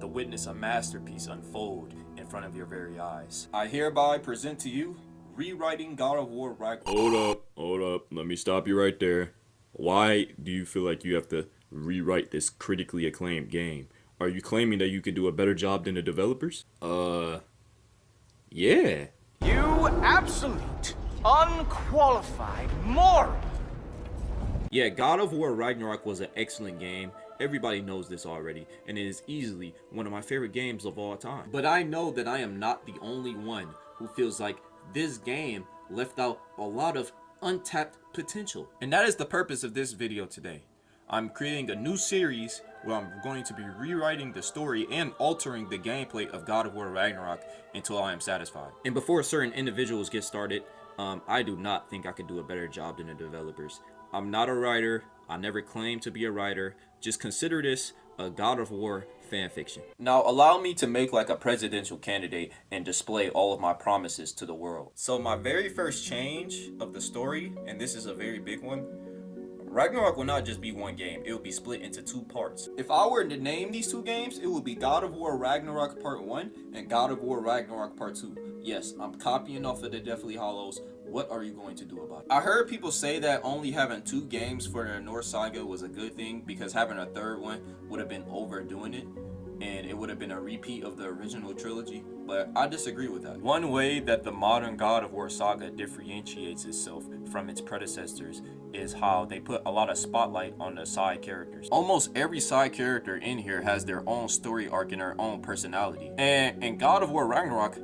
about to witness a masterpiece unfold in front of your very eyes. I hereby present to you rewriting God of War Ragnarok. Hold up. Let me stop you right there. Why do you feel like you have to rewrite this critically acclaimed game? Are you claiming that you can do a better job than the developers? Yeah. You absolute, unqualified moron! Yeah, God of War Ragnarok was an excellent game. Everybody knows this already, and it is easily one of my favorite games of all time. But I know that I am not the only one who feels like this game left out a lot of untapped potential. And that is the purpose of this video today. I'm creating a new series where I'm going to be rewriting the story and altering the gameplay of God of War Ragnarok until I am satisfied. And before certain individuals get started, I do not think I could do a better job than the developers. I'm not a writer. I never claimed to be a writer. Just consider this a God of War fanfiction. Now allow me to make like a presidential candidate and display all of my promises to the world. So my very first change of the story, and this is a very big one, Ragnarok will not just be one game, it will be split into two parts. If I were to name these two games, it would be God of War Ragnarok Part 1 and God of War Ragnarok Part 2. Yes, I'm copying off of the Deathly Hallows. What are you going to do about it? I heard people say that only having 2 games for the Norse Saga was a good thing because having a third one would have been overdoing it and it would have been a repeat of the original trilogy, but I disagree with that. One way that the modern God of War saga differentiates itself from its predecessors is how they put a lot of spotlight on the side characters. Almost every side character in here has their own story arc and their own personality. And in God of War Ragnarok,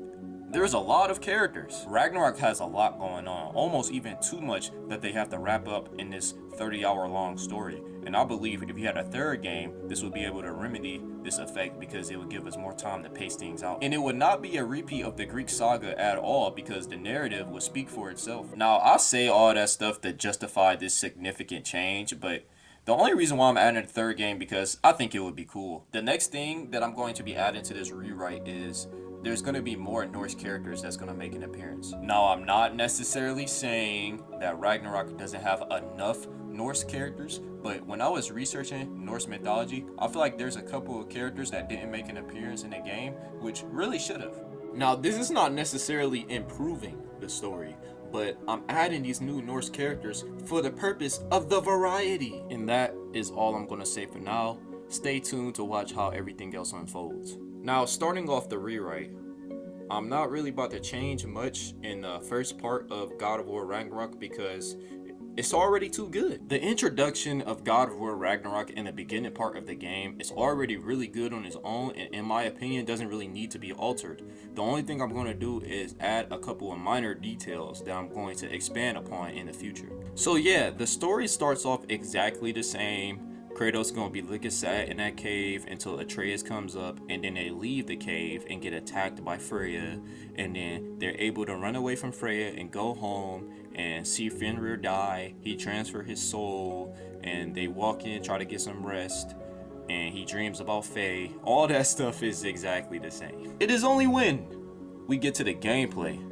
there's a lot of characters. Ragnarok has a lot going on, almost even too much that they have to wrap up in this 30-hour long story. And I believe if you had a third game, this would be able to remedy this effect because it would give us more time to pace things out. And it would not be a repeat of the Greek saga at all because the narrative would speak for itself. Now, I say all that stuff to justify this significant change, but the only reason why I'm adding a third game because I think it would be cool. The next thing that I'm going to be adding to this rewrite is there's going to be more Norse characters that's going to make an appearance. Now, I'm not necessarily saying that Ragnarok doesn't have enough Norse characters, but when I was researching Norse mythology, I feel like there's a couple of characters that didn't make an appearance in the game, which really should have. Now, this is not necessarily improving the story, but I'm adding these new Norse characters for the purpose of the variety. And that is all I'm going to say for now. Stay tuned to watch how everything else unfolds. Now, starting off the rewrite, I'm not really about to change much in the first part of God of War Ragnarok because it's already too good. The introduction of God of War Ragnarok in the beginning part of the game is already really good on its own and in my opinion doesn't really need to be altered. The only thing I'm going to do is add a couple of minor details that I'm going to expand upon in the future. So yeah, the story starts off exactly the same. Kratos is going to be looking sad in that cave until Atreus comes up, and then they leave the cave and get attacked by Freya, and then they're able to run away from Freya and go home and see Fenrir die. He transfers his soul and they walk in, try to get some rest, and he dreams about Faye. All that stuff is exactly the same. It is only when we get to the gameplay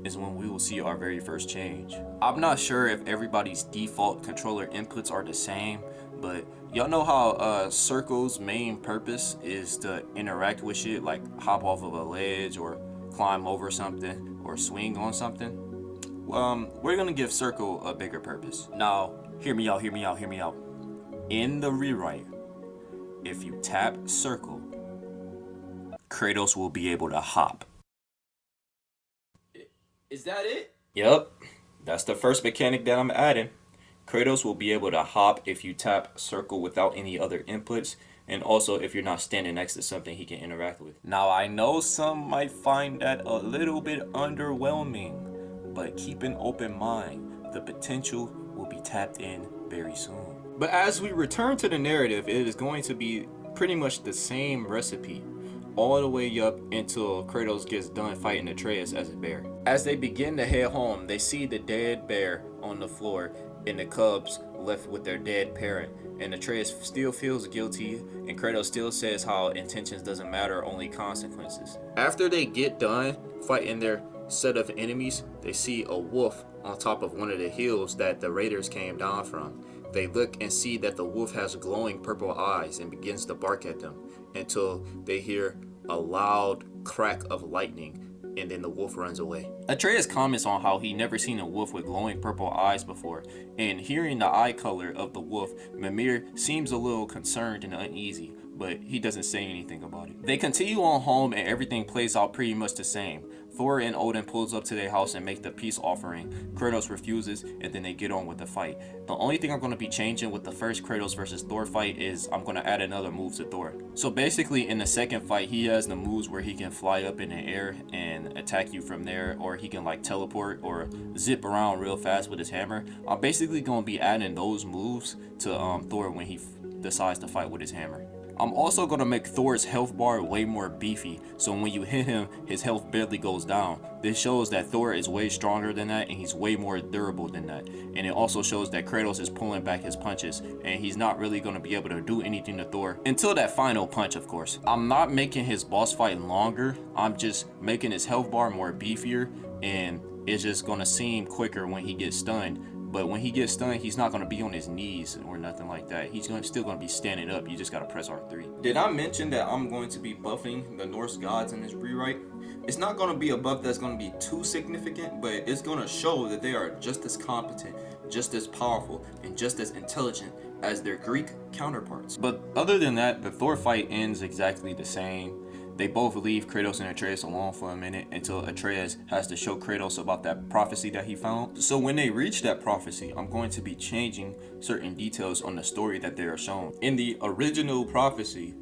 is when we will see our very first change. I'm not sure if everybody's default controller inputs are the same, but y'all know how Circle's main purpose is to interact with shit, like hop off of a ledge or climb over something or swing on something? We're gonna give Circle a bigger purpose. Now, hear me out. In the rewrite, if you tap Circle, Kratos will be able to hop. Is that it? Yep, that's the first mechanic that I'm adding. Kratos will be able to hop if you tap Circle without any other inputs, and also if you're not standing next to something he can interact with. Now, I know some might find that a little bit underwhelming, but keep an open mind. The potential will be tapped in very soon. But as we return to the narrative, it is going to be pretty much the same recipe all the way up until Kratos gets done fighting Atreus as a bear. As they begin to head home, they see the dead bear on the floor and the cubs left with their dead parent, and Atreus still feels guilty and Kratos still says how intentions doesn't matter, only consequences. After they get done fighting their set of enemies, they see a wolf on top of one of the hills that the raiders came down from, They look and see that the wolf has glowing purple eyes and begins to bark at them until they hear a loud crack of lightning, and then the wolf runs away. Atreus comments on how he never seen a wolf with glowing purple eyes before, and hearing the eye color of the wolf, Mimir seems a little concerned and uneasy, but he doesn't say anything about it. They continue on home and everything plays out pretty much the same. Thor and Odin pulls up to their house and make the peace offering. Kratos refuses, and then they get on with the fight. The only thing I'm going to be changing with the first Kratos versus Thor fight is I'm going to add another move to Thor. So basically in the second fight, he has the moves where he can fly up in the air and attack you from there, or he can like teleport or zip around real fast with his hammer. I'm basically going to be adding those moves to Thor when he decides to fight with his hammer. I'm also going to make Thor's health bar way more beefy, so when you hit him, his health barely goes down. This shows that Thor is way stronger than that, and he's way more durable than that. And it also shows that Kratos is pulling back his punches, and he's not really going to be able to do anything to Thor until that final punch, of course. I'm not making his boss fight longer, I'm just making his health bar more beefier, and it's just going to seem quicker when he gets stunned. But when he gets stunned, he's not going to be on his knees or nothing like that. He's still going to be standing up. You just got to press R3. Did I mention that I'm going to be buffing the Norse gods in this rewrite? It's not going to be a buff that's going to be too significant, but it's going to show that they are just as competent, just as powerful, and just as intelligent as their Greek counterparts. But other than that, the Thor fight ends exactly the same. They both leave Kratos and Atreus alone for a minute until Atreus has to show Kratos about that prophecy that he found. So when they reach that prophecy, I'm going to be changing certain details on the story that they are shown. In the original prophecy,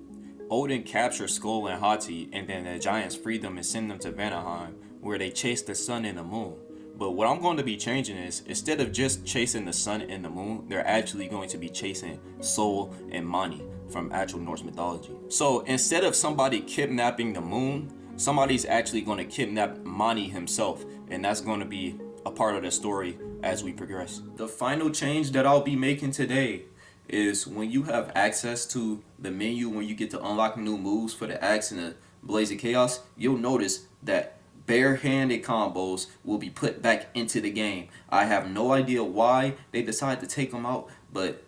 Odin captures Skull and Hati, and then the giants free them and send them to Vanaheim, where they chase the sun and the moon. But what I'm going to be changing is, instead of just chasing the sun and the moon, they're actually going to be chasing Sol and Mani from actual Norse mythology. So instead of somebody kidnapping the moon, somebody's actually going to kidnap Mani himself, and that's going to be a part of the story as we progress. The final change that I'll be making today is when you have access to the menu, when you get to unlock new moves for the axe and the Blaze of Chaos, you'll notice that barehanded combos will be put back into the game. I have no idea why they decided to take them out, but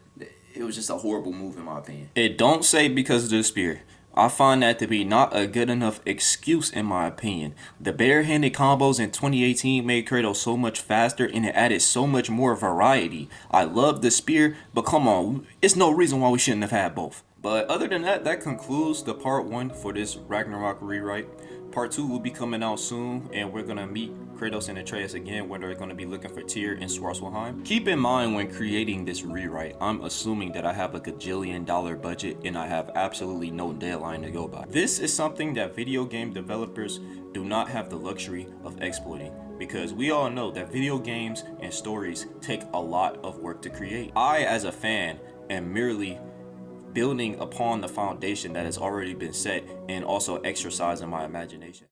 it was just a horrible move in my opinion. It don't say because of the spear. I find that to be not a good enough excuse in my opinion. The barehanded combos in 2018 made Kratos so much faster, and it added so much more variety. I love the spear, but come on, it's no reason why we shouldn't have had both. But other than that, that concludes the part 1 for this Ragnarok rewrite. Part 2 will be coming out soon, and we're gonna meet Kratos and Atreus again, where they're gonna be looking for Tyr in Svartalfheim. Keep in mind when creating this rewrite, I'm assuming that I have a gajillion-dollar budget and I have absolutely no deadline to go by. This is something that video game developers do not have the luxury of exploiting, because we all know that video games and stories take a lot of work to create. I, as a fan, am merely building upon the foundation that has already been set and also exercising my imagination.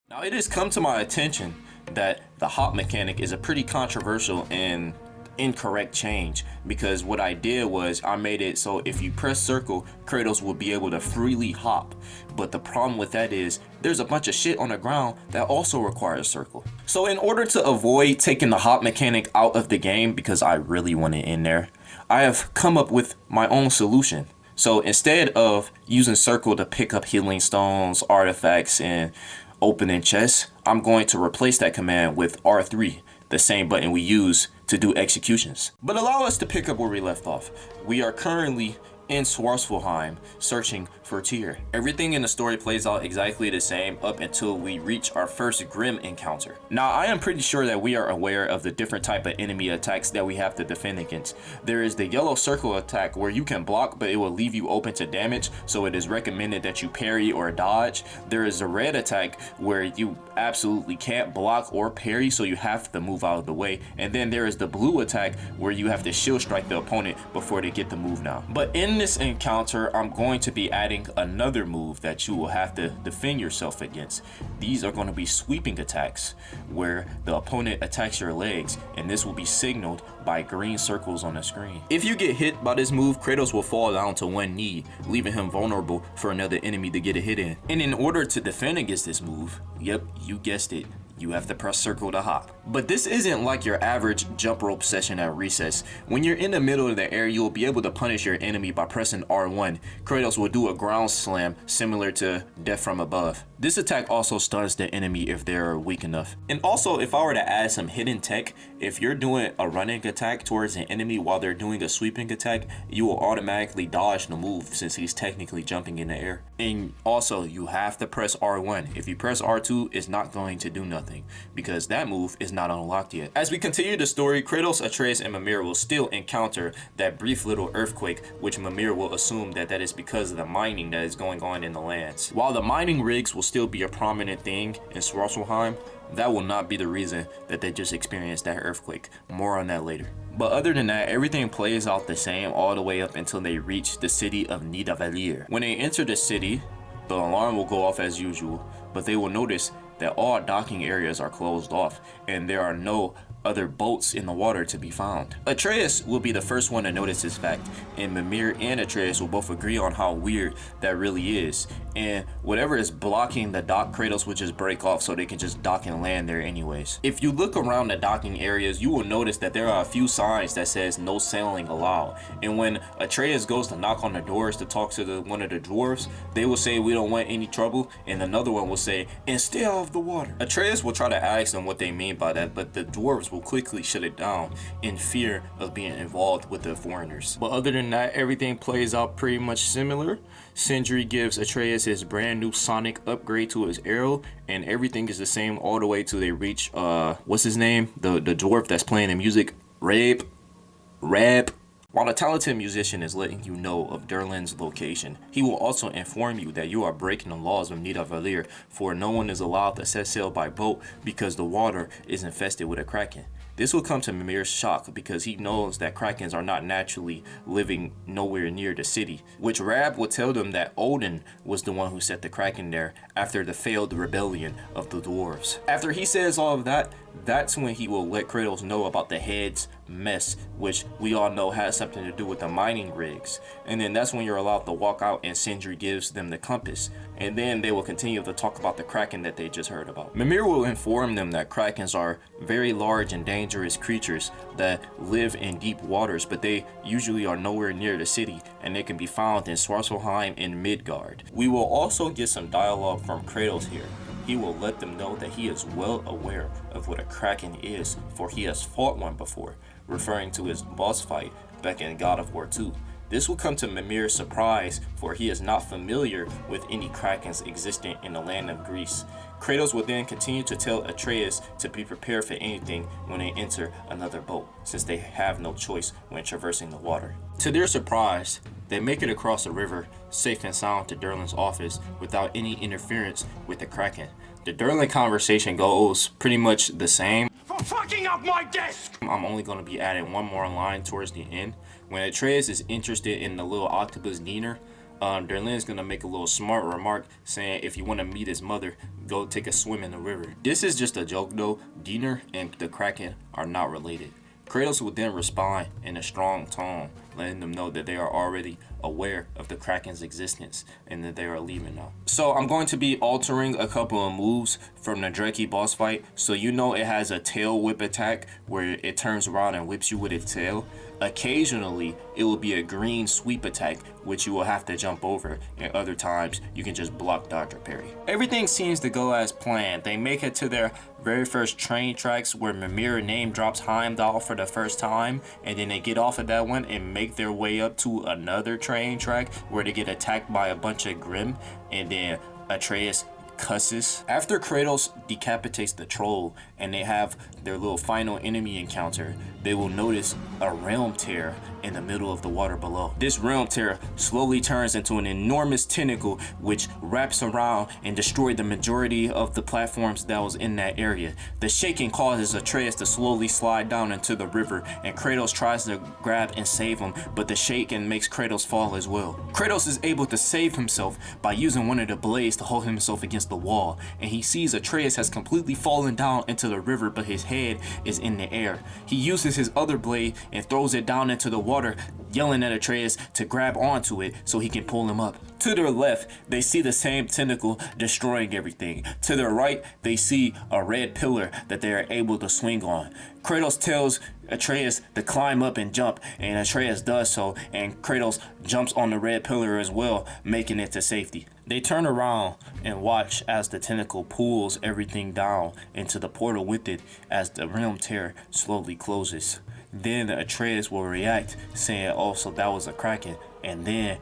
Now, it has come to my attention that the hop mechanic is a pretty controversial and incorrect change, because what I did was I made it so if you press circle, Kratos will be able to freely hop. But the problem with that is there's a bunch of shit on the ground that also requires circle. So in order to avoid taking the hop mechanic out of the game, because I really want it in there, I have come up with my own solution. So instead of using circle to pick up healing stones, artifacts, and opening chests, I'm going to replace that command with R3, the same button we use to do executions. But allow us to pick up where we left off. We are currently in Svartalfheim searching for Tyr. Everything in the story plays out exactly the same up until we reach our first Grim encounter. Now, I am pretty sure that we are aware of the different type of enemy attacks that we have to defend against. There is the yellow circle attack where you can block, but it will leave you open to damage, so it is recommended that you parry or dodge. There is a red attack where you absolutely can't block or parry, so you have to move out of the way. And then there is the blue attack where you have to shield strike the opponent before they get the move down. But in this encounter, I'm going to be adding another move that you will have to defend yourself against. These are going to be sweeping attacks where the opponent attacks your legs, and this will be signaled by green circles on the screen. If you get hit by this move, Kratos will fall down to one knee, leaving him vulnerable for another enemy to get a hit in. And in order to defend against this move, yep, you guessed it, you have to press circle to hop. But this isn't like your average jump rope session at recess. When you're in the middle of the air, you'll be able to punish your enemy by pressing R1. Kratos will do a ground slam similar to Death from Above. This attack also stuns the enemy if they're weak enough. And also, if I were to add some hidden tech, if you're doing a running attack towards an enemy while they're doing a sweeping attack, you will automatically dodge the move since he's technically jumping in the air. And also, you have to press R1. If you press R2, it's not going to do nothing because that move is not unlocked yet. As we continue the story, Kratos, Atreus, and Mimir will still encounter that brief little earthquake, which Mimir will assume that is because of the mining that is going on in the lands. While the mining rigs will still be a prominent thing in Svartalfheim, that will not be the reason that they just experienced that earthquake. More on that later. But other than that, everything plays out the same all the way up until they reach the city of Nidavellir. When they enter the city, the alarm will go off as usual, but they will notice that all docking areas are closed off and there are no other boats in the water to be found. Atreus will be the first one to notice this fact, and Mimir and Atreus will both agree on how weird that really is. And whatever is blocking the dock, Kratos will just break off so they can just dock and land there anyways. If you look around the docking areas, you will notice that there are a few signs that says no sailing allowed. And when Atreus goes to knock on the doors to talk to one of the dwarves, they will say we don't want any trouble, and another one will say and stay out of the water. Atreus will try to ask them what they mean by that, but the dwarves will quickly shut it down in fear of being involved with the foreigners. But other than that, everything plays out pretty much similar. Sindri gives Atreus his brand new sonic upgrade to his arrow, and everything is the same all the way till they reach what's his name, the dwarf that's playing the music, Rap. While the talented musician is letting you know of Durlin's location, he will also inform you that you are breaking the laws of Nidavellir, for no one is allowed to set sail by boat because the water is infested with a kraken. This will come to Mimir's shock because he knows that krakens are not naturally living nowhere near the city, which Rab will tell them that Odin was the one who set the kraken there after the failed rebellion of the dwarves. After he says all of that, that's when he will let Kratos know about the head's mess, which we all know has something to do with the mining rigs. And then that's when you're allowed to walk out and Sindri gives them the compass. And then they will continue to talk about the kraken that they just heard about. Mimir will inform them that krakens are very large and dangerous creatures that live in deep waters, but they usually are nowhere near the city, and they can be found in Svartalfheim and Midgard. We will also get some dialogue from Kratos here. He will let them know that he is well aware of what a kraken is, for he has fought one before, referring to his boss fight back in God of War 2. This will come to Mimir's surprise, for he is not familiar with any krakens existent in the land of Greece. Kratos will then continue to tell Atreus to be prepared for anything when they enter another boat, since they have no choice when traversing the water. To their surprise, they make it across the river safe and sound to Durlin's office without any interference with the kraken. The Durlin conversation goes pretty much the same. For fucking up my desk! I'm only going to be adding one more line towards the end. When Atreus is interested in the little octopus Diener, Durlin is going to make a little smart remark saying if you want to meet his mother, go take a swim in the river. This is just a joke though. Diener and the kraken are not related. Kratos will then respond in a strong tone, letting them know that they are already aware of the kraken's existence and that they are leaving now. So I'm going to be altering a couple of moves from the Dreki boss fight. So you know it has a tail whip attack where it turns around and whips you with its tail. Occasionally, it will be a green sweep attack, which you will have to jump over, and other times, you can just block, dodge, or parry. Everything seems to go as planned. They make it to their very first train tracks where Mimir name drops Heimdall for the first time, and then they get off of that one and make their way up to another train track where they get attacked by a bunch of Grimm, and then Atreus cusses. After Kratos decapitates the troll and they have their little final enemy encounter, they will notice a realm tear in the middle of the water below. This realm tear slowly turns into an enormous tentacle which wraps around and destroyed the majority of the platforms that was in that area. The shaking causes Atreus to slowly slide down into the river, and Kratos tries to grab and save him, but the shaking makes Kratos fall as well. Kratos is able to save himself by using one of the blades to hold himself against the wall, and he sees Atreus has completely fallen down into the river, but his head is in the air. He uses his other blade and throws it down into the water, yelling at Atreus to grab onto it so he can pull him up. To their left, they see the same tentacle destroying everything. To their right, they see a red pillar that they are able to swing on. Kratos tells Atreus to climb up and jump, and Atreus does so, and Kratos jumps on the red pillar as well, making it to safety. They turn around and watch as the tentacle pulls everything down into the portal with it as the realm tear slowly closes. Then Atreus will react, saying, "Oh, so that was a Kraken," and then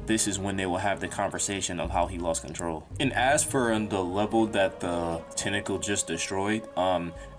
this is when they will have the conversation of how he lost control. And as for the level that the tentacle just destroyed,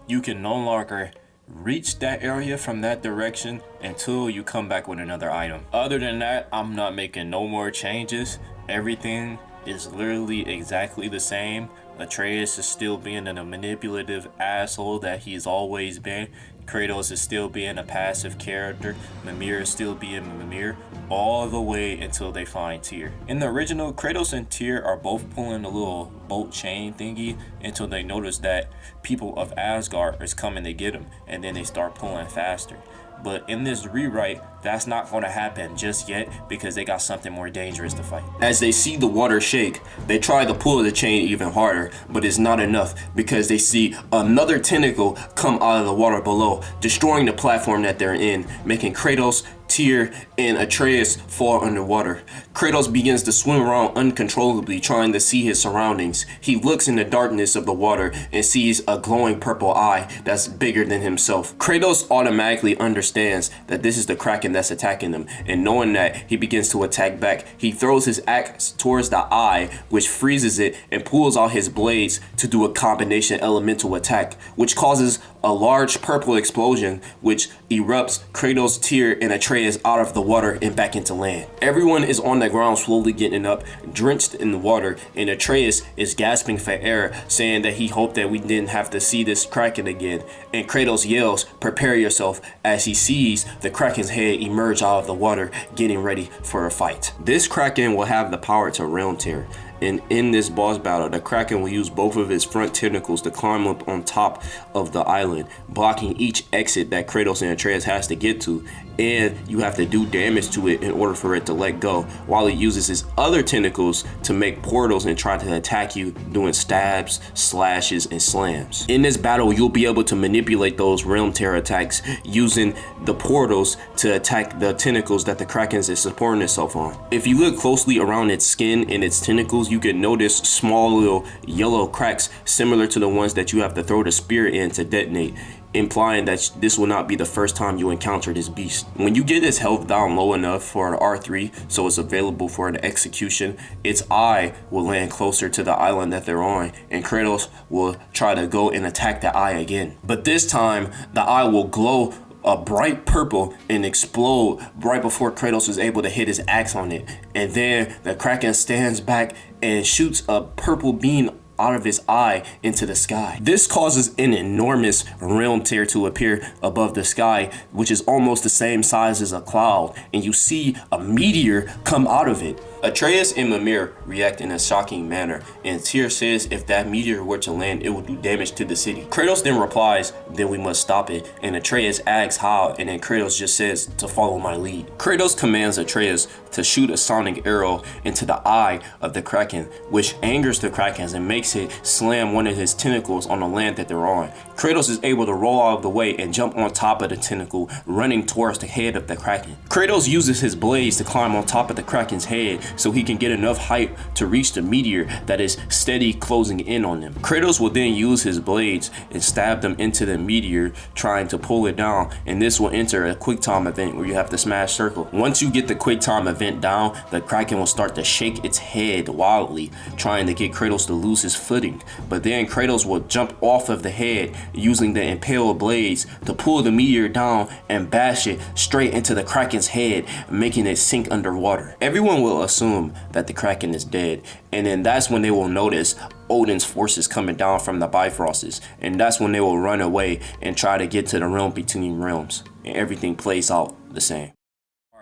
you can no longer reach that area from that direction until you come back with another item. Other than that, I'm not making no more changes. Everything is literally exactly the same. Atreus is still being a manipulative asshole that he's always been. Kratos is still being a passive character. Mimir is still being Mimir, all the way until they find Tyr. In the original, Kratos and Tyr are both pulling a little bolt chain thingy until they notice that people of Asgard is coming to get them, and then they start pulling faster. But in this rewrite, that's not going to happen just yet because they got something more dangerous to fight. As they see the water shake, they try to pull the chain even harder, but it's not enough because they see another tentacle come out of the water below, destroying the platform that they're in, making Kratos, Tyr, and Atreus fall underwater. Kratos begins to swim around uncontrollably, trying to see his surroundings. He looks in the darkness of the water and sees a glowing purple eye that's bigger than himself. Kratos automatically understands that this is the Kraken that's attacking him, and knowing that, he begins to attack back. He throws his axe towards the eye, which freezes it, and pulls out his blades to do a combination elemental attack, which causes a large purple explosion, which erupts Kratos, Tyr, and Atreus out of the water and back into land. Everyone is on the ground slowly getting up, drenched in the water, and Atreus is gasping for air, saying that he hoped that we didn't have to see this Kraken again. And Kratos yells, "Prepare yourself," as he sees the Kraken's head emerge out of the water, getting ready for a fight. This Kraken will have the power to realm tear. And in this boss battle, the Kraken will use both of his front tentacles to climb up on top of the island, blocking each exit that Kratos and Atreus has to get to. And you have to do damage to it in order for it to let go, while he uses his other tentacles to make portals and try to attack you, doing stabs, slashes, and slams. In this battle, you'll be able to manipulate those realm tear attacks using the portals to attack the tentacles that the Kraken is supporting itself on. If you look closely around its skin and its tentacles, you can notice small little yellow cracks similar to the ones that you have to throw the spear in to detonate, implying that this will not be the first time you encounter this beast. When you get its health down low enough for an R3 so it's available for an execution, its eye will land closer to the island that they're on, and Kratos will try to go and attack the eye again. But this time, the eye will glow a bright purple and explode right before Kratos is able to hit his axe on it. And then the Kraken stands back and shoots a purple beam out of his eye into the sky. This causes an enormous realm tear to appear above the sky, which is almost the same size as a cloud, and you see a meteor come out of it. Atreus and Mimir react in a shocking manner, and Tyr says if that meteor were to land, it would do damage to the city. Kratos then replies, "Then we must stop it," and Atreus asks how, and then Kratos just says to follow my lead. Kratos commands Atreus to shoot a sonic arrow into the eye of the Kraken, which angers the Krakens and makes it slam one of his tentacles on the land that they're on. Kratos is able to roll out of the way and jump on top of the tentacle, running towards the head of the Kraken. Kratos uses his blades to climb on top of the Kraken's head so he can get enough height to reach the meteor that is steady closing in on them. Kratos will then use his blades and stab them into the meteor, trying to pull it down, and this will enter a quick time event where you have to smash circle. Once you get the quick time event down, the Kraken will start to shake its head wildly, trying to get Kratos to lose his footing. But then Kratos will jump off of the head using the impaled blades to pull the meteor down and bash it straight into the Kraken's head, making it sink underwater. Everyone will assume that the Kraken is dead, and then that's when they will notice Odin's forces coming down from the Bifrosts, and that's when they will run away and try to get to the realm between realms, and everything plays out the same.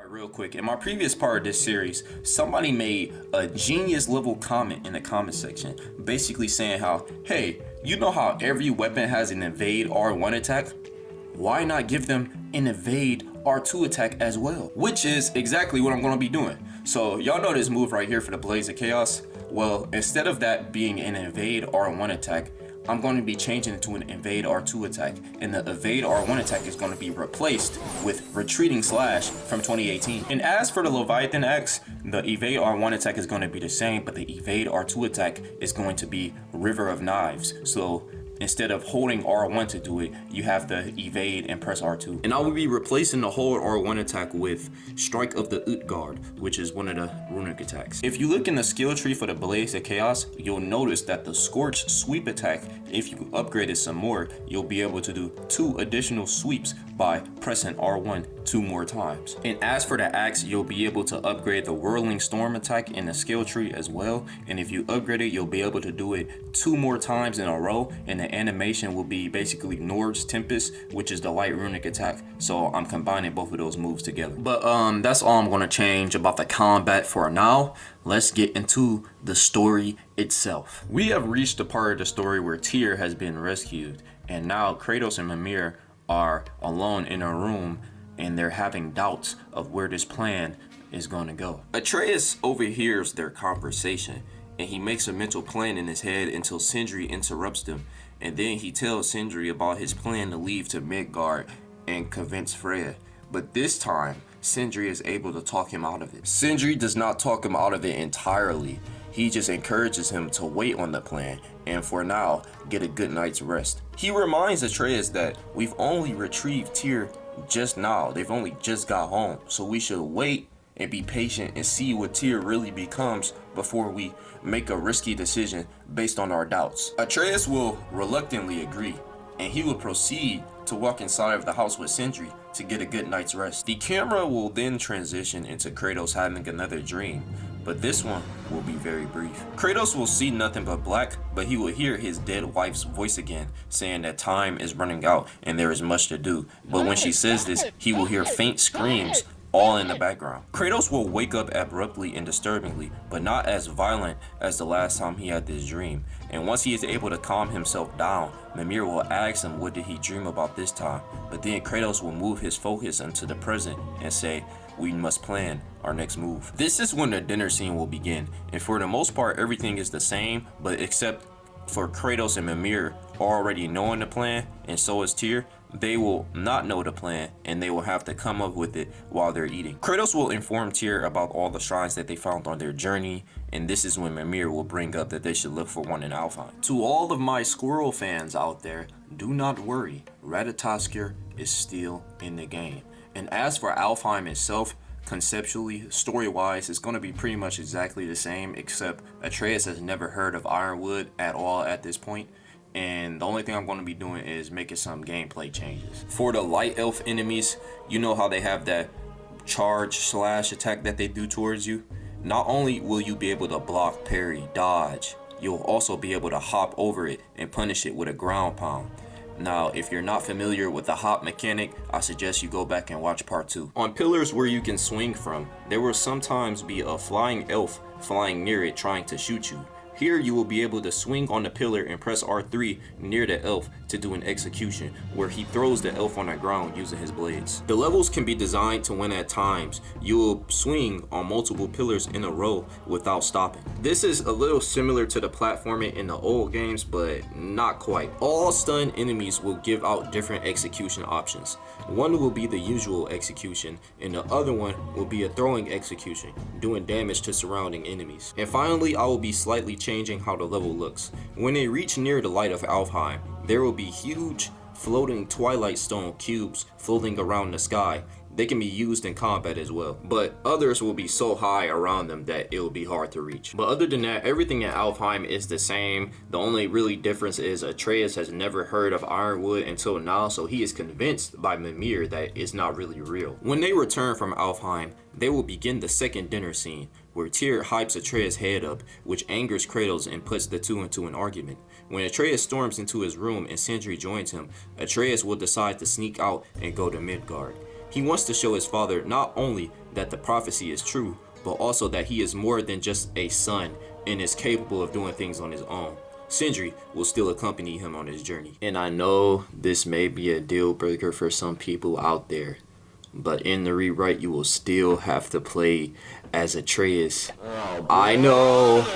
Real quick, in my previous part of this series, somebody made a genius level comment in the comment section, basically saying how, hey, you know how every weapon has an invade R1 attack? Why not give them an invade R2 attack as well? Which is exactly what I'm going to be doing. So y'all know this move right here for the Blaze of Chaos? Well, instead of that being an invade R1 attack, I'm going to be changing it to an invade R2 attack, and the evade R1 attack is going to be replaced with retreating slash from 2018. And as for the Leviathan X, the evade R1 attack is going to be the same, but the evade R2 attack is going to be River of Knives. So instead of holding R1 to do it, you have to evade and press R2. And I will be replacing the hold R1 attack with Strike of the Utgard, which is one of the runic attacks. If you look in the skill tree for the Blaze of Chaos, you'll notice that the Scorch sweep attack, if you upgrade it some more, you'll be able to do 2 additional sweeps by pressing R1 2 more times. And as for the axe, you'll be able to upgrade the Whirling Storm attack in the skill tree as well. And if you upgrade it, you'll be able to do it 2 more times in a row, and the animation will be basically Nord's Tempest, which is the light runic attack. So I'm combining both of those moves together. But that's all I'm going to change about the combat for now. Let's get into the story itself. We have reached the part of the story where Tyr has been rescued, and now Kratos and Mimir are alone in a room, and they're having doubts of where this plan is going to go. Atreus overhears their conversation, and he makes a mental plan in his head until Sindri interrupts them, and then he tells Sindri about his plan to leave to Midgard and convince Freya. But this time, Sindri is able to talk him out of it. Sindri does not talk him out of it entirely. He just encourages him to wait on the plan and for now get a good night's rest. He reminds Atreus that we've only retrieved Tyr just now. They've only just got home, so we should wait and be patient and see what Tyr really becomes before we make a risky decision based on our doubts. Atreus will reluctantly agree, and he will proceed to walk inside of the house with Sindri to get a good night's rest. The camera will then transition into Kratos having another dream, but this one will be very brief. Kratos will see nothing but black, but he will hear his dead wife's voice again, saying that time is running out and there is much to do. But when she says this, he will hear faint screams all in the background. Kratos will wake up abruptly and disturbingly, but not as violent as the last time he had this dream. And once he is able to calm himself down, Mimir will ask him what did he dream about this time. But then Kratos will move his focus into the present and say, we must plan our next move. This is when the dinner scene will begin, and for the most part everything is the same, but except for Kratos and Mimir already knowing the plan, and so is Tyr. They will not know the plan, and they will have to come up with it while they're eating. Kratos will inform Tyr about all the shrines that they found on their journey, and this is when Mimir will bring up that they should look for one in Alfheim. To all of my squirrel fans out there, do not worry, Ratatoskr is still in the game. And as for Alfheim itself, conceptually, story-wise, it's going to be pretty much exactly the same, except Atreus has never heard of Ironwood at all at this point. And the only thing I'm going to be doing is making some gameplay changes. For the light elf enemies, you know how they have that charge slash attack that they do towards you? Not only will you be able to block, parry, dodge, you'll also be able to hop over it and punish it with a ground pound. Now, if you're not familiar with the hop mechanic, I suggest you go back and watch part 2. On pillars where you can swing from, there will sometimes be a flying elf flying near it trying to shoot you. Here you will be able to swing on the pillar and press R3 near the elf to do an execution, where he throws the elf on the ground using his blades. The levels can be designed to when at times you will swing on multiple pillars in a row without stopping. This is a little similar to the platforming in the old games, but not quite. All stun enemies will give out different execution options. One will be the usual execution, and the other one will be a throwing execution, doing damage to surrounding enemies. And finally, I will be slightly changing how the level looks. When they reach near the light of Alfheim, there will be huge floating Twilight Stone cubes floating around the sky. They can be used in combat as well, but others will be so high around them that it will be hard to reach. But other than that, everything in Alfheim is the same. The only really difference is Atreus has never heard of Ironwood until now, so he is convinced by Mimir that it's not really real. When they return from Alfheim, they will begin the second dinner scene, where Tyr hypes Atreus' head up, which angers Kratos and puts the two into an argument. When Atreus storms into his room and Sindri joins him, Atreus will decide to sneak out and go to Midgard. He wants to show his father not only that the prophecy is true, but also that he is more than just a son and is capable of doing things on his own. Sindri will still accompany him on his journey. And I know this may be a deal breaker for some people out there, But in the rewrite, you will still have to play as Atreus. I know,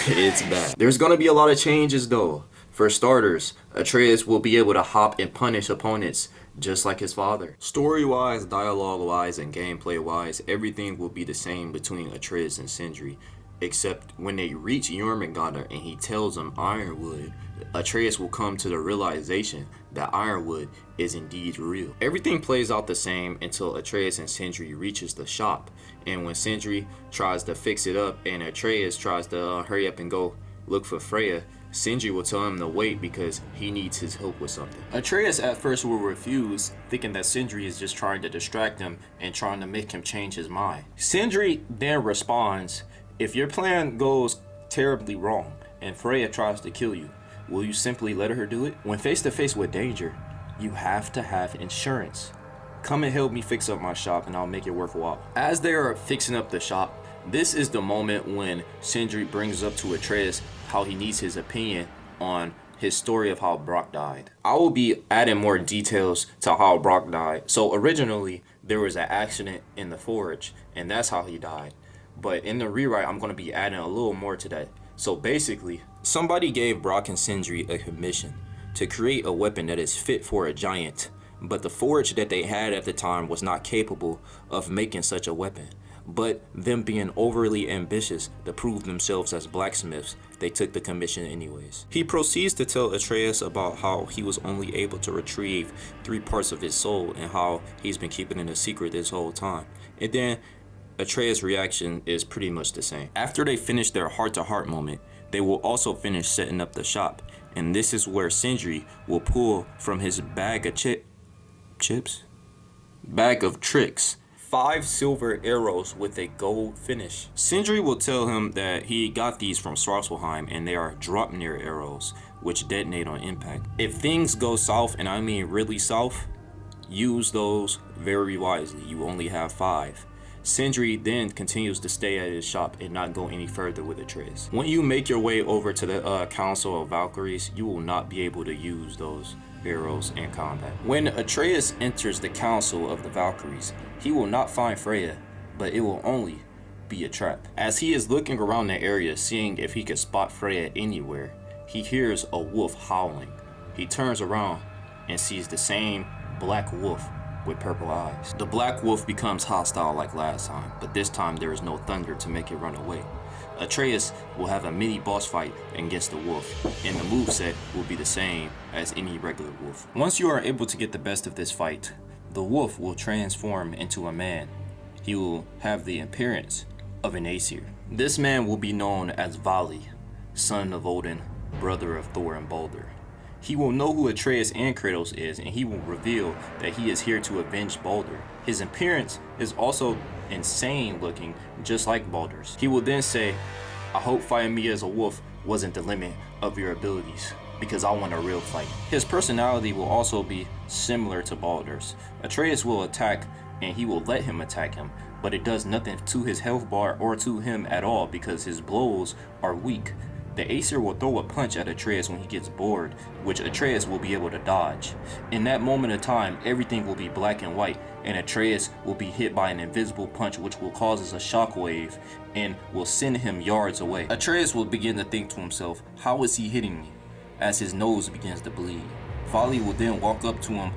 it's bad. There's gonna be a lot of changes though. For starters, Atreus will be able to hop and punish opponents just like his father. Story-wise, dialogue-wise, and gameplay-wise, everything will be the same between Atreus and Sindri, except when they reach Jormungandr and he tells them Ironwood, Atreus will come to the realization that Ironwood is indeed real. Everything plays out the same until Atreus and Sindri reaches the shop, and when Sindri tries to fix it up and Atreus tries to hurry up and go look for Freya, Sindri will tell him to wait because he needs his help with something. Atreus at first will refuse, thinking that Sindri is just trying to distract him and trying to make him change his mind. Sindri then responds, "If your plan goes terribly wrong and Freya tries to kill you, will you simply let her do it? When face to face with danger, you have to have insurance. Come and help me fix up my shop and I'll make it worthwhile." As they are fixing up the shop, this is the moment when Sindri brings up to Atreus how he needs his opinion on his story of how Brock died. I will be adding more details to how Brock died. So originally, there was an accident in the forge, and that's how he died. But in the rewrite, I'm going to be adding a little more to that. So basically, somebody gave Brock and Sindri a commission to create a weapon that is fit for a giant, but the forge that they had at the time was not capable of making such a weapon. But them being overly ambitious to prove themselves as blacksmiths, they took the commission anyways. He proceeds to tell Atreus about how he was only able to retrieve 3 parts of his soul and how he's been keeping it a secret this whole time. And then Atreus' reaction is pretty much the same. After they finish their heart-to-heart moment, they will also finish setting up the shop. And this is where Sindri will pull from his bag of bag of tricks 5 silver arrows with a gold finish. Sindri will tell him that he got these from Svartalfheim and they are drop-near arrows, which detonate on impact. If things go south, and I mean really south, use those very wisely. You only have 5. Sindri then continues to stay at his shop and not go any further with Atreus. When you make your way over to the Council of Valkyries, you will not be able to use those arrows in combat. When Atreus enters the Council of the Valkyries, he will not find Freya, but it will only be a trap. As he is looking around the area, seeing if he can spot Freya anywhere, he hears a wolf howling. He turns around and sees the same black wolf with purple eyes. The black wolf becomes hostile like last time, but this time there is no thunder to make it run away. Atreus will have a mini boss fight against the wolf, and the moveset will be the same as any regular wolf. Once you are able to get the best of this fight, the wolf will transform into a man. He will have the appearance of an Aesir. This man will be known as Vali, son of Odin, brother of Thor and Balder. He will know who Atreus and Kratos is, and he will reveal that he is here to avenge Balder. His appearance is also insane looking, just like Balder's. He will then say, "I hope fighting me as a wolf wasn't the limit of your abilities, because I want a real fight." His personality will also be similar to Balder's. Atreus will attack, and he will let him attack him, but it does nothing to his health bar or to him at all because his blows are weak. The Aesir will throw a punch at Atreus when he gets bored, which Atreus will be able to dodge. In that moment of time, everything will be black and white, and Atreus will be hit by an invisible punch which will cause a shockwave and will send him yards away. Atreus will begin to think to himself, how is he hitting me? As his nose begins to bleed. Vali will then walk up to him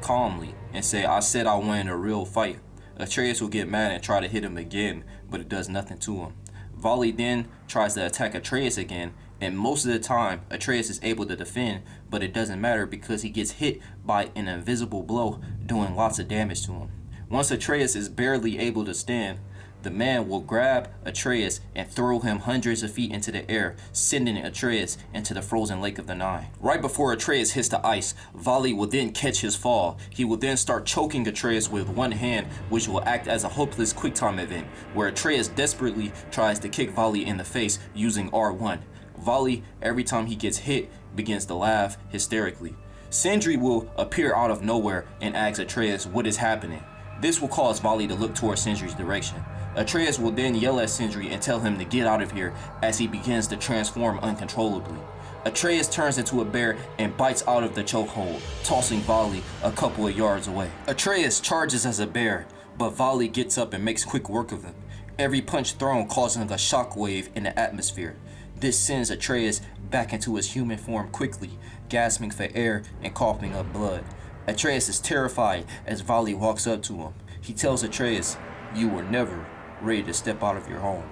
calmly and say, "I said I wanted a real fight." Atreus will get mad and try to hit him again, but it does nothing to him. Vali then tries to attack Atreus again, and most of the time Atreus is able to defend, but it doesn't matter because he gets hit by an invisible blow doing lots of damage to him. Once Atreus is barely able to stand, the man will grab Atreus and throw him hundreds of feet into the air, sending Atreus into the frozen lake of the Nine. Right before Atreus hits the ice, Vali will then catch his fall. He will then start choking Atreus with one hand, which will act as a hopeless QuickTime event, where Atreus desperately tries to kick Vali in the face using R1. Vali, every time he gets hit, begins to laugh hysterically. Sindri will appear out of nowhere and ask Atreus what is happening. This will cause Vali to look towards Sindri's direction. Atreus will then yell at Sindri and tell him to get out of here as he begins to transform uncontrollably. Atreus turns into a bear and bites out of the chokehold, tossing Vali a couple of yards away. Atreus charges as a bear, but Vali gets up and makes quick work of him, every punch thrown causing a shockwave in the atmosphere. This sends Atreus back into his human form quickly, gasping for air and coughing up blood. Atreus is terrified as Vali walks up to him. He tells Atreus, "You were never ready to step out of your home.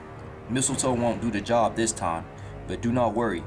Mistletoe won't do the job this time, but do not worry.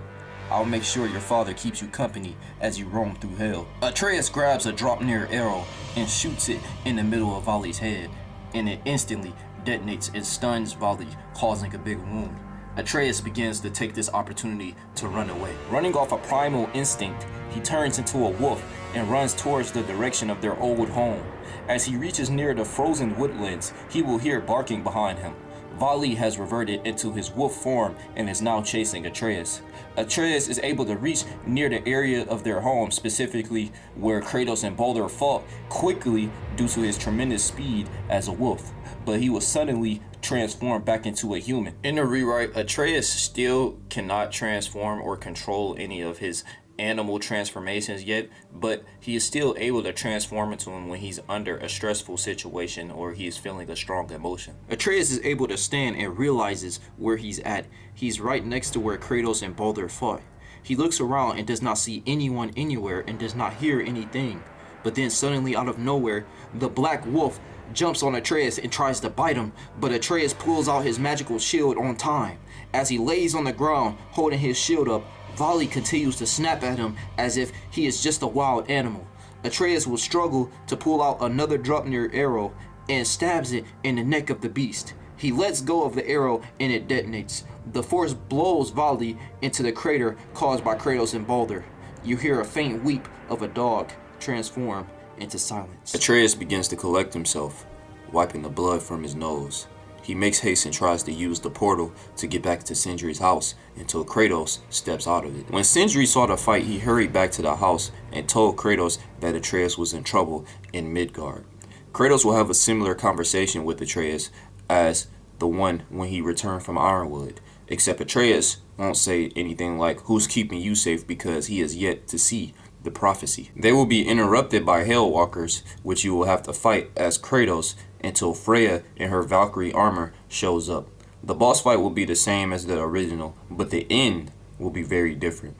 I'll make sure your father keeps you company as you roam through hell." Atreus grabs a Draupnir arrow and shoots it in the middle of Vali's head, and it instantly detonates and stuns Vali, causing a big wound. Atreus begins to take this opportunity to run away. Running off a primal instinct, he turns into a wolf and runs towards the direction of their old home. As he reaches near the frozen woodlands, he will hear barking behind him. Vali has reverted into his wolf form and is now chasing Atreus. Atreus is able to reach near the area of their home, specifically where Kratos and Baldur fought, quickly due to his tremendous speed as a wolf, but he was suddenly transformed back into a human. In the rewrite, Atreus still cannot transform or control any of his animal transformations yet, but he is still able to transform into him when he's under a stressful situation or he is feeling a strong emotion. Atreus is able to stand and realizes where he's at. He's right next to where Kratos and Baldur fought. He looks around and does not see anyone anywhere and does not hear anything. But then suddenly out of nowhere, the black wolf jumps on Atreus and tries to bite him, but Atreus pulls out his magical shield on time. As he lays on the ground holding his shield up, Vali continues to snap at him as if he is just a wild animal. Atreus will struggle to pull out another Draupnir arrow and stabs it in the neck of the beast. He lets go of the arrow and it detonates. The force blows Vali into the crater caused by Kratos and Baldur. You hear a faint weep of a dog transform into silence. Atreus begins to collect himself, wiping the blood from his nose. He makes haste and tries to use the portal to get back to Sindri's house until Kratos steps out of it. When Sindri saw the fight, he hurried back to the house and told Kratos that Atreus was in trouble in Midgard. Kratos will have a similar conversation with Atreus as the one when he returned from Ironwood, except Atreus won't say anything like, "Who's keeping you safe?" because he has yet to see the prophecy. They will be interrupted by Hellwalkers, which you will have to fight as Kratos until Freya in her Valkyrie armor shows up. The boss fight will be the same as the original, but the end will be very different.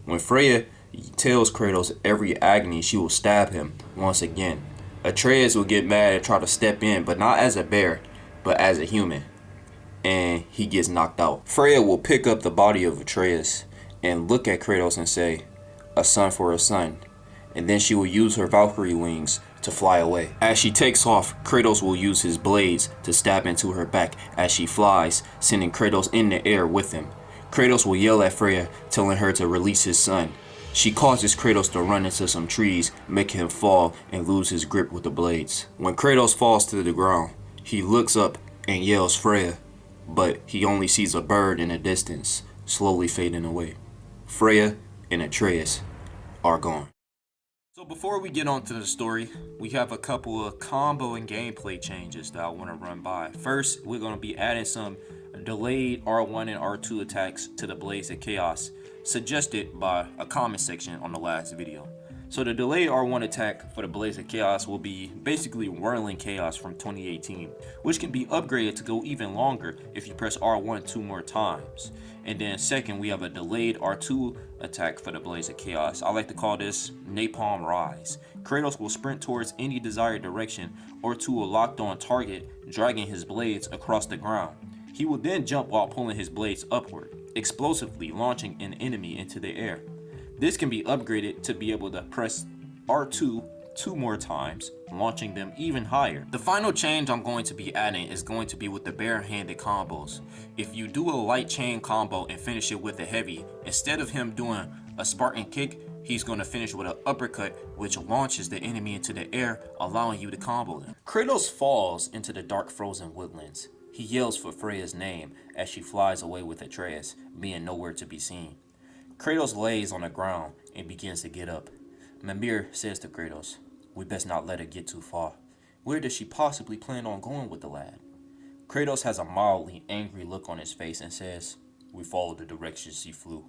When Freya tells Kratos every agony, she will stab him once again. Atreus will get mad and try to step in, but not as a bear, but as a human, and he gets knocked out. Freya will pick up the body of Atreus and look at Kratos and say, "A son for a son," and then she will use her Valkyrie wings to fly away. As she takes off, Kratos will use his blades to stab into her back as she flies, sending Kratos in the air with him. Kratos will yell at Freya, telling her to release his son. She causes Kratos to run into some trees, making him fall and lose his grip with the blades. When Kratos falls to the ground, he looks up and yells Freya, but he only sees a bird in the distance, slowly fading away. Freya and Atreus are gone. So before we get on to the story, we have a couple of combo and gameplay changes that I want to run by. First, we're going to be adding some delayed R1 and R2 attacks to the Blades of Chaos, suggested by a comment section on the last video. So the delayed R1 attack for the Blades of Chaos will be basically Whirling Chaos from 2018, which can be upgraded to go even longer if you press R1 2 more times. And then second, we have a delayed R2 attack for the Blades of Chaos. I like to call this Napalm Rise. Kratos will sprint towards any desired direction or to a locked on target, dragging his blades across the ground. He will then jump while pulling his blades upward, explosively launching an enemy into the air. This can be upgraded to be able to press R2 2 more times, launching them even higher. The final change I'm going to be adding is going to be with the bare-handed combos. If you do a light chain combo and finish it with a heavy, instead of him doing a Spartan kick, he's going to finish with an uppercut, which launches the enemy into the air, allowing you to combo them. Kratos falls into the dark frozen woodlands. He yells for Freya's name as she flies away with Atreus, being nowhere to be seen. Kratos lays on the ground and begins to get up. Mimir says to Kratos, "We best not let her get too far. Where does she possibly plan on going with the lad?" Kratos has a mildly angry look on his face and says, "We followed the direction she flew."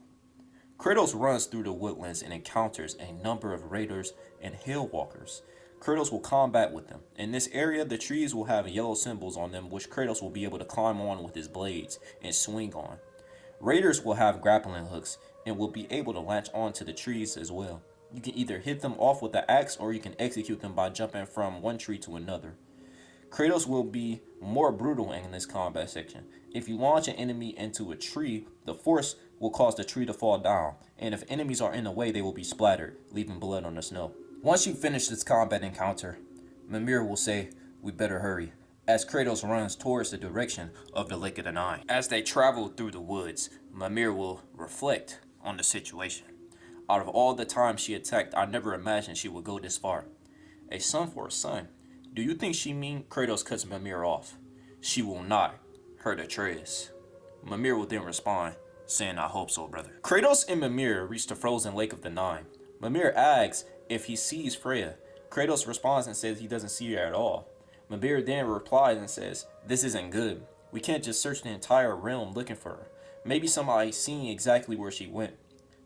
Kratos runs through the woodlands and encounters a number of raiders and hillwalkers. Kratos will combat with them. In this area, the trees will have yellow symbols on them, which Kratos will be able to climb on with his blades and swing on. Raiders will have grappling hooks and will be able to latch onto the trees as well. You can either hit them off with the axe or you can execute them by jumping from one tree to another. Kratos will be more brutal in this combat section. If you launch an enemy into a tree, the force will cause the tree to fall down, and if enemies are in the way, they will be splattered, leaving blood on the snow. Once you finish this combat encounter, Mimir will say, "We better hurry," as Kratos runs towards the direction of the Lake of the Nine. As they travel through the woods, Mimir will reflect on the situation. Out of all the times she attacked, I never imagined she would go this far. A son for a son. Do you think she mean Kratos cuts Mimir off? She will not hurt Atreus. Mimir will then respond, saying, "I hope so, brother." Kratos and Mimir reach the frozen Lake of the Nine. Mimir asks if he sees Freya. Kratos responds and says he doesn't see her at all. Mimir then replies and says, "This isn't good. We can't just search the entire realm looking for her. Maybe somebody's seeing exactly where she went."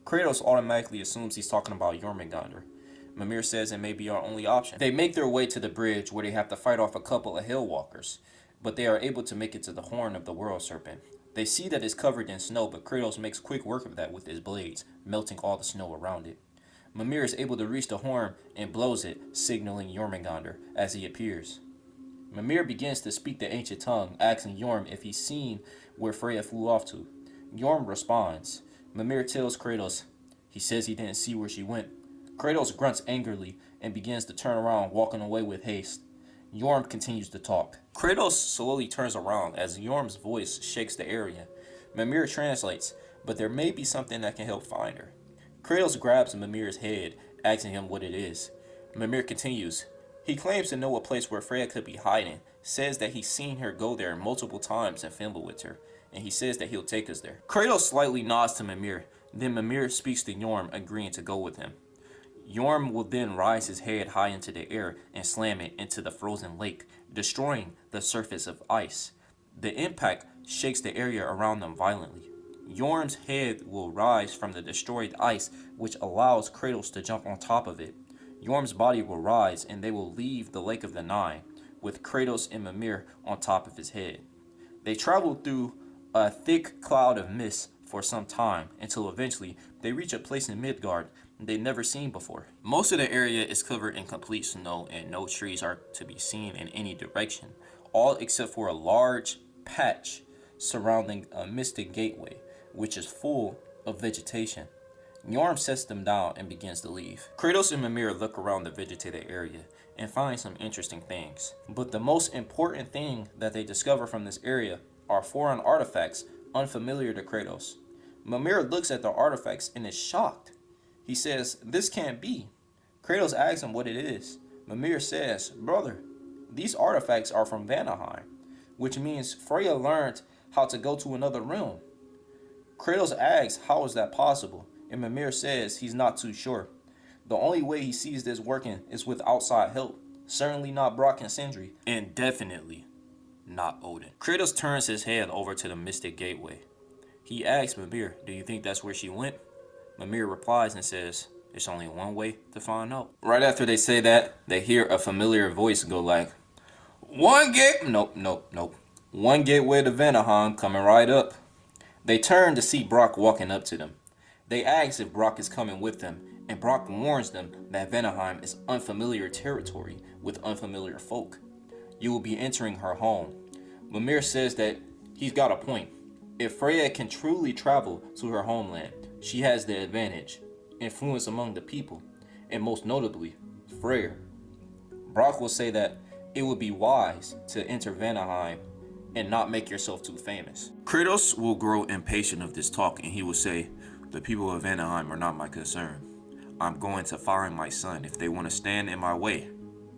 Kratos automatically assumes he's talking about Jormungandr. Mimir says it may be our only option. They make their way to the bridge where they have to fight off a couple of hillwalkers, but they are able to make it to the horn of the world serpent. They see that it's covered in snow, but Kratos makes quick work of that with his blades, melting all the snow around it. Mimir is able to reach the horn and blows it, signaling Jormungandr as he appears. Mimir begins to speak the ancient tongue, asking Jorm if he's seen where Freya flew off to. Jorm responds. Mimir tells Kratos he says he didn't see where she went. Kratos grunts angrily and begins to turn around, walking away with haste. Jorm continues to talk. Kratos slowly turns around as Jorm's voice shakes the area. Mimir translates, but there may be something that can help find her. Kratos grabs Mimir's head, asking him what it is. Mimir continues. He claims to know a place where Freya could be hiding, says that he's seen her go there multiple times in Fimbulwinter, and he says that he'll take us there. Kratos slightly nods to Mimir, then Mimir speaks to Jorm, agreeing to go with him. Jorm will then rise his head high into the air and slam it into the frozen lake, destroying the surface of ice. The impact shakes the area around them violently. Jorm's head will rise from the destroyed ice, which allows Kratos to jump on top of it. Jorm's body will rise and they will leave the Lake of the Nine, with Kratos and Mimir on top of his head. They travel through a thick cloud of mist for some time, until eventually they reach a place in Midgard they've never seen before. Most of the area is covered in complete snow and no trees are to be seen in any direction, all except for a large patch surrounding a mystic gateway, which is full of vegetation. Jorm sets them down and begins to leave. Kratos and Mimir look around the vegetated area and find some interesting things. But the most important thing that they discover from this area are foreign artifacts unfamiliar to Kratos. Mimir looks at the artifacts and is shocked. He says, "This can't be." Kratos asks him what it is. Mimir says, "Brother, these artifacts are from Vanaheim, which means Freya learned how to go to another realm." Kratos asks, "How is that possible?" And Mimir says he's not too sure. The only way he sees this working is with outside help. Certainly not Brock and Sindri, and definitely not Odin. Kratos turns his head over to the Mystic Gateway. He asks Mimir, "Do you think that's where she went?" Mimir replies and says, "There's only one way to find out." Right after they say that, they hear a familiar voice go like, One gateway to Vanaheim coming right up." They turn to see Brock walking up to them. They ask if Brock is coming with them, and Brock warns them that Vanaheim is unfamiliar territory with unfamiliar folk. You will be entering her home. Mimir says that he's got a point. If Freya can truly travel to her homeland, she has the advantage, influence among the people, and most notably, Freya. Brock will say that it would be wise to enter Vanaheim and not make yourself too famous. Kratos will grow impatient of this talk and he will say, "The people of Vanaheim are not my concern. I'm going to find my son. If they want to stand in my way,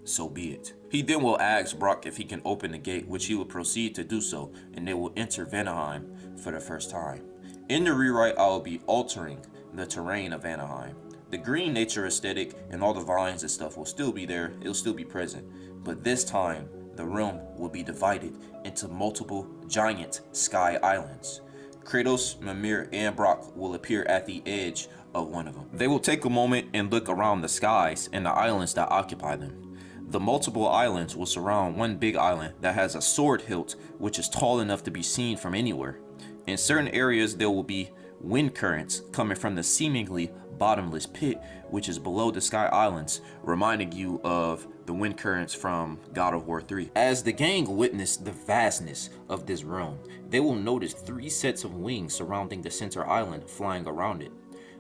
so be it." He then will ask Brock if he can open the gate, which he will proceed to do so, and they will enter Vanaheim for the first time. In the rewrite, I will be altering the terrain of Vanaheim. The green nature aesthetic and all the vines and stuff will still be there, it'll still be present, but this time the realm will be divided into multiple giant sky islands. Kratos, Mimir, and Brock will appear at the edge of one of them. They will take a moment and look around the skies and the islands that occupy them. The multiple islands will surround one big island that has a sword hilt which is tall enough to be seen from anywhere. In certain areas there will be wind currents coming from the seemingly bottomless pit which is below the Sky Islands, reminding you of the wind currents from God of War 3. As the gang witness the vastness of this realm, they will notice 3 sets of wings surrounding the center island flying around it.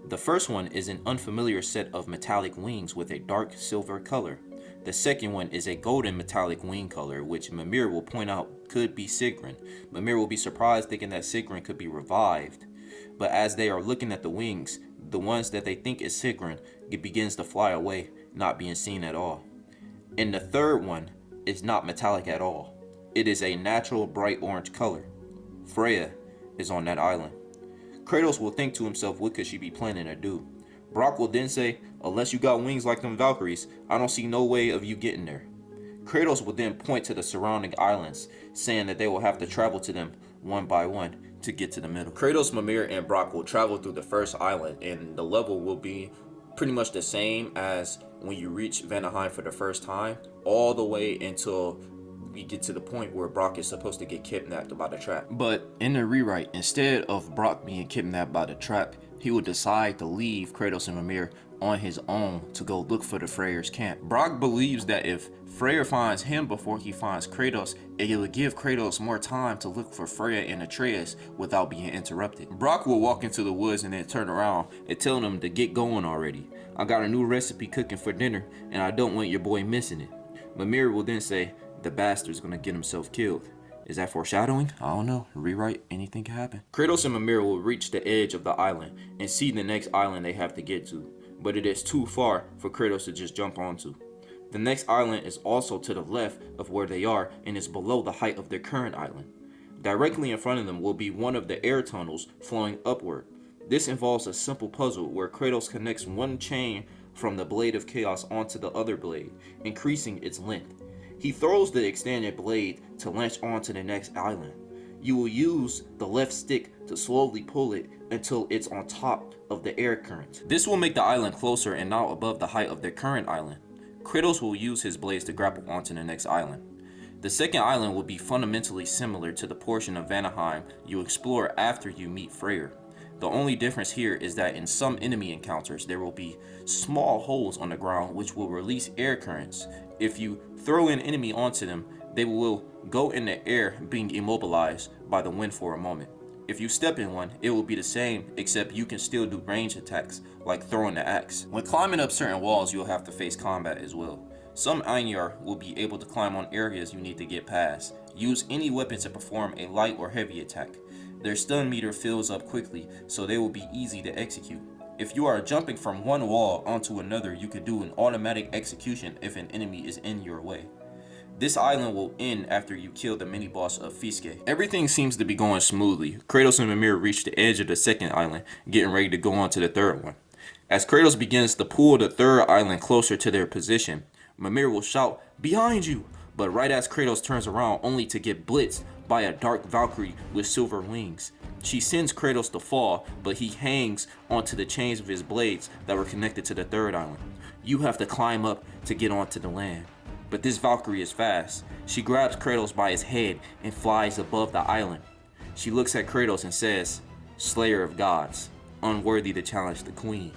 The first one is an unfamiliar set of metallic wings with a dark silver color. The second one is a golden metallic wing color, which Mimir will point out could be Sigrun. Mimir will be surprised thinking that Sigrun could be revived. But as they are looking at the wings, the ones that they think is Sigrun, it begins to fly away, not being seen at all. And the third one is not metallic at all. It is a natural bright orange color. Freya is on that island. Kratos will think to himself, what could she be planning to do? Brock will then say, unless you got wings like them Valkyries, I don't see no way of you getting there. Kratos will then point to the surrounding islands, saying that they will have to travel to them one by one to get to the middle. Kratos, Mimir, and Brock will travel through the first island, and the level will be pretty much the same as when you reach Vanaheim for the first time, all the way until we get to the point where Brock is supposed to get kidnapped by the trap. But in the rewrite, instead of Brock being kidnapped by the trap, he will decide to leave Kratos and Mimir on his own to go look for the Freyer's camp. Brock believes that if Freya finds him before he finds Kratos, it will give Kratos more time to look for Freya and Atreus without being interrupted. Brock will walk into the woods and then turn around and tell them to get going already. I got a new recipe cooking for dinner and I don't want your boy missing it. Mimir will then say, the bastard's gonna get himself killed. Is that foreshadowing? I don't know. Rewrite, anything can happen. Kratos and Mimir will reach the edge of the island and see the next island they have to get to, but it is too far for Kratos to just jump onto. The next island is also to the left of where they are and is below the height of their current island. Directly in front of them will be one of the air tunnels flowing upward. This involves a simple puzzle where Kratos connects one chain from the Blade of Chaos onto the other blade, increasing its length. He throws the extended blade to launch onto the next island. You will use the left stick to slowly pull it until it's on top of the air current. This will make the island closer and now above the height of their current island. Kratos will use his blades to grapple onto the next island. The second island will be fundamentally similar to the portion of Vanaheim you explore after you meet Freya. The only difference here is that in some enemy encounters there will be small holes on the ground which will release air currents. If you throw an enemy onto them, they will go in the air being immobilized by the wind for a moment. If you step in one, it will be the same, except you can still do range attacks, like throwing the axe. When climbing up certain walls, you'll have to face combat as well. Some Aesir will be able to climb on areas you need to get past. Use any weapon to perform a light or heavy attack. Their stun meter fills up quickly, so they will be easy to execute. If you are jumping from one wall onto another, you could do an automatic execution if an enemy is in your way. This island will end after you kill the mini-boss of Fiske. Everything seems to be going smoothly. Kratos and Mimir reach the edge of the second island, getting ready to go on to the third one. As Kratos begins to pull the third island closer to their position, Mimir will shout, "Behind you!" But right as Kratos turns around, only to get blitzed by a dark Valkyrie with silver wings. She sends Kratos to fall, but he hangs onto the chains of his blades that were connected to the third island. You have to climb up to get onto the land. But this Valkyrie is fast. She grabs Kratos by his head and flies above the island. She looks at Kratos and says, "Slayer of gods, unworthy to challenge the queen."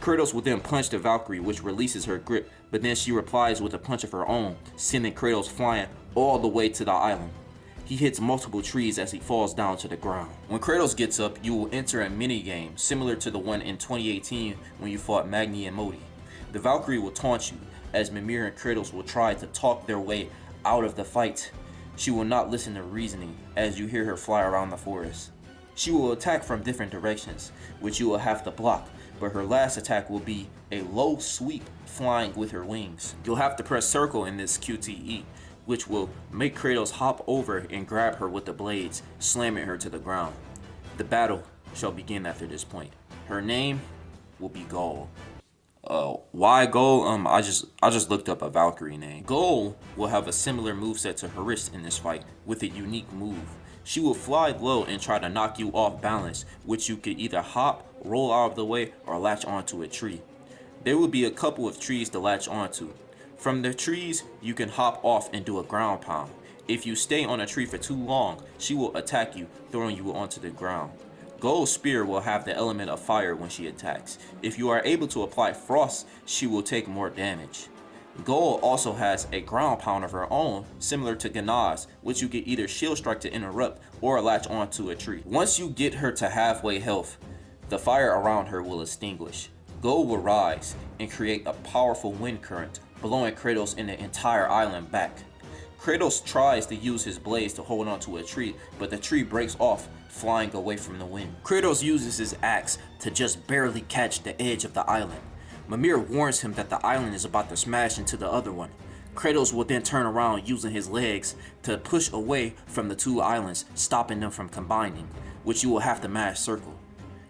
Kratos will then punch the Valkyrie, which releases her grip, but then she replies with a punch of her own, sending Kratos flying all the way to the island. He hits multiple trees as he falls down to the ground. When Kratos gets up, you will enter a mini-game similar to the one in 2018 when you fought Magni and Modi. The Valkyrie will taunt you, as Mimir and Kratos will try to talk their way out of the fight. She will not listen to reasoning as you hear her fly around the forest. She will attack from different directions, which you will have to block, but her last attack will be a low sweep flying with her wings. You'll have to press circle in this QTE, which will make Kratos hop over and grab her with the blades, slamming her to the ground. The battle shall begin after this point. Her name will be Gaul. Why Gaul? I just looked up a Valkyrie name. Gaul will have a similar moveset to Harist in this fight with a unique move. She will fly low and try to knock you off balance, which you could either hop, roll out of the way, or latch onto a tree. There will be a couple of trees to latch onto. From the trees, you can hop off and do a ground pound. If you stay on a tree for too long, she will attack you, throwing you onto the ground. Gold's spear will have the element of fire when she attacks. If you are able to apply frost, she will take more damage. Gold also has a ground pound of her own, similar to Gana's, which you can either shield strike to interrupt or latch onto a tree. Once you get her to halfway health, the fire around her will extinguish. Gold will rise and create a powerful wind current, blowing Kratos and the entire island back. Kratos tries to use his blades to hold onto a tree, but the tree breaks off, flying away from the wind. Kratos uses his axe to just barely catch the edge of the island. Mimir warns him that the island is about to smash into the other one. Kratos will then turn around using his legs to push away from the two islands, stopping them from combining, which you will have to mash circle.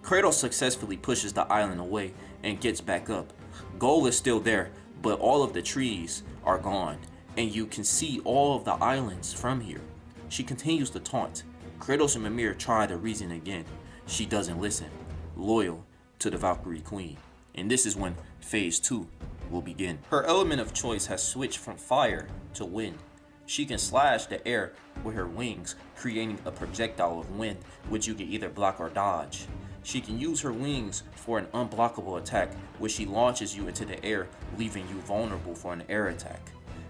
Kratos successfully pushes the island away and gets back up. Gold is still there, but all of the trees are gone, and you can see all of the islands from here. She continues to taunt. Kratos and Mimir try to reason again. She doesn't listen, loyal to the Valkyrie Queen. And this is when phase 2 will begin. Her element of choice has switched from fire to wind. She can slash the air with her wings, creating a projectile of wind, which you can either block or dodge. She can use her wings for an unblockable attack, which she launches you into the air, leaving you vulnerable for an air attack.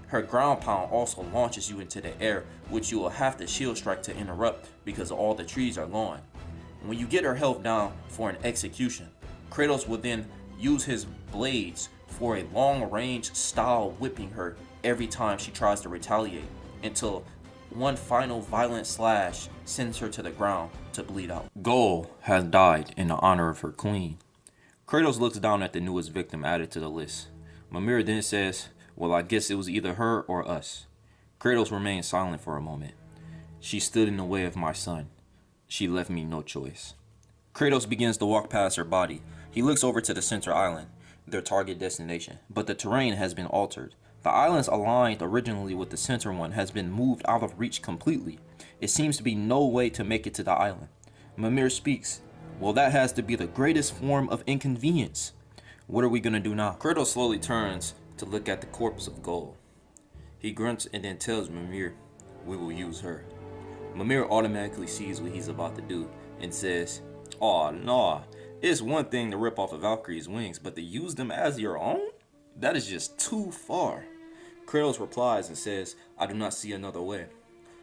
Her ground pound also launches you into the air, which you will have to shield strike to interrupt because all the trees are gone. When you get her health down for an execution, Kratos will then use his blades for a long range style, whipping her every time she tries to retaliate, until one final violent slash sends her to the ground to bleed out. Gold has died in the honor of her queen. Kratos looks down at the newest victim added to the list. Mimir then says, "Well, I guess it was either her or us." Kratos remained silent for a moment. "She stood in the way of my son. She left me no choice." Kratos begins to walk past her body. He looks over to the center island, their target destination, but the terrain has been altered. The islands aligned originally with the center one has been moved out of reach completely. It seems to be no way to make it to the island. Mimir speaks. "Well, that has to be the greatest form of inconvenience. What are we gonna do now?" Kratos slowly turns to look at the corpse of Gold. He grunts and then tells Mimir, "We will use her." Mimir automatically sees what he's about to do and says, "Aw, nah. It's one thing to rip off a Valkyrie's wings, but to use them as your own? That is just too far." Kratos replies and says, "I do not see another way.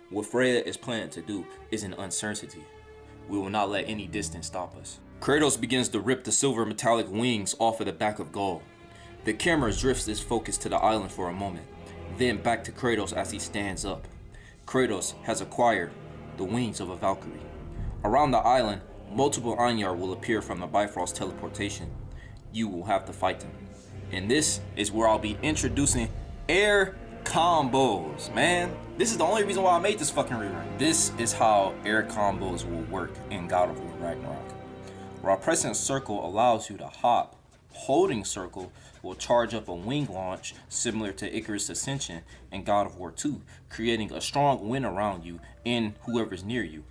What Freya is planning to do is an uncertainty. We will not let any distance stop us." Kratos begins to rip the silver metallic wings off of the back of Gold. The camera drifts its focus to the island for a moment, then back to Kratos as he stands up. Kratos has acquired the wings of a Valkyrie. Around the island, multiple Einjar will appear from the Bifrost teleportation. You will have to fight them. And this is where I'll be introducing air combos, man. This is the only reason why I made this fucking rerun. This is how air combos will work in God of War Ragnarok. While pressing circle allows you to hop, holding circle will charge up a wing launch similar to Icarus Ascension in God of War 2, creating a strong wind around you and whoever's near you.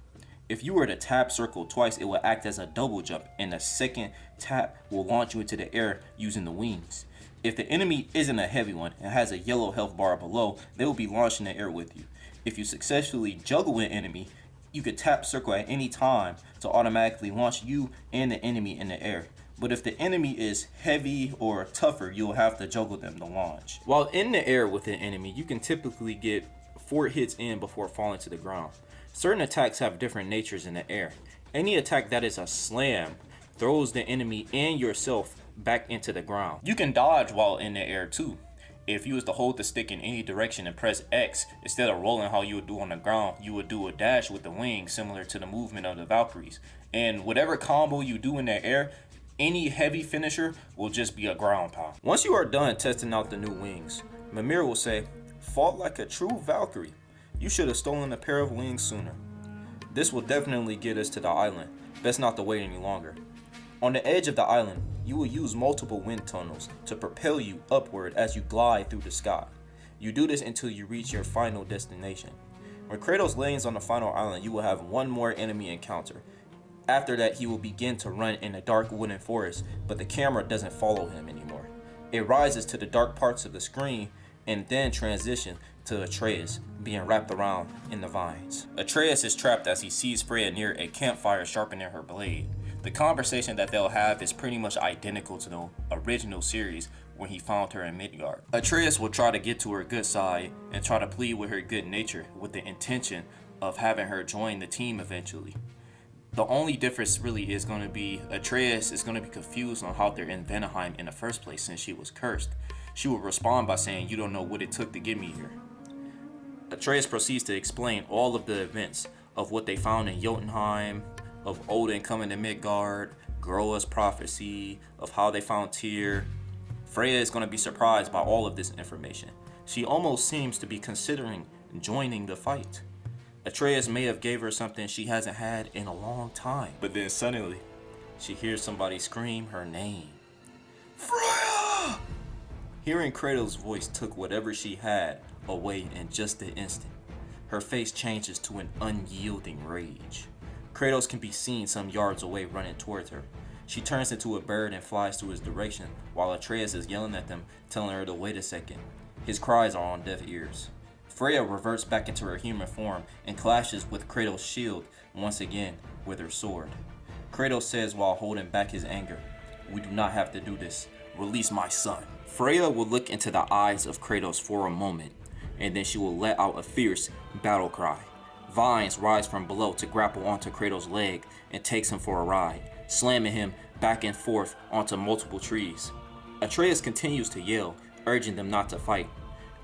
If you were to tap circle twice, it will act as a double jump, and the second tap will launch you into the air using the wings. If the enemy isn't a heavy one and has a yellow health bar below, they will be launched in the air with you. If you successfully juggle an enemy, you could tap circle at any time to automatically launch you and the enemy in the air. But if the enemy is heavy or tougher, you'll have to juggle them to launch. While in the air with an enemy, you can typically get 4 hits in before falling to the ground. Certain attacks have different natures in the air. Any attack that is a slam throws the enemy and yourself back into the ground. You can dodge while in the air too. If you was to hold the stick in any direction and press X, instead of rolling how you would do on the ground, you would do a dash with the wings similar to the movement of the Valkyries. And whatever combo you do in the air, any heavy finisher will just be a ground pound. Once you are done testing out the new wings, Mimir will say, "Fought like a true Valkyrie. You should have stolen a pair of wings sooner." This will definitely get us to the island. Best not to wait any longer. On the edge of the island, you will use multiple wind tunnels to propel you upward as you glide through the sky. You do this until you reach your final destination. When Kratos lands on the final island, you will have one more enemy encounter. After that, he will begin to run in a dark wooden forest, but the camera doesn't follow him anymore. It rises to the dark parts of the screen and then transition to Atreus being wrapped around in the vines. Atreus is trapped as he sees Freya near a campfire sharpening her blade. The conversation that they'll have is pretty much identical to the original series when he found her in Midgard. Atreus will try to get to her good side and try to plead with her good nature with the intention of having her join the team eventually. The only difference really is going to be Atreus is going to be confused on how they're in Vanaheim in the first place since she was cursed. She will respond by saying, "You don't know what it took to get me here." Atreus proceeds to explain all of the events of what they found in Jotunheim, of Odin coming to Midgard, Groa's prophecy, of how they found Tyr. Freya is going to be surprised by all of this information. She almost seems to be considering joining the fight. Atreus may have gave her something she hasn't had in a long time. But then suddenly, she hears somebody scream her name. Freya! Hearing Kratos' voice took whatever she had away in just an instant. Her face changes to an unyielding rage. Kratos can be seen some yards away running towards her. She turns into a bird and flies to his direction while Atreus is yelling at them, telling her to wait a second. His cries are on deaf ears. Freya reverts back into her human form and clashes with Kratos' shield once again with her sword. Kratos says while holding back his anger, "We do not have to do this. Release my son." Freya will look into the eyes of Kratos for a moment, and then she will let out a fierce battle cry. Vines rise from below to grapple onto Kratos' leg and takes him for a ride, slamming him back and forth onto multiple trees. Atreus continues to yell, urging them not to fight.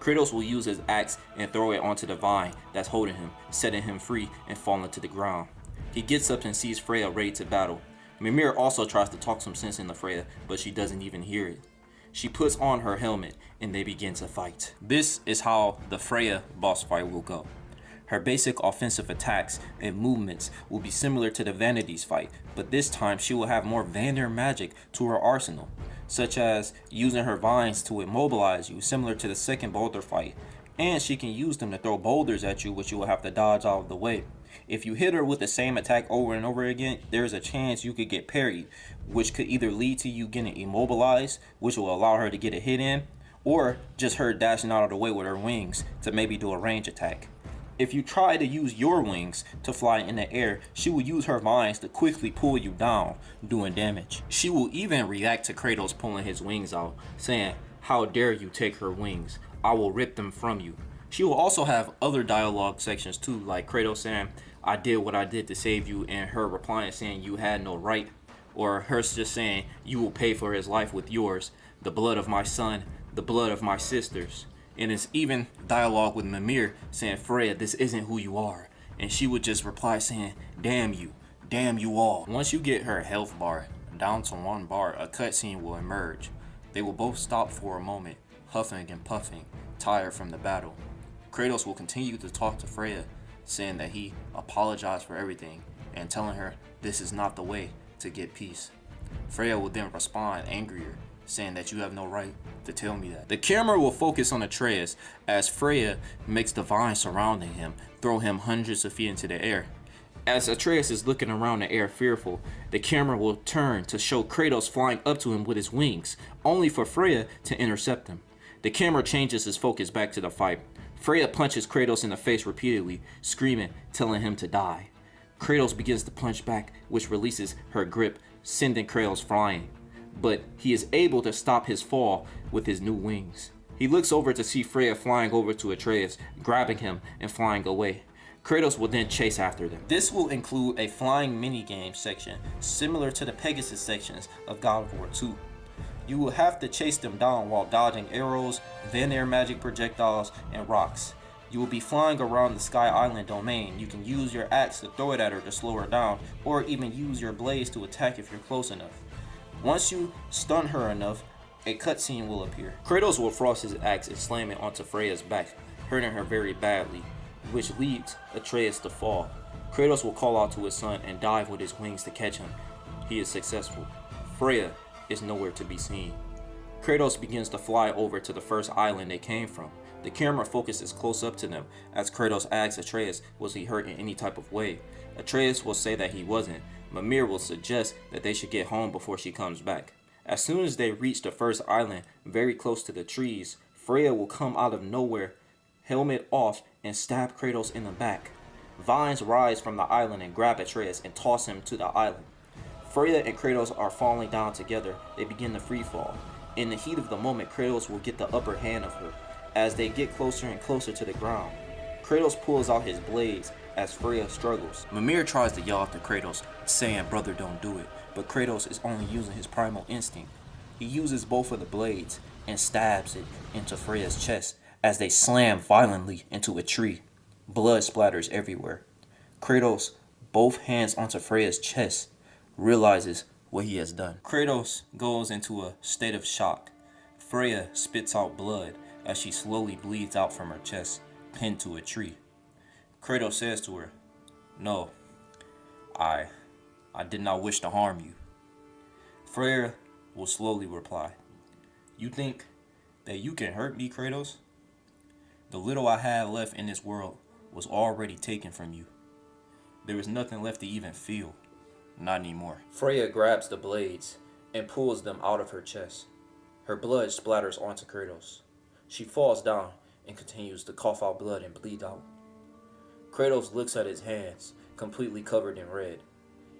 Kratos will use his axe and throw it onto the vine that's holding him, setting him free and falling to the ground. He gets up and sees Freya ready to battle. Mimir also tries to talk some sense into Freya, but she doesn't even hear it. She puts on her helmet and they begin to fight. This is how the Freya boss fight will go. Her basic offensive attacks and movements will be similar to the Vanity's fight, but this time she will have more Vanir magic to her arsenal, such as using her vines to immobilize you, similar to the second boulder fight, and she can use them to throw boulders at you, which you will have to dodge out of the way. If you hit her with the same attack over and over again, there's a chance you could get parried, which could either lead to you getting immobilized, which will allow her to get a hit in, or just her dashing out of the way with her wings to maybe do a range attack. If you try to use your wings to fly in the air, she will use her vines to quickly pull you down, doing damage. She will even react to Kratos pulling his wings out, saying, "How dare you take her wings? I will rip them from you." She will also have other dialogue sections too, like Kratos saying, "I did what I did to save you," and her replying saying, "You had no right," or her just saying, "You will pay for his life with yours, the blood of my son, the blood of my sisters." And it's even dialogue with Mimir saying, "Freya, this isn't who you are." And she would just reply saying, damn you all." Once you get her health bar down to 1 bar, a cutscene will emerge. They will both stop for a moment, huffing and puffing, tired from the battle. Kratos will continue to talk to Freya, saying that he apologized for everything and telling her this is not the way to get peace. Freya will then respond angrier, saying that "You have no right to tell me that." The camera will focus on Atreus as Freya makes the vine surrounding him throw him hundreds of feet into the air. As Atreus is looking around the air fearful, the camera will turn to show Kratos flying up to him with his wings, only for Freya to intercept him. The camera changes his focus back to the fight. Freya punches Kratos in the face repeatedly, screaming, telling him to die. Kratos begins to punch back, which releases her grip, sending Kratos flying. But he is able to stop his fall with his new wings. He looks over to see Freya flying over to Atreus, grabbing him and flying away. Kratos will then chase after them. This will include a flying minigame section, similar to the Pegasus sections of God of War 2. You will have to chase them down while dodging arrows, Vanir magic projectiles, and rocks. You will be flying around the Sky Island domain. You can use your axe to throw it at her to slow her down, or even use your blades to attack if you're close enough. Once you stun her enough, a cutscene will appear. Kratos will frost his axe and slam it onto Freya's back, hurting her very badly, which leads Atreus to fall. Kratos will call out to his son and dive with his wings to catch him. He is successful. Freya is nowhere to be seen. Kratos begins to fly over to the first island they came from. The camera focuses close up to them as Kratos asks Atreus was he hurt in any type of way. Atreus will say that he wasn't. Mimir will suggest that they should get home before she comes back. As soon as they reach the first island, very close to the trees, Freya will come out of nowhere, helmet off, and stab Kratos in the back. Vines rise from the island and grab Atreus and toss him to the island. Freya and Kratos are falling down together. They begin to free fall. In the heat of the moment, Kratos will get the upper hand of her. As they get closer and closer to the ground, Kratos pulls out his blades as Freya struggles. Mimir tries to yell after Kratos, saying brother don't do it, but Kratos is only using his primal instinct. He uses both of the blades and stabs it into Freya's chest as they slam violently into a tree. Blood splatters everywhere. Kratos, both hands onto Freya's chest, realizes what he has done. Kratos goes into a state of shock. Freya spits out blood as she slowly bleeds out from her chest, pinned to a tree. Kratos says to her, "No, I did not wish to harm you." Freya will slowly reply, "You think that you can hurt me, Kratos? The little I had left in this world was already taken from you. There is nothing left to even feel. Not anymore." Freya grabs the blades and pulls them out of her chest. Her blood splatters onto Kratos. She falls down and continues to cough out blood and bleed out. Kratos looks at his hands, completely covered in red.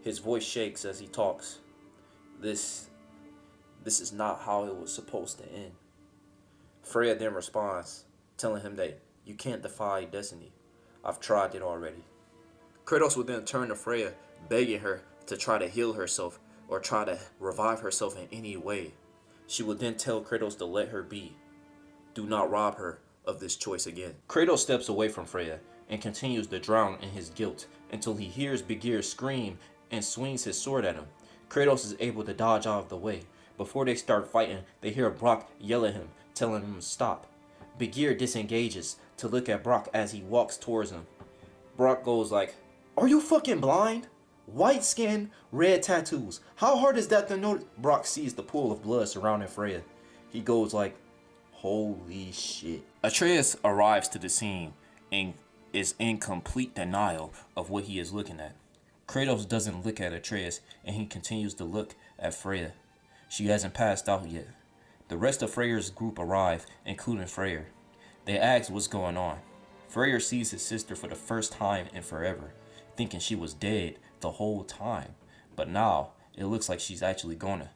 His voice shakes as he talks. This is not how it was supposed to end." Freya then responds, telling him that you can't defy destiny. I've tried it already. Kratos would then turn to Freya, begging her to try to heal herself or try to revive herself in any way. She would then tell Kratos to let her be. Do not rob her of this choice again. Kratos steps away from Freya and continues to drown in his guilt until he hears Bigir scream and swings his sword at him. Kratos is able to dodge out of the way. Before they start fighting, they hear Brock yell at him, telling him to stop. Bigir disengages to look at Brock as he walks towards him. Brock goes like, "Are you fucking blind? White skin, red tattoos. How hard is that to notice?" Brock sees the pool of blood surrounding Freya. He goes like, "Holy shit." Atreus arrives to the scene and is in complete denial of what he is looking at. Kratos doesn't look at Atreus and he continues to look at Freya. She hasn't passed out yet. The rest of Freya's group arrive, including Freya. They ask what's going on. Freya sees his sister for the first time in forever, thinking she was dead the whole time, but now it looks like she's actually gonna.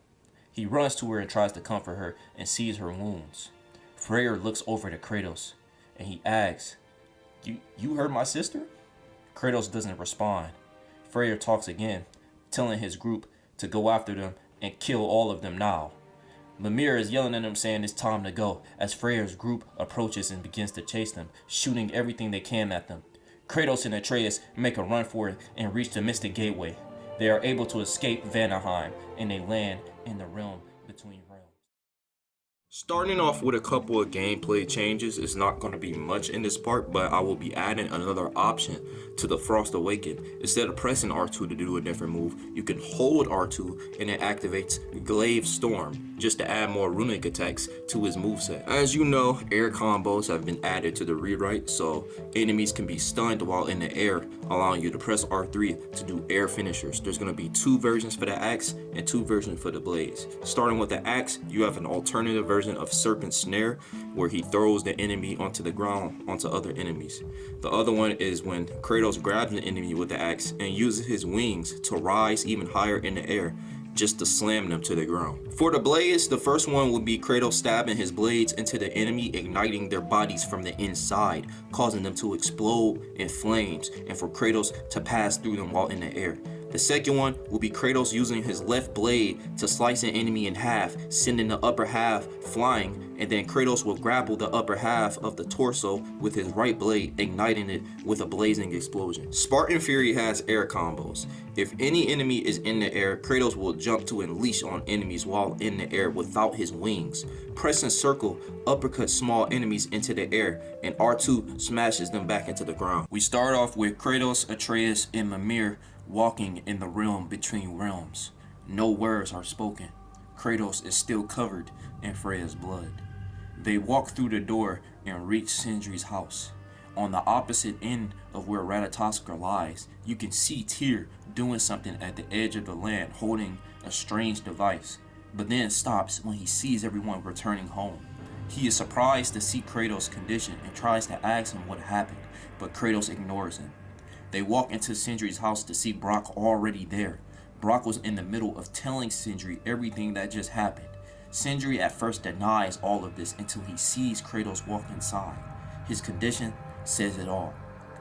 He runs to her and tries to comfort her and sees her wounds. Freya looks over to Kratos and he asks, You hurt my sister?" Kratos doesn't respond. Freya talks again, telling his group to go after them and kill all of them now. Mimir is yelling at them saying it's time to go as Freya's group approaches and begins to chase them, shooting everything they can at them. Kratos and Atreus make a run for it and reach the Mystic Gateway. They are able to escape Vanaheim and they land in the realm between realms. Starting off with a couple of gameplay changes. It's not going to be much in this part, but I will be adding another option to the Frost Awaken. Instead of pressing R2 to do a different move, you can hold R2 and it activates Glaive Storm just to add more runic attacks to his moveset. As you know, air combos have been added to the rewrite, so enemies can be stunned while in the air, allowing you to press R3 to do air finishers. There's going to be 2 versions for the axe and 2 versions for the blades. Starting with the axe, you have an alternative version of Serpent Snare, where he throws the enemy onto the ground onto other enemies. The other one is when Kratos grabs an enemy with the axe and uses his wings to rise even higher in the air just to slam them to the ground. For the blades, the first one will be Kratos stabbing his blades into the enemy, igniting their bodies from the inside, causing them to explode in flames, and for Kratos to pass through them while in the air. The second one will be Kratos using his left blade to slice an enemy in half, sending the upper half flying, and then Kratos will grapple the upper half of the torso with his right blade, igniting it with a blazing explosion. Spartan Fury has air combos. If any enemy is in the air, Kratos will jump to unleash on enemies while in the air without his wings. Pressing circle, uppercut small enemies into the air, and R2 smashes them back into the ground. We start off with Kratos, Atreus, and Mimir walking in the realm between realms. No words are spoken. Kratos is still covered in Freya's blood. They walk through the door and reach Sindri's house. On the opposite end of where Ratatoskr lies, you can see Tyr doing something at the edge of the land, holding a strange device, but then stops when he sees everyone returning home. He is surprised to see Kratos' condition and tries to ask him what happened, but Kratos ignores him. They walk into Sindri's house to see Brock already there. Brock was in the middle of telling Sindri everything that just happened. Sindri at first denies all of this until he sees Kratos walk inside. His condition says it all.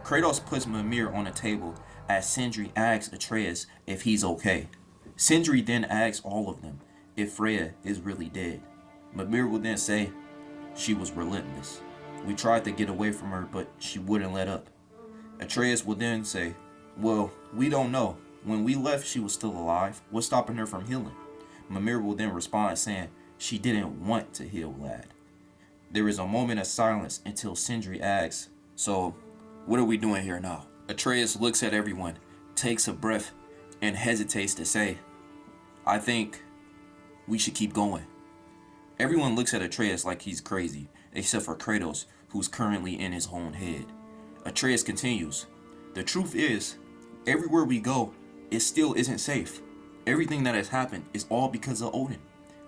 Kratos puts Mimir on a table as Sindri asks Atreus if he's okay. Sindri then asks all of them if Freya is really dead. Mimir will then say, "She was relentless. We tried to get away from her, but she wouldn't let up." Atreus will then say, "Well, we don't know. When we left, she was still alive. What's stopping her from healing?" Mimir will then respond saying, "She didn't want to heal, lad." There is a moment of silence until Sindri asks, "So, what are we doing here now?" Atreus looks at everyone, takes a breath, and hesitates to say, "I think we should keep going." Everyone looks at Atreus like he's crazy, except for Kratos, who's currently in his own head. Atreus continues, "The truth is, everywhere we go, it still isn't safe. Everything that has happened is all because of Odin.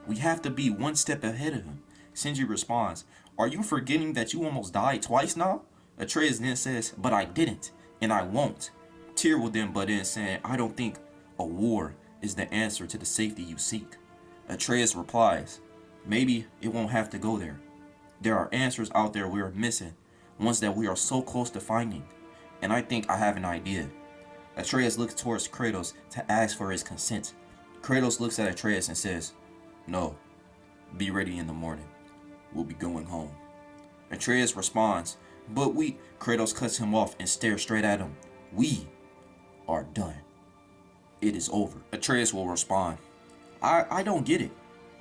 We have to be one step ahead of him." Sindri responds, "Are you forgetting that you almost died twice now?" Atreus then says, "But I didn't, and I won't." Tyr will then butt in saying, "I don't think a war is the answer to the safety you seek." Atreus replies, "Maybe it won't have to go there. There are answers out there we are missing, ones that we are so close to finding, and I think I have an idea." Atreus looks towards Kratos to ask for his consent. Kratos looks at Atreus and says, "No, be ready in the morning. We'll be going home." Atreus responds, "But we..." Kratos cuts him off and stares straight at him. "We are done. It is over." Atreus will respond, I don't get it.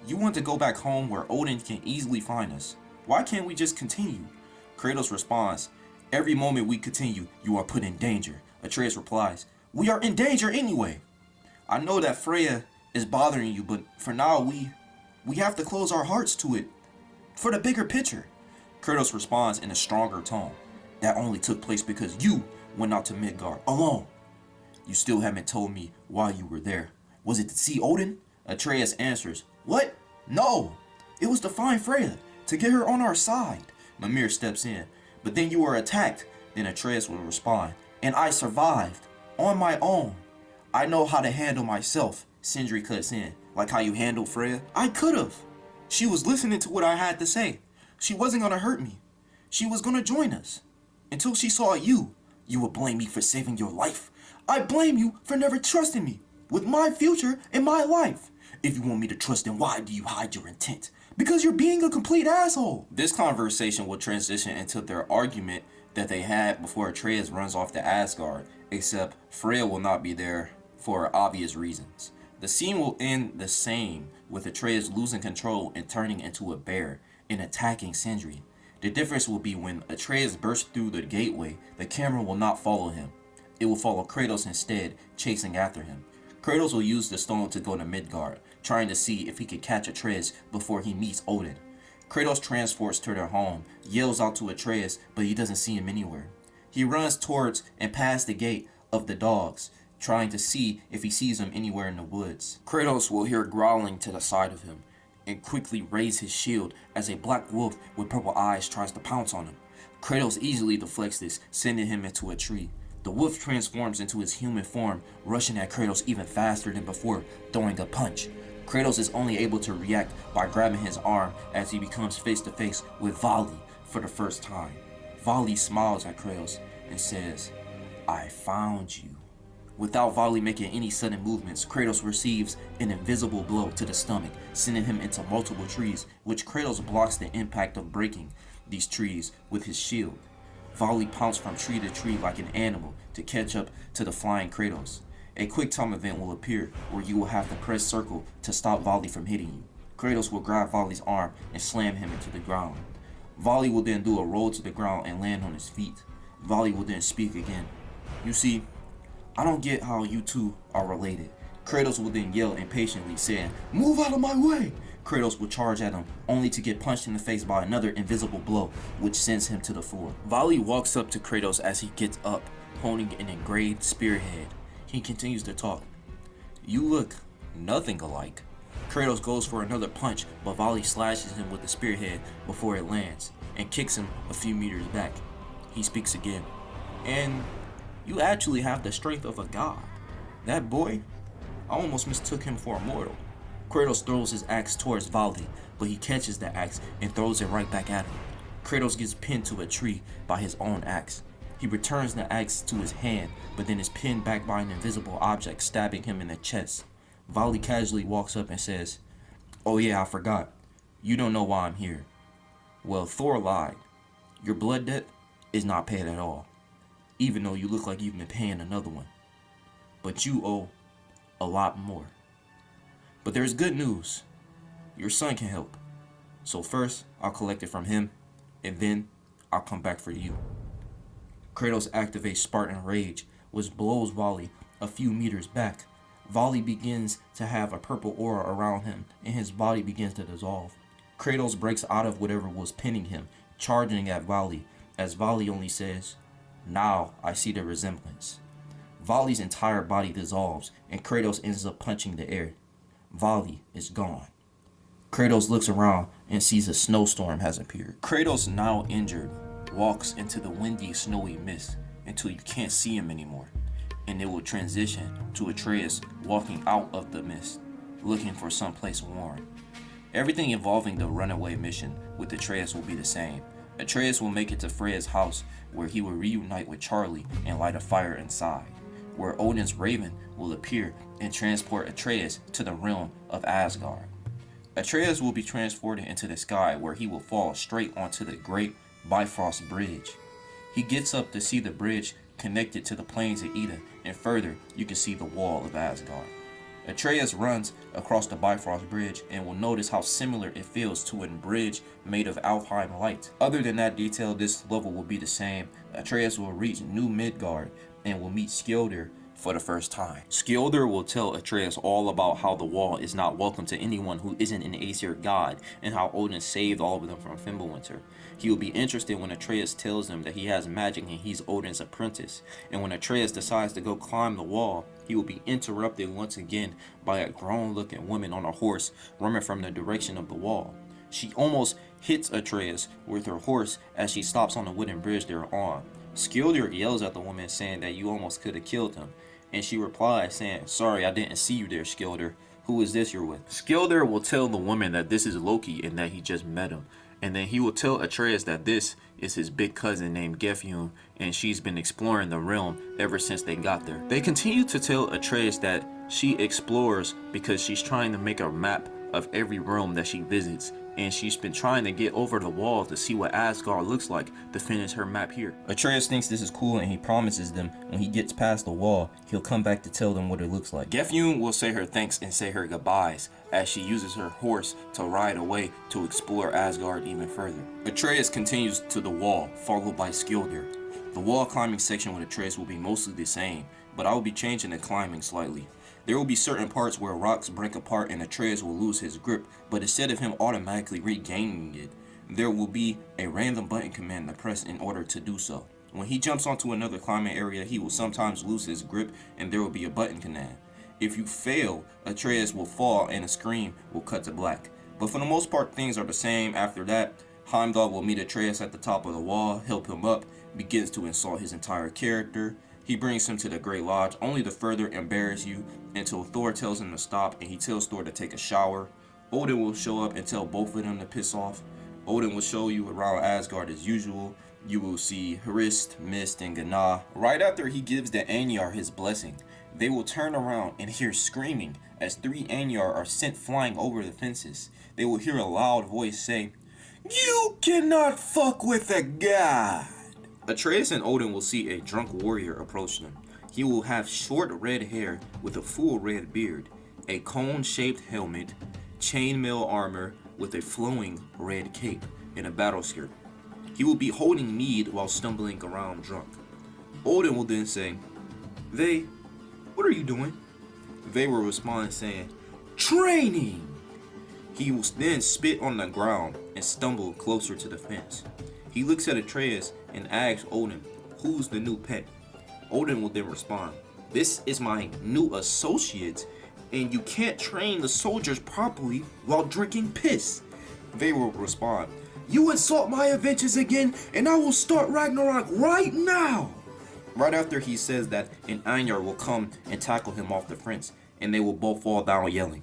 You want to go back home where Odin can easily find us. Why can't we just continue?" Kratos responds, "Every moment we continue, you are put in danger." Atreus replies, "We are in danger anyway. I know that Freya is bothering you, but for now we have to close our hearts to it for the bigger picture." Kratos responds in a stronger tone, "That only took place because you went out to Midgard alone. You still haven't told me why you were there. Was it to see Odin?" Atreus answers, "What? No! It was to find Freya, to get her on our side." Mimir steps in, "But then you were attacked." Then Atreus will respond, "And I survived, on my own. I know how to handle myself." Sindri cuts in, "Like how you handled Freya?" "I could've. She was listening to what I had to say. She wasn't gonna hurt me. She was gonna join us. Until she saw you. You would blame me for saving your life. I blame you for never trusting me with my future and my life. If you want me to trust, then why do you hide your intent? Because you're being a complete asshole." This conversation will transition into their argument that they had before Atreus runs off to Asgard, except Freya will not be there for obvious reasons. The scene will end the same, with Atreus losing control and turning into a bear and attacking Sindri. The difference will be when Atreus bursts through the gateway, the camera will not follow him. It will follow Kratos instead, chasing after him. Kratos will use the stone to go to Midgard, trying to see if he could catch Atreus before he meets Odin. Kratos transports to their home, yells out to Atreus, but he doesn't see him anywhere. He runs towards and past the gate of the dogs, trying to see if he sees him anywhere in the woods. Kratos will hear growling to the side of him, and quickly raise his shield as a black wolf with purple eyes tries to pounce on him. Kratos easily deflects this, sending him into a tree. The wolf transforms into his human form, rushing at Kratos even faster than before, throwing a punch. Kratos is only able to react by grabbing his arm as he becomes face to face with Vali for the first time. Vali smiles at Kratos and says, "I found you." Without Vali making any sudden movements, Kratos receives an invisible blow to the stomach, sending him into multiple trees, which Kratos blocks the impact of breaking these trees with his shield. Vali pounces from tree to tree like an animal to catch up to the flying Kratos. A quick time event will appear where you will have to press circle to stop Vali from hitting you. Kratos will grab Vali's arm and slam him into the ground. Vali will then do a roll to the ground and land on his feet. Vali will then speak again. "You see, I don't get how you two are related." Kratos will then yell impatiently, saying, "Move out of my way!" Kratos will charge at him, only to get punched in the face by another invisible blow, which sends him to the floor. Vali walks up to Kratos as he gets up, holding an engraved spearhead. He continues to talk. "You look nothing alike." Kratos goes for another punch, but Vali slashes him with the spearhead before it lands, and kicks him a few meters back. He speaks again. "And you actually have the strength of a god. That boy, I almost mistook him for a mortal." Kratos throws his axe towards Vali, but he catches the axe and throws it right back at him. Kratos gets pinned to a tree by his own axe. He returns the axe to his hand, but then is pinned back by an invisible object, stabbing him in the chest. Vali casually walks up and says, "Oh yeah, I forgot. You don't know why I'm here." Well, Thor lied. Your blood debt is not paid at all, even though you look like you've been paying another one. But you owe a lot more. But there's good news. Your son can help. So first, I'll collect it from him, and then I'll come back for you. Kratos activates Spartan Rage, which blows Vali a few meters back. Vali begins to have a purple aura around him, and his body begins to dissolve. Kratos breaks out of whatever was pinning him, charging at Vali, as Vali only says, "Now I see the resemblance." Vali's entire body dissolves, and Kratos ends up punching the air. Vali is gone. Kratos looks around and sees a snowstorm has appeared. Kratos, now injured, walks into the windy, snowy mist until you can't see him anymore, and it will transition to Atreus walking out of the mist, looking for someplace warm. Everything involving the runaway mission with Atreus will be the same. Atreus will make it to Freya's house, where he will reunite with Charlie and light a fire inside, where Odin's raven will appear and transport Atreus to the realm of Asgard. Atreus will be transported into the sky, where he will fall straight onto the Great Bifrost Bridge. He gets up to see the bridge connected to the plains of Ida, and further you can see the wall of Asgard. Atreus runs across the Bifrost Bridge and will notice how similar it feels to a bridge made of Alfheim light. Other than that detail, this level will be the same. Atreus will reach New Midgard and will meet Skilder for the first time. Skilder will tell Atreus all about how the wall is not welcome to anyone who isn't an Aesir god, and how Odin saved all of them from Fimbulwinter. He will be interested when Atreus tells them that he has magic and he's Odin's apprentice, and when Atreus decides to go climb the wall, he will be interrupted once again by a grown-looking woman on a horse running from the direction of the wall. She almost hits Atreus with her horse as she stops on the wooden bridge they're on. Skilder yells at the woman, saying that you almost could have killed him, and she replies saying, "Sorry, I didn't see you there, Skilder. Who is this you're with?" Skilder will tell the woman that this is Loki and that he just met him, and then he will tell Atreus that this is his big cousin named Gefjun, and she's been exploring the realm ever since they got there. They continue to tell Atreus that she explores because she's trying to make a map of every realm that she visits, and she's been trying to get over the wall to see what Asgard looks like to finish her map here. Atreus thinks this is cool, and he promises them when he gets past the wall, he'll come back to tell them what it looks like. Gefjun will say her thanks and say her goodbyes as she uses her horse to ride away to explore Asgard even further. Atreus continues to the wall, followed by Skilder. The wall climbing section with Atreus will be mostly the same, but I will be changing the climbing slightly. There will be certain parts where rocks break apart and Atreus will lose his grip, but instead of him automatically regaining it, there will be a random button command to press in order to do so. When he jumps onto another climbing area, he will sometimes lose his grip and there will be a button command. If you fail, Atreus will fall and a screen will cut to black. But for the most part, things are the same. After that, Heimdall will meet Atreus at the top of the wall, help him up, begins to insult his entire character. He brings him to the Great Lodge, only to further embarrass you until Thor tells him to stop, and he tells Thor to take a shower. Odin will show up and tell both of them to piss off. Odin will show you around Asgard as usual. You will see Hrist, Mist, and Gná. Right after he gives the Anyar his blessing, they will turn around and hear screaming as 3 Anyar are sent flying over the fences. They will hear a loud voice say, "You cannot fuck with a god!" Atreus and Odin will see a drunk warrior approach them. He will have short red hair with a full red beard, a cone-shaped helmet, chainmail armor with a flowing red cape, and a battle skirt. He will be holding mead while stumbling around drunk. Odin will then say, "They, what are you doing?" They will respond saying, "Training!" He will then spit on the ground and stumble closer to the fence. He looks at Atreus and asks Odin, "Who's the new pet?" Odin will then respond, "This is my new associate, and you can't train the soldiers properly while drinking piss." They will respond, "You insult my adventures again, and I will start Ragnarok right now." Right after he says that, an Einjar will come and tackle him off the fence, and they will both fall down yelling.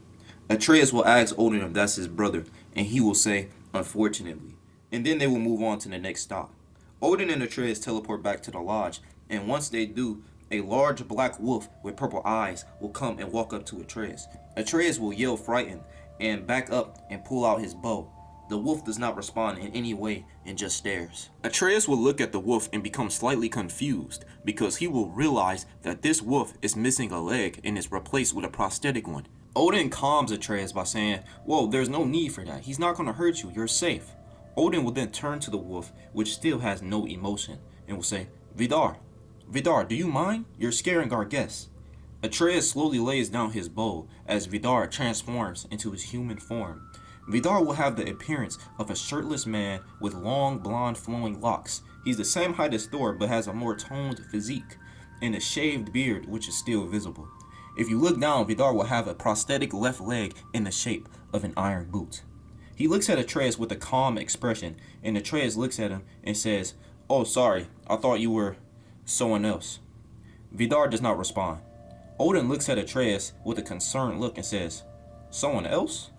Atreus will ask Odin if that's his brother, and he will say, "Unfortunately." And then they will move on to the next stop. Odin and Atreus teleport back to the lodge, and once they do, a large black wolf with purple eyes will come and walk up to Atreus. Atreus will yell frightened and back up and pull out his bow. The wolf does not respond in any way and just stares. Atreus will look at the wolf and become slightly confused because he will realize that this wolf is missing a leg and is replaced with a prosthetic one. Odin calms Atreus by saying, "Whoa, there's no need for that. He's not going to hurt you. You're safe." Odin will then turn to the wolf, which still has no emotion, and will say, Vidar, do you mind? You're scaring our guests." Atreus slowly lays down his bow as Vidar transforms into his human form. Vidar will have the appearance of a shirtless man with long blonde flowing locks. He's the same height as Thor but has a more toned physique and a shaved beard which is still visible. If you look down, Vidar will have a prosthetic left leg in the shape of an iron boot. He looks at Atreus with a calm expression, and Atreus looks at him and says, "Oh, sorry, I thought you were someone else." Vidar does not respond. Odin looks at Atreus with a concerned look and says, "Someone else?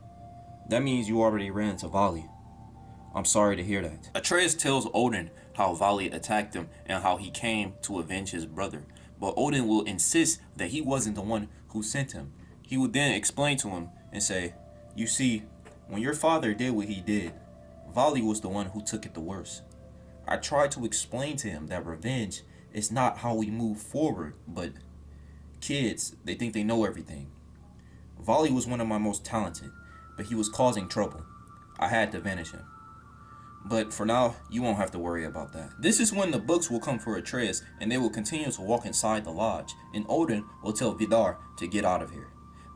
That means you already ran to Vali. I'm sorry to hear that." Atreus tells Odin how Vali attacked him and how he came to avenge his brother, but Odin will insist that he wasn't the one who sent him. He will then explain to him and say, "You see, when your father did what he did, Vali was the one who took it the worst. I tried to explain to him that revenge is not how we move forward, but kids, they think they know everything. Vali was one of my most talented, but he was causing trouble. I had to banish him. But for now, you won't have to worry about that." This is when the books will come for Atreus, and they will continue to walk inside the lodge, and Odin will tell Vidar to get out of here.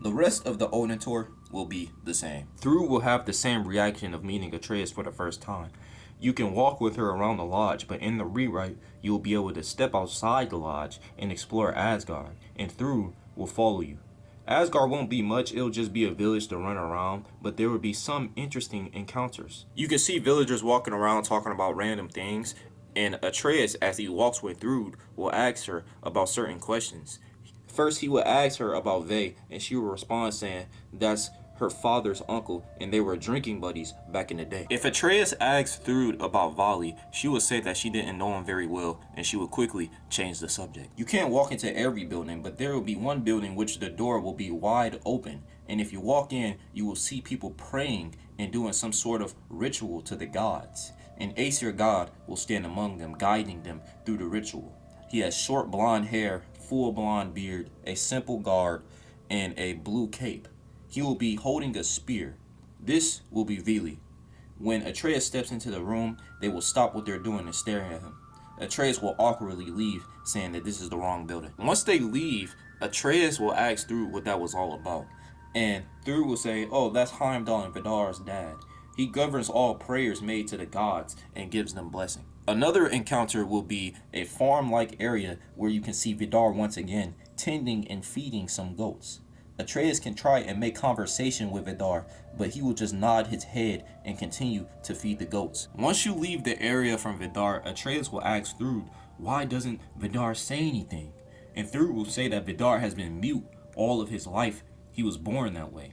The rest of the Odin tour will be the same. Thru will have the same reaction of meeting Atreus for the first time. You can walk with her around the lodge, but in the rewrite, you will be able to step outside the lodge and explore Asgard, and Thru will follow you. Asgard won't be much, it'll just be a village to run around, but there will be some interesting encounters. You can see villagers walking around talking about random things, and Atreus, as he walks with Thrud, will ask her about certain questions. First, he will ask her about Ve, and she will respond saying that's her father's uncle, and they were drinking buddies back in the day. If Atreus asks Thrud about Vali, she would say that she didn't know him very well, and she would quickly change the subject. You can't walk into every building, but there will be one building which the door will be wide open, and if you walk in, you will see people praying and doing some sort of ritual to the gods. An Aesir god will stand among them, guiding them through the ritual. He has short blonde hair, full blonde beard, a simple guard, and a blue cape. He will be holding a spear. This will be Vili. When Atreus steps into the room, they will stop what they're doing and staring at him. Atreus will awkwardly leave, saying that this is the wrong building. Once they leave, Atreus will ask Thrud what that was all about. And Thrud will say, "Oh, that's Heimdall and Vidar's dad. He governs all prayers made to the gods and gives them blessing." Another encounter will be a farm-like area where you can see Vidar once again tending and feeding some goats. Atreus can try and make conversation with Vidar, but he will just nod his head and continue to feed the goats. Once you leave the area from Vidar, Atreus will ask Thrud, why doesn't Vidar say anything? And Thrud will say that Vidar has been mute all of his life. He was born that way.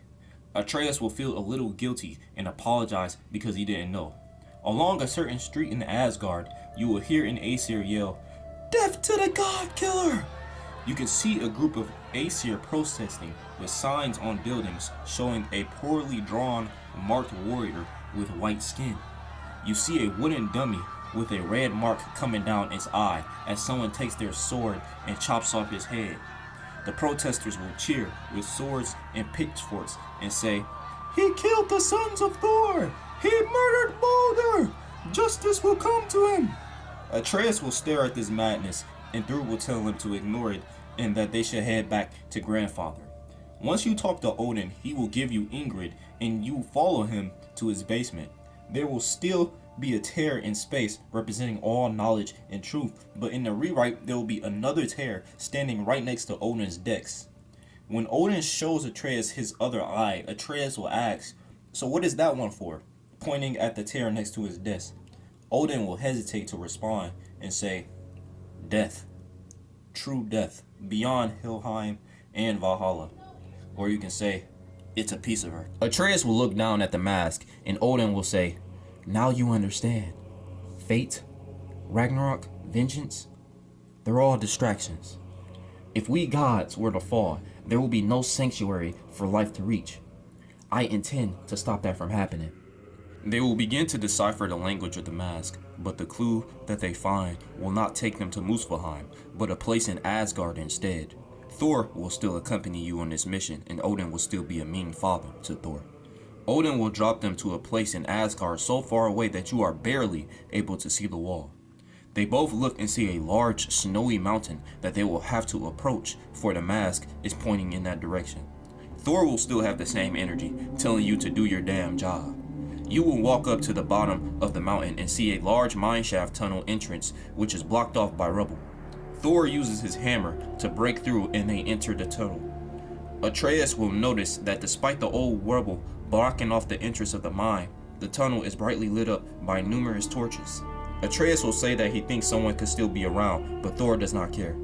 Atreus will feel a little guilty and apologize because he didn't know. Along a certain street in Asgard, you will hear an Aesir yell, "Death to the God Killer!" You can see a group of Aesir protesting with signs on buildings showing a poorly drawn, marked warrior with white skin. You see a wooden dummy with a red mark coming down its eye as someone takes their sword and chops off his head. The protesters will cheer with swords and pitchforks and say, "He killed the sons of Thor! He murdered Baldur! Justice will come to him!" Atreus will stare at this madness, and Thrud will tell him to ignore it and that they should head back to grandfather. Once you talk to Odin, he will give you Ingrid and you follow him to his basement. There will still be a tear in space representing all knowledge and truth, but in the rewrite there will be another tear standing right next to Odin's decks. When Odin shows Atreus his other eye, Atreus will ask, "So what is that one for?" pointing at the tear next to his desk. Odin will hesitate to respond and say, "Death. True death, beyond Helheim and Valhalla." Or you can say, "It's a piece of her." Atreus will look down at the mask and Odin will say, "Now you understand. Fate, Ragnarok, vengeance, they're all distractions. If we gods were to fall, there will be no sanctuary for life to reach. I intend to stop that from happening." They will begin to decipher the language of the mask, but the clue that they find will not take them to Muspelheim, but a place in Asgard instead. Thor will still accompany you on this mission, and Odin will still be a mean father to Thor. Odin will drop them to a place in Asgard so far away that you are barely able to see the wall. They both look and see a large snowy mountain that they will have to approach, for the mask is pointing in that direction. Thor will still have the same energy, telling you to do your damn job. You will walk up to the bottom of the mountain and see a large mineshaft tunnel entrance which is blocked off by rubble. Thor uses his hammer to break through and they enter the tunnel. Atreus will notice that despite the old rubble blocking off the entrance of the mine, the tunnel is brightly lit up by numerous torches. Atreus will say that he thinks someone could still be around, but Thor does not care.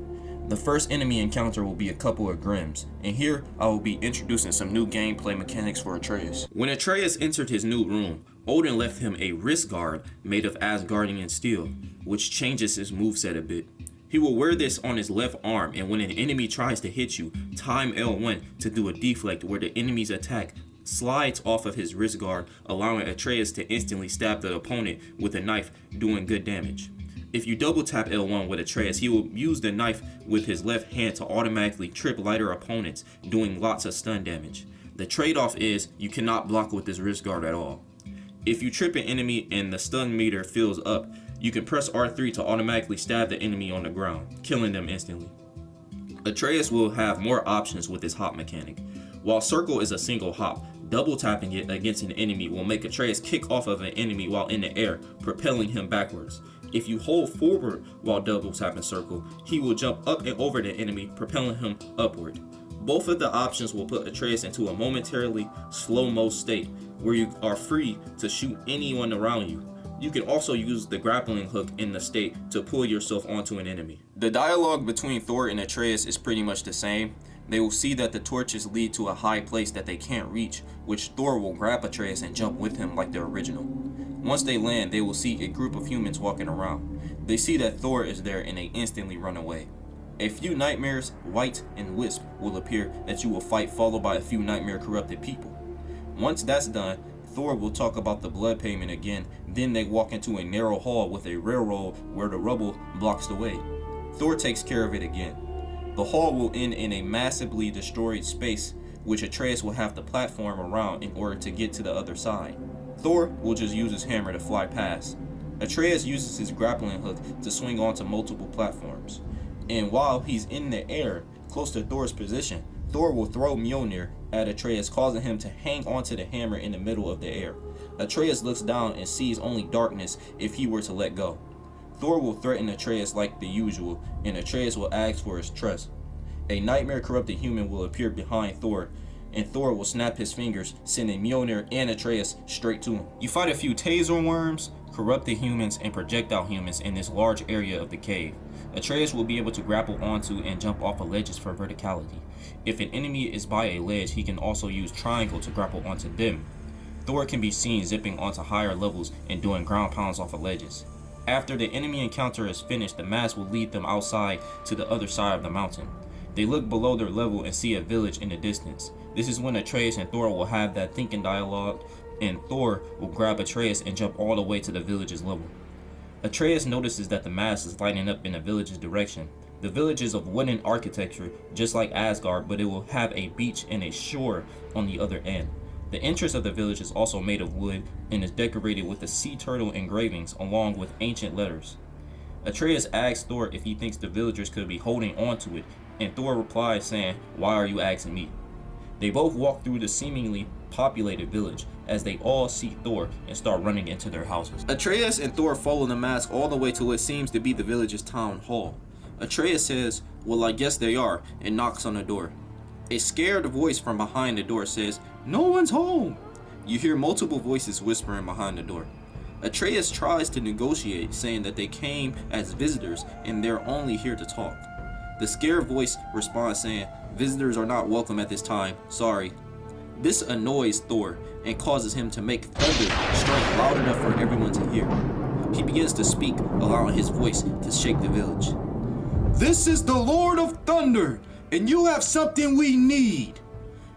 The first enemy encounter will be a couple of Grims, and here I will be introducing some new gameplay mechanics for Atreus. When Atreus entered his new room, Odin left him a wrist guard made of Asgardian steel, which changes his moveset a bit. He will wear this on his left arm, and when an enemy tries to hit you, time L1 to do a deflect where the enemy's attack slides off of his wrist guard, allowing Atreus to instantly stab the opponent with a knife, doing good damage. If you double tap L1 with Atreus, he will use the knife with his left hand to automatically trip lighter opponents, doing lots of stun damage. The trade-off is you cannot block with this wrist guard at all. If you trip an enemy and the stun meter fills up, you can press R3 to automatically stab the enemy on the ground, killing them instantly. Atreus will have more options with his hop mechanic. While circle is a single hop, double tapping it against an enemy will make Atreus kick off of an enemy while in the air, propelling him backwards. If you hold forward while double tapping circle, he will jump up and over the enemy, propelling him upward. Both of the options will put Atreus into a momentarily slow-mo state where you are free to shoot anyone around you. You can also use the grappling hook in the state to pull yourself onto an enemy. The dialogue between Thor and Atreus is pretty much the same. They will see that the torches lead to a high place that they can't reach, which Thor will grab Atreus and jump with him like the original. Once they land, they will see a group of humans walking around. They see that Thor is there and they instantly run away. A few nightmares, White and Wisp will appear that you will fight, followed by a few nightmare corrupted people. Once that's done, Thor will talk about the blood payment again, then they walk into a narrow hall with a railroad where the rubble blocks the way. Thor takes care of it again. The hall will end in a massively destroyed space, which Atreus will have to platform around in order to get to the other side. Thor will just use his hammer to fly past. Atreus uses his grappling hook to swing onto multiple platforms. And while he's in the air, close to Thor's position, Thor will throw Mjolnir at Atreus, causing him to hang onto the hammer in the middle of the air. Atreus looks down and sees only darkness if he were to let go. Thor will threaten Atreus like the usual, and Atreus will ask for his trust. A nightmare corrupted human will appear behind Thor, and Thor will snap his fingers, sending Mjolnir and Atreus straight to him. You fight a few taser worms, corrupted humans, and projectile humans in this large area of the cave. Atreus will be able to grapple onto and jump off of ledges for verticality. If an enemy is by a ledge, he can also use triangle to grapple onto them. Thor can be seen zipping onto higher levels and doing ground pounds off of ledges. After the enemy encounter is finished, the mask will lead them outside to the other side of the mountain. They look below their level and see a village in the distance. This is when Atreus and Thor will have that thinking dialogue, and Thor will grab Atreus and jump all the way to the village's level. Atreus notices that the mask is lighting up in the village's direction. The village is of wooden architecture, just like Asgard, but it will have a beach and a shore on the other end. The entrance of the village is also made of wood and is decorated with the sea turtle engravings along with ancient letters. Atreus asks Thor if he thinks the villagers could be holding on to it, and Thor replies saying, "Why are you asking me?" They both walk through the seemingly populated village as they all see Thor and start running into their houses. Atreus and Thor follow the mask all the way to what seems to be the village's town hall. Atreus says, "Well, I guess they are," and knocks on the door. A scared voice from behind the door says, "No one's home." You hear multiple voices whispering behind the door. Atreus tries to negotiate, saying that they came as visitors and they're only here to talk. The scared voice responds saying, "Visitors are not welcome at this time, sorry." This annoys Thor and causes him to make thunder strike loud enough for everyone to hear. He begins to speak, allowing his voice to shake the village. This is the Lord of Thunder, and you have something we need.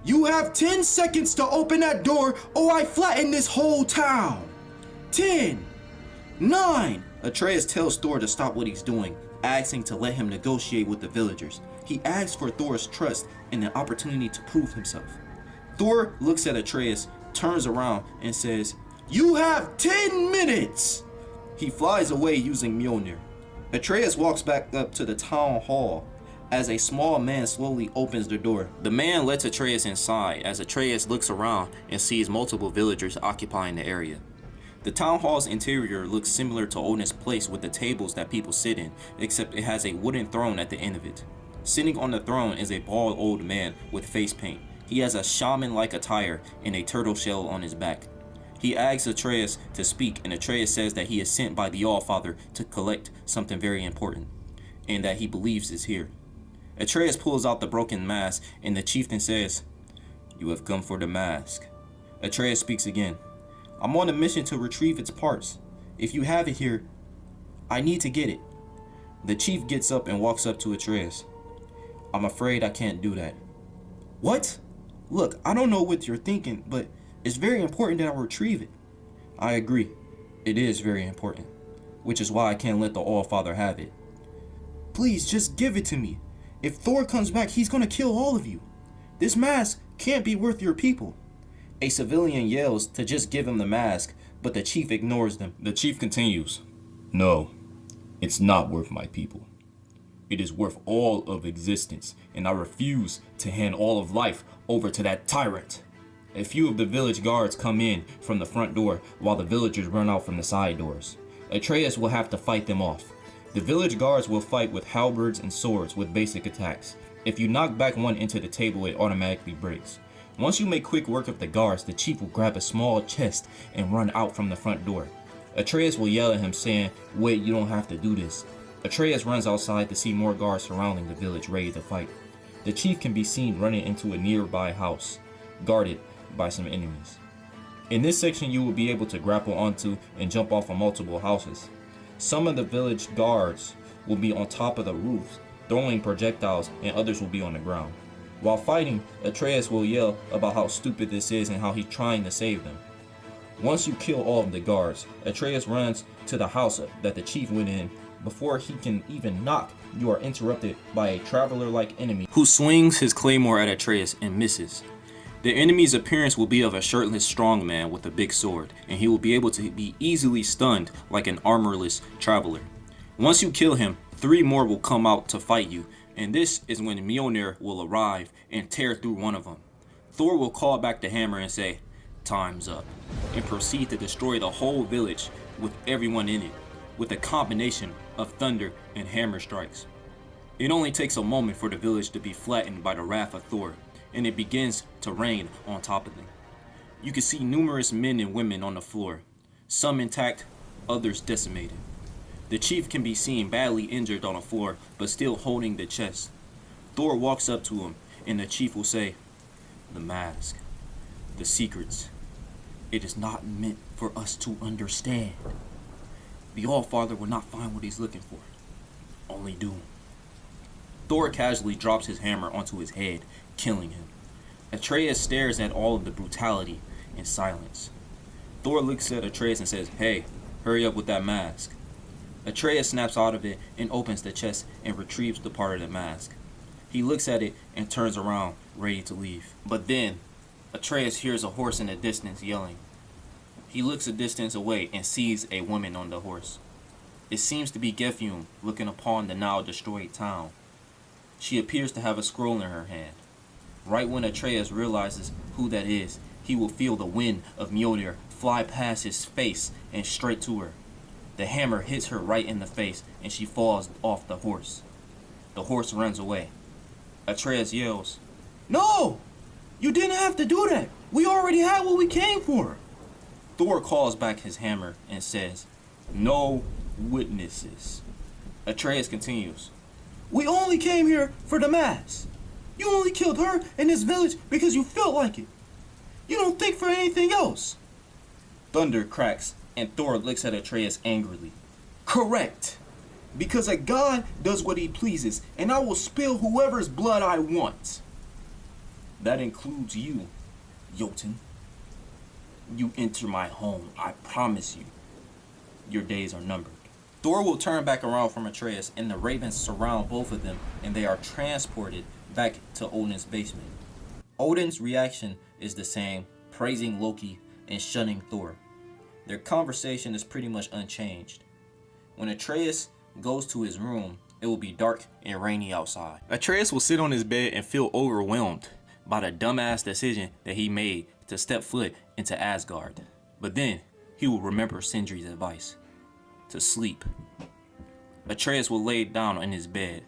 You have 10 seconds to open that door or I flatten this whole town. 10, 9. Atreus tells Thor to stop what he's doing, asking to let him negotiate with the villagers. He asks for Thor's trust and an opportunity to prove himself. Thor looks at Atreus, turns around, and says, You have 10 minutes. He flies away using Mjolnir. Atreus walks back up to the town hall as a small man slowly opens the door. The man lets Atreus inside as Atreus looks around and sees multiple villagers occupying the area. The town hall's interior looks similar to Odin's place with the tables that people sit in, except it has a wooden throne at the end of it. Sitting on the throne is a bald old man with face paint. He has a shaman-like attire and a turtle shell on his back. He asks Atreus to speak, and Atreus says that he is sent by the All-Father to collect something very important, and that he believes is here. Atreus pulls out the broken mask, and the chieftain says, "You have come for the mask." Atreus speaks again. "I'm on a mission to retrieve its parts. If you have it here, I need to get it." The chief gets up and walks up to Atreus. "I'm afraid I can't do that." "What? Look, I don't know what you're thinking, but it's very important that I retrieve it." "I agree. It is very important, which is why I can't let the All-Father have it." "Please, just give it to me. If Thor comes back, he's gonna kill all of you. This mask can't be worth your people." A civilian yells to just give him the mask, but the chief ignores them. The chief continues, "No, it's not worth my people. It is worth all of existence, and I refuse to hand all of life over to that tyrant." A few of the village guards come in from the front door while the villagers run out from the side doors. Atreus will have to fight them off. The village guards will fight with halberds and swords with basic attacks. If you knock back one into the table, it automatically breaks. Once you make quick work of the guards, the chief will grab a small chest and run out from the front door. Atreus will yell at him saying, "Wait, you don't have to do this." Atreus runs outside to see more guards surrounding the village ready to fight. The chief can be seen running into a nearby house, guarded by some enemies. In this section, you will be able to grapple onto and jump off of multiple houses. Some of the village guards will be on top of the roofs, throwing projectiles, and others will be on the ground. While fighting, Atreus will yell about how stupid this is and how he's trying to save them. Once you kill all of the guards, Atreus runs to the house that the chief went in. Before he can even knock, you are interrupted by a traveler-like enemy who swings his claymore at Atreus and misses. The enemy's appearance will be of a shirtless strong man with a big sword, and he will be able to be easily stunned like an armorless traveler. Once you kill him, 3 more will come out to fight you, and this is when Mjolnir will arrive and tear through one of them. Thor will call back the hammer and say, "Time's up," and proceed to destroy the whole village with everyone in it, with a combination of thunder and hammer strikes. It only takes a moment for the village to be flattened by the wrath of Thor, and it begins to rain on top of them. You can see numerous men and women on the floor, some intact, others decimated. The chief can be seen badly injured on the floor, but still holding the chest. Thor walks up to him, and the chief will say, "The mask, the secrets, it is not meant for us to understand. The All-Father will not find what he's looking for, only doom." Thor casually drops his hammer onto his head, killing him. Atreus stares at all of the brutality in silence. Thor looks at Atreus and says, "Hey, hurry up with that mask." Atreus snaps out of it and opens the chest and retrieves the part of the mask. He looks at it and turns around, ready to leave. But then, Atreus hears a horse in the distance yelling. He looks a distance away and sees a woman on the horse. It seems to be Gefjun looking upon the now destroyed town. She appears to have a scroll in her hand. Right when Atreus realizes who that is, he will feel the wind of Mjolnir fly past his face and straight to her. The hammer hits her right in the face and she falls off the horse. The horse runs away. Atreus yells, No! You didn't have to do that. We already had what we came for. Thor calls back his hammer and says, No witnesses. Atreus continues, We only came here for the mass. You only killed her in this village because you felt like it. You don't think for anything else. Thunder cracks and Thor looks at Atreus angrily. Correct. Because a god does what he pleases, and I will spill whoever's blood I want. That includes you, Jotun. You enter my home, I promise you. Your days are numbered. Thor will turn back around from Atreus and the ravens surround both of them and they are transported back to Odin's basement. Odin's reaction is the same, praising Loki and shunning Thor. Their conversation is pretty much unchanged. When Atreus goes to his room, it will be dark and rainy outside. Atreus will sit on his bed and feel overwhelmed by the dumbass decision that he made to step foot into Asgard. But then he will remember Sindri's advice to sleep. Atreus will lay down in his bed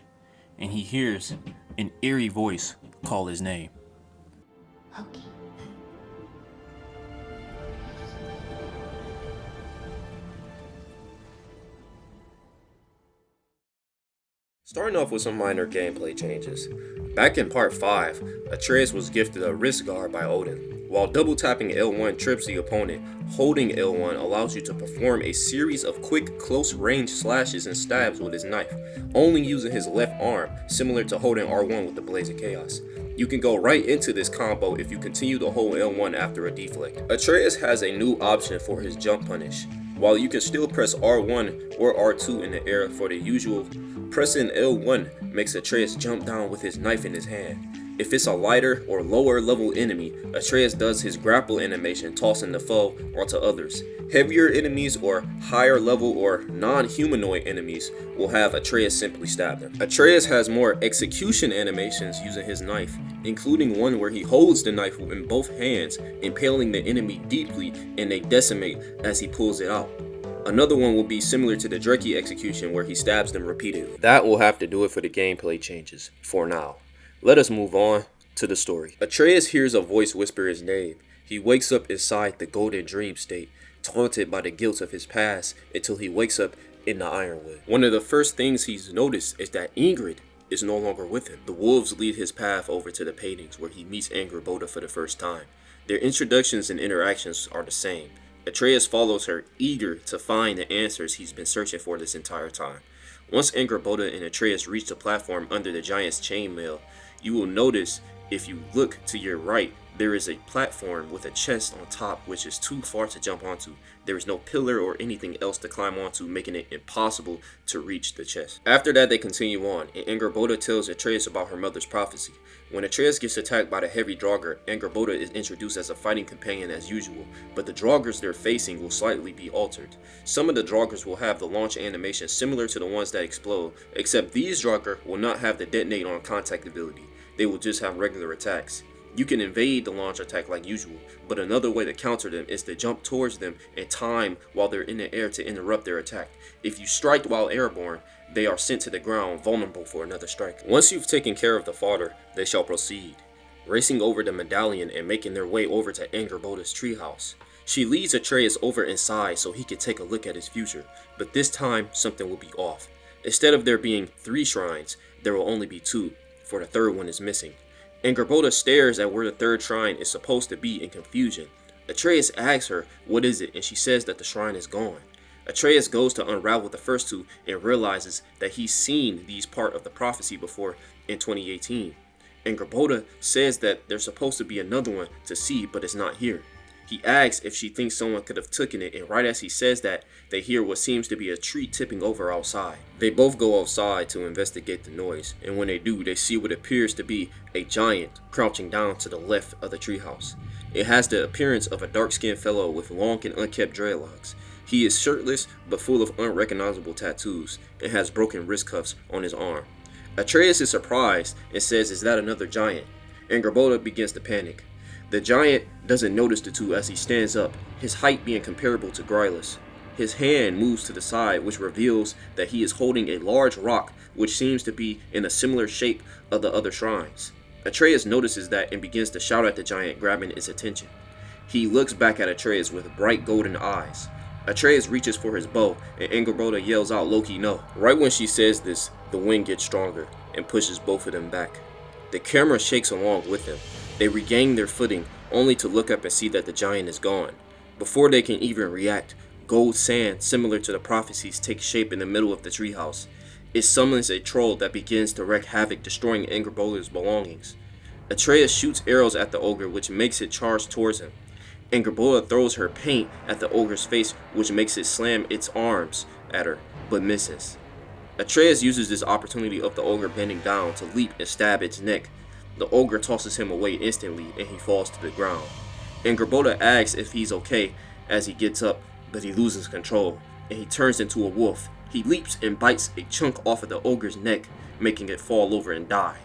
and he hears an eerie voice call his name. Loki. Starting off with some minor gameplay changes. Back in part 5, Atreus was gifted a wrist guard by Odin. While double tapping L1 trips the opponent, holding L1 allows you to perform a series of quick close range slashes and stabs with his knife, only using his left arm, similar to holding R1 with the Blaze of Chaos. You can go right into this combo if you continue to hold L1 after a deflect. Atreus has a new option for his jump punish. While you can still press R1 or R2 in the air for the usual, pressing L1 makes Atreus jump down with his knife in his hand. If it's a lighter or lower level enemy, Atreus does his grapple animation tossing the foe onto others. Heavier enemies or higher level or non-humanoid enemies will have Atreus simply stab them. Atreus has more execution animations using his knife, including one where he holds the knife in both hands, impaling the enemy deeply and they decimate as he pulls it out. Another one will be similar to the Dreki execution where he stabs them repeatedly. That will have to do it for the gameplay changes, for now. Let us move on to the story. Atreus hears a voice whisper his name. He wakes up inside the golden dream state, taunted by the guilt of his past until he wakes up in the Ironwood. One of the first things he's noticed is that Ingrid is no longer with him. The wolves lead his path over to the paintings where he meets Angrboda for the first time. Their introductions and interactions are the same. Atreus follows her, eager to find the answers he's been searching for this entire time. Once Angrboda and Atreus reach the platform under the giant's chainmail, you will notice if you look to your right, there is a platform with a chest on top which is too far to jump onto. There is no pillar or anything else to climb onto, making it impossible to reach the chest. After that, they continue on, and Angrboda tells Atreus about her mother's prophecy. When Atreus gets attacked by the heavy Draugr, Angrboda is introduced as a fighting companion as usual, but the Draugrs they're facing will slightly be altered. Some of the Draugrs will have the launch animation similar to the ones that explode, except these Draugr will not have the detonate on contact ability. They will just have regular attacks. You can invade the launch attack like usual, but another way to counter them is to jump towards them and time while they're in the air to interrupt their attack. If you strike while airborne, they are sent to the ground vulnerable for another strike. Once you've taken care of the fodder, they shall proceed, racing over the medallion and making their way over to Angrboda's treehouse. She leads Atreus over inside so he can take a look at his future, but this time something will be off. Instead of there being 3 shrines, there will only be 2, for the third one is missing. Angrboda stares at where the third shrine is supposed to be in confusion. Atreus asks her what is it and she says that the shrine is gone. Atreus goes to unravel the first 2 and realizes that he's seen these part of the prophecy before in 2018. Angrboda says that there's supposed to be another one to see but it's not here. He asks if she thinks someone could have taken it, and right as he says that, they hear what seems to be a tree tipping over outside. They both go outside to investigate the noise, and when they do, they see what appears to be a giant crouching down to the left of the treehouse. It has the appearance of a dark-skinned fellow with long and unkept dreadlocks. He is shirtless but full of unrecognizable tattoos and has broken wrist cuffs on his arm. Atreus is surprised and says, "Is that another giant?" Angerboda begins to panic. The giant doesn't notice the two as he stands up, his height being comparable to Gryla's. His hand moves to the side, which reveals that he is holding a large rock which seems to be in a similar shape of the other shrines. Atreus notices that and begins to shout at the giant, grabbing its attention. He looks back at Atreus with bright golden eyes. Atreus reaches for his bow, and Angerboda yells out Loki no. Right when she says this, the wind gets stronger and pushes both of them back. The camera shakes along with them. They regain their footing, only to look up and see that the giant is gone. Before they can even react, gold sand, similar to the prophecies, takes shape in the middle of the treehouse. It summons a troll that begins to wreak havoc, destroying Angerboda's belongings. Atreus shoots arrows at the ogre, which makes it charge towards him. Angerboda throws her paint at the ogre's face, which makes it slam its arms at her, but misses. Atreus uses this opportunity of the ogre bending down to leap and stab its neck. The ogre tosses him away instantly and he falls to the ground. Angerboda asks if he's okay as he gets up, but he loses control and he turns into a wolf. He leaps and bites a chunk off of the ogre's neck, making it fall over and die.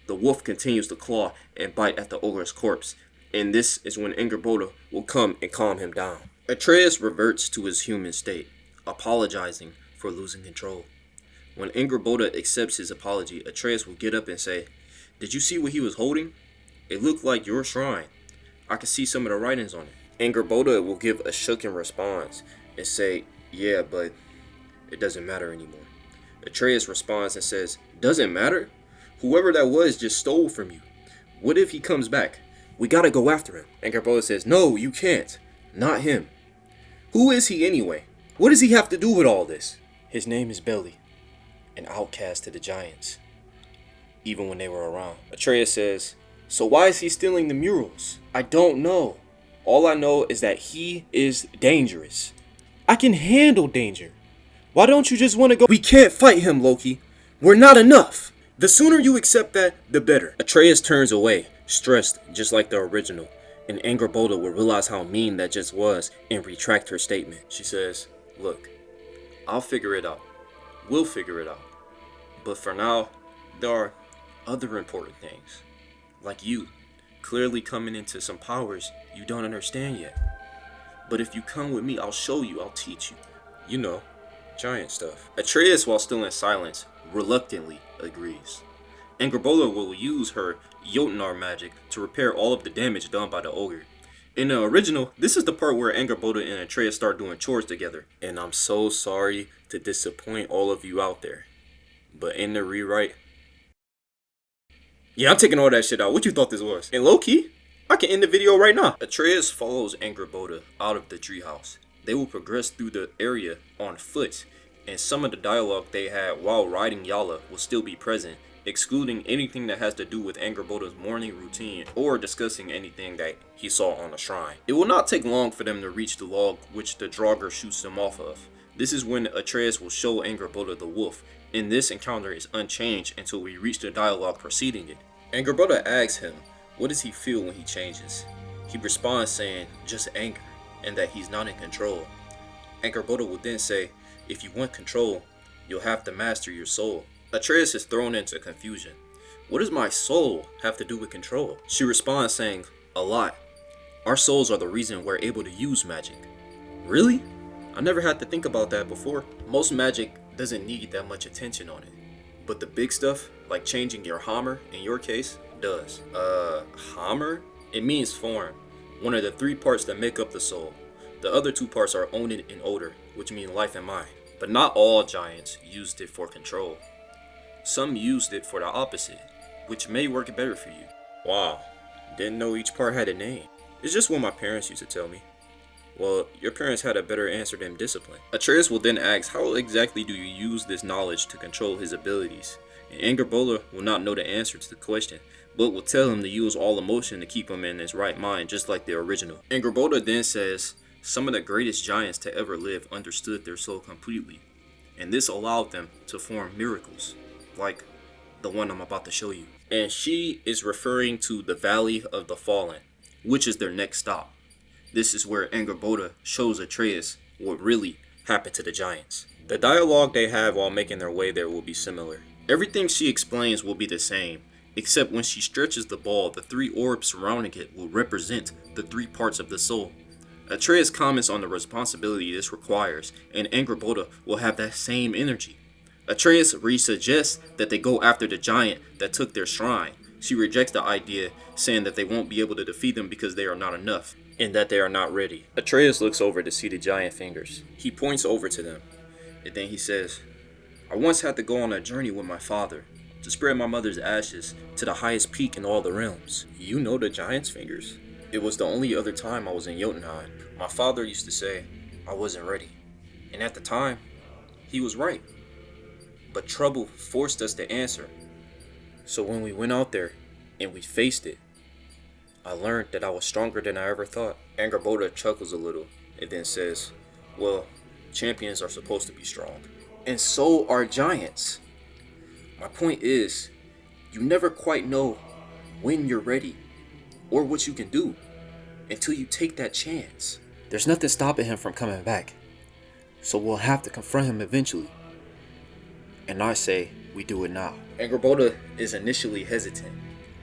The wolf continues to claw and bite at the ogre's corpse, and this is when Angerboda will come and calm him down. Atreus reverts to his human state, apologizing for losing control. When Angerboda accepts his apology, Atreus will get up and say, "Did you see what he was holding? It looked like your shrine. I could see some of the writings on it." Angerboda will give a shooken response and say, "Yeah, but it doesn't matter anymore." Atreus responds and says, "Doesn't matter? Whoever that was just stole from you. What if he comes back? We gotta go after him." Angerboda says, "No, you can't. Not him. Who is he anyway? What does he have to do with all this?" "His name is Belly, an outcast to the giants, even when they were around." Atreus says, "So why is he stealing the murals?" "I don't know. All I know is that he is dangerous." "I can handle danger. Why don't you just want to go?" "We can't fight him, Loki. We're not enough. The sooner you accept that, the better." Atreus turns away, stressed just like the original, and Angerboda will realize how mean that just was and retract her statement. She says, "Look, I'll figure it out. We'll figure it out. But for now, there are other important things. Like you, clearly coming into some powers you don't understand yet. But if you come with me, I'll show you, I'll teach you. You know, giant stuff." Atreus, while still in silence, reluctantly agrees. Angerboda will use her Jotnar magic to repair all of the damage done by the ogre. In the original, this is the part where Angerboda and Atreus start doing chores together. And I'm so sorry to disappoint all of you out there, but in the rewrite, yeah, I'm taking all that shit out. What you thought this was? And low key, I can end the video right now. Atreus follows Angerboda out of the treehouse. They will progress through the area on foot, and some of the dialogue they had while riding Yala will still be present, excluding anything that has to do with Angerboda's morning routine or discussing anything that he saw on the shrine. It will not take long for them to reach the log which the Draugr shoots them off of. This is when Atreus will show Angerboda the wolf, and this encounter is unchanged until we reach the dialogue preceding it. Angerboda asks him, what does he feel when he changes? He responds saying, just anger, and that he's not in control. Angerboda will then say, if you want control, you'll have to master your soul. Atreus is thrown into confusion. What does my soul have to do with control? She responds saying, a lot. Our souls are the reason we're able to use magic. Really? I never had to think about that before. Most magic doesn't need that much attention on it. But the big stuff, like changing your hammer in your case, does. Hammer? It means form, one of the three parts that make up the soul. The other two parts are Onin and Odor, which mean life and mind. But not all giants used it for control. Some used it for the opposite, which may work better for you. Wow, didn't know each part had a name. It's just what my parents used to tell me. Well, your parents had a better answer than discipline. Atreus will then ask, how exactly do you use this knowledge to control his abilities? And Angerboda will not know the answer to the question, but will tell him to use all emotion to keep him in his right mind, just like the original. Angerboda then says, some of the greatest giants to ever live understood their soul completely, and this allowed them to form miracles, like the one I'm about to show you. And she is referring to the Valley of the Fallen, which is their next stop. This is where Angerboda shows Atreus what really happened to the giants. The dialogue they have while making their way there will be similar. Everything she explains will be the same, except when she stretches the ball, the 3 orbs surrounding it will represent the 3 parts of the soul. Atreus comments on the responsibility this requires, and Angrboda will have that same energy. Atreus suggests that they go after the giant that took their shrine. She rejects the idea, saying that they won't be able to defeat them because they are not enough, and that they are not ready. Atreus looks over to see the giant fingers. He points over to them, and then he says, I once had to go on a journey with my father, to spread my mother's ashes to the highest peak in all the realms. You know the giant's fingers? It was the only other time I was in Jotunheim. My father used to say I wasn't ready, and at the time, he was right. But trouble forced us to answer. So when we went out there and we faced it, I learned that I was stronger than I ever thought. Angrboda chuckles a little and then says, well, champions are supposed to be strong. And so are giants. My point is, you never quite know when you're ready or what you can do until you take that chance. There's nothing stopping him from coming back, so we'll have to confront him eventually. And I say we do it now. Angrboda is initially hesitant,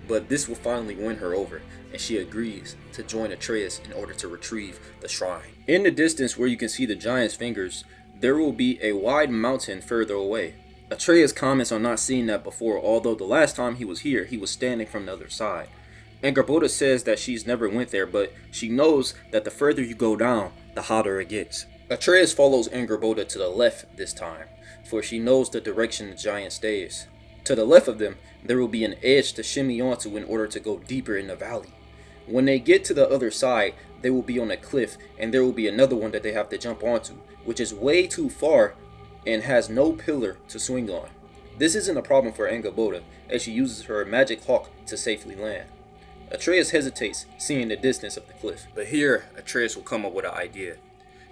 but this will finally win her over, and she agrees to join Atreus in order to retrieve the shrine. In the distance where you can see the giant's fingers, there will be a wide mountain further away. Atreus comments on not seeing that before, although the last time he was here, he was standing from the other side. Angrboda says that she's never went there, but she knows that the further you go down, the hotter it gets. Atreus follows Angrboda to the left this time, for she knows the direction the giant stays. To the left of them, there will be an edge to shimmy onto in order to go deeper in the valley. When they get to the other side, they will be on a cliff, and there will be another one that they have to jump onto, which is way too far and has no pillar to swing on. This isn't a problem for Angrboda, as she uses her magic hawk to safely land. Atreus hesitates, seeing the distance of the cliff. But here, Atreus will come up with an idea.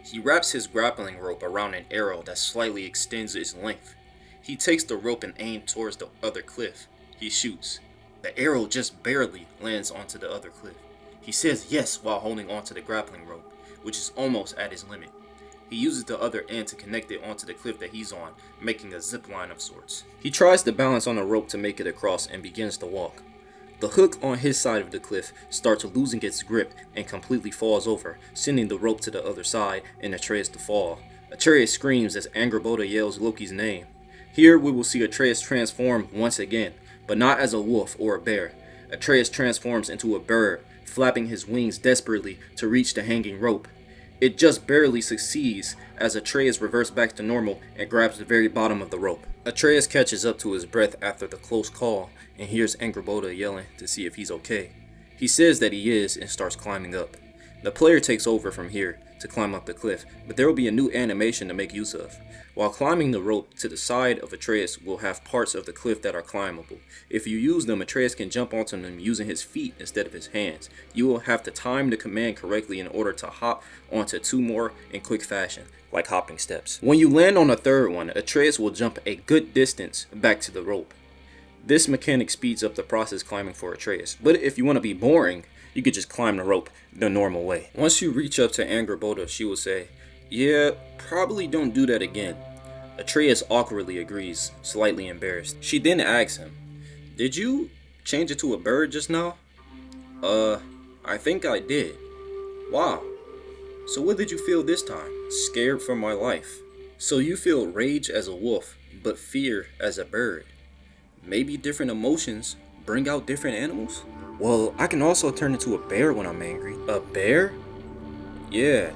He wraps his grappling rope around an arrow that slightly extends its length. He takes the rope and aims towards the other cliff. He shoots. The arrow just barely lands onto the other cliff. He says yes while holding onto the grappling rope, which is almost at his limit. He uses the other end to connect it onto the cliff that he's on, making a zip line of sorts. He tries to balance on the rope to make it across and begins to walk. The hook on his side of the cliff starts losing its grip and completely falls over, sending the rope to the other side and Atreus to fall. Atreus screams as Angrboda yells Loki's name. Here we will see Atreus transform once again, but not as a wolf or a bear. Atreus transforms into a bird, flapping his wings desperately to reach the hanging rope. It just barely succeeds as Atreus reverts back to normal and grabs the very bottom of the rope. Atreus catches up to his breath after the close call and hears Angrboda yelling to see if he's okay. He says that he is and starts climbing up. The player takes over from here to climb up the cliff, but there will be a new animation to make use of. While climbing the rope to the side of Atreus will have parts of the cliff that are climbable. If you use them, Atreus can jump onto them using his feet instead of his hands. You will have to time the command correctly in order to hop onto 2 more in quick fashion, like hopping steps. When you land on a third one, Atreus will jump a good distance back to the rope. This mechanic speeds up the process climbing for Atreus, but if you want to be boring, you could just climb the rope the normal way. Once you reach up to Angrboda, she will say, yeah, probably don't do that again. Atreus awkwardly agrees, slightly embarrassed. She then asks him, did you change it to a bird just now? I think I did. Wow. So what did you feel this time? Scared for my life. So you feel rage as a wolf, but fear as a bird. Maybe different emotions bring out different animals? Well, I can also turn into a bear when I'm angry. A bear? Yeah.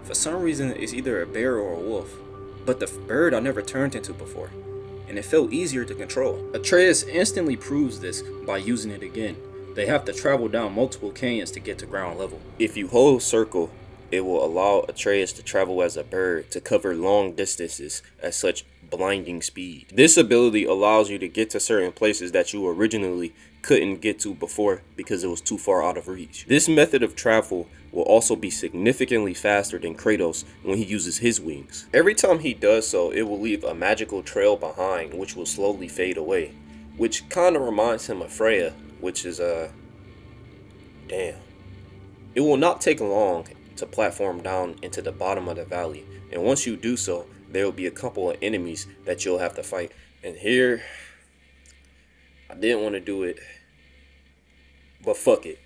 For some reason, it's either a bear or a wolf. But the bird I never turned into before, and it felt easier to control. Atreus instantly proves this by using it again. They have to travel down multiple canyons to get to ground level. If you hold circle, it will allow Atreus to travel as a bird to cover long distances at such blinding speed. This ability allows you to get to certain places that you originally couldn't get to before because it was too far out of reach. This method of travel will also be significantly faster than Kratos when he uses his wings. Every time he does so, it will leave a magical trail behind which will slowly fade away, which kind of reminds him of Freya, which is damn. It will not take long to platform down into the bottom of the valley, and once you do so, there will be a couple of enemies that you'll have to fight. And here, I didn't want to do it, but fuck it.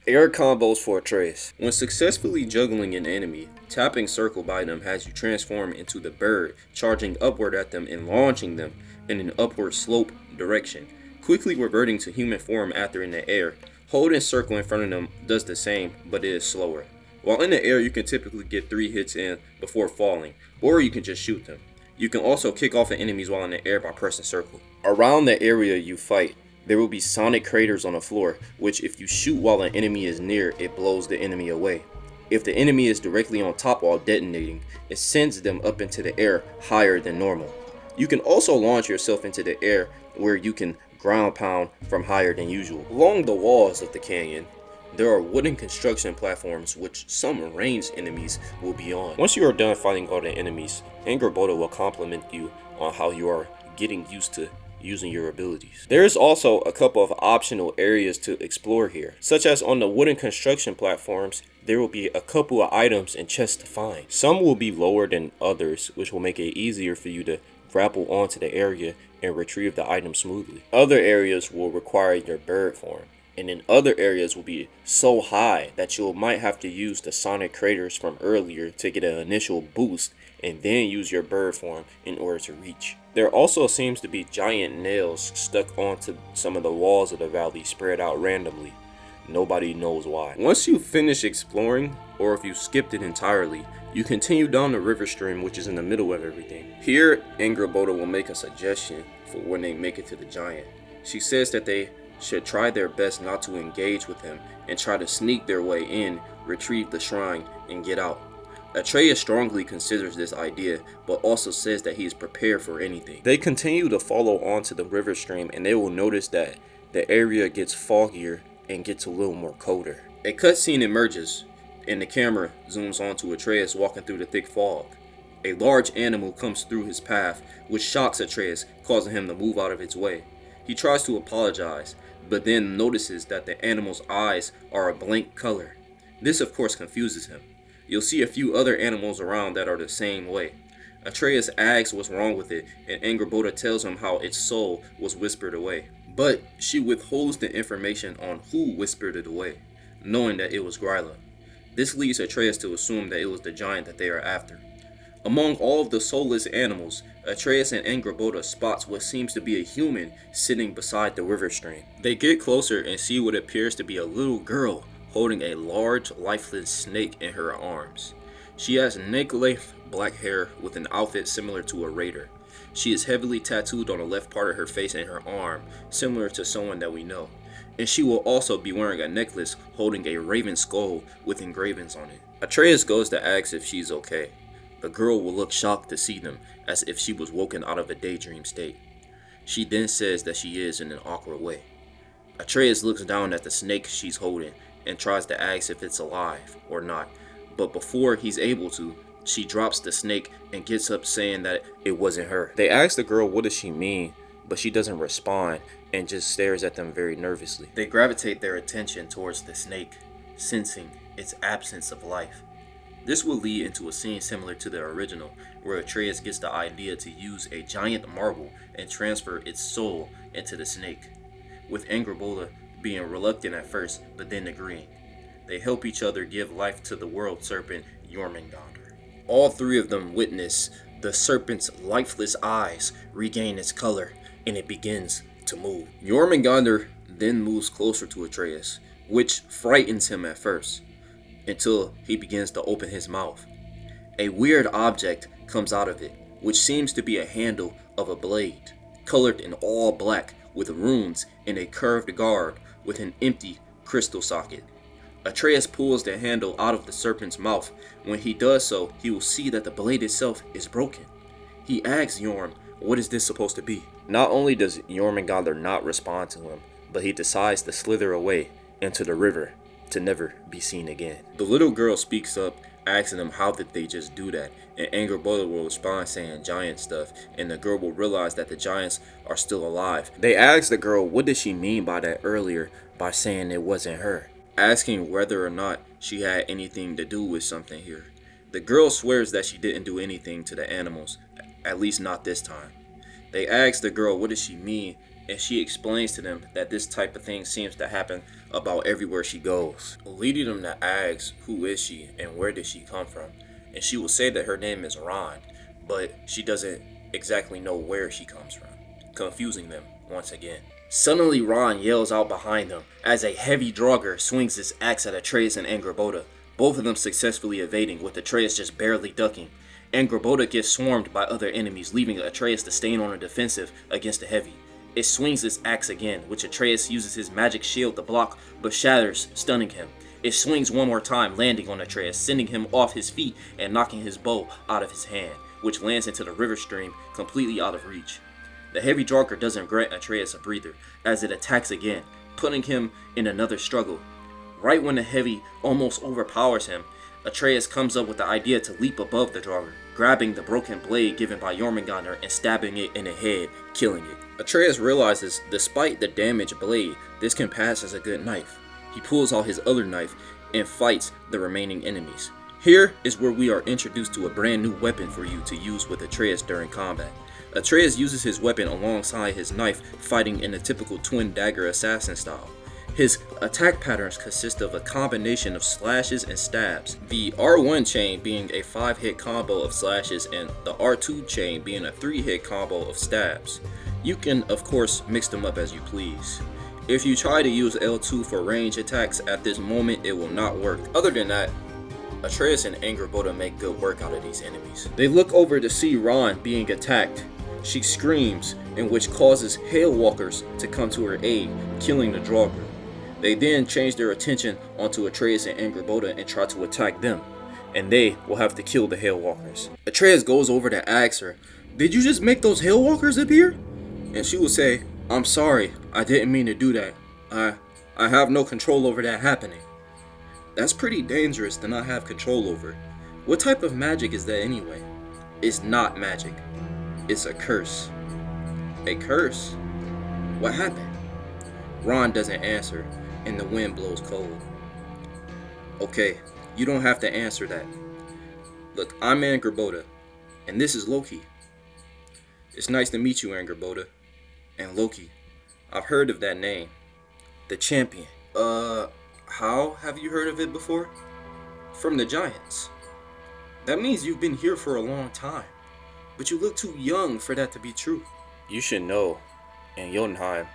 Air combos for Atreus. When successfully juggling an enemy, tapping circle by them has you transform into the bird, charging upward at them and launching them in an upward slope direction, quickly reverting to human form after in the air. Holding circle in front of them does the same, but it is slower. While in the air, you can typically get 3 hits in before falling, or you can just shoot them. You can also kick off the enemies while in the air by pressing circle. Around the area you fight, there will be sonic craters on the floor, which if you shoot while an enemy is near, it blows the enemy away. If the enemy is directly on top while detonating, it sends them up into the air higher than normal. You can also launch yourself into the air where you can ground pound from higher than usual. Along the walls of the canyon, there are wooden construction platforms which some ranged enemies will be on. Once you are done fighting all the enemies, Angerboda will compliment you on how you are getting used to using your abilities. There is also a couple of optional areas to explore here, such as on the wooden construction platforms, there will be a couple of items and chests to find. Some will be lower than others, which will make it easier for you to grapple onto the area and retrieve the item smoothly. Other areas will require your bird form, and in other areas will be so high that you might have to use the sonic craters from earlier to get an initial boost and then use your bird form in order to reach. There also seems to be giant nails stuck onto some of the walls of the valley spread out randomly. Nobody knows why. Once you finish exploring, or if you skipped it entirely, you continue down the river stream, which is in the middle of everything. Here, Angerboda will make a suggestion for when they make it to the giant. She says that they should try their best not to engage with him and try to sneak their way in, retrieve the shrine, and get out. Atreus strongly considers this idea, but also says that he is prepared for anything. They continue to follow onto the river stream, and they will notice that the area gets foggier and gets a little more colder. A cutscene emerges, and the camera zooms onto Atreus walking through the thick fog. A large animal comes through his path, which shocks Atreus, causing him to move out of its way. He tries to apologize, but then notices that the animal's eyes are a blank color. This of course confuses him. You'll see a few other animals around that are the same way. Atreus asks what's wrong with it, and Angerboda tells him how its soul was whispered away. But she withholds the information on who whispered it away, knowing that it was Gryla. This leads Atreus to assume that it was the giant that they are after. Among all of the soulless animals, Atreus and Angerboda spots what seems to be a human sitting beside the river stream. They get closer and see what appears to be a little girl holding a large, lifeless snake in her arms. She has neck-length black hair with an outfit similar to a raider. She is heavily tattooed on the left part of her face and her arm, similar to someone that we know. And she will also be wearing a necklace holding a raven skull with engravings on it. Atreus goes to ask if she's okay. The girl will look shocked to see them, as if she was woken out of a daydream state. She then says that she is in an awkward way. Atreus looks down at the snake she's holding and tries to ask if it's alive or not, but before he's able to, she drops the snake and gets up saying that it wasn't her. They ask the girl what does she mean, but she doesn't respond and just stares at them very nervously. They gravitate their attention towards the snake, sensing its absence of life. This will lead into a scene similar to the original, where Atreus gets the idea to use a giant marble and transfer its soul into the snake, with Angerboda being reluctant at first, but then agreeing. They help each other give life to the world serpent Jormungandr. All three of them witness the serpent's lifeless eyes regain its color, and it begins to move. Jormungandr then moves closer to Atreus, which frightens him at first, until he begins to open his mouth. A weird object comes out of it, which seems to be a handle of a blade, colored in all black with runes and a curved guard with an empty crystal socket. Atreus pulls the handle out of the serpent's mouth. When he does so, he will see that the blade itself is broken. He asks Jorm, what is this supposed to be? Not only does Jormungandr not respond to him, but he decides to slither away into the river to never be seen again. The little girl speaks up, asking him how did they just do that, and Angerboda will respond saying giant stuff, and the girl will realize that the giants are still alive. They ask the girl what did she mean by that earlier by saying it wasn't her, asking whether or not she had anything to do with something here. The girl swears that she didn't do anything to the animals, at least not this time. They ask the girl what does she mean, and she explains to them that this type of thing seems to happen about everywhere she goes, leading them to ask who is she and where did she come from. And she will say that her name is Ron, but she doesn't exactly know where she comes from, confusing them once again. Suddenly Ron yells out behind them as a heavy Draugr swings his axe at Atreus and Angrboda, both of them successfully evading, with Atreus just barely ducking. Angrboda gets swarmed by other enemies, leaving Atreus to stay on the defensive against the heavy. It swings its axe again, which Atreus uses his magic shield to block, but shatters, stunning him. It swings one more time, landing on Atreus, sending him off his feet and knocking his bow out of his hand, which lands into the river stream, completely out of reach. The heavy Draugr doesn't grant Atreus a breather, as it attacks again, putting him in another struggle. Right when the heavy almost overpowers him, Atreus comes up with the idea to leap above the Draugr, grabbing the broken blade given by Jormungandr and stabbing it in the head, killing it. Atreus realizes, despite the damaged blade, this can pass as a good knife. He pulls out his other knife and fights the remaining enemies. Here is where we are introduced to a brand new weapon for you to use with Atreus during combat. Atreus uses his weapon alongside his knife, fighting in the typical twin dagger assassin style. His attack patterns consist of a combination of slashes and stabs, the R1 chain being a 5-hit combo of slashes and the R2 chain being a 3-hit combo of stabs. You can of course mix them up as you please. If you try to use L2 for range attacks at this moment, it will not work. Other than that, Atreus and Angrboda make good work out of these enemies. They look over to see Ron being attacked. She screams, in which causes Hailwalkers to come to her aid, killing the Draugr. They then change their attention onto Atreus and Angrboda and try to attack them, and they will have to kill the Hailwalkers. Atreus goes over to ask her, "Did you just make those Hailwalkers appear?" And she will say, "I'm sorry, I didn't mean to do that. I have no control over that happening." That's pretty dangerous to not have control over. What type of magic is that anyway? It's not magic. It's a curse. A curse? What happened? Ron doesn't answer, and the wind blows cold. Okay, you don't have to answer that. Look, I'm Angrboda, and this is Loki. It's nice to meet you, Angrboda. And Loki, I've heard of that name. The champion. How have you heard of it before? From the giants. That means you've been here for a long time. But you look too young for that to be true. You should know, in Jotunheim,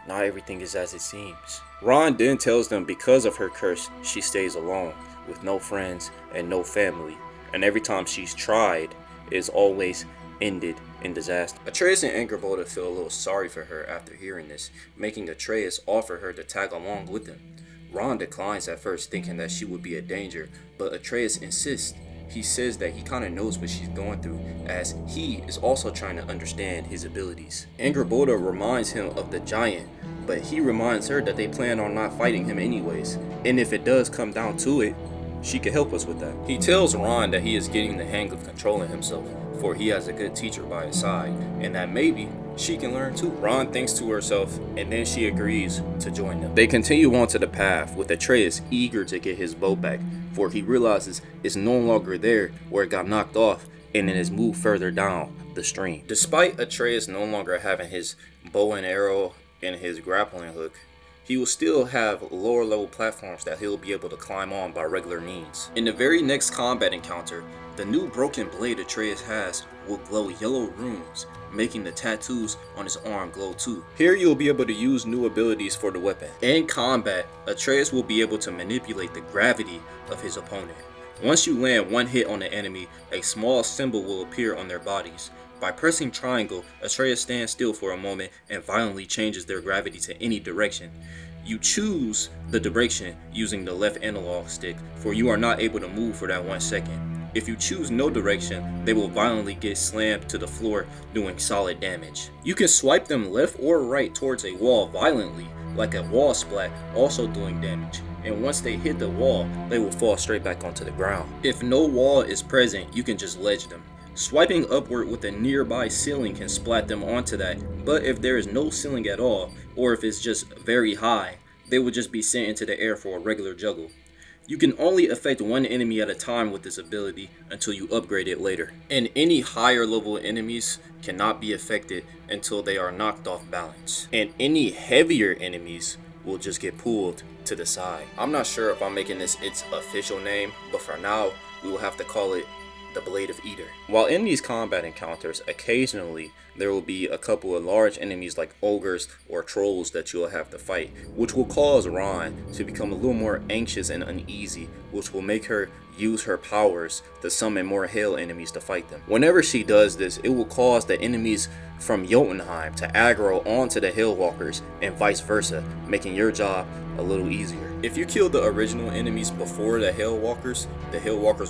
not everything is as it seems. Ron then tells them because of her curse, she stays alone, with no friends and no family. And every time she's tried, it's always ended in disaster. Atreus and Angrboda feel a little sorry for her after hearing this, making Atreus offer her to tag along with them. Ron declines at first, thinking that she would be a danger, but Atreus insists. He says that he kinda knows what she's going through, as he is also trying to understand his abilities. Angrboda reminds him of the giant, but he reminds her that they plan on not fighting him anyways, and if it does come down to it, she could help us with that. He tells Ron that he is getting the hang of controlling himself, for he has a good teacher by his side, and that maybe she can learn too. Ron thinks to herself, and then she agrees to join them. They continue onto the path, with Atreus eager to get his bow back, for he realizes it's no longer there where it got knocked off, and it has moved further down the stream. Despite Atreus no longer having his bow and arrow and his grappling hook, he will still have lower level platforms that he'll be able to climb on by regular means. In the very next combat encounter, the new broken blade Atreus has will glow yellow runes, making the tattoos on his arm glow too. Here you'll be able to use new abilities for the weapon. In combat, Atreus will be able to manipulate the gravity of his opponent. Once you land one hit on the enemy, a small symbol will appear on their bodies. By pressing triangle, Atreus stands still for a moment and violently changes their gravity to any direction. You choose the direction using the left analog stick, for you are not able to move for that 1 second. If you choose no direction, they will violently get slammed to the floor, doing solid damage. You can swipe them left or right towards a wall violently, like a wall splat, also doing damage. And once they hit the wall, they will fall straight back onto the ground. If no wall is present, you can just ledge them. Swiping upward with a nearby ceiling can splat them onto that, but if there is no ceiling at all, or if it's just very high, they will just be sent into the air for a regular juggle. You can only affect one enemy at a time with this ability until you upgrade it later. And any higher level enemies cannot be affected until they are knocked off balance. And any heavier enemies will just get pulled to the side. I'm not sure if I'm making this its official name, but for now, we will have to call it the Blade of Eater. While in these combat encounters, occasionally there will be a couple of large enemies like ogres or trolls that you'll have to fight, which will cause Ron to become a little more anxious and uneasy, which will make her use her powers to summon more hell enemies to fight them. Whenever she does this, it will cause the enemies from Jotunheim to aggro onto the Hellwalkers and vice versa, making your job a little easier. If you kill the original enemies before the Hellwalkers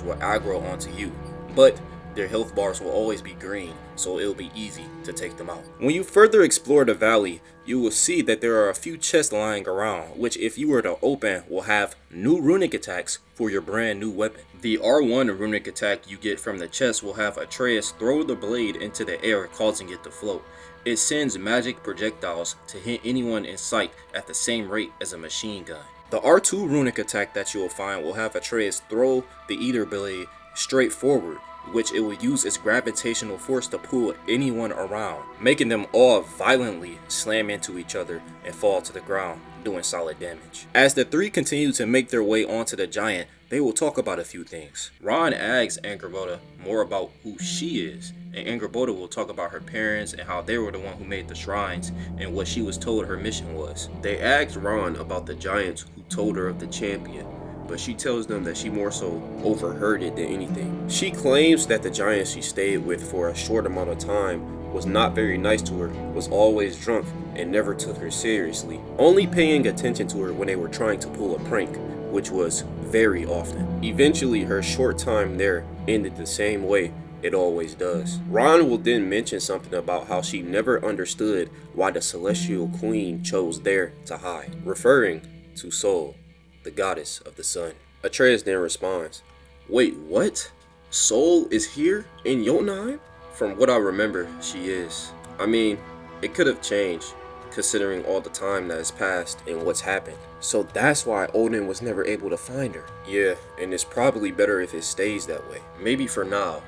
will aggro onto you, but their health bars will always be green, so it'll be easy to take them out. When you further explore the valley, you will see that there are a few chests lying around, which if you were to open will have new runic attacks for your brand new weapon. The R1 runic attack you get from the chest will have Atreus throw the blade into the air, causing it to float. It sends magic projectiles to hit anyone in sight at the same rate as a machine gun. The R2 runic attack that you will find will have Atreus throw the Eater blade straight forward, which it will use its gravitational force to pull anyone around, making them all violently slam into each other and fall to the ground, doing solid damage. As the three continue to make their way onto the giant, they will talk about a few things. Ron asks Angrboda more about who she is, and Angrboda will talk about her parents and how they were the one who made the shrines and what she was told her mission was. They asked Ron about the giants who told her of the champion, but she tells them that she more so overheard it than anything. She claims that the giant she stayed with for a short amount of time was not very nice to her, was always drunk, and never took her seriously, only paying attention to her when they were trying to pull a prank, which was very often. Eventually, her short time there ended the same way it always does. Ron will then mention something about how she never understood why the Celestial Queen chose there to hide, referring to Sol, the goddess of the sun. Atreus then responds, "Wait, what? Sol is here in Jotunheim?" From what I remember, she is. I mean, it could have changed, considering all the time that has passed and what's happened. So that's why Odin was never able to find her. Yeah, and it's probably better if it stays that way. Maybe for now.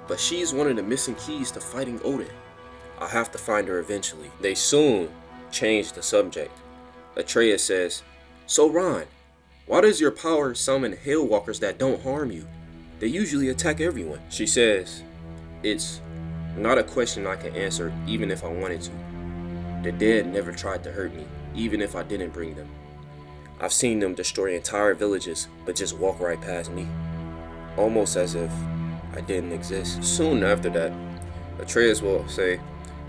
But she's one of the missing keys to fighting Odin. I'll have to find her eventually. They soon change the subject. Atreus says, "So Ron, why does your power summon Hellwalkers that don't harm you? They usually attack everyone." She says, "It's not a question I can answer even if I wanted to. The dead never tried to hurt me, even if I didn't bring them. I've seen them destroy entire villages, but just walk right past me. Almost as if I didn't exist." Soon after that, Atreus will say,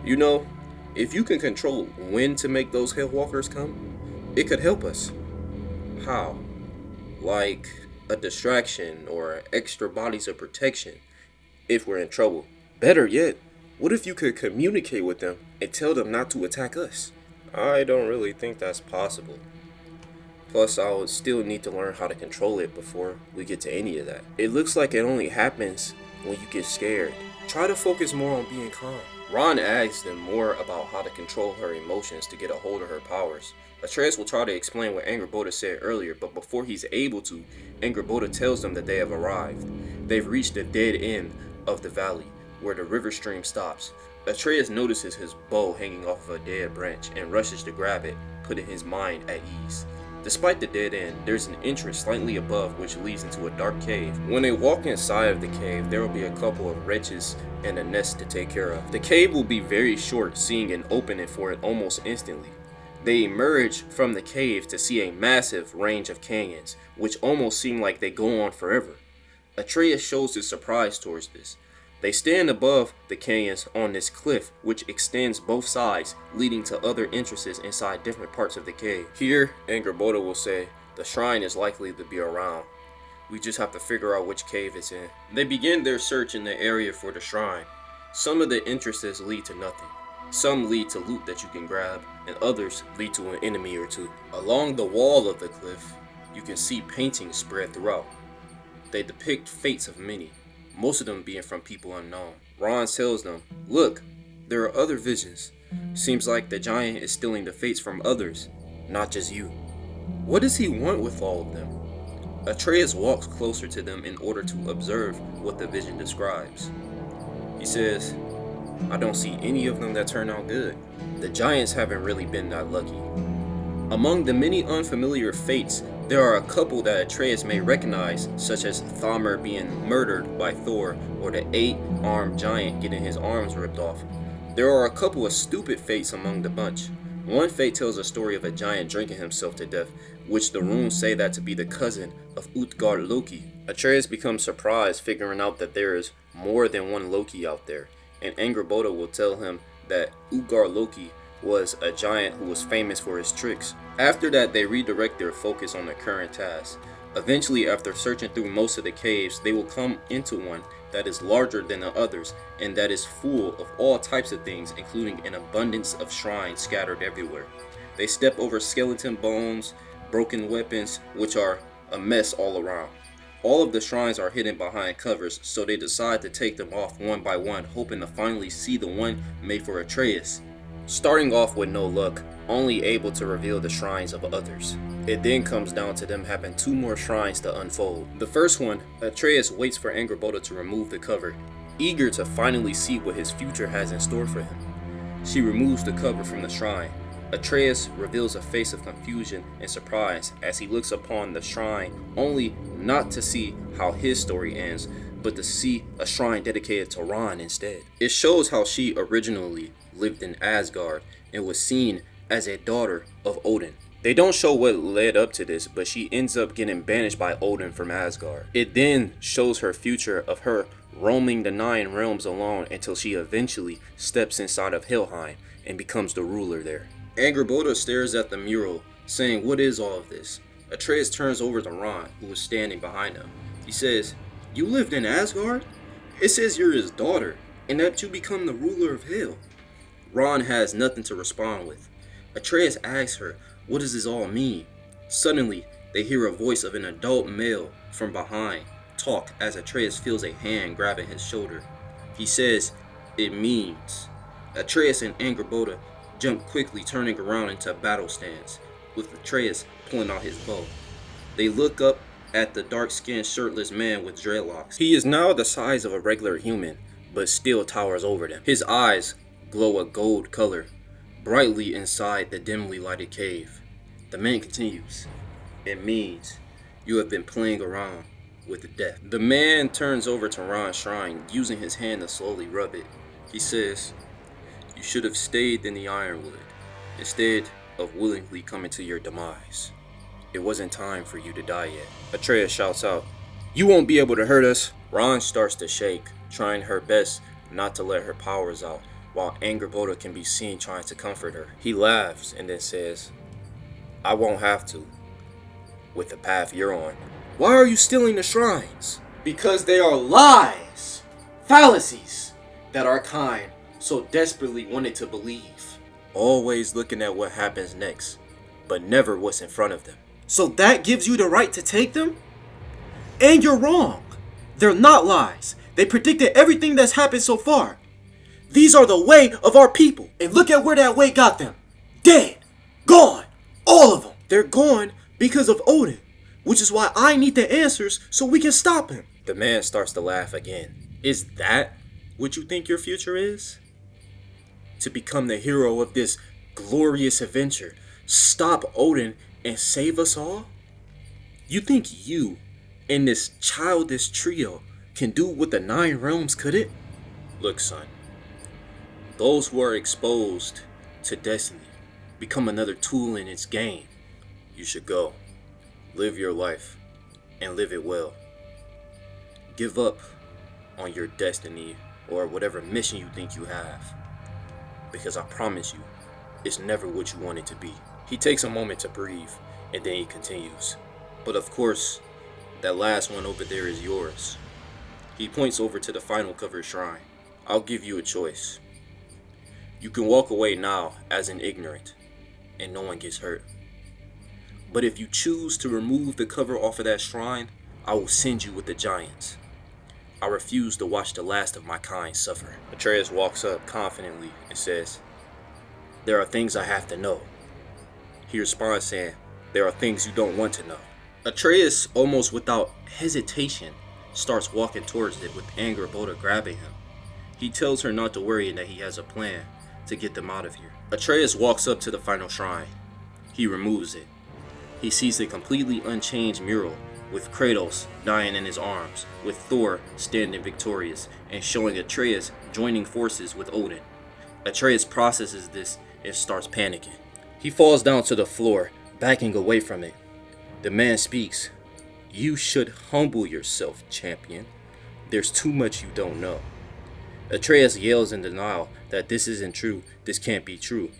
"You know, if you can control when to make those Hellwalkers come, it could help us." "How?" "Like a distraction or extra bodies of protection if we're in trouble. Better yet, what if you could communicate with them and tell them not to attack us?" "I don't really think that's possible. Plus, I would still need to learn how to control it before we get to any of that. It looks like it only happens when you get scared. Try to focus more on being calm." Ron asks them more about how to control her emotions to get a hold of her powers. Atreus will try to explain what Angrboda said earlier, but before he's able to, Angrboda tells them that they have arrived. They've reached the dead end of the valley, where the river stream stops. Atreus notices his bow hanging off of a dead branch and rushes to grab it, putting his mind at ease. Despite the dead end, there's an entrance slightly above which leads into a dark cave. When they walk inside of the cave, there will be a couple of wretches and a nest to take care of. The cave will be very short, seeing an opening for it almost instantly. They emerge from the cave to see a massive range of canyons, which almost seem like they go on forever. Atreus shows his surprise towards this. They stand above the canyons on this cliff, which extends both sides, leading to other entrances inside different parts of the cave. Here, Angrboda will say, the shrine is likely to be around. We just have to figure out which cave it's in. They begin their search in the area for the shrine. Some of the entrances lead to nothing. Some lead to loot that you can grab, and others lead to an enemy or two. Along the wall of the cliff, you can see paintings spread throughout. They depict fates of many, most of them being from people unknown. Ron tells them, "Look, there are other visions. Seems like the giant is stealing the fates from others, not just you." What does he want with all of them? Atreus walks closer to them in order to observe what the vision describes. He says, I don't see any of them that turn out good. The giants haven't really been that lucky. Among the many unfamiliar fates, there are a couple that Atreus may recognize, such as Thamur being murdered by Thor, or the 8-armed giant getting his arms ripped off. There are a couple of stupid fates among the bunch. One fate tells a story of a giant drinking himself to death, which the runes say that to be the cousin of Utgard Loki. Atreus becomes surprised figuring out that there is more than one Loki out there, and Angrboda will tell him that Utgard Loki was a giant who was famous for his tricks. After that, they redirect their focus on the current task. Eventually, after searching through most of the caves, they will come into one that is larger than the others and that is full of all types of things, including an abundance of shrines scattered everywhere. They step over skeleton bones, broken weapons, which are a mess all around. All of the shrines are hidden behind covers, so they decide to take them off one by one, hoping to finally see the one made for Atreus. Starting off with no luck, only able to reveal the shrines of others. It then comes down to them having 2 more shrines to unfold. The first one, Atreus waits for Angrboda to remove the cover, eager to finally see what his future has in store for him. She removes the cover from the shrine. Atreus reveals a face of confusion and surprise as he looks upon the shrine, only not to see how his story ends, but to see a shrine dedicated to Ran instead. It shows how she originally lived in Asgard and was seen as a daughter of Odin. They don't show what led up to this, but she ends up getting banished by Odin from Asgard. It then shows her future of her roaming the 9 realms alone until she eventually steps inside of Helheim and becomes the ruler there. Angrboda stares at the mural, saying, "What is all of this?" Atreus turns over to Ran, who is standing behind him. He says, "You lived in Asgard? It says you're his daughter, and that you become the ruler of Hell." Ran has nothing to respond with. Atreus asks her, what does this all mean? Suddenly, they hear a voice of an adult male from behind talk as Atreus feels a hand grabbing his shoulder. He says, "It means." Atreus and Angrboda jump quickly, turning around into battle stance, with Atreus pulling out his bow. They look up at the dark-skinned shirtless man with dreadlocks. He is now the size of a regular human, but still towers over them. His eyes glow a gold color, brightly inside the dimly lighted cave. The man continues, "It means you have been playing around with death." The man turns over to Ran's shrine, using his hand to slowly rub it. He says, "You should have stayed in the Ironwood, instead of willingly coming to your demise. It wasn't time for you to die yet." Atreus shouts out, "You won't be able to hurt us." Ran starts to shake, trying her best not to let her powers out, while Angrboda can be seen trying to comfort her. He laughs and then says, "I won't have to, with the path you're on." "Why are you stealing the shrines?" Because they are lies, fallacies that our kind so desperately wanted to believe. Always looking at what happens next, but never what's in front of them. So that gives you the right to take them? And you're wrong. They're not lies. They predicted everything that's happened so far. These are the way of our people. And look at where that way got them. Dead. Gone. All of them. They're gone because of Odin. Which is why I need the answers so we can stop him. The man starts to laugh again. Is that what you think your future is? To become the hero of this glorious adventure, stop Odin and save us all? You think you and this childish trio can do what the 9 realms couldn't? Look, son, those who are exposed to destiny become another tool in its game. You should go, live your life, and live it well. Give up on your destiny or whatever mission you think you have, because I promise you, it's never what you want it to be. He takes a moment to breathe, and then he continues. But of course, that last one over there is yours. He points over to the final covered shrine. I'll give you a choice. You can walk away now as an ignorant, and no one gets hurt. But if you choose to remove the cover off of that shrine, I will send you with the giants. I refuse to watch the last of my kind suffer. Atreus walks up confidently and says, "There are things I have to know." He responds saying, "There are things you don't want to know." Atreus, almost without hesitation, starts walking towards it with Angrboda grabbing him. He tells her not to worry and that he has a plan to get them out of here. Atreus walks up to the final shrine. He removes it. He sees a completely unchanged mural with Kratos dying in his arms, with Thor standing victorious and showing Atreus joining forces with Odin. Atreus processes this and starts panicking. He falls down to the floor, backing away from it. The man speaks. "You should humble yourself, champion. There's too much you don't know." Atreus yells in denial that this isn't true, this can't be true.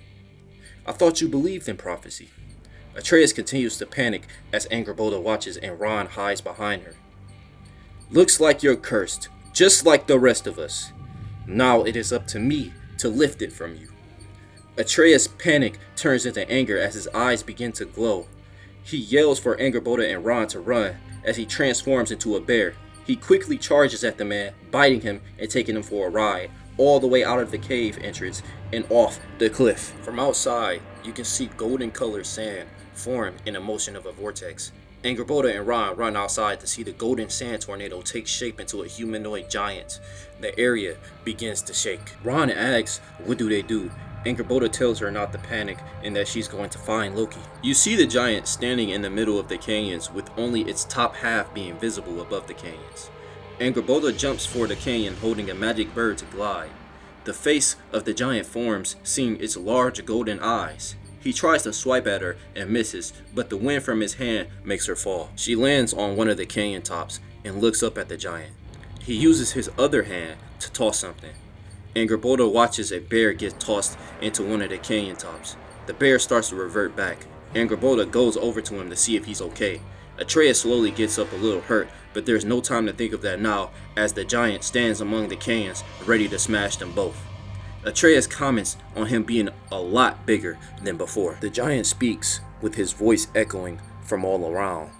"I thought you believed in prophecy." Atreus continues to panic as Angrboda watches and Ron hides behind her. "Looks like you're cursed, just like the rest of us. Now it is up to me to lift it from you." Atreus' panic turns into anger as his eyes begin to glow. He yells for Angrboda and Ron to run as he transforms into a bear. He quickly charges at the man, biting him and taking him for a ride, all the way out of the cave entrance and off the cliff. From outside, you can see golden colored sand form in a motion of a vortex. Angrboda and Ron run outside to see the golden sand tornado take shape into a humanoid giant. The area begins to shake. Ron asks, what do they do? Angrboda tells her not to panic and that she's going to find Loki. You see the giant standing in the middle of the canyons with only its top half being visible above the canyons. Angrboda jumps for the canyon holding a magic bird to glide. The face of the giant forms, seeing its large golden eyes. He tries to swipe at her and misses, but the wind from his hand makes her fall. She lands on one of the canyon tops and looks up at the giant. He uses his other hand to toss something. Angrboda watches a bear get tossed into one of the canyon tops. The bear starts to revert back. Angrboda goes over to him to see if he's okay. Atreus slowly gets up a little hurt, but there's no time to think of that now as the giant stands among the canyons ready to smash them both. Atreus comments on him being a lot bigger than before. The giant speaks with his voice echoing from all around.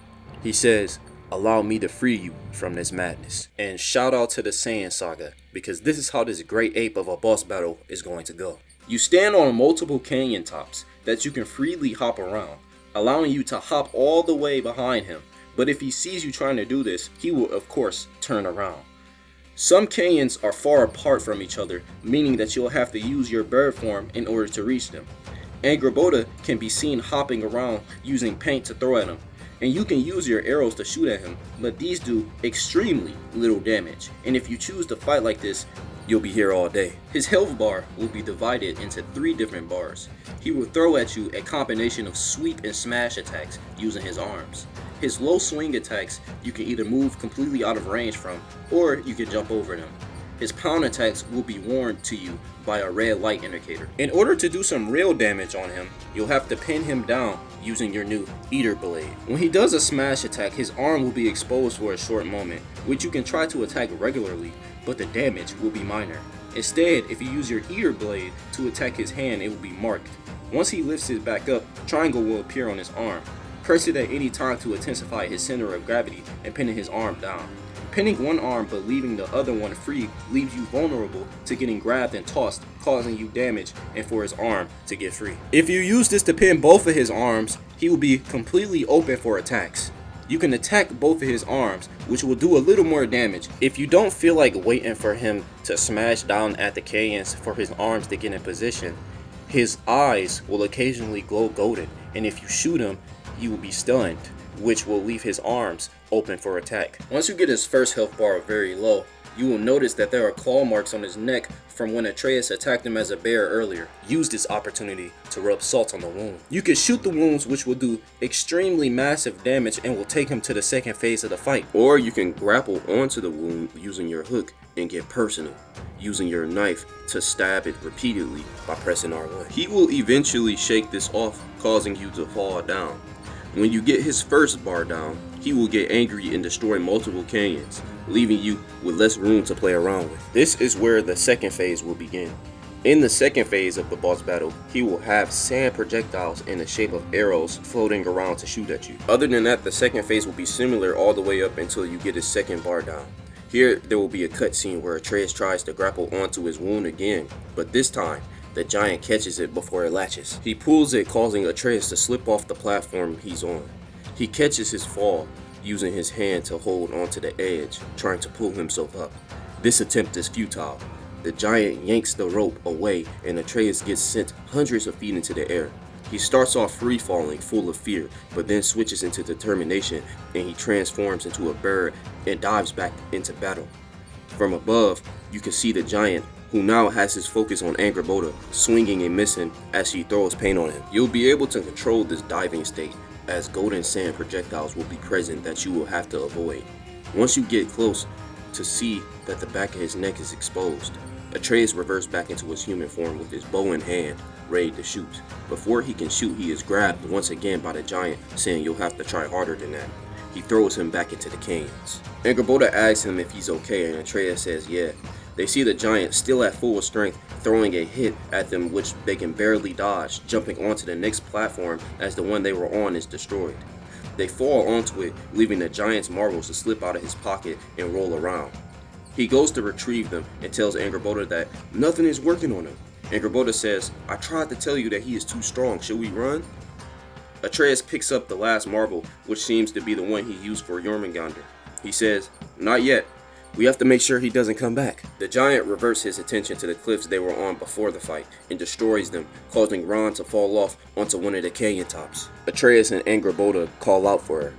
He says, "Allow me to free you from this madness." And shout out to the Saiyan Saga, because this is how this great ape of a boss battle is going to go. You stand on multiple canyon tops that you can freely hop around, allowing you to hop all the way behind him. But if he sees you trying to do this, he will of course turn around. Some canyons are far apart from each other, meaning that you'll have to use your bird form in order to reach them. Angrboda can be seen hopping around using paint to throw at him, and you can use your arrows to shoot at him, but these do extremely little damage, and if you choose to fight like this, you'll be here all day. His health bar will be divided into 3 different bars. He will throw at you a combination of sweep and smash attacks using his arms. His low swing attacks you can either move completely out of range from, or you can jump over them. His pound attacks will be warned to you by a red light indicator. In order to do some real damage on him, you'll have to pin him down using your new Eater Blade. When he does a smash attack, his arm will be exposed for a short moment, which you can try to attack regularly, but the damage will be minor. Instead, if you use your Eater Blade to attack his hand, it will be marked. Once he lifts it back up, a triangle will appear on his arm. Press it at any time to intensify his center of gravity and pinning his arm down. Pinning one arm but leaving the other one free leaves you vulnerable to getting grabbed and tossed, causing you damage and for his arm to get free. If you use this to pin both of his arms, he will be completely open for attacks. You can attack both of his arms, which will do a little more damage. If you don't feel like waiting for him to smash down at the canyons for his arms to get in position, his eyes will occasionally glow golden, and if you shoot him, he will be stunned, which will leave his arms open for attack. Once you get his first health bar very low, you will notice that there are claw marks on his neck from when Atreus attacked him as a bear earlier. Use this opportunity to rub salt on the wound. You can shoot the wounds, which will do extremely massive damage and will take him to the second phase of the fight. Or you can grapple onto the wound using your hook and get personal, using your knife to stab it repeatedly by pressing R1. He will eventually shake this off, causing you to fall down. When you get his first bar down, he will get angry and destroy multiple canyons, leaving you with less room to play around with. This is where the second phase will begin. In the second phase of the boss battle, he will have sand projectiles in the shape of arrows floating around to shoot at you. Other than that, the second phase will be similar all the way up until you get his second bar down. Here, there will be a cutscene where Atreus tries to grapple onto his wound again, but this time, the giant catches it before it latches. He pulls it, causing Atreus to slip off the platform he's on. He catches his fall, using his hand to hold onto the edge, trying to pull himself up. This attempt is futile. The giant yanks the rope away and Atreus gets sent hundreds of feet into the air. He starts off free falling, full of fear, but then switches into determination and he transforms into a bird and dives back into battle. From above, you can see the giant, who now has his focus on Angrboda, swinging and missing as she throws paint on him. You'll be able to control this diving state, as golden sand projectiles will be present that you will have to avoid. Once you get close to see that the back of his neck is exposed, Atreus reverts back into his human form with his bow in hand, ready to shoot. Before he can shoot, he is grabbed once again by the giant, saying you'll have to try harder than that. He throws him back into the canyons. Angrboda asks him if he's okay, and Atreus says yeah. They see the giant still at full strength, throwing a hit at them which they can barely dodge, jumping onto the next platform as the one they were on is destroyed. They fall onto it, leaving the giant's marbles to slip out of his pocket and roll around. He goes to retrieve them and tells Angrboda that nothing is working on him. Angrboda says, I tried to tell you that he is too strong, should we run? Atreus picks up the last marble, which seems to be the one he used for Jormungandr. He says, not yet. We have to make sure he doesn't come back. The giant reverts his attention to the cliffs they were on before the fight and destroys them, causing Ron to fall off onto one of the canyon tops. Atreus and Angrboda call out for her.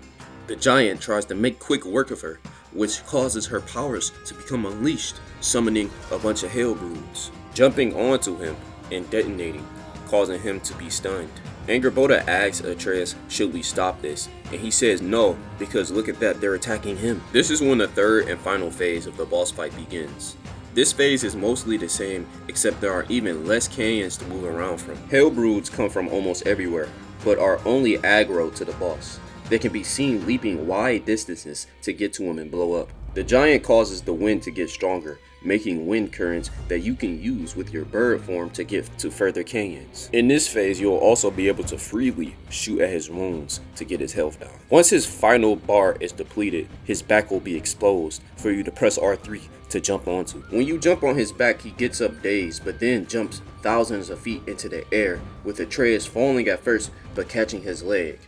The giant tries to make quick work of her, which causes her powers to become unleashed, summoning a bunch of hail broods, jumping onto him and detonating, causing him to be stunned. Angrboda asks Atreus, should we stop this? And he says no, because look at that, they're attacking him. This is when the third and final phase of the boss fight begins. This phase is mostly the same, except there are even less canyons to move around from. Hail broods come from almost everywhere, but are only aggro to the boss. They can be seen leaping wide distances to get to him and blow up. The giant causes the wind to get stronger, making wind currents that you can use with your bird form to get to further canyons. In this phase, you'll also be able to freely shoot at his wounds to get his health down. Once his final bar is depleted, his back will be exposed for you to press R3 to jump onto. When you jump on his back, he gets up dazed, but then jumps thousands of feet into the air, with Atreus falling at first but catching his leg.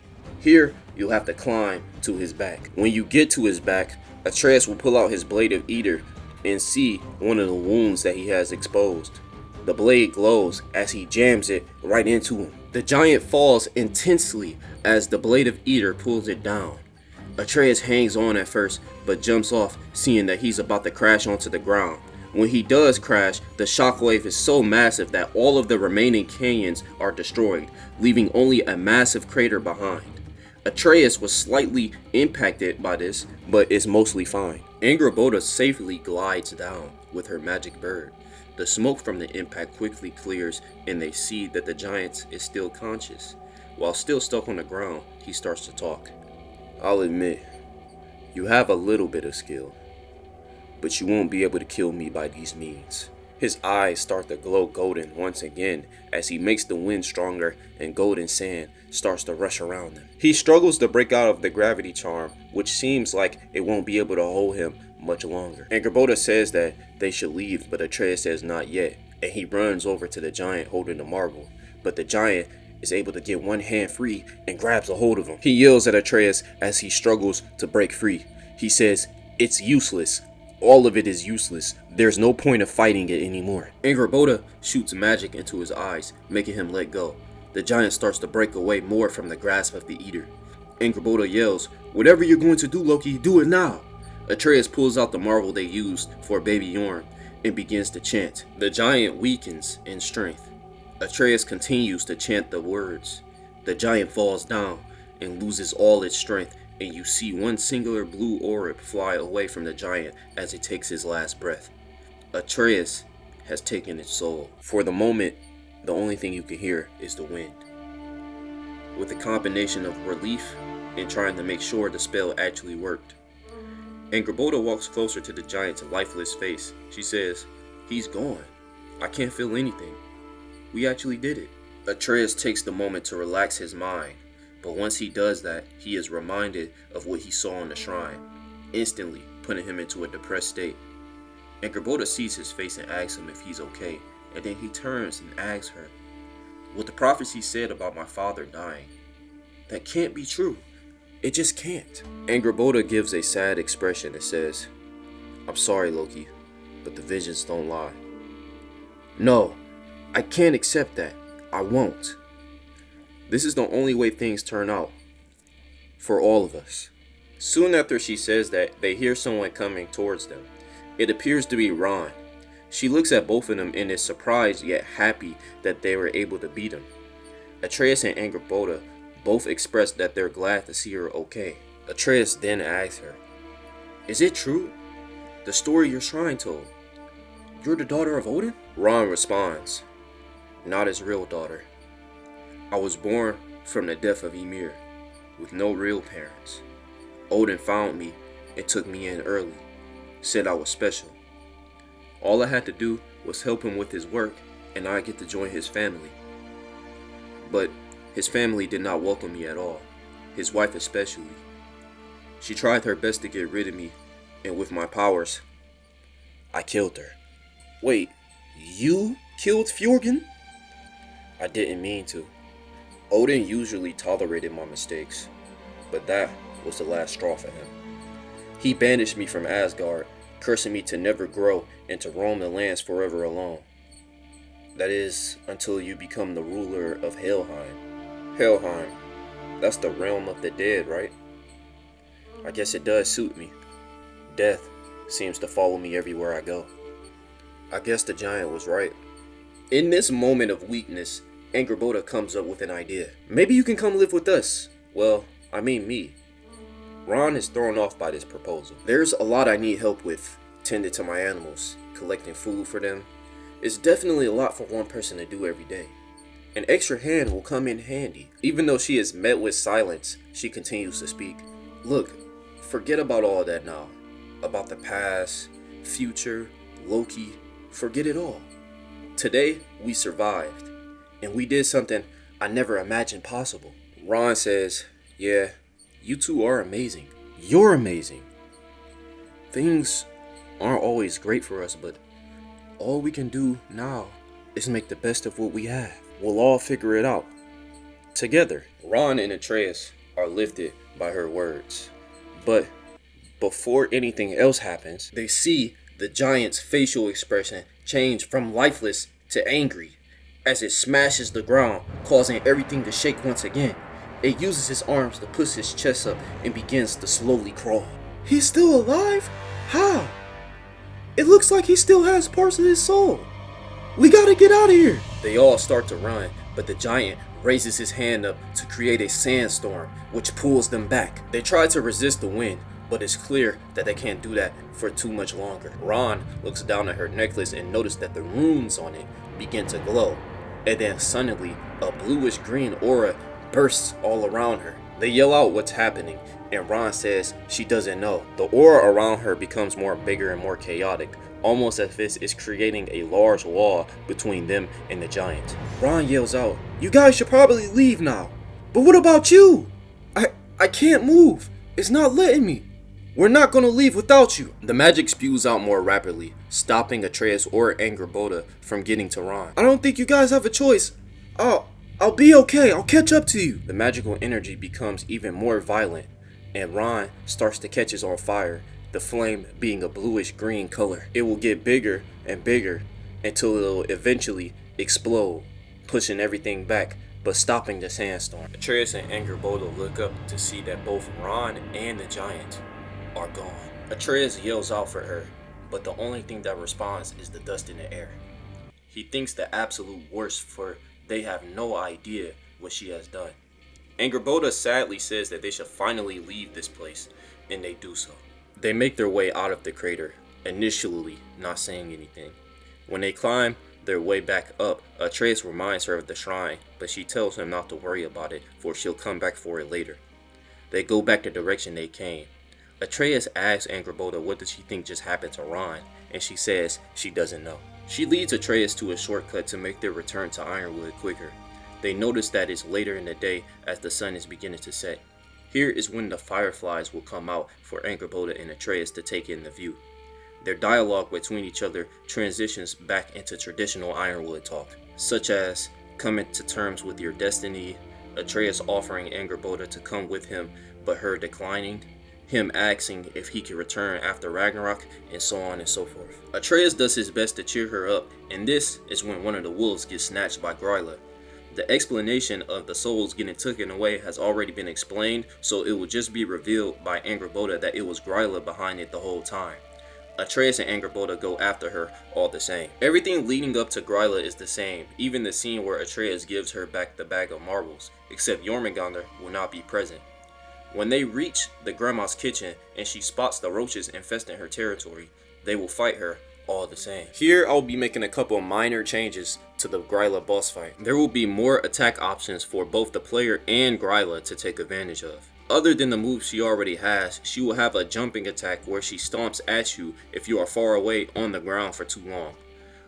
Here, you'll have to climb to his back. When you get to his back, Atreus will pull out his blade of Eater and see one of the wounds that he has exposed. The blade glows as he jams it right into him. The giant falls intensely as the blade of Eater pulls it down. Atreus hangs on at first, but jumps off, seeing that he's about to crash onto the ground. When he does crash, the shockwave is so massive that all of the remaining canyons are destroyed, leaving only a massive crater behind. Atreus was slightly impacted by this, but is mostly fine. Angrboda safely glides down with her magic bird. The smoke from the impact quickly clears and they see that the giant is still conscious. While still stuck on the ground, he starts to talk. I'll admit, you have a little bit of skill, but you won't be able to kill me by these means. His eyes start to glow golden once again as he makes the wind stronger and golden sand starts to rush around him. He struggles to break out of the gravity charm, which seems like it won't be able to hold him much longer. Angrboda says that they should leave, but Atreus says not yet, and he runs over to the giant holding the marble. But the giant is able to get one hand free and grabs a hold of him. He yells at Atreus as he struggles to break free. He says, it's useless. All of it is useless. There's no point of fighting it anymore. Angrboda shoots magic into his eyes, making him let go. The giant starts to break away more from the grasp of the Eater. Angrboda yells, whatever you're going to do, Loki, do it now. Atreus pulls out the marvel they used for Baby Yorn and begins to chant. The giant weakens in strength. Atreus continues to chant the words. The giant falls down and loses all its strength, and you see one singular blue orb fly away from the giant as it takes his last breath. Atreus has taken its soul. For the moment, the only thing you can hear is the wind. With a combination of relief and trying to make sure the spell actually worked, Angrboda walks closer to the giant's lifeless face. She says, he's gone. I can't feel anything. We actually did it. Atreus takes the moment to relax his mind, but once he does that, he is reminded of what he saw on the shrine, instantly putting him into a depressed state. Angrboda sees his face and asks him if he's okay, and then he turns and asks her, what the prophecy said about my father dying, that can't be true. It just can't. Angrboda gives a sad expression and says, I'm sorry, Loki, but the visions don't lie. No, I can't accept that. I won't. This is the only way things turn out. For all of us. Soon after she says that, they hear someone coming towards them. It appears to be Ron. She looks at both of them and is surprised yet happy that they were able to beat him. Atreus and Angrboda both express that they're glad to see her okay. Atreus then asks her, Is it true? The story your shrine told? You're the daughter of Odin? Ron responds, Not his real daughter. I was born from the death of Ymir, with no real parents. Odin found me and took me in early, said I was special. All I had to do was help him with his work and I get to join his family. But his family did not welcome me at all, his wife especially. She tried her best to get rid of me, and with my powers, I killed her. Wait, you killed Fjorgen? I didn't mean to. Odin usually tolerated my mistakes, but that was the last straw for him. He banished me from Asgard, cursing me to never grow and to roam the lands forever alone. That is, until you become the ruler of Helheim. Helheim, that's the realm of the dead, right? I guess it does suit me. Death seems to follow me everywhere I go. I guess the giant was right. In this moment of weakness, Angrboda comes up with an idea. Maybe you can come live with us. Well, I mean me. Ron is thrown off by this proposal. There's a lot I need help with. Tending to my animals, collecting food for them. It's definitely a lot for one person to do every day. An extra hand will come in handy. Even though she is met with silence, she continues to speak. Look, forget about all that now. About the past, future, Loki. Forget it all. Today, we survived. And we did something I never imagined possible. Ron says, yeah, you two are amazing. You're amazing. Things aren't always great for us, but all we can do now is make the best of what we have. We'll all figure it out. Together. Ron and Atreus are lifted by her words. But before anything else happens, they see the giant's facial expression change from lifeless to angry as it smashes the ground, causing everything to shake once again. It uses his arms to push his chest up and begins to slowly crawl. He's still alive? How? It looks like he still has parts of his soul. We gotta get out of here. They all start to run, but the giant raises his hand up to create a sandstorm, which pulls them back. They try to resist the wind, but it's clear that they can't do that for too much longer. Ron looks down at her necklace and notices that the runes on it begin to glow. And then suddenly, a bluish green aura bursts all around her. They yell out what's happening, and Ron says she doesn't know. The aura around her becomes more bigger and more chaotic, almost as if it's creating a large wall between them and the giant. Ron yells out, you guys should probably leave now. But what about you? I can't move. It's not letting me. We're not gonna leave without you. The magic spews out more rapidly, stopping Atreus or Angrboda from getting to Ron. I don't think you guys have a choice. I'll be okay. I'll catch up to you. The magical energy becomes even more violent, and Ron starts to catch on fire, the flame being a bluish green color. It will get bigger and bigger until it will eventually explode, pushing everything back but stopping the sandstorm. Atreus and Angrboda look up to see that both Ron and the giant are gone. Atreus yells out for her, but the only thing that responds is the dust in the air. He thinks the absolute worst, for they have no idea what she has done. Angrboda sadly says that they should finally leave this place, and they do so. They make their way out of the crater, initially not saying anything. When they climb their way back up, Atreus reminds her of the shrine, but she tells him not to worry about it, for she'll come back for it later. They go back the direction they came. Atreus asks Angrboda what does she think just happened to Ron, and she says she doesn't know. She leads Atreus to a shortcut to make their return to Ironwood quicker. They notice that it's later in the day as the sun is beginning to set. Here is when the fireflies will come out for Angrboda and Atreus to take in the view. Their dialogue between each other transitions back into traditional Ironwood talk, such as coming to terms with your destiny, Atreus offering Angrboda to come with him but her declining, him asking if he could return after Ragnarok, and so on and so forth. Atreus does his best to cheer her up, and this is when one of the wolves gets snatched by Gryla. The explanation of the souls getting taken away has already been explained, so it will just be revealed by Angrboda that it was Gryla behind it the whole time. Atreus and Angrboda go after her all the same. Everything leading up to Gryla is the same, even the scene where Atreus gives her back the bag of marbles, except Jormungandr will not be present. When they reach the grandma's kitchen and she spots the roaches infesting her territory, they will fight her all the same. Here I'll be making a couple minor changes to the Gryla boss fight. There will be more attack options for both the player and Gryla to take advantage of. Other than the moves she already has, she will have a jumping attack where she stomps at you if you are far away on the ground for too long.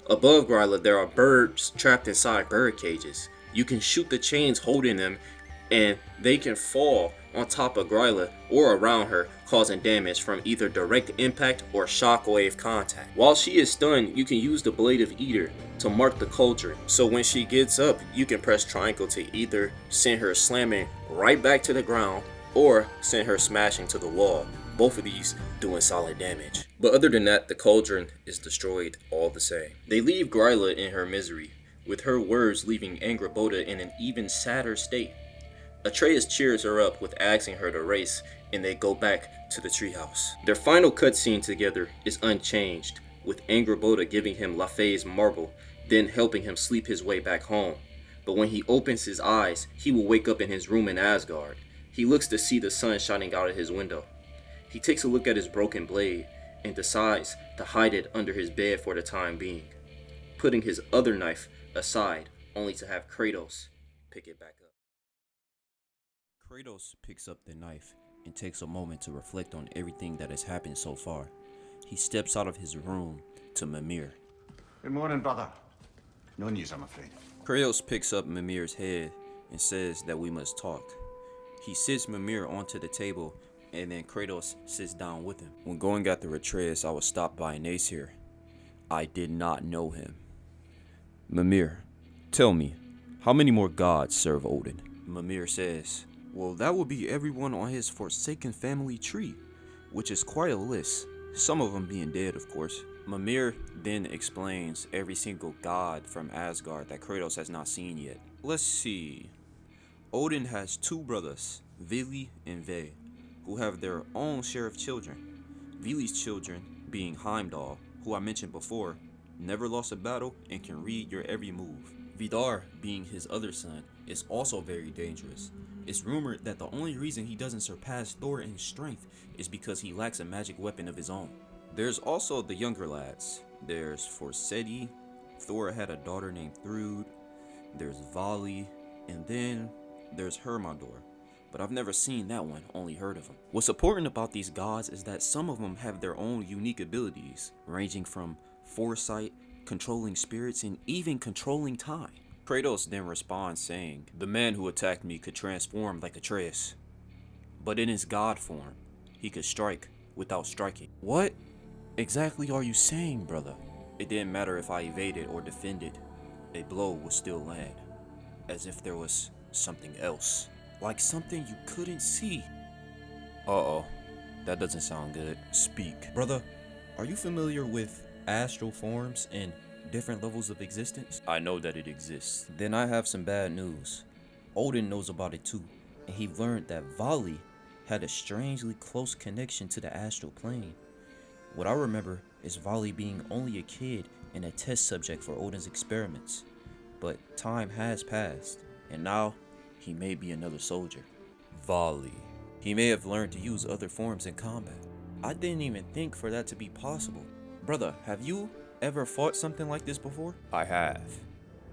Above Gryla, there are birds trapped inside bird cages. You can shoot the chains holding them and they can fall on top of Gryla or around her, causing damage from either direct impact or shockwave contact. While she is stunned, you can use the Blade of Eater to mark the cauldron, so when she gets up, you can press triangle to either send her slamming right back to the ground or send her smashing to the wall, both of these doing solid damage. But other than that, the cauldron is destroyed all the same. They leave Gryla in her misery, with her words leaving Angrboda in an even sadder state. Atreus cheers her up with asking her to race, and they go back to the treehouse. Their final cutscene together is unchanged, with Angrboda giving him Lafay's marble, then helping him sleep his way back home. But when he opens his eyes, he will wake up in his room in Asgard. He looks to see the sun shining out of his window. He takes a look at his broken blade and decides to hide it under his bed for the time being, putting his other knife aside only to have Kratos pick it back up. Kratos picks up the knife and takes a moment to reflect on everything that has happened so far. He steps out of his room to Mimir. Good morning, brother. No news, I'm afraid. Kratos picks up Mimir's head and says that we must talk. He sits Mimir onto the table, and then Kratos sits down with him. When going after Atreus, I was stopped by an Aesir. I did not know him. Mimir, tell me, how many more gods serve Odin? Mimir says, well, that would be everyone on his Forsaken family tree, which is quite a list, some of them being dead, of course. Mimir then explains every single god from Asgard that Kratos has not seen yet. Let's see. Odin has two brothers, Vali and Ve, who have their own share of children. Vali's children being Heimdall, who I mentioned before, never lost a battle and can read your every move. Vidar, being his other son, is also very dangerous. It's rumored that the only reason he doesn't surpass Thor in strength is because he lacks a magic weapon of his own. There's also the younger lads. There's Forseti, Thor had a daughter named Thrud, there's Vali, and then there's Hermandor. But I've never seen that one, only heard of him. What's important about these gods is that some of them have their own unique abilities, ranging from foresight, controlling spirits, and even controlling time. Kratos then responds saying, the man who attacked me could transform like Atreus, but in his god form, he could strike without striking. What exactly are you saying, brother? It didn't matter if I evaded or defended, a blow would still land, as if there was something else, like something you couldn't see. Uh-oh, that doesn't sound good. Speak. Brother, are you familiar with astral forms and different levels of existence? I know that it exists. Then I have some bad news. Odin knows about it too, and he learned that Vali had a strangely close connection to the astral plane. What I remember is Vali being only a kid and a test subject for Odin's experiments. But time has passed, and now he may be another soldier. Vali. He may have learned to use other forms in combat. I didn't even think for that to be possible. Brother, have you ever fought something like this before? I have,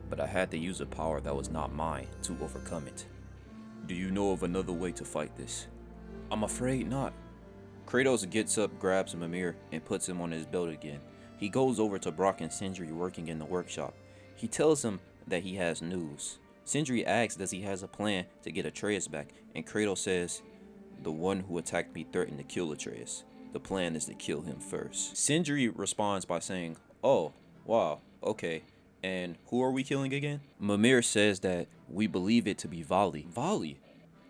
but I had to use a power that was not mine to overcome it. Do you know of another way to fight this? I'm afraid not. Kratos gets up, grabs Mimir, and puts him on his belt again. He goes over to Brock and Sindri working in the workshop. He tells him that he has news. Sindri asks does he has a plan to get Atreus back, and Kratos says, the one who attacked me threatened to kill Atreus. The plan is to kill him first. Sindri responds by saying, oh, wow, okay, and who are we killing again? Mimir says that we believe it to be Vali. Vali?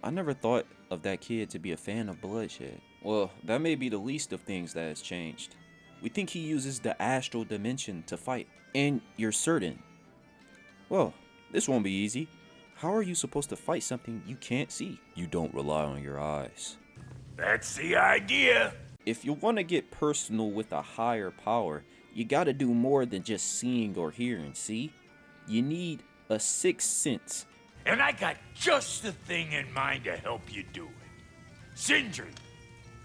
I never thought of that kid to be a fan of bloodshed. Well, that may be the least of things that has changed. We think he uses the astral dimension to fight. And you're certain? Well, this won't be easy. How are you supposed to fight something you can't see? You don't rely on your eyes. That's the idea. If you want to get personal with a higher power, you gotta do more than just seeing or hearing, see? You need a sixth sense. And I got just the thing in mind to help you do it. Sindri,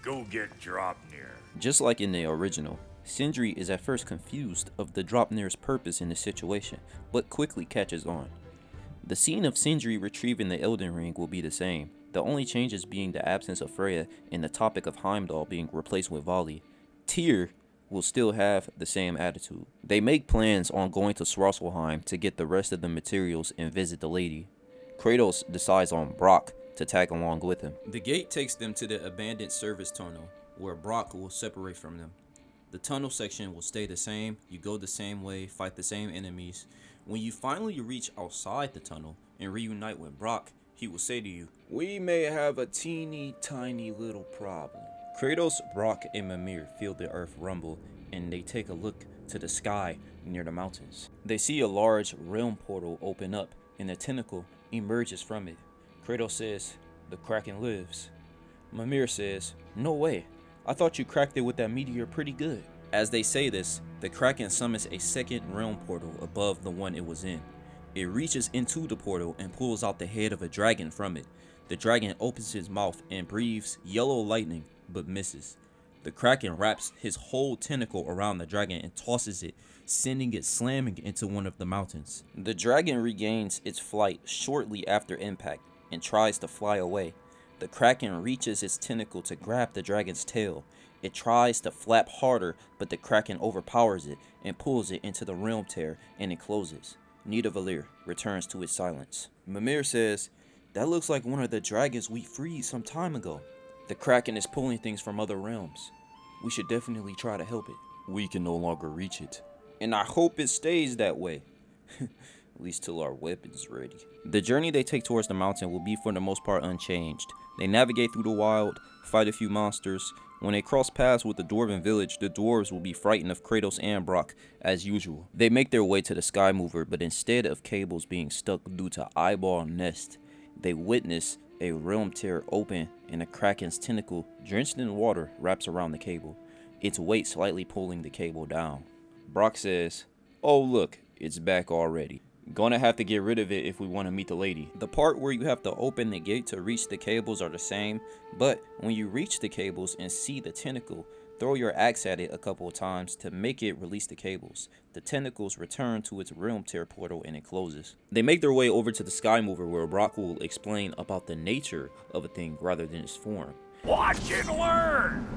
go get Dropnir. Just like in the original, Sindri is at first confused of the Dropnir's purpose in the situation, but quickly catches on. The scene of Sindri retrieving the Elden Ring will be the same, the only changes being the absence of Freya and the topic of Heimdall being replaced with Vali. Tyr will still have the same attitude. They make plans on going to Svartalfheim to get the rest of the materials and visit the lady. Kratos decides on Brock to tag along with him. The gate takes them to the abandoned service tunnel, where Brock will separate from them. The tunnel section will stay the same, you go the same way, fight the same enemies. When you finally reach outside the tunnel and reunite with Brock, he will say to you, "We may have a teeny tiny little problem." Kratos, Brock, and Mimir feel the earth rumble, and they take a look to the sky near the mountains. They see a large realm portal open up, and a tentacle emerges from it. Kratos says, "The Kraken lives." Mimir says, "No way. I thought you cracked it with that meteor pretty good." As they say this, the Kraken summons a second realm portal above the one it was in. It reaches into the portal and pulls out the head of a dragon from it. The dragon opens his mouth and breathes yellow lightning, but misses. The Kraken wraps his whole tentacle around the dragon and tosses it, sending it slamming into one of the mountains. The dragon regains its flight shortly after impact and tries to fly away. The Kraken reaches its tentacle to grab the dragon's tail. It tries to flap harder, but the Kraken overpowers it and pulls it into the realm tear, and it closes. Nidavellir returns to its silence. Mimir says, "That looks like one of the dragons we freed some time ago." The Kraken is pulling things from other realms. We should definitely try to help it. We can no longer reach it. And I hope it stays that way. At least till our weapon's ready. The journey they take towards the mountain will be for the most part unchanged. They navigate through the wild, fight a few monsters. When they cross paths with the dwarven village, the dwarves will be frightened of Kratos and Brock, as usual. They make their way to the Sky Mover, but instead of cables being stuck due to eyeball nest, they witness a realm tear open and a Kraken's tentacle, drenched in water, wraps around the cable, its weight slightly pulling the cable down. Brock says, "Oh look, it's back already. Gonna have to get rid of it if we want to meet the lady." The part where you have to open the gate to reach the cables are the same, but when you reach the cables and see the tentacle, throw your axe at it a couple of times to make it release the cables. The tentacles return to its realm tear portal and it closes. They make their way over to the Sky Mover, where Brock will explain about the nature of a thing rather than its form. Watch and learn.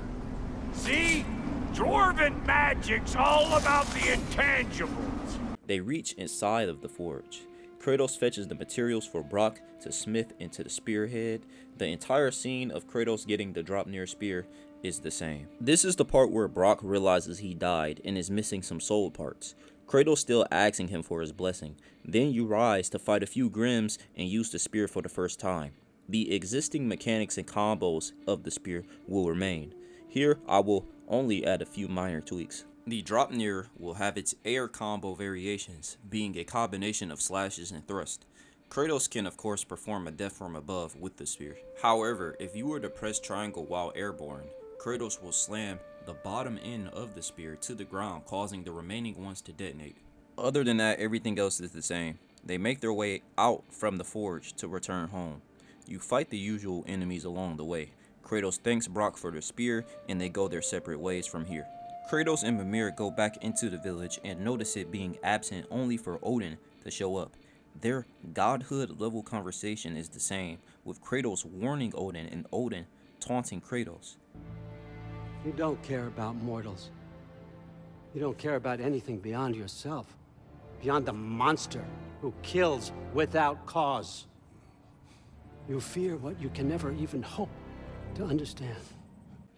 See? Dwarven magic's all about the intangibles. They reach inside of the forge. Kratos fetches the materials for Brock to smith into the spearhead. The entire scene of Kratos getting the Dropnir spear is the same. This is the part where Brock realizes he died and is missing some soul parts. Kratos still asking him for his blessing. Then you rise to fight a few Grims and use the spear for the first time. The existing mechanics and combos of the spear will remain. Here I will only add a few minor tweaks. The Dropnir will have its air combo variations, being a combination of slashes and thrust. Kratos can of course perform a death from above with the spear. However, if you were to press triangle while airborne, Kratos will slam the bottom end of the spear to the ground, causing the remaining ones to detonate. Other than that, everything else is the same. They make their way out from the forge to return home. You fight the usual enemies along the way. Kratos thanks Brock for the spear, and they go their separate ways from here. Kratos and Mimir go back into the village and notice it being absent only for Odin to show up. Their godhood level conversation is the same, with Kratos warning Odin and Odin taunting Kratos. You don't care about mortals. You don't care about anything beyond yourself, beyond the monster who kills without cause. You fear what you can never even hope to understand.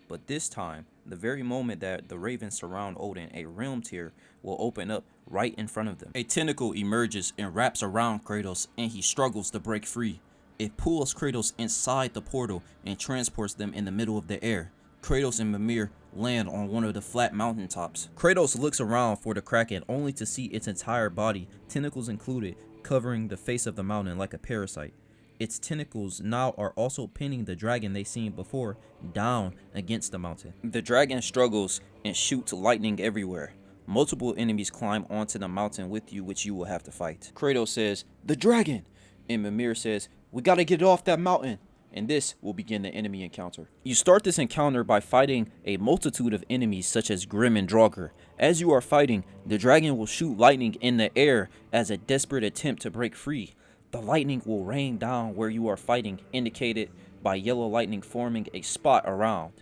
But this time, the very moment that the ravens surround Odin, a realm tear will open up right in front of them. A tentacle emerges and wraps around Kratos, and he struggles to break free. It pulls Kratos inside the portal and transports them in the middle of the air. Kratos and Mimir land on one of the flat mountaintops. Kratos looks around for the Kraken only to see its entire body, tentacles included, covering the face of the mountain like a parasite. Its tentacles now are also pinning the dragon they seen before down against the mountain. The dragon struggles and shoots lightning everywhere. Multiple enemies climb onto the mountain with you, which you will have to fight. Kratos says, "The dragon!" And Mimir says, "We gotta get it off that mountain." And this will begin the enemy encounter. You start this encounter by fighting a multitude of enemies such as Grimm and Draugr. As you are fighting, the dragon will shoot lightning in the air as a desperate attempt to break free. The lightning will rain down where you are fighting, indicated by yellow lightning forming a spot around.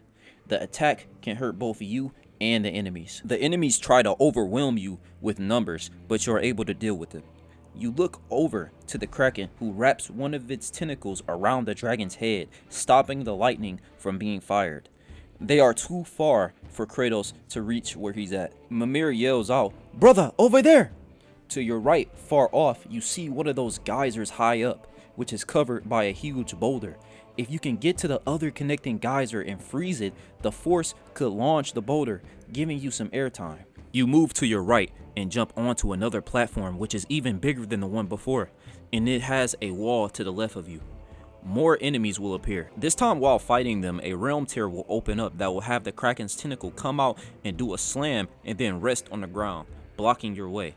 The attack can hurt both you and the enemies. The enemies try to overwhelm you with numbers, but you are able to deal with it. You look over to the Kraken, who wraps one of its tentacles around the dragon's head, stopping the lightning from being fired. They are too far for Kratos to reach where he's at. Mimir yells out, "Brother, over there!" To your right, far off, you see one of those geysers high up, which is covered by a huge boulder. If you can get to the other connecting geyser and freeze it, the force could launch the boulder, giving you some airtime. You move to your right and jump onto another platform which is even bigger than the one before, and it has a wall to the left of you. More enemies will appear. This time while fighting them, a realm tear will open up that will have the Kraken's tentacle come out and do a slam and then rest on the ground, blocking your way.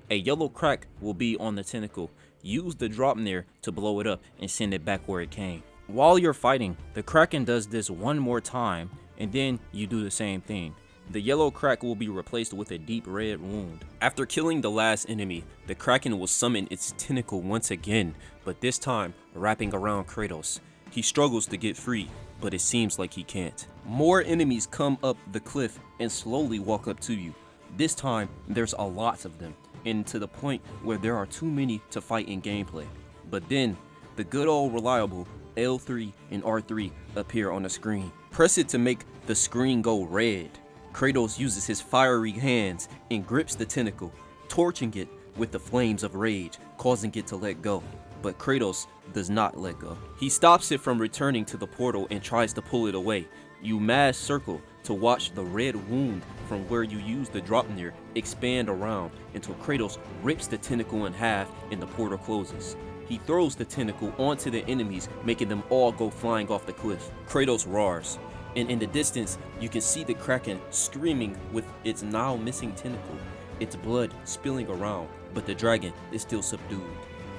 A yellow crack will be on the tentacle. Use the Dropnir to blow it up and send it back where it came. While you're fighting, the Kraken does this one more time, and then you do the same thing. The yellow crack will be replaced with a deep red wound. After killing the last enemy, the Kraken will summon its tentacle once again, but this time wrapping around Kratos. He struggles to get free, but it seems like he can't. More enemies come up the cliff and slowly walk up to you. This time, there's a lot of them, and to the point where there are too many to fight in gameplay. But then, the good old reliable L3 and R3 appear on the screen. Press it to make the screen go red. Kratos uses his fiery hands and grips the tentacle, torching it with the flames of rage, causing it to let go. But Kratos does not let go. He stops it from returning to the portal and tries to pull it away. You mass circle to watch the red wound from where you use the Dropnir expand around until Kratos rips the tentacle in half and the portal closes. He throws the tentacle onto the enemies, making them all go flying off the cliff. Kratos roars, and in the distance, you can see the Kraken screaming with its now missing tentacle, its blood spilling around, but the dragon is still subdued.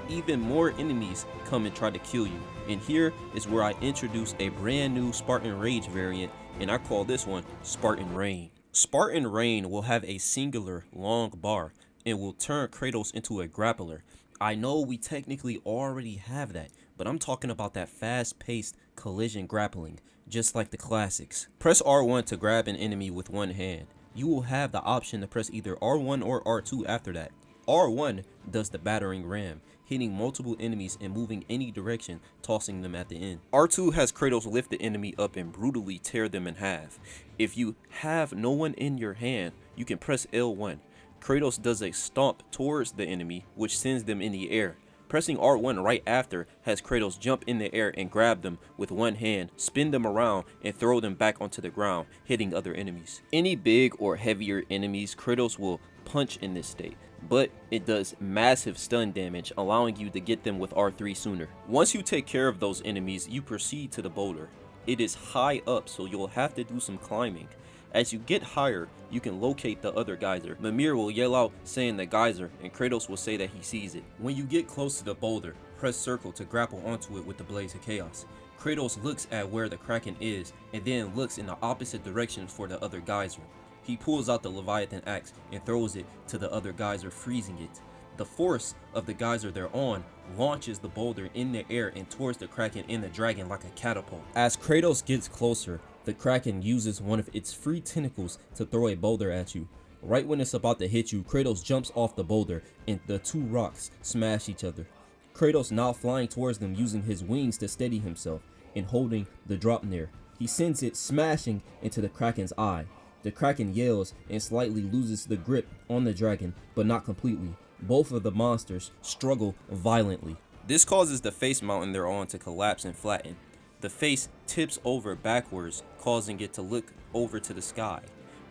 Even more enemies come and try to kill you, and here is where I introduce a brand new Spartan Rage variant, and I call this one Spartan Rain. Spartan Rain will have a singular long bar and will turn Kratos into a grappler. I know we technically already have that, but I'm talking about that fast-paced collision grappling, just like the classics. Press R1 to grab an enemy with one hand. You will have the option to press either R1 or R2 after that. R1 does the battering ram, hitting multiple enemies and moving any direction, tossing them at the end. R2 has Kratos lift the enemy up and brutally tear them in half. If you have no one in your hand, you can press L1. Kratos does a stomp towards the enemy, which sends them in the air. Pressing R1 right after has Kratos jump in the air and grab them with one hand, spin them around, and throw them back onto the ground, hitting other enemies. Any big or heavier enemies, Kratos will punch in this state, but it does massive stun damage, allowing you to get them with R3 sooner. Once you take care of those enemies, you proceed to the boulder. It is high up, so you'll have to do some climbing. As you get higher, you can locate the other geyser. Mimir will yell out saying the geyser, and Kratos will say that he sees it. When you get close to the boulder, press circle to grapple onto it with the Blaze of Chaos. Kratos looks at where the Kraken is, and then looks in the opposite direction for the other geyser. He pulls out the Leviathan axe and throws it to the other geyser, freezing it. The force of the geyser they're on launches the boulder in the air and towards the Kraken and the dragon like a catapult. As Kratos gets closer, the Kraken uses one of its free tentacles to throw a boulder at you. Right when it's about to hit you, Kratos jumps off the boulder and the two rocks smash each other. Kratos now flying towards them using his wings to steady himself and holding the Dropnir. He sends it smashing into the Kraken's eye. The Kraken yells and slightly loses the grip on the dragon, but not completely. Both of the monsters struggle violently. This causes the face mountain they're on to collapse and flatten. The face tips over backwards, causing it to look over to the sky,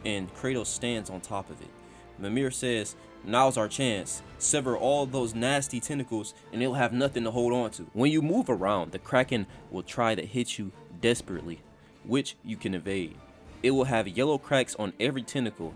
and Kratos stands on top of it. Mimir says, "Now's our chance. Sever all those nasty tentacles and it'll have nothing to hold on to." When you move around, the Kraken will try to hit you desperately, which you can evade. It will have yellow cracks on every tentacle,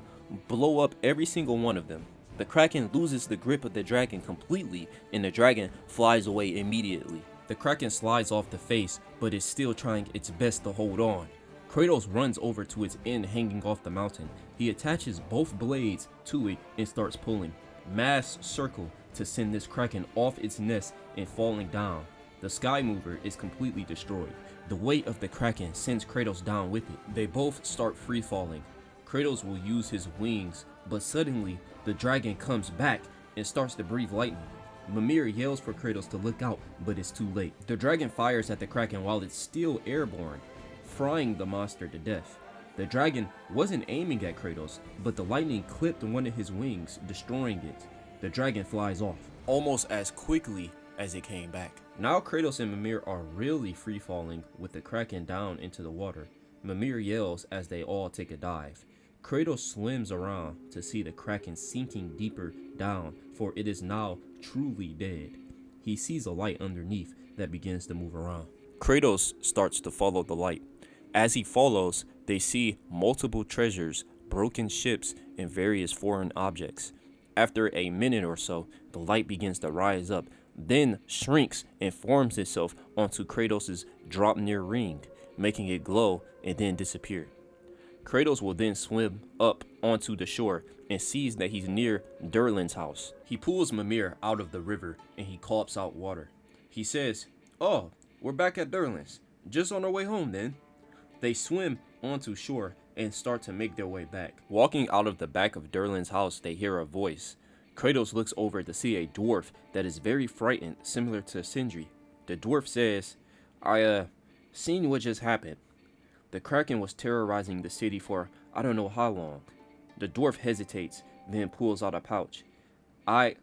blow up every single one of them. The Kraken loses the grip of the dragon completely, and the dragon flies away immediately. The Kraken slides off the face, but is still trying its best to hold on. Kratos runs over to its end hanging off the mountain. He attaches both blades to it and starts pulling. Mass circle to send this Kraken off its nest and falling down. The Sky Mover is completely destroyed. The weight of the Kraken sends Kratos down with it. They both start free falling. Kratos will use his wings, but suddenly the dragon comes back and starts to breathe lightning. Mimir yells for Kratos to look out, but it's too late. The dragon fires at the Kraken while it's still airborne, frying the monster to death. The dragon wasn't aiming at Kratos, but the lightning clipped one of his wings, destroying it. The dragon flies off, almost as quickly as it came back. Now Kratos and Mimir are really free falling with the Kraken down into the water. Mimir yells as they all take a dive. Kratos swims around to see the Kraken sinking deeper down, for it is now truly dead. He sees a light underneath that begins to move around. Kratos starts to follow the light. As he follows, they see multiple treasures, broken ships, and various foreign objects. After a minute or so, the light begins to rise up, then shrinks and forms itself onto Kratos' Draupnir ring, making it glow and then disappear. Kratos will then swim up onto the shore and sees that he's near Durlin's house. He pulls Mimir out of the river and he coughs out water. He says, "Oh, we're back at Durlin's. Just on our way home then." They swim onto shore and start to make their way back. Walking out of the back of Durlin's house, they hear a voice. Kratos looks over to see a dwarf that is very frightened, similar to Sindri. The dwarf says, "I seen what just happened. The Kraken was terrorizing the city for I don't know how long." The dwarf hesitates, then pulls out a pouch. "I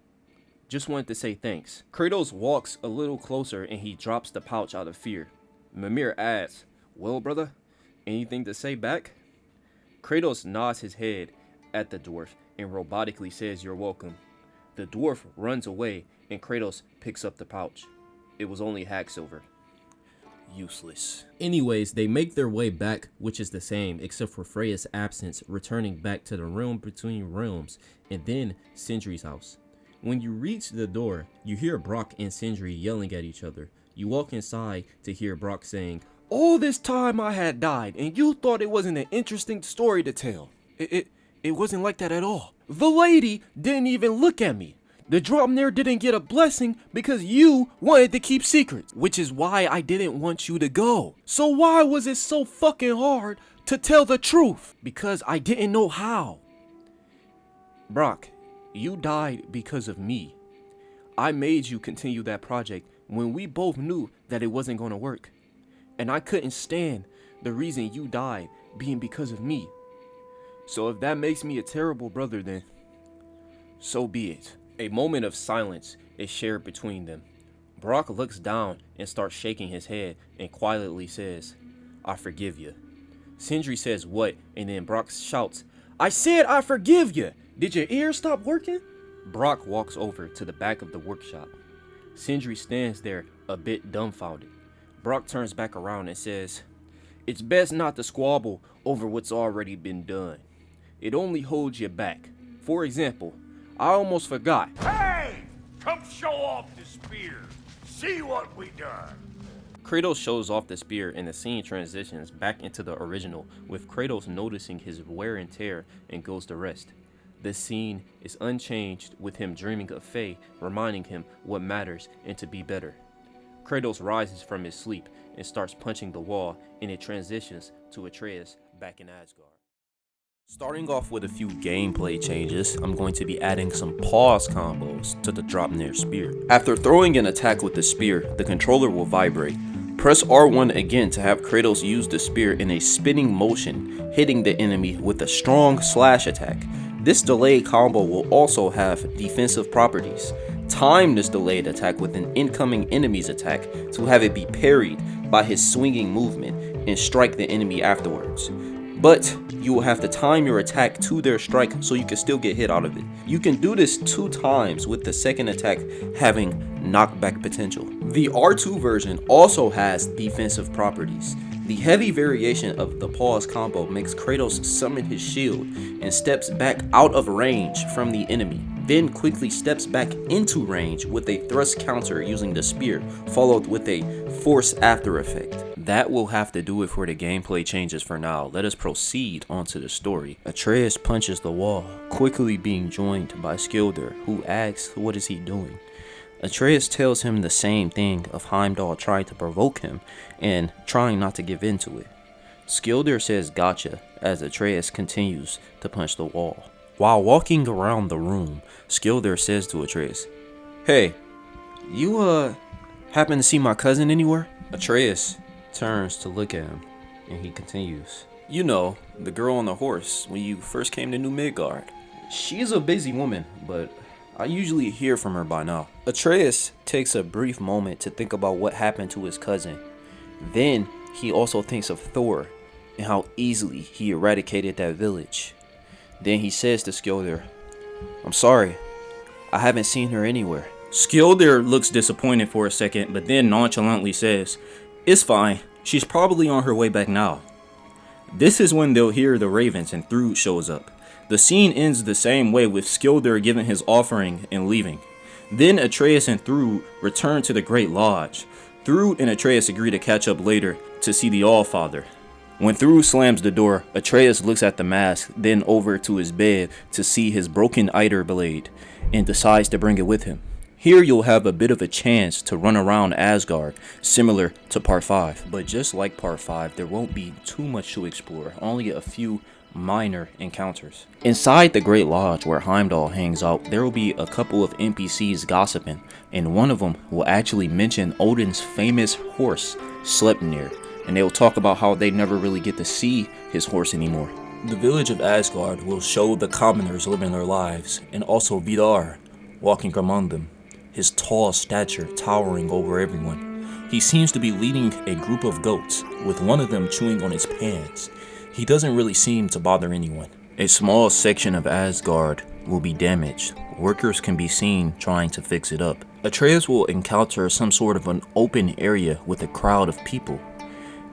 just wanted to say thanks." Kratos walks a little closer and he drops the pouch out of fear. Mimir asks, "Well, brother, anything to say back?" Kratos nods his head at the dwarf and robotically says, "You're welcome." The dwarf runs away and Kratos picks up the pouch. It was only hacksilver. Useless. Anyways, they make their way back, which is the same except for Freya's absence, returning back to the realm between realms and then Sindri's house. When you reach the door, you hear Brock and Sindri yelling at each other. You walk inside to hear Brock saying, "All this time I had died and you thought it wasn't an interesting story to tell. It wasn't like that at all. The lady didn't even look at me. The Draupnir didn't get a blessing because you wanted to keep secrets, which is why I didn't want you to go. So why was it so fucking hard to tell the truth? Because I didn't know how. Brock, you died because of me. I made you continue that project when we both knew that it wasn't going to work. And I couldn't stand the reason you died being because of me. So if that makes me a terrible brother, then so be it." A moment of silence is shared between them. Brock looks down and starts shaking his head and quietly says, "I forgive you." Sindri says what, and then Brock shouts, "I said I forgive you! Did your ears stop working?" Brock walks over to the back of the workshop. Sindri stands there a bit dumbfounded. Brock turns back around and says, "It's best not to squabble over what's already been done. It only holds you back. For example, I almost forgot." Hey! Come show off the spear. See what we done. Kratos shows off the spear and the scene transitions back into the original, with Kratos noticing his wear and tear and goes to rest. This scene is unchanged, with him dreaming of Faye reminding him what matters and to be better. Kratos rises from his sleep and starts punching the wall, and it transitions to Atreus back in Asgard. Starting off with a few gameplay changes, I'm going to be adding some pause combos to the Draupnir spear. After throwing an attack with the spear, the controller will vibrate. Press R1 again to have Kratos use the spear in a spinning motion, hitting the enemy with a strong slash attack. This delay combo will also have defensive properties. time this delayed attack with an incoming enemy's attack to have it be parried by his swinging movement and strike the enemy afterwards. But you will have to time your attack to their strike so you can still get hit out of it. You can do this 2 times with the second attack having knockback potential. The R2 version also has defensive properties. The heavy variation of the pause combo makes Kratos summon his shield and steps back out of range from the enemy, then quickly steps back into range with a thrust counter using the spear, followed with a force after effect. That will have to do it for the gameplay changes for now. Let us proceed onto the story. Atreus punches the wall, quickly being joined by Skilder, who asks what is he doing. Atreus tells him the same thing of Heimdall trying to provoke him and trying not to give in to it. Skilder says gotcha as Atreus continues to punch the wall. While walking around the room, Skilder says to Atreus, "Hey, you happen to see my cousin anywhere?" Atreus turns to look at him and he continues, "You know, the girl on the horse when you first came to New Midgard. She's a busy woman, but I usually hear from her by now." Atreus takes a brief moment to think about what happened to his cousin. Then he also thinks of Thor and how easily he eradicated that village. Then he says to Skilder, "I'm sorry, I haven't seen her anywhere." Skilder looks disappointed for a second, but then nonchalantly says, "It's fine, she's probably on her way back now." This is when they'll hear the ravens and Thrud shows up. The scene ends the same way with Skilder giving his offering and leaving. Then Atreus and Thrud return to the Great Lodge. Thrud and Atreus agree to catch up later to see the Allfather. When Thrud slams the door, Atreus looks at the mask, then over to his bed to see his broken Eider blade, and decides to bring it with him. Here you'll have a bit of a chance to run around Asgard, similar to Part 5. But just like Part 5, there won't be too much to explore, only a few minor encounters. Inside the Great Lodge where Heimdall hangs out, there will be a couple of NPCs gossiping, and one of them will actually mention Odin's famous horse, Sleipnir, and they will talk about how they never really get to see his horse anymore. The village of Asgard will show the commoners living their lives, and also Vidar walking among them, his tall stature towering over everyone. He seems to be leading a group of goats, with one of them chewing on his pants. He doesn't really seem to bother anyone. A small section of Asgard will be damaged. Workers can be seen trying to fix it up. Atreus will encounter some sort of an open area with a crowd of people.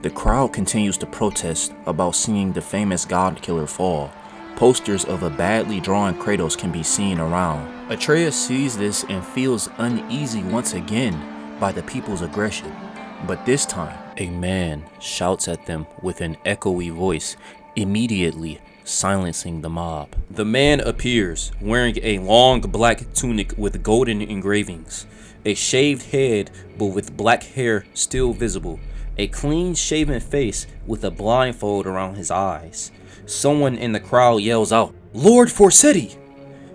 The crowd continues to protest about seeing the famous god killer fall. Posters of a badly drawn Kratos can be seen around. Atreus sees this and feels uneasy once again by the people's aggression. But this time, a man shouts at them with an echoey voice, immediately silencing the mob. The man appears wearing a long black tunic with golden engravings, a shaved head but with black hair still visible, a clean-shaven face with a blindfold around his eyes. Someone in the crowd yells out, "Lord Forseti!"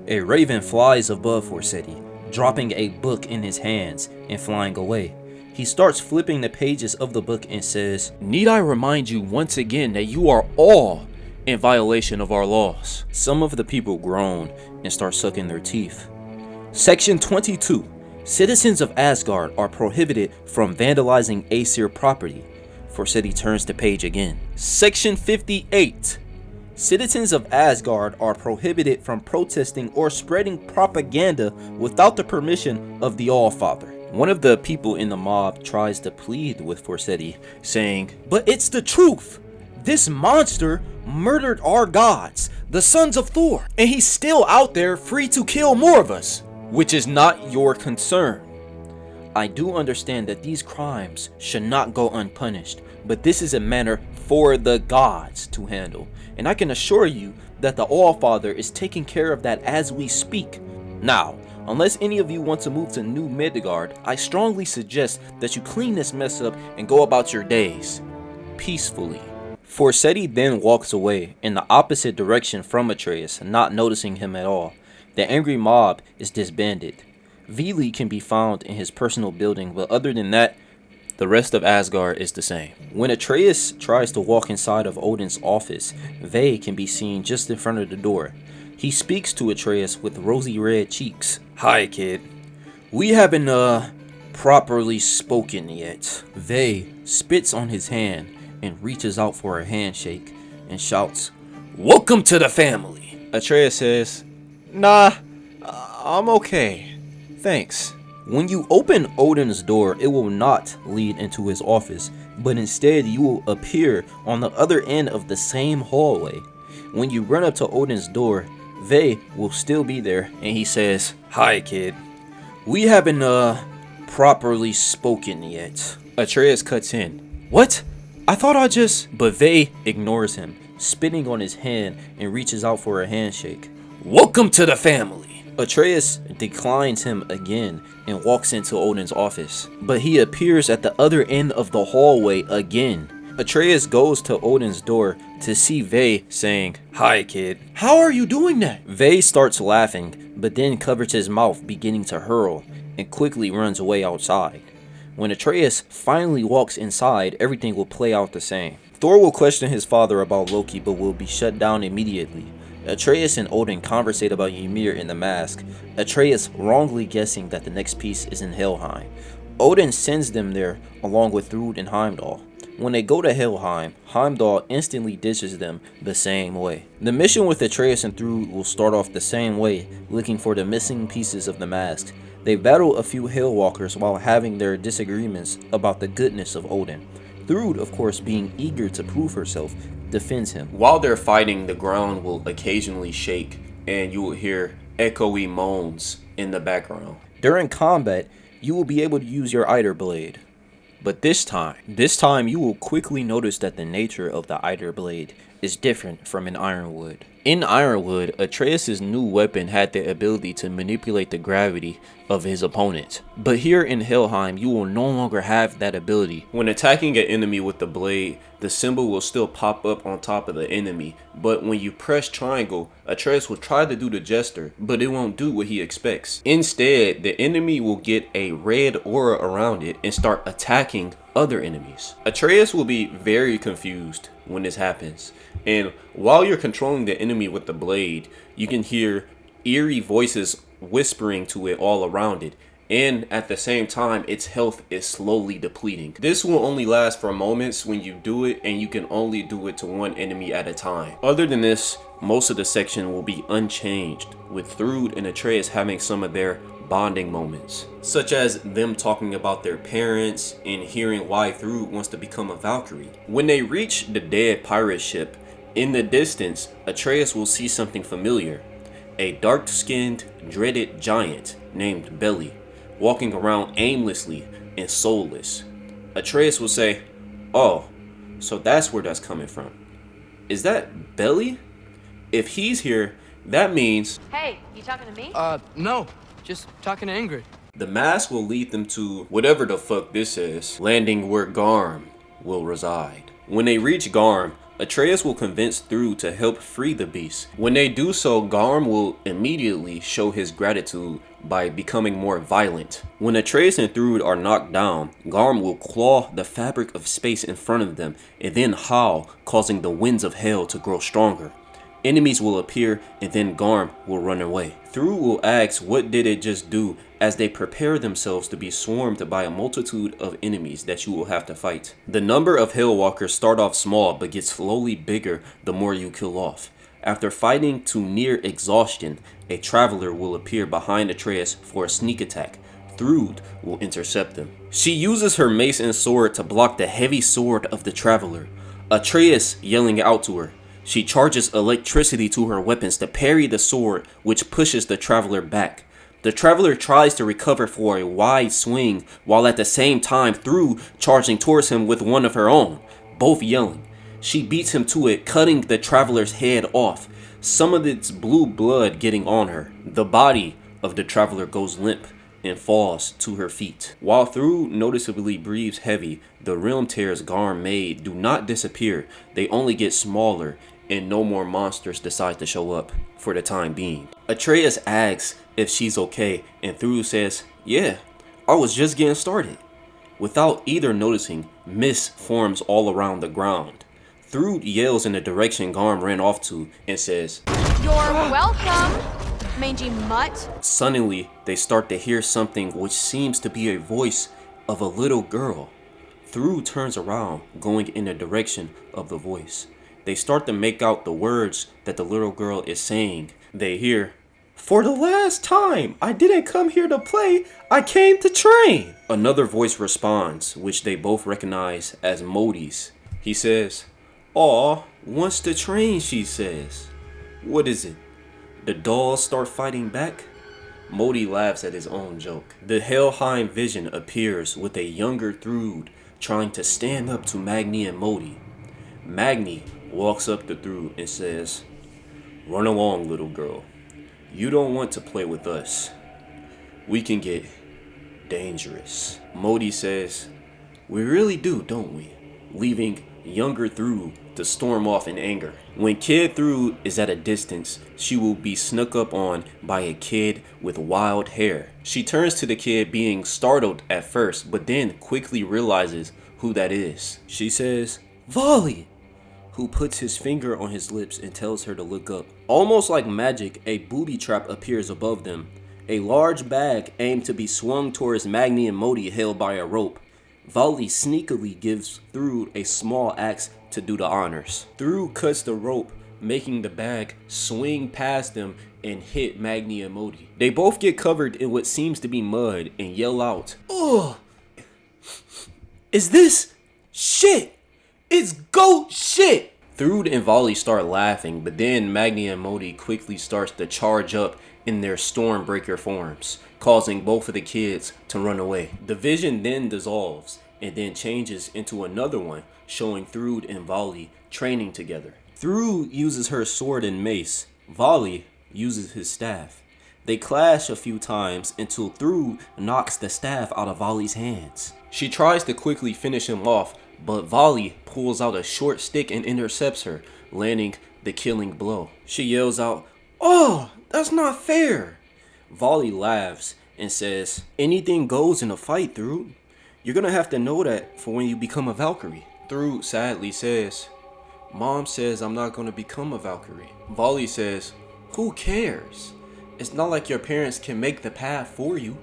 A raven flies above Forseti, dropping a book in his hands and flying away. He starts flipping the pages of the book and says, "Need I remind you once again that you are all in violation of our laws?" Some of the people groan and start sucking their teeth. Section 22. Citizens of Asgard are prohibited from vandalizing Aesir property. Forseti turns the page again. Section 58. Citizens of Asgard are prohibited from protesting or spreading propaganda without the permission of the Allfather. One of the people in the mob tries to plead with Forseti, saying, "But it's the truth! This monster murdered our gods, the sons of Thor, and he's still out there free to kill more of us, which is not your concern. I do understand that these crimes should not go unpunished, but this is a matter for the gods to handle, and I can assure you that the Allfather is taking care of that as we speak. Now, unless any of you want to move to New Midgard, I strongly suggest that you clean this mess up and go about your days peacefully." Forseti then walks away in the opposite direction from Atreus, not noticing him at all. The angry mob is disbanded. Vali can be found in his personal building, but other than that, the rest of Asgard is the same. When Atreus tries to walk inside of Odin's office, Ve can be seen just in front of the door. He speaks to Atreus with rosy red cheeks. "Hi, kid. We haven't, properly spoken yet. Vay spits on his hand and reaches out for a handshake and shouts, "Welcome to the family." Atreus says, "Nah, I'm okay. Thanks." When you open Odin's door, it will not lead into his office, but instead you will appear on the other end of the same hallway. When you run up to Odin's door, Vay will still be there, and he says, "Hi, kid. We haven't, properly spoken yet." Atreus cuts in. "What? I thought I just..." But Vay ignores him, spitting on his hand and reaches out for a handshake. "Welcome to the family." Atreus declines him again and walks into Odin's office, but he appears at the other end of the hallway again. Atreus goes to Odin's door to see Vay, saying, "Hi, kid. How are you doing that?" Vay starts laughing, but then covers his mouth, beginning to hurl, and quickly runs away outside. When Atreus finally walks inside, everything will play out the same. Thor will question his father about Loki, but will be shut down immediately. Atreus and Odin conversate about Ymir in the mask, Atreus wrongly guessing that the next piece is in Helheim. Odin sends them there along with Thrud and Heimdall. When they go to Helheim, Heimdall instantly ditches them the same way. The mission with Atreus and Thrud will start off the same way, looking for the missing pieces of the mask. They battle a few Hellwalkers while having their disagreements about the goodness of Odin. Thrud, of course, being eager to prove herself, defends him. While they're fighting, the ground will occasionally shake, and you will hear echoey moans in the background. During combat, you will be able to use your Eider blade. But this time you will quickly notice that the nature of the Eider blade is different from an Ironwood. In Ironwood, Atreus' new weapon had the ability to manipulate the gravity of his opponent. But here in Helheim, you will no longer have that ability. When attacking an enemy with the blade, the symbol will still pop up on top of the enemy. But when you press triangle, Atreus will try to do the gesture, but it won't do what he expects. Instead, the enemy will get a red aura around it and start attacking other enemies. Atreus will be very confused when this happens. And while you're controlling the enemy with the blade, you can hear eerie voices whispering to it all around it. And at the same time, its health is slowly depleting. This will only last for moments when you do it, and you can only do it to one enemy at a time. Other than this, most of the section will be unchanged, with Thrud and Atreus having some of their bonding moments, such as them talking about their parents and hearing why Thrud wants to become a Valkyrie. When they reach the dead pirate ship, in the distance, Atreus will see something familiar. A dark-skinned, dreaded giant named Belly, walking around aimlessly and soulless. Atreus will say, "Oh, so that's where that's coming from. Is that Belly? If he's here, that means..." Hey, you talking to me? No. Just talking to Ingrid. The mask will lead them to whatever the fuck this is, landing where Garm will reside. When they reach Garm, Atreus will convince Thrud to help free the beast. When they do so, Garm will immediately show his gratitude by becoming more violent. When Atreus and Thrud are knocked down, Garm will claw the fabric of space in front of them and then howl, causing the winds of hell to grow stronger. Enemies will appear and then Garm will run away. Thrud will ask what did it just do as they prepare themselves to be swarmed by a multitude of enemies that you will have to fight. The number of Hellwalkers start off small but get slowly bigger the more you kill off. After fighting to near exhaustion, a traveler will appear behind Atreus for a sneak attack. Thrud will intercept them. She uses her mace and sword to block the heavy sword of the traveler, Atreus yelling out to her. She charges electricity to her weapons to parry the sword, which pushes the traveler back. The traveler tries to recover for a wide swing, while at the same time Thrud charging towards him with one of her own, both yelling. She beats him to it, cutting the traveler's head off, some of its blue blood getting on her. The body of the traveler goes limp and falls to her feet. While Thrud noticeably breathes heavy, the realm tears Garm made do not disappear, they only get smaller, and no more monsters decide to show up for the time being. Atreus asks if she's okay, and Thrud says, "Yeah, I was just getting started." Without either noticing, mist forms all around the ground. Thrud yells in the direction Garm ran off to and says, You're welcome. mangy mutt. Suddenly, they start to hear something which seems to be a voice of a little girl. Thrud turns around, going in the direction of the voice. They start to make out the words that the little girl is saying. They hear, "For the last time, I didn't come here to play, I came to train." Another voice responds, which they both recognize as Modi's. He says, "Aw, wants to train," she says. "What is it? The dolls start fighting back?" Modi laughs at his own joke. The Helheim vision appears with a younger Thrud trying to stand up to Magni and Modi. Magni walks up to Thrud and says, "Run along, little girl. You don't want to play with us. We can get dangerous." Modi says, "We really do, don't we?" Leaving younger Thrud to storm off in anger. When Kid Thrud is at a distance, she will be snuck up on by a kid with wild hair. She turns to the kid, being startled at first, but then quickly realizes who that is. She says, "Vali," who puts his finger on his lips and tells her to look up. Almost like magic, a booby trap appears above them. A large bag aimed to be swung towards Magni and Modi, held by a rope. Vali sneakily gives Thrud a small axe to do the honors. Thrud cuts the rope, making the bag swing past them and hit Magni and Modi. They both get covered in what seems to be mud and yell out, "Ugh! Is this shit? It's goat shit!" Thrud and Vali start laughing, but then Magni and Modi quickly starts to charge up in their Stormbreaker forms, causing both of the kids to run away. The vision then dissolves and then changes into another one, showing Thrud and Vali training together. Thrud uses her sword and mace. Vali uses his staff. They clash a few times until Thrud knocks the staff out of Vali's hands. She tries to quickly finish him off, but Vali pulls out a short stick and intercepts her, landing the killing blow. She yells out, "Oh, that's not fair!" Vali laughs and says, "Anything goes in a fight, Thrud. You're gonna have to know that for when you become a Valkyrie." Thrud sadly says, "Mom says I'm not gonna become a Valkyrie." Vali says, "Who cares? It's not like your parents can make the path for you.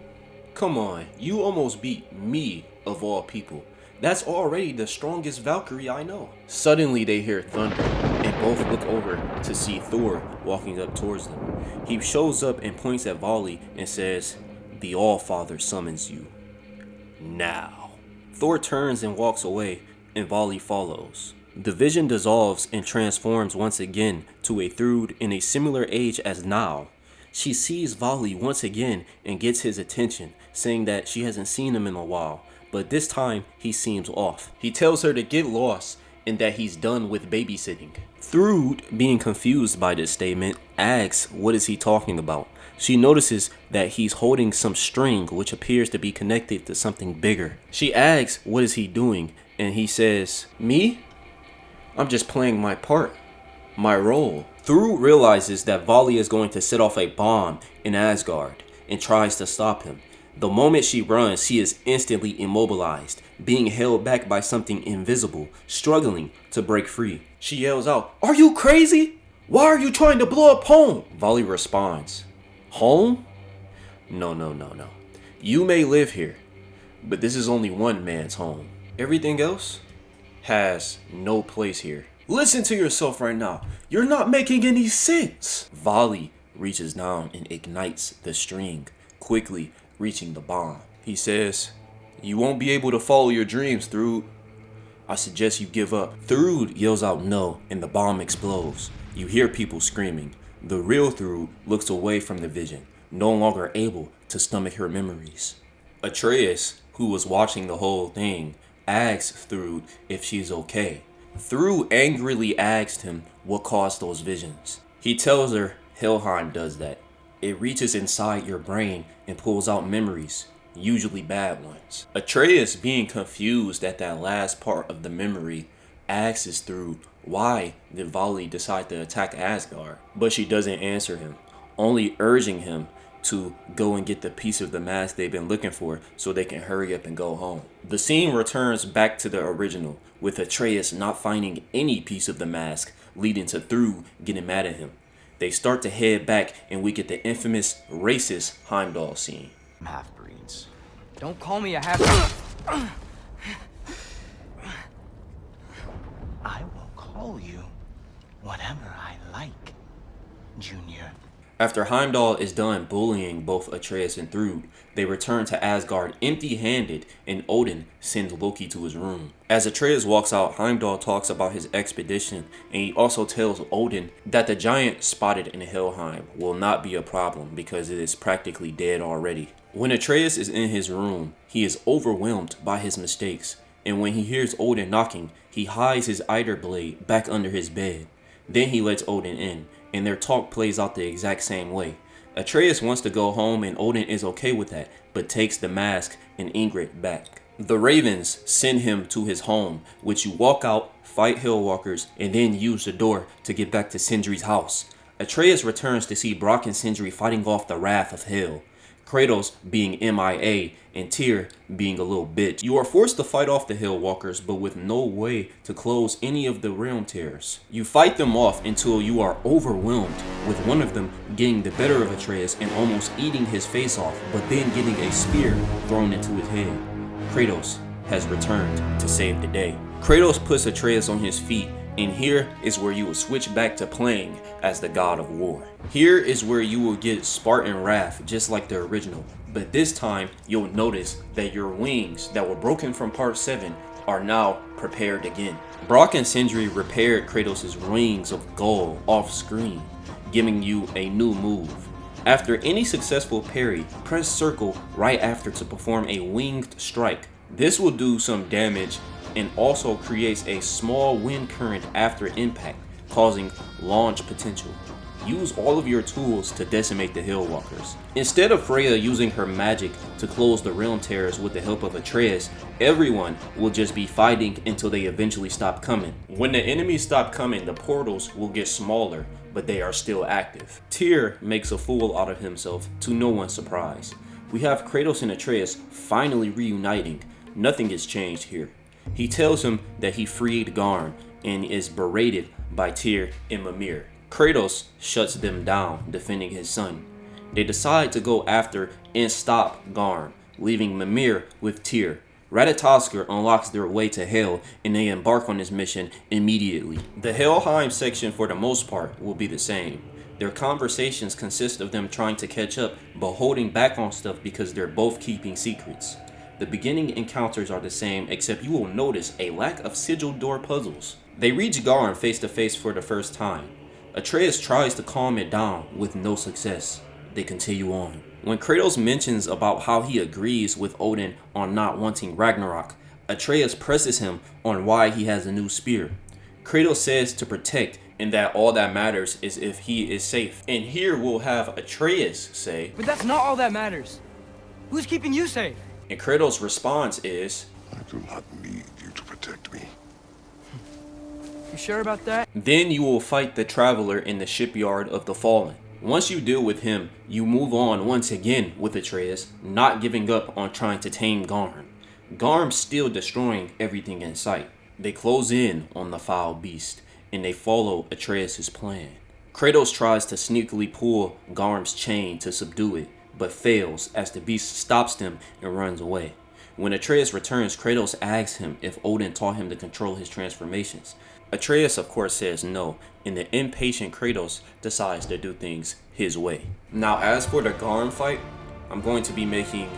Come on, you almost beat me of all people. That's already the strongest Valkyrie I know." Suddenly they hear thunder and both look over to see Thor walking up towards them. He shows up and points at Vali and says, "The Allfather summons you. Now." Thor turns and walks away and Vali follows. The vision dissolves and transforms once again to a Thrud in a similar age as now. She sees Vali once again and gets his attention, saying that she hasn't seen him in a while, but this time he seems off. He tells her to get lost and that he's done with babysitting. Thrud, being confused by this statement, asks what is he talking about. She notices that he's holding some string which appears to be connected to something bigger. She asks what is he doing, and he says, "Me? I'm just playing my part, my role." Thrud realizes that Vali is going to set off a bomb in Asgard and tries to stop him. The moment she runs, she is instantly immobilized, being held back by something invisible, struggling to break free. She yells out, "Are you crazy? Why are you trying to blow up home?" Vali responds, "Home? No. You may live here, but this is only one man's home. Everything else has no place here. Listen to yourself right now. You're not making any sense." Vali reaches down and ignites the string, quickly reaching the bomb. He says, "You won't be able to follow your dreams, Thrud. I suggest you give up." Thrud yells out no, and the bomb explodes. You hear people screaming. The real Thrud looks away from the vision, no longer able to stomach her memories. Atreus, who was watching the whole thing, asks Thrud if she's okay. Thrud angrily asked him what caused those visions. He tells her Helheim does that. It reaches inside your brain and pulls out memories, usually bad ones. Atreus, being confused at that last part of the memory, asks Thrud why did Vali decide to attack Asgard, but she doesn't answer him, only urging him to go and get the piece of the mask they've been looking for so they can hurry up and go home. The scene returns back to the original, with Atreus not finding any piece of the mask, leading to Thrud getting mad at him. They start to head back and we get the infamous racist Heimdall scene. Half-breeds. Don't call me a half. I will call you whatever I like, Junior. After Heimdall is done bullying both Atreus and Thrud, they return to Asgard empty-handed and Odin sends Loki to his room. As Atreus walks out, Heimdall talks about his expedition and he also tells Odin that the giant spotted in Helheim will not be a problem because it is practically dead already. When Atreus is in his room, he is overwhelmed by his mistakes, and when he hears Odin knocking, he hides his Eider blade back under his bed. Then he lets Odin in, and their talk plays out the exact same way. Atreus wants to go home and Odin is okay with that, but takes the mask and Ingrid back. The Ravens send him to his home, which you walk out, fight Hellwalkers, and then use the door to get back to Sindri's house. Atreus returns to see Brock and Sindri fighting off the wrath of Hel, Kratos being MIA, and Tyr being a little bitch. You are forced to fight off the Hellwalkers, but with no way to close any of the realm tears. You fight them off until you are overwhelmed, with one of them getting the better of Atreus and almost eating his face off, but then getting a spear thrown into his head. Kratos has returned to save the day. Kratos puts Atreus on his feet, and here is where you will switch back to playing as the God of War. Here is where you will get Spartan Wrath just like the original, but this time you'll notice that your wings that were broken from part 7 are now prepared again. Brock and Sindri repaired Kratos' wings of gold off screen, giving you a new move. After any successful parry, press circle right after to perform a winged strike. This will do some damage and also creates a small wind current after impact, causing launch potential. Use all of your tools to decimate the Hellwalkers. Instead of Freya using her magic to close the realm tears with the help of Atreus, everyone will just be fighting until they eventually stop coming. When the enemies stop coming, the portals will get smaller, but they are still active. Tyr makes a fool out of himself, to no one's surprise. We have Kratos and Atreus finally reuniting. Nothing has changed here. He tells him that he freed Garm and is berated by Tyr and Mimir. Kratos shuts them down, defending his son. They decide to go after and stop Garm, leaving Mimir with Tyr. Ratatoskr unlocks their way to Hel and they embark on this mission immediately. The Helheim section for the most part will be the same. Their conversations consist of them trying to catch up but holding back on stuff because they're both keeping secrets. The beginning encounters are the same, except you will notice a lack of sigil door puzzles. They reach Garm face to face for the first time. Atreus tries to calm it down with no success. They continue on. When Kratos mentions about how he agrees with Odin on not wanting Ragnarok, Atreus presses him on why he has a new spear. Kratos says to protect and that all that matters is if he is safe. And here we'll have Atreus say, "But that's not all that matters. Who's keeping you safe?" And Kratos' response is, "I do not need you to protect me." You sure about that? Then you will fight the Traveler in the shipyard of the Fallen. Once you deal with him, you move on once again with Atreus, not giving up on trying to tame Garm. Garm's still destroying everything in sight. They close in on the foul beast, and they follow Atreus' plan. Kratos tries to sneakily pull Garm's chain to subdue it, but fails as the beast stops them and runs away. When Atreus returns, Kratos asks him if Odin taught him to control his transformations. Atreus of course says no, and the impatient Kratos decides to do things his way. Now as for the Garm fight, I'm going to be making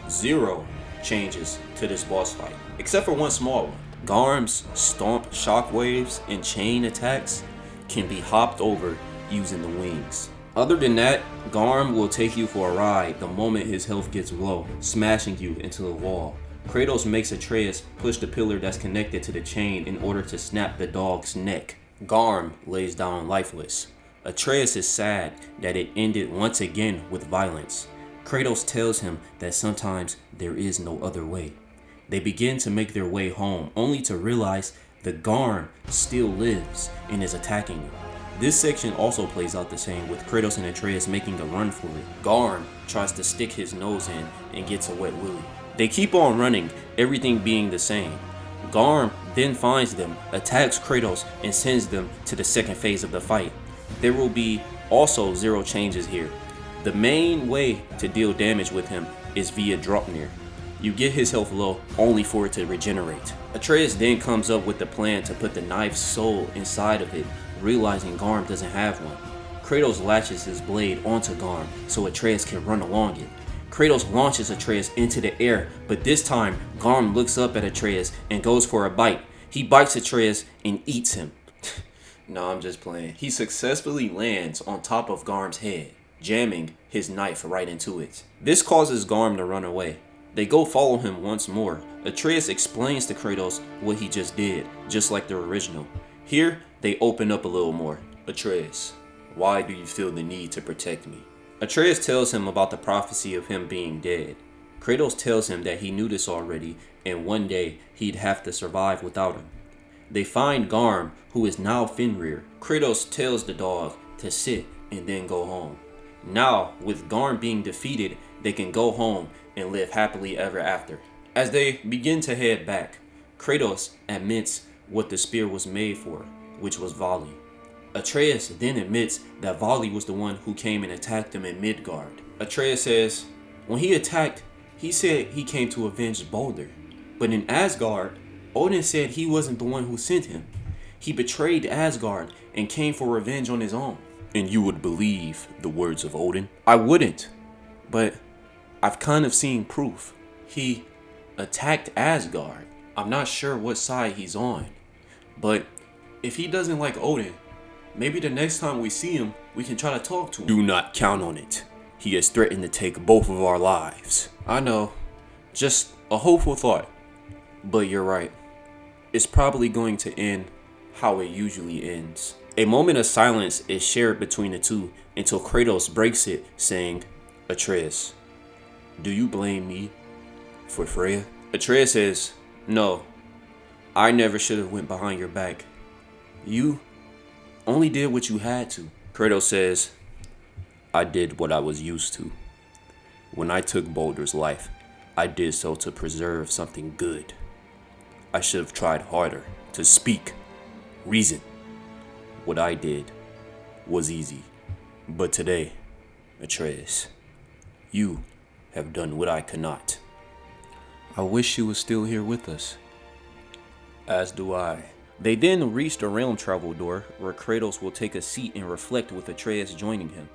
0 changes to this boss fight, except for one small one. Garm's stomp shockwaves and chain attacks can be hopped over using the wings. Other than that, Garm will take you for a ride the moment his health gets low, smashing you into the wall. Kratos makes Atreus push the pillar that's connected to the chain in order to snap the dog's neck. Garm lays down lifeless. Atreus is sad that it ended once again with violence. Kratos tells him that sometimes there is no other way. They begin to make their way home, only to realize the Garm still lives and is attacking you. This section also plays out the same, with Kratos and Atreus making a run for it. Garm tries to stick his nose in and gets a wet willy. They keep on running, everything being the same. Garm then finds them, attacks Kratos, and sends them to the second phase of the fight. There will be Also, zero changes here. The main way to deal damage with him is via Draupnir. You get his health low only for it to regenerate. Atreus then comes up with the plan to put the knife's soul inside of it, realizing Garm doesn't have one. Kratos latches his blade onto Garm so Atreus can run along it. Kratos launches Atreus into the air, but this time Garm looks up at Atreus and goes for a bite. He bites Atreus and eats him. No, I'm just playing. He successfully lands on top of Garm's head, jamming his knife right into it. This causes Garm to run away. They go follow him once more. Atreus explains to Kratos what he just did, just like the original. Here, they open up a little more. Atreus, why do you feel the need to protect me? Atreus tells him about the prophecy of him being dead. Kratos tells him that he knew this already, and one day he'd have to survive without him. They find Garm, who is now Fenrir. Kratos tells the dog to sit and then go home. Now, with Garm being defeated, they can go home and live happily ever after. As they begin to head back, Kratos admits what the spear was made for, which was Vali. Atreus then admits that Vali was the one who came and attacked him in Midgard. Atreus says, when he attacked, he said he came to avenge Baldur. But in Asgard, Odin said he wasn't the one who sent him. He betrayed Asgard and came for revenge on his own. And you would believe the words of Odin? I wouldn't, but I've kind of seen proof. He attacked Asgard. I'm not sure what side he's on, but if he doesn't like Odin, maybe the next time we see him, we can try to talk to him. Do not count on it. He has threatened to take both of our lives. I know, just a hopeful thought. But you're right. It's probably going to end how it usually ends. A moment of silence is shared between the two until Kratos breaks it, saying, Atreus, do you blame me for Freya? Atreus says, no, I never should have went behind your back. You only did what you had to. Kratos says, I did what I was used to. When I took Baldur's life, I did so to preserve something good. I should have tried harder to speak, reason. What I did was easy. But today, Atreus, you have done what I cannot. I wish she was still here with us. As do I. They then reach the realm travel door, where Kratos will take a seat and reflect with Atreus joining him.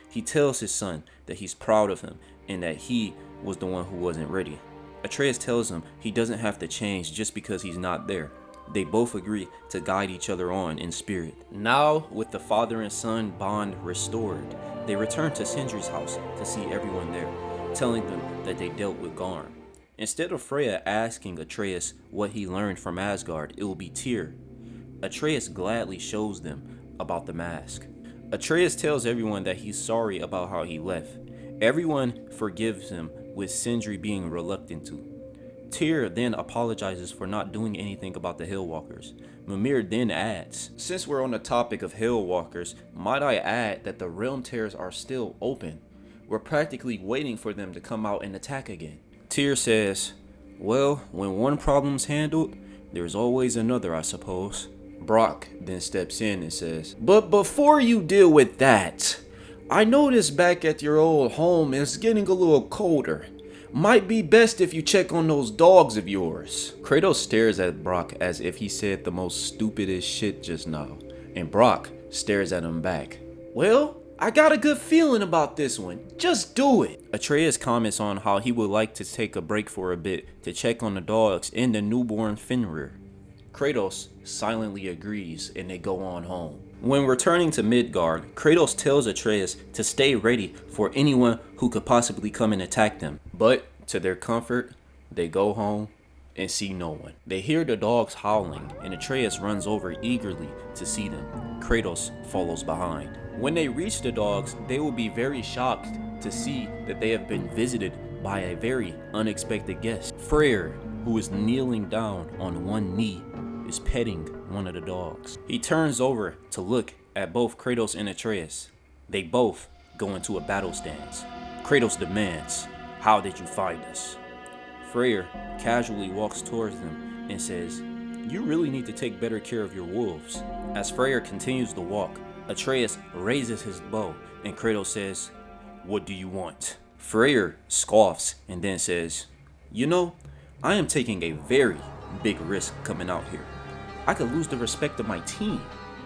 He tells his son that he's proud of him and that he was the one who wasn't ready. Atreus tells him he doesn't have to change just because he's not there. They both agree to guide each other on in spirit. Now, with the father and son bond restored, they return to Sindri's house to see everyone there, telling them that they dealt with Garm. Instead of Freya asking Atreus what he learned from Asgard, it will be Tyr. Atreus gladly shows them about the mask. Atreus tells everyone that he's sorry about how he left. Everyone forgives him, with Sindri being reluctant to. Tyr then apologizes for not doing anything about the Hillwalkers. Mimir then adds, since we're on the topic of Hillwalkers, might I add that the realm tears are still open. We're practically waiting for them to come out and attack again. Tyr says, well, when one problem's handled, there's always another, I suppose. Brock then steps in and says, but before you deal with that, I noticed back at your old home it's getting a little colder. Might be best if you check on those dogs of yours. Kratos stares at Brock as if he said the most stupidest shit just now, and Brock stares at him back. Well, I got a good feeling about this one. Just do it. Atreus comments on how he would like to take a break for a bit to check on the dogs and the newborn Fenrir. Kratos silently agrees and they go on home. When returning to Midgard, Kratos tells Atreus to stay ready for anyone who could possibly come and attack them. But to their comfort, they go home and see no one. They hear the dogs howling and Atreus runs over eagerly to see them. Kratos follows behind. When they reach the dogs, they will be very shocked to see that they have been visited by a very unexpected guest. Freya, who is kneeling down on one knee, is petting one of the dogs. He turns over to look at both Kratos and Atreus. They both go into a battle stance. Kratos demands, how did you find us? Freya casually walks towards them and says, you really need to take better care of your wolves. As Freya continues to walk, Atreus raises his bow and Kratos says, "What do you want?" Freya scoffs and then says, "You know, I am taking a very big risk coming out here. I could lose the respect of my team.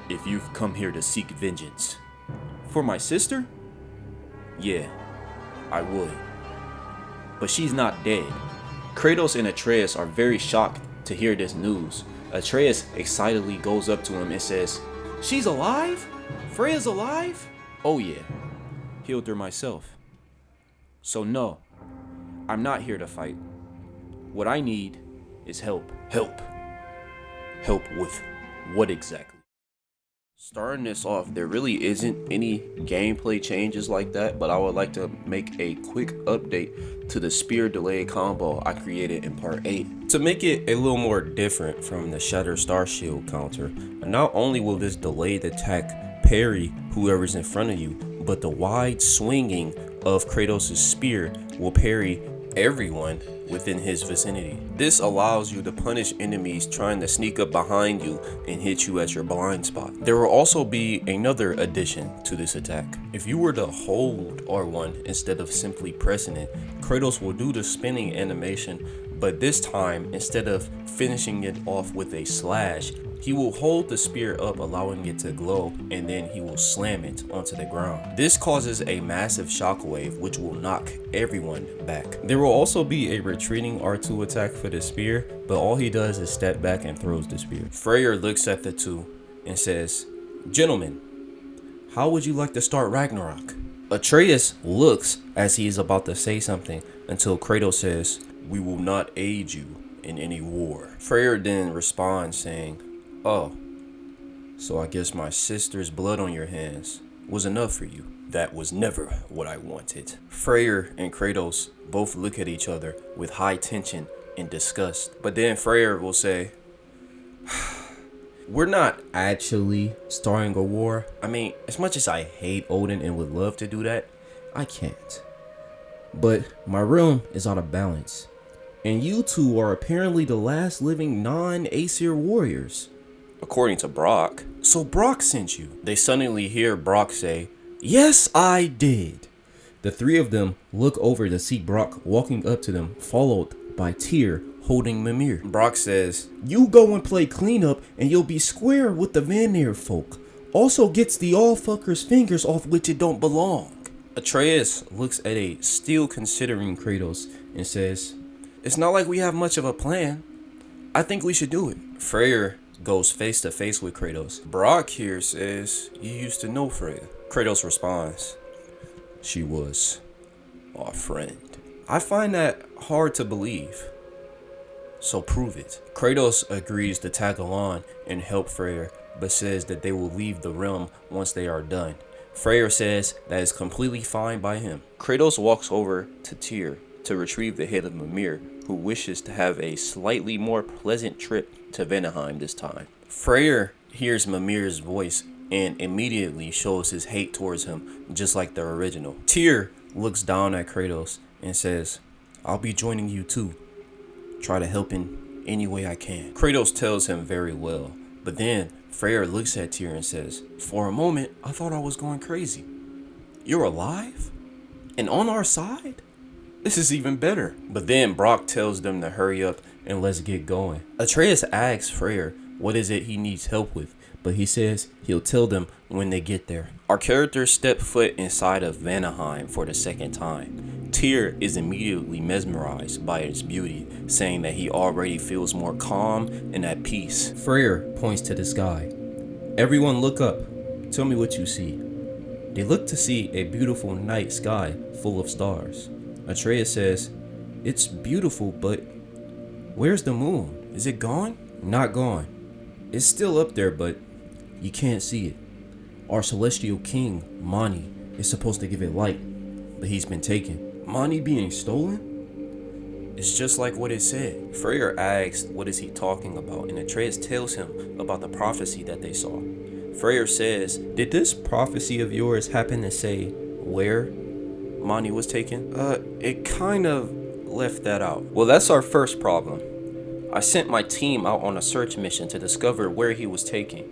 If you've come here to seek vengeance for my sister, yeah, I would. But she's not dead." Kratos and Atreus are very shocked to hear this news. Atreus excitedly goes up to him and says, "She's alive? Freya's alive?" "Oh yeah, healed her myself. So no, I'm not here to fight. What I need is help." Help? Help with what exactly? Starting this off, there really isn't any gameplay changes like that, but I would like to make a quick update to the spear delay combo I created in part 8. To make it a little more different from the Shatter Star Shield counter, not only will this delayed attack parry whoever's in front of you, but the wide swinging of Kratos' spear will parry everyone within his vicinity. This allows you to punish enemies trying to sneak up behind you and hit you at your blind spot. There will also be another addition to this attack. If you were to hold R1 instead of simply pressing it, Kratos will do the spinning animation, but this time, instead of finishing it off with a slash, he will hold the spear up, allowing it to glow, and then he will slam it onto the ground. This causes a massive shockwave which will knock everyone back. There will also be a retreating R2 attack for the spear, but all he does is step back and throws the spear. Freya looks at the two and says, "Gentlemen, how would you like to start Ragnarok?" Atreus looks as he is about to say something until Kratos says, "We will not aid you in any war." Freya then responds saying, "Oh, so I guess my sister's blood on your hands was enough for you." "That was never what I wanted." Freya and Kratos both look at each other with high tension and disgust. But then Freya will say, "We're not actually starting a war. I mean, as much as I hate Odin and would love to do that, I can't. But my realm is out of balance. And you two are apparently the last living non-Aesir warriors, according to Brock. So Brock sent you." They suddenly hear Brock say, "Yes, I did." The three of them look over to see Brock walking up to them, followed by Tyr holding Mimir. Brock says, "You go and play cleanup and you'll be square with the Vanir folk. Also gets the all fuckers' fingers off which it don't belong." Atreus looks at a still considering Kratos and says, "It's not like we have much of a plan. I think we should do it." Freya goes face to face with Kratos. Brock here says, "You used to know Freya." Kratos responds, "She was our friend." I find that hard to believe. So prove it. Kratos agrees to tag along and help Freya, but says that they will leave the realm once they are done. Freya says that is completely fine by him. Kratos walks over to Tyr to retrieve the head of Mimir, who wishes to have a slightly more pleasant trip to Vanaheim this time. Freya hears Mimir's voice and immediately shows his hate towards him, just like the original. Tyr looks down at Kratos and says, "I'll be joining you too. Try to help in any way I can." Kratos tells him very well, but then Freya looks at Tyr and says, "For a moment, I thought I was going crazy. You're alive? And on our side? This is even better." But then Brock tells them to hurry up and let's get going. Atreus asks Freya what is it he needs help with, but he says he'll tell them when they get there. Our characters step foot inside of Vanaheim for the second time. Tyr is immediately mesmerized by its beauty, saying that he already feels more calm and at peace. Freya points to the sky. "Everyone look up. Tell me what you see." They look to see a beautiful night sky full of stars. Atreus says, "It's beautiful, but where's the moon? Is it gone?" "Not gone. It's still up there, but you can't see it. Our celestial king, Mani, is supposed to give it light, but he's been taken." "Mani being stolen?" "It's just like what it said." Freya asks what is he talking about, and Atreus tells him about the prophecy that they saw. Freya says, "Did this prophecy of yours happen to say where Mani was taken?" It kind of left that out." "Well, that's our first problem. I sent my team out on a search mission to discover where he was taken.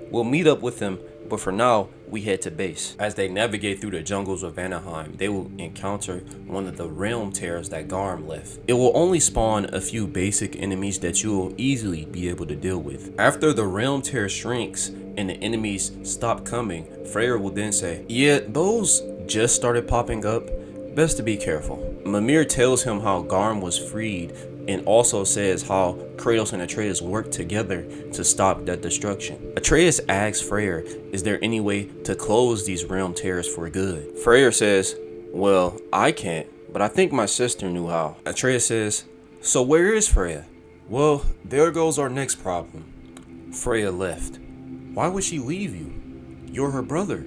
We'll meet up with him, but for now, we head to base. As they navigate through the jungles of Vanaheim, they will encounter one of the realm tears that Garm left. It will only spawn a few basic enemies that you will easily be able to deal with. After the realm tear shrinks and the enemies stop coming, Freya will then say, yeah, those just started popping up. Best to be careful. Mimir tells him how Garm was freed and also says how Kratos and Atreus worked together to stop that destruction. Atreus asks Freyr, is there any way to close these realm tears for good? Freyr says, well, I can't, but I think my sister knew how. Atreus says, so where is Freya? Well, there goes our next problem. Freya left. Why would she leave you? You're her brother.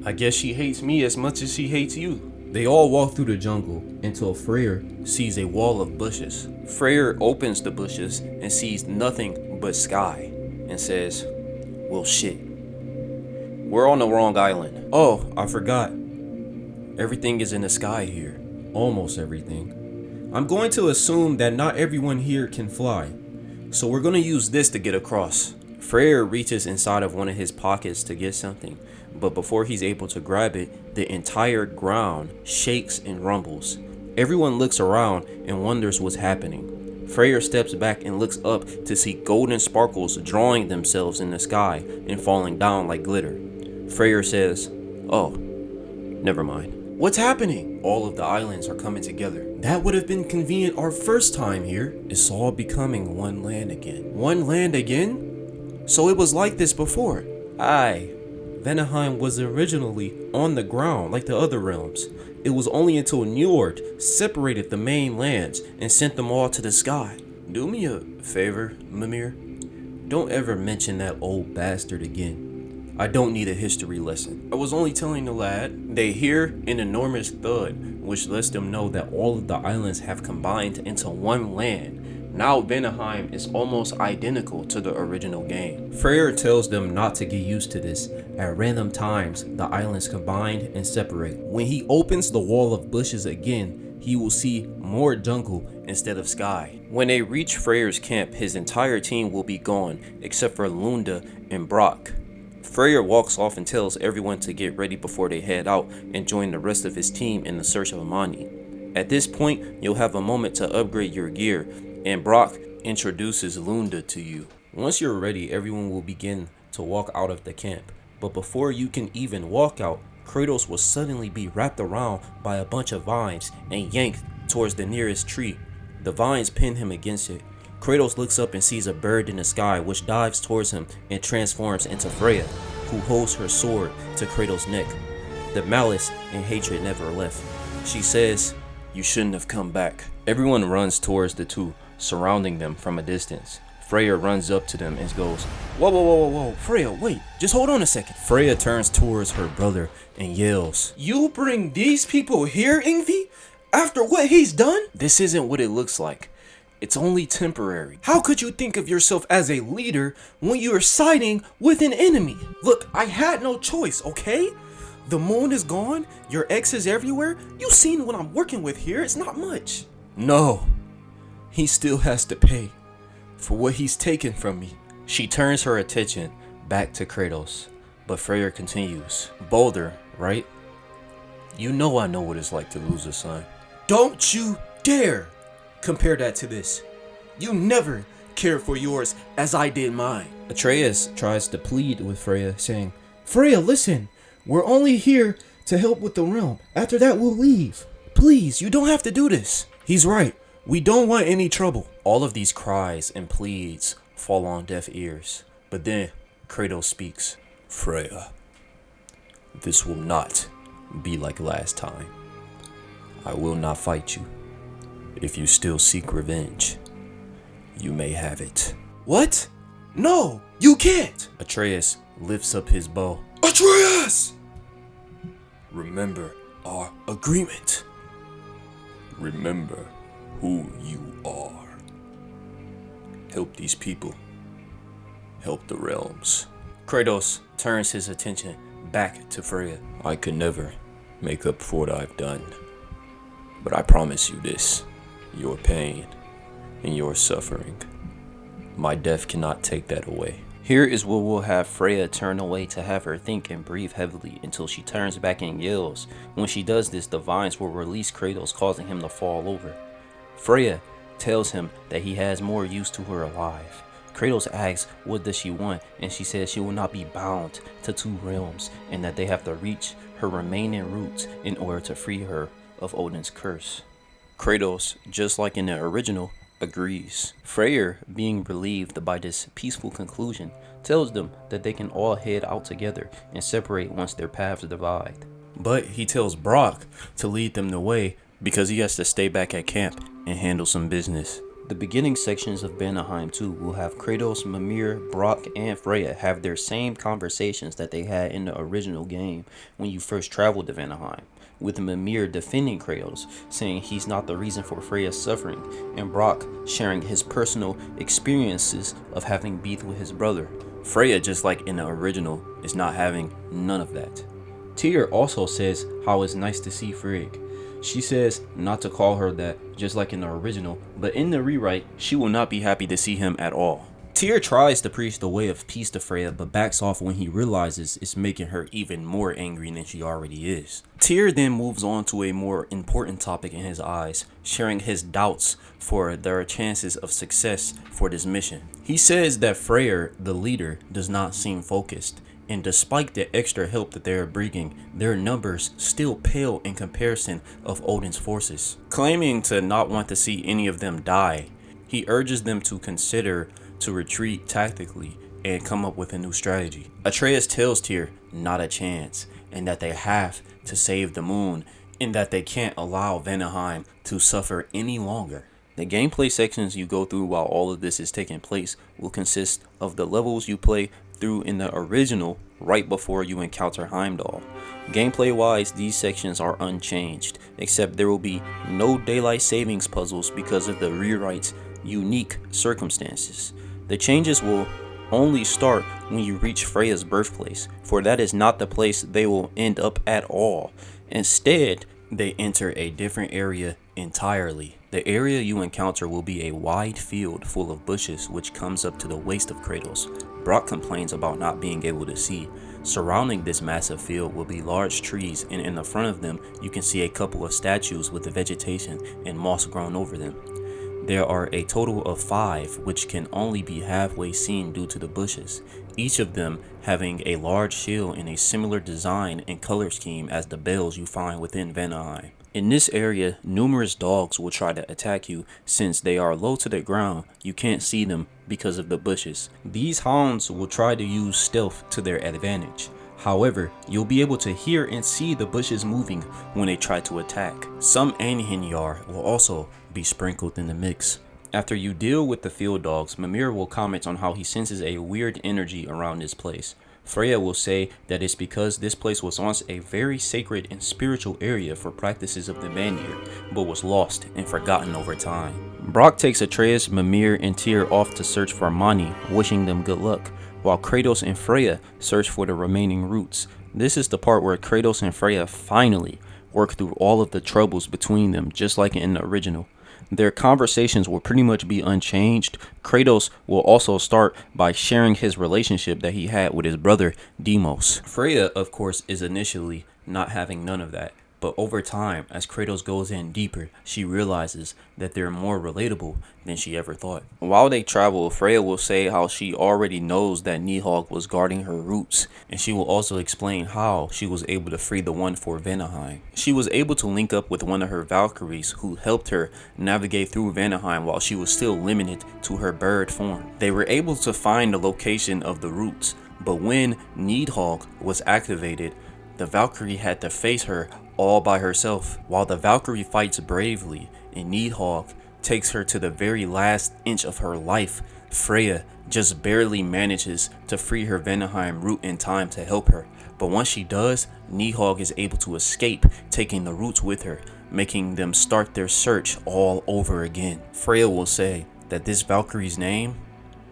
I guess she hates me as much as she hates you. They all walk through the jungle until Freyr sees a wall of bushes. Freyr opens the bushes and sees nothing but sky and says, well shit, we're on the wrong island. Oh, I forgot. Everything is in the sky here. Almost everything. I'm going to assume that not everyone here can fly, so we're going to use this to get across. Freyr reaches inside of one of his pockets to get something, but before he's able to grab it, the entire ground shakes and rumbles. Everyone looks around and wonders what's happening. Freyr steps back and looks up to see golden sparkles drawing themselves in the sky and falling down like glitter. Freyr says, oh, never mind. What's happening? All of the islands are coming together. That would have been convenient our first time here. It's all becoming one land again. One land again? So it was like this before. Aye. Vanaheim was originally on the ground like the other realms. It was only until Njord separated the main lands and sent them all to the sky. Do me a favor, Mimir. Don't ever mention that old bastard again. I don't need a history lesson. I was only telling the lad. They hear an enormous thud, which lets them know that all of the islands have combined into one land. Now Vanaheim is almost identical to the original game. Freyr tells them not to get used to this. At random times, the islands combine and separate. When he opens the wall of bushes again, he will see more jungle instead of sky. When they reach Freyr's camp, his entire team will be gone, except for Lunda and Brock. Freyr walks off and tells everyone to get ready before they head out and join the rest of his team in the search of Amani. At this point, you'll have a moment to upgrade your gear, and Brock introduces Lunda to you. Once you're ready, everyone will begin to walk out of the camp. But before you can even walk out, Kratos will suddenly be wrapped around by a bunch of vines and yanked towards the nearest tree. The vines pin him against it. Kratos looks up and sees a bird in the sky which dives towards him and transforms into Freya, who holds her sword to Kratos' neck. The malice and hatred never left. She says, you shouldn't have come back. Everyone runs towards the two, surrounding them from a distance. Freya runs up to them and goes, whoa, whoa, whoa, whoa, Freya, wait, just hold on a second. Freya turns towards her brother and yells, you bring these people here, Yngvi? After what he's done? This isn't what it looks like. It's only temporary. How could you think of yourself as a leader when you are siding with an enemy? Look, I had no choice, okay? The moon is gone, your ex is everywhere. You've seen what I'm working with here, it's not much. No, he still has to pay for what he's taken from me. She turns her attention back to Kratos, but Freyr continues. Bolder, right? You know I know what it's like to lose a son. Don't you dare compare that to this. You never cared for yours as I did mine. Atreus tries to plead with Freya, saying, Freya, listen, we're only here to help with the realm. After that, we'll leave. Please, you don't have to do this. He's right. We don't want any trouble. All of these cries and pleads fall on deaf ears. But then Kratos speaks. Freya, this will not be like last time. I will not fight you. If you still seek revenge, you may have it. What? No, you can't. Atreus lifts up his bow. Atreus! Remember our agreement. Remember who you are. Help these people. Help the realms. Kratos turns his attention back to Freya. I could never make up for what I've done. But I promise you this. Your pain and your suffering. My death cannot take that away. Here is where we'll have Freya turn away to have her think and breathe heavily until she turns back and yells. When she does this, the vines will release Kratos, causing him to fall over. Freya tells him that he has more use to her alive. Kratos asks what does she want, and she says she will not be bound to two realms and that they have to reach her remaining roots in order to free her of Odin's curse. Kratos, just like in the original, agrees. Freya, being relieved by this peaceful conclusion, tells them that they can all head out together and separate once their paths divide. But he tells Brock to lead them the way because he has to stay back at camp and handle some business. The beginning sections of Vanaheim 2 will have Kratos, Mimir, Brock, and Freya have their same conversations that they had in the original game when you first traveled to Vanaheim, with Mimir defending Kratos, saying he's not the reason for Freya's suffering, and Brock sharing his personal experiences of having beef with his brother. Freya, just like in the original, is not having none of that. Tyr also says how it's nice to see Frigg. She says not to call her that, just like in the original, but in the rewrite, she will not be happy to see him at all. Tyr tries to preach the way of peace to Freya, but backs off when he realizes it's making her even more angry than she already is. Tyr then moves on to a more important topic in his eyes, sharing his doubts for their chances of success for this mission. He says that Freya, the leader, does not seem focused, and despite the extra help that they are bringing, their numbers still pale in comparison of Odin's forces. Claiming to not want to see any of them die, he urges them to consider to retreat tactically and come up with a new strategy. Atreus tells Tyr not a chance, and that they have to save the moon, and that they can't allow Vanaheim to suffer any longer. The gameplay sections you go through while all of this is taking place will consist of the levels you play through in the original right before you encounter Heimdall. Gameplay wise, these sections are unchanged, except there will be no daylight savings puzzles because of the rewrite's unique circumstances. The changes will only start when you reach Freya's birthplace, for that is not the place they will end up at all. Instead, they enter a different area entirely. The area you encounter will be a wide field full of bushes which comes up to the waist of Kratos. Brock complains about not being able to see. Surrounding this massive field will be large trees, and in the front of them you can see a couple of statues with the vegetation and moss grown over them. There are a total of 5 which can only be halfway seen due to the bushes, each of them having a large shield in a similar design and color scheme as the bells you find within Vanaheim. In this area, numerous dogs will try to attack you. Since they are low to the ground, you can't see them because of the bushes. These hounds will try to use stealth to their advantage. However, you'll be able to hear and see the bushes moving when they try to attack. Some Einherjar will also be sprinkled in the mix. After you deal with the field dogs, Mimir will comment on how he senses a weird energy around this place. Freya will say that it's because this place was once a very sacred and spiritual area for practices of the Vanir, but was lost and forgotten over time. Brock takes Atreus, Mimir, and Tyr off to search for Mani, wishing them good luck, while Kratos and Freya search for the remaining roots. This is the part where Kratos and Freya finally work through all of the troubles between them, just like in the original. Their conversations will pretty much be unchanged. Kratos will also start by sharing his relationship that he had with his brother Deimos. Freya, of course, is initially not having none of that, but over time, as Kratos goes in deeper, she realizes that they're more relatable than she ever thought. While they travel, Freya will say how she already knows that Nidhogg was guarding her roots, and she will also explain how she was able to free the one for Vanaheim. She was able to link up with one of her Valkyries who helped her navigate through Vanaheim while she was still limited to her bird form. They were able to find the location of the roots, but when Nidhogg was activated, the Valkyrie had to face her all by herself. While the Valkyrie fights bravely and Nidhogg takes her to the very last inch of her life, Freya just barely manages to free her Vanaheim root in time to help her. But once she does, Nidhogg is able to escape, taking the roots with her, making them start their search all over again. Freya will say that this Valkyrie's name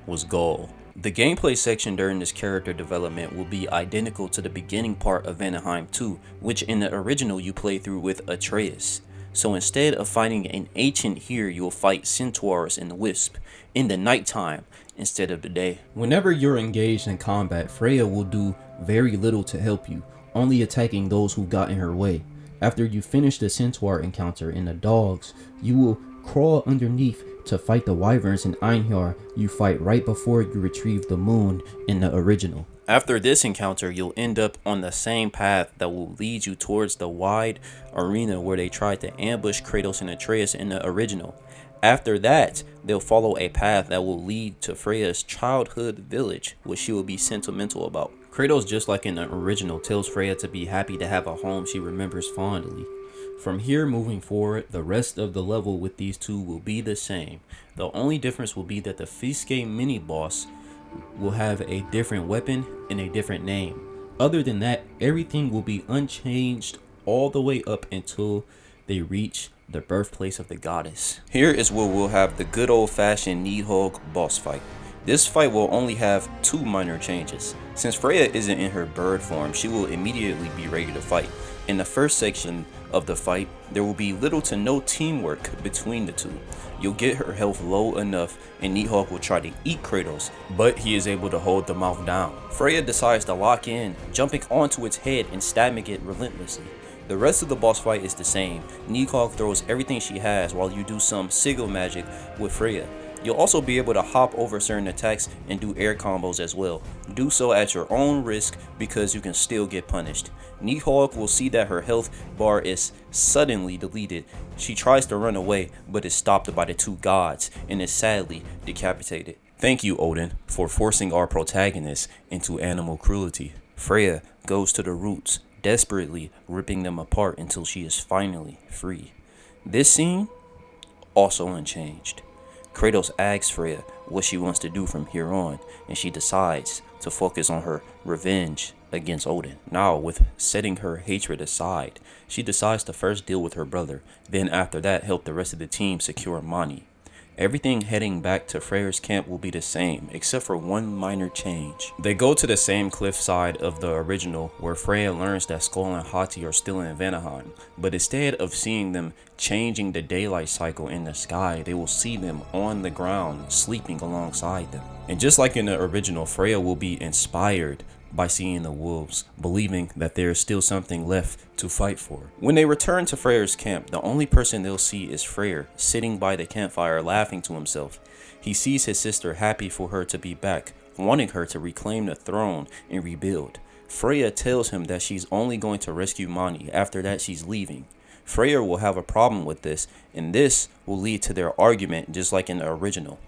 was Gull. The gameplay section during this character development will be identical to the beginning part of Vanaheim 2, which in the original you play through with Atreus. So instead of fighting an ancient here, you'll fight centaurs and wisp in the nighttime instead of the day. Whenever you're engaged in combat, Freya will do very little to help you, only attacking those who got in her way. After you finish the centaur encounter in the dogs, you will crawl underneath to fight the wyverns in Einhjar you fight right before you retrieve the moon in the original. After this encounter, you'll end up on the same path that will lead you towards the wide arena where they tried to ambush Kratos and Atreus in the original. After that, they'll follow a path that will lead to Freya's childhood village, which she will be sentimental about. Kratos, just like in the original, tells Freya to be happy to have a home she remembers fondly. From here moving forward, the rest of the level with these two will be the same. The only difference will be that the Fiske mini-boss will have a different weapon and a different name. Other than that, everything will be unchanged all the way up until they reach the birthplace of the goddess. Here is where we'll have the good old-fashioned Nidhogg boss fight. This fight will only have 2 minor changes. Since Freya isn't in her bird form, she will immediately be ready to fight. In the first section of the fight, there will be little to no teamwork between the two. You'll get her health low enough and Nidhogg will try to eat Kratos, but he is able to hold the mouth down. Freya decides to lock in, jumping onto its head and stabbing it relentlessly. The rest of the boss fight is the same. Nidhogg throws everything she has while you do some sigil magic with Freya. You'll also be able to hop over certain attacks and do air combos as well. Do so at your own risk because you can still get punished. Nidhogg will see that her health bar is suddenly deleted. She tries to run away but is stopped by the 2 gods and is sadly decapitated. Thank you, Odin, for forcing our protagonist into animal cruelty. Freya goes to the roots, desperately ripping them apart until she is finally free. This scene, also unchanged. Kratos asks Freya what she wants to do from here on, and she decides to focus on her revenge against Odin. Now, with setting her hatred aside, she decides to first deal with her brother, then after that help the rest of the team secure Mani. Everything heading back to Freyr's camp will be the same, except for one minor change. They go to the same cliffside of the original, where Freya learns that Skoll and Hati are still in Vanaheim, but instead of seeing them changing the daylight cycle in the sky, they will see them on the ground, sleeping alongside them. And just like in the original, Freya will be inspired by seeing the wolves, believing that there is still something left to fight for. When they return to Freyr's camp, the only person they'll see is Freyr, sitting by the campfire laughing to himself. He sees his sister happy for her to be back, wanting her to reclaim the throne and rebuild. Freya tells him that she's only going to rescue Mani, after that she's leaving. Freyr will have a problem with this, and this will lead to their argument just like in the original.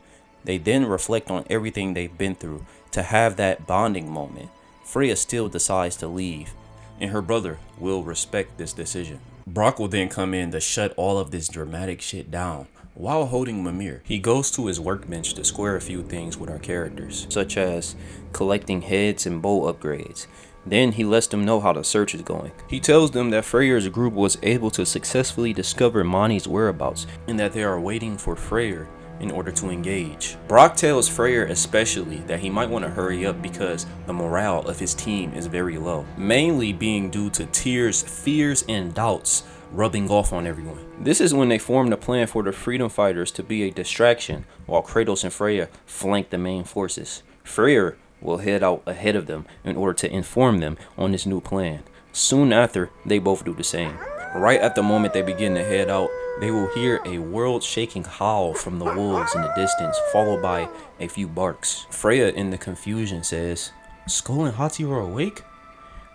They then reflect on everything they've been through to have that bonding moment. Freya still decides to leave, and her brother will respect this decision. Brock will then come in to shut all of this dramatic shit down while holding Mimir. He goes to his workbench to square a few things with our characters, such as collecting heads and bow upgrades. Then he lets them know how the search is going. He tells them that Freyr's group was able to successfully discover Mani's whereabouts and that they are waiting for Freyr in order to engage. Brock tells Freyr especially that he might want to hurry up because the morale of his team is very low, mainly being due to Tyr's fears and doubts rubbing off on everyone. This is when they form the plan for the freedom fighters to be a distraction while Kratos and Freya flank the main forces. Freyr will head out ahead of them in order to inform them on this new plan. Soon after, they both do the same. Right at the moment they begin to head out, they will hear a world-shaking howl from the wolves in the distance, followed by a few barks. Freya, in the confusion, says, "Skoll and Hati are awake?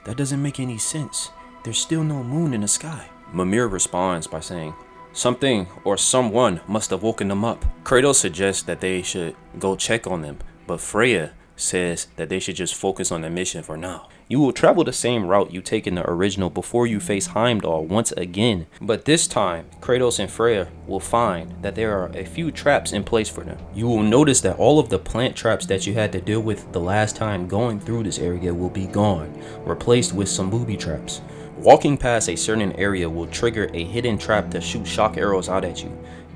That doesn't make any sense. There's still no moon in the sky." Mimir responds by saying, "Something or someone must have woken them up." Kratos suggests that they should go check on them, but Freya says that they should just focus on the mission for now. You will travel the same route you take in the original before you face Heimdall once again, but this time Kratos and Freya will find that there are a few traps in place for them. You will notice that all of the plant traps that you had to deal with the last time going through this area will be gone, replaced with some booby traps. Walking past a certain area will trigger a hidden trap to shoot shock arrows out at you.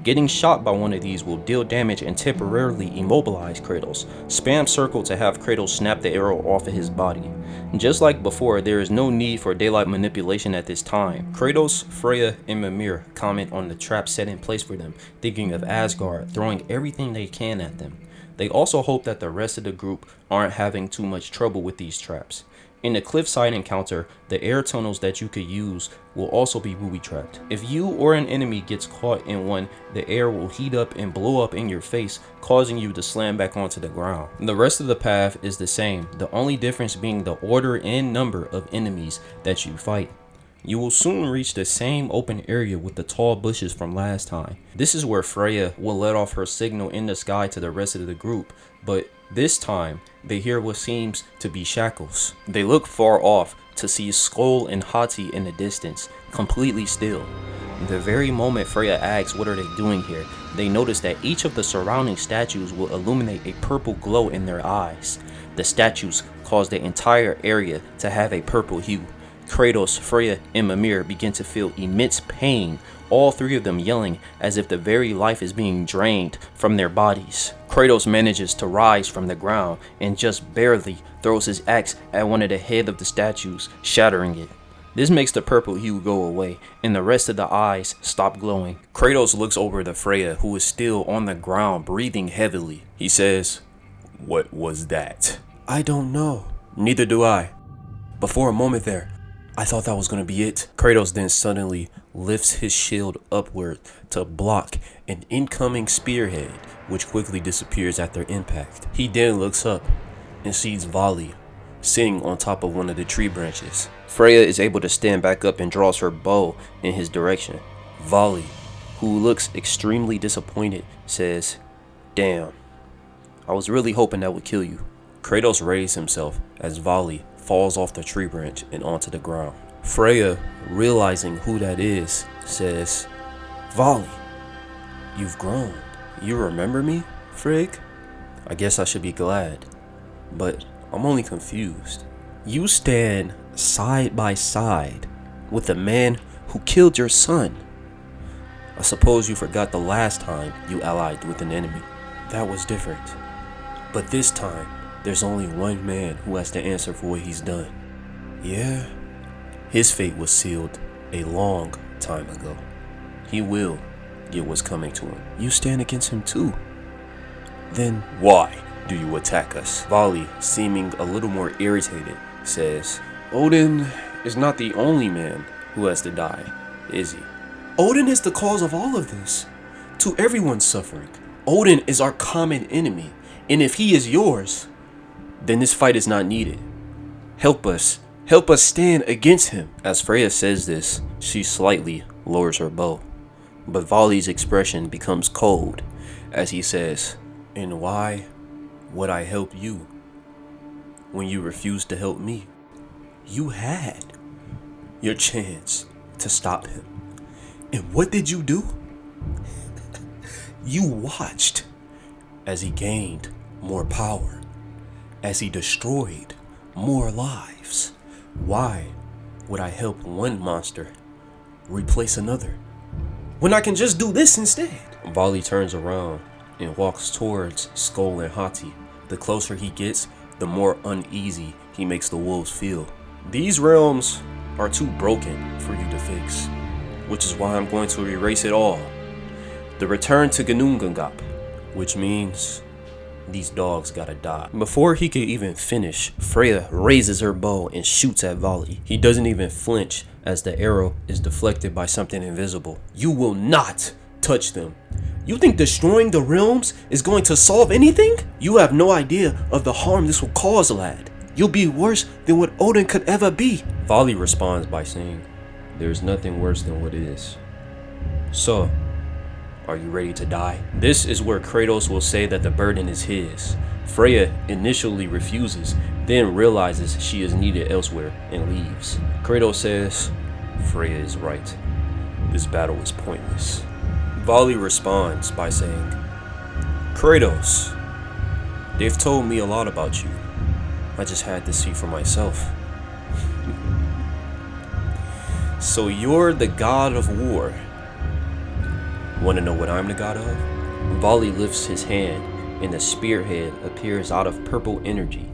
Getting shot by one of these will deal damage and temporarily immobilize Kratos. Spam circle to have Kratos snap the arrow off of his body. Just like before, there is no need for daylight manipulation at this time. Kratos, Freya, and Mimir comment on the trap set in place for them, thinking of Asgard throwing everything they can at them. They also hope that the rest of the group aren't having too much trouble with these traps. In the cliffside encounter, the air tunnels that you could use will also be booby trapped. If you or an enemy gets caught in one, the air will heat up and blow up in your face, causing you to slam back onto the ground. The rest of the path is the same, the only difference being the order and number of enemies that you fight. You will soon reach the same open area with the tall bushes from last time. This is where Freya will let off her signal in the sky to the rest of the group, but this time they hear what seems to be shackles. They look far off to see Skull and Hati in the distance, completely still. The very moment Freya asks what are they doing here, they notice that each of the surrounding statues will illuminate a purple glow in their eyes. The statues cause the entire area to have a purple hue. Kratos, Freya, and Mimir begin to feel immense pain, all three of them yelling as if the very life is being drained from their bodies. Kratos manages to rise from the ground and just barely throws his axe at one of the head of the statues, shattering it. This makes the purple hue go away, and the rest of the eyes stop glowing. Kratos looks over to Freya, who is still on the ground, breathing heavily. He says, "What was that?" "I don't know." "Neither do I. But for a moment there, I thought that was gonna be it." Kratos then suddenly lifts his shield upward to block an incoming spearhead, which quickly disappears after impact. He then looks up and sees Vali sitting on top of one of the tree branches. Freya is able to stand back up and draws her bow in his direction. Vali, who looks extremely disappointed, says, "Damn, I was really hoping that would kill you." Kratos raises himself as Vali falls off the tree branch and onto the ground. Freya, realizing who that is, says, "Vali, you've grown. You remember me, Frigg? I guess I should be glad, but I'm only confused. You stand side by side with the man who killed your son. I suppose you forgot the last time you allied with an enemy. That was different. But this time, there's only one man who has to answer for what he's done. Yeah, his fate was sealed a long time ago. He will get what's coming to him. You stand against him too. Then why do you attack us?" Vali, seeming a little more irritated, says, "Odin is not the only man who has to die, is he? Odin is the cause of all of this. To everyone's suffering. Odin is our common enemy, and if he is yours, then this fight is not needed. Help us stand against him." As Freya says this, she slightly lowers her bow, but Vali's expression becomes cold as he says, "And why would I help you when you refused to help me? You had your chance to stop him. And what did you do? You watched as he gained more power, as he destroyed more lives. Why would I help one monster replace another when I can just do this instead?" Vali turns around and walks towards Skull and Hati. The closer he gets, the more uneasy he makes the wolves feel. These realms are too broken for you to fix, which is why I'm going to erase it all. The return to Ginnungagap, which means these dogs gotta die. Before he could even finish, Freya raises her bow and shoots at Vali. He doesn't even flinch as the arrow is deflected by something invisible. "You will not touch them. You think destroying the realms is going to solve anything? You have no idea of the harm this will cause, lad. You'll be worse than what Odin could ever be." Vali responds by saying, "There's nothing worse than what is. So, are you ready to die?" This is where Kratos will say that the burden is his. Freya initially refuses, then realizes she is needed elsewhere and leaves. Kratos says, "Freya is right. This battle is pointless." Vali responds by saying, "Kratos, they've told me a lot about you. I just had to see for myself." "So you're the god of war. Wanna know what I'm the god of? Vali lifts his hand and a spearhead appears out of purple energy.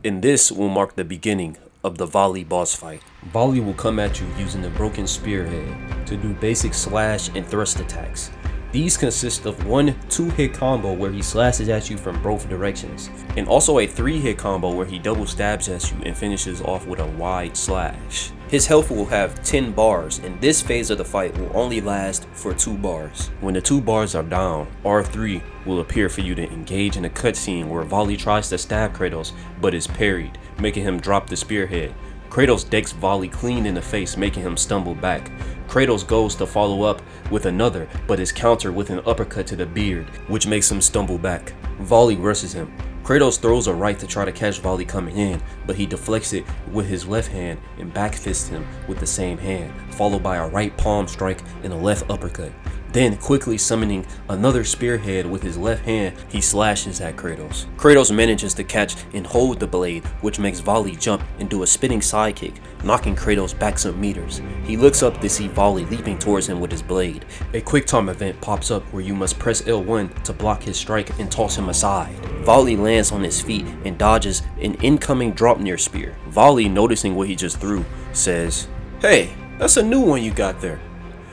And this will mark the beginning of the Vali boss fight. Vali will come at you using the broken spearhead to do basic slash and thrust attacks. These consist of one 2-hit combo where he slashes at you from both directions, and also a 3-hit combo where he double stabs at you and finishes off with a wide slash. His health will have 10 bars, and this phase of the fight will only last for 2 bars. When the 2 bars are down, R3 will appear for you to engage in a cutscene where Vali tries to stab Kratos but is parried, making him drop the spearhead. Kratos decks Vali clean in the face, making him stumble back. Kratos goes to follow up with another, but is countered with an uppercut to the beard, which makes him stumble back. Vali rushes him. Kratos throws a right to try to catch Vali coming in, but he deflects it with his left hand and backfists him with the same hand, followed by a right palm strike and a left uppercut. Then, quickly summoning another spearhead with his left hand, he slashes at Kratos. Kratos manages to catch and hold the blade, which makes Vali jump and do a spinning sidekick, knocking Kratos back some meters. He looks up to see Vali leaping towards him with his blade. A quick time event pops up where you must press L1 to block his strike and toss him aside. Vali lands on his feet and dodges an incoming Draupnir spear. Vali, noticing what he just threw, says, "Hey, that's a new one you got there.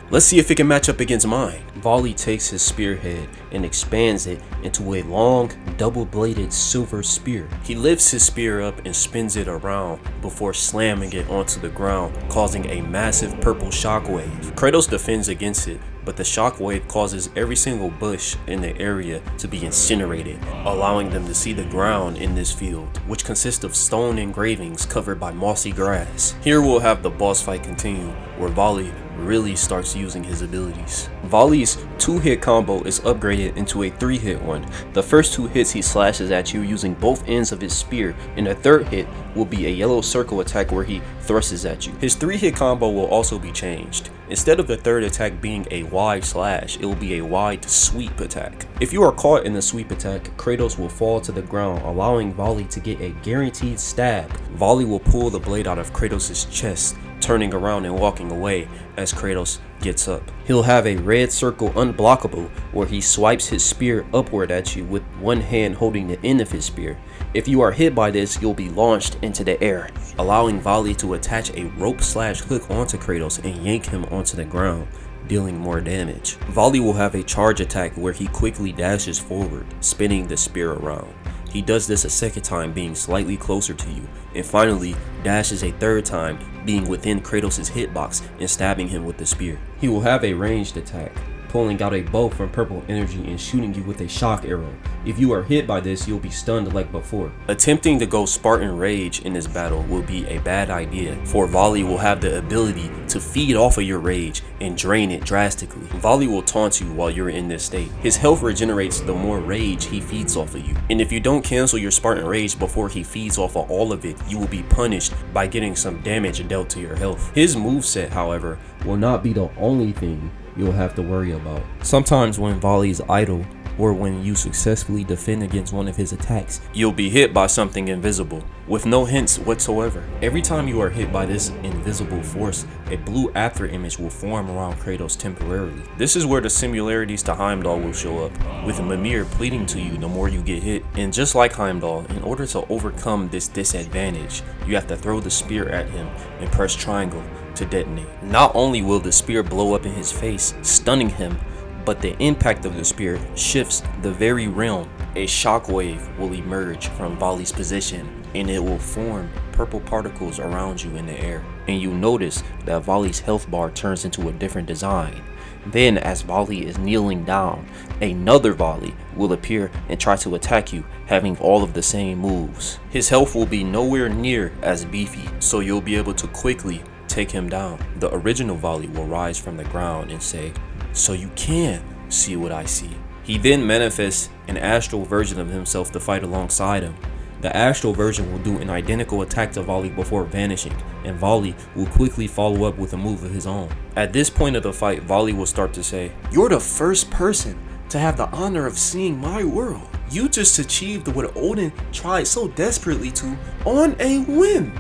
Let's see if it can match up against mine." Vali takes his spearhead and expands it into a long, double-bladed silver spear. He lifts his spear up and spins it around before slamming it onto the ground, causing a massive purple shockwave. Kratos defends against it, but the shockwave causes every single bush in the area to be incinerated, allowing them to see the ground in this field, which consists of stone engravings covered by mossy grass. Here we'll have the boss fight continue, where Vali really starts using his abilities. Vali's 2-hit combo is upgraded into a 3-hit one. The first 2 hits he slashes at you using both ends of his spear, and the third hit will be a yellow circle attack where he thrusts at you. His 3-hit combo will also be changed. Instead of the third attack being a wide slash, it will be a wide sweep attack. If you are caught in the sweep attack, Kratos will fall to the ground, allowing Vali to get a guaranteed stab. Vali will pull the blade out of Kratos' chest, turning around and walking away as Kratos gets up. He'll have a red circle unblockable where he swipes his spear upward at you with one hand holding the end of his spear. If you are hit by this, you'll be launched into the air, allowing Vali to attach a rope/hook onto Kratos and yank him onto the ground, dealing more damage. Vali will have a charge attack where he quickly dashes forward, spinning the spear around. He does this a second time, being slightly closer to you, and finally dashes a third time, being within Kratos' hitbox and stabbing him with the spear. He will have a ranged attack, pulling out a bow from purple energy and shooting you with a shock arrow. If you are hit by this, you'll be stunned like before. Attempting to go Spartan Rage in this battle will be a bad idea, for Vali will have the ability to feed off of your rage and drain it drastically. Vali will taunt you while you're in this state. His health regenerates the more rage he feeds off of you, and if you don't cancel your Spartan Rage before he feeds off of all of it, you will be punished by getting some damage dealt to your health. His moveset, however, will not be the only thing you'll have to worry about. Sometimes when Vali's idle, or when you successfully defend against one of his attacks, you'll be hit by something invisible, with no hints whatsoever. Every time you are hit by this invisible force, a blue after image will form around Kratos temporarily. This is where the similarities to Heimdall will show up, with Mimir pleading to you the more you get hit. And just like Heimdall, in order to overcome this disadvantage, you have to throw the spear at him and press triangle to detonate. Not only will the spear blow up in his face, stunning him, but the impact of the spear shifts the very realm. A shockwave will emerge from Vali's position, and it will form purple particles around you in the air. And you notice that Vali's health bar turns into a different design. Then, as Vali is kneeling down, another Vali will appear and try to attack you, having all of the same moves. His health will be nowhere near as beefy, so you'll be able to quickly take him down. The original Vali will rise from the ground and say, "So you can see what I see." He then manifests an astral version of himself to fight alongside him. The astral version will do an identical attack to Vali before vanishing, and Vali will quickly follow up with a move of his own. At this point of the fight, Vali will start to say, "You're the first person to have the honor of seeing my world. You just achieved what Odin tried so desperately to on a whim,"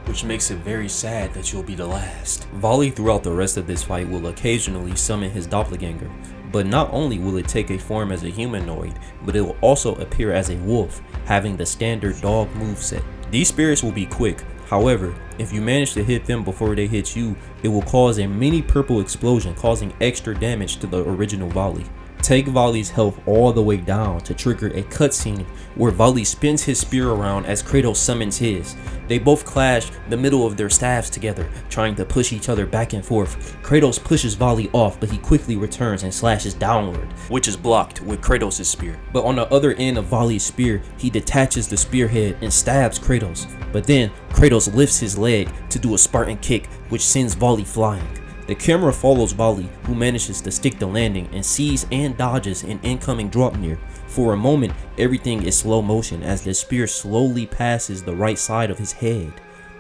which makes it very sad that you'll be the last. Vali throughout the rest of this fight will occasionally summon his doppelganger, But not only will it take a form as a humanoid, but it will also appear as a wolf, having the standard dog moveset. These spirits will be quick. However, if you manage to hit them before they hit you, it will cause a mini purple explosion, causing extra damage to the original Vali. Take Vali's health all the way down to trigger a cutscene where Vali spins his spear around as Kratos summons his. They both clash the middle of their staves together, trying to push each other back and forth. Kratos pushes Vali off, but he quickly returns and slashes downward, which is blocked with Kratos' spear. But on the other end of Vali's spear, he detaches the spearhead and stabs Kratos. But then Kratos lifts his leg to do a Spartan kick, which sends Vali flying. The camera follows Vali, who manages to stick the landing and sees and dodges an incoming Draupnir. For a moment, everything is slow motion as the spear slowly passes the right side of his head.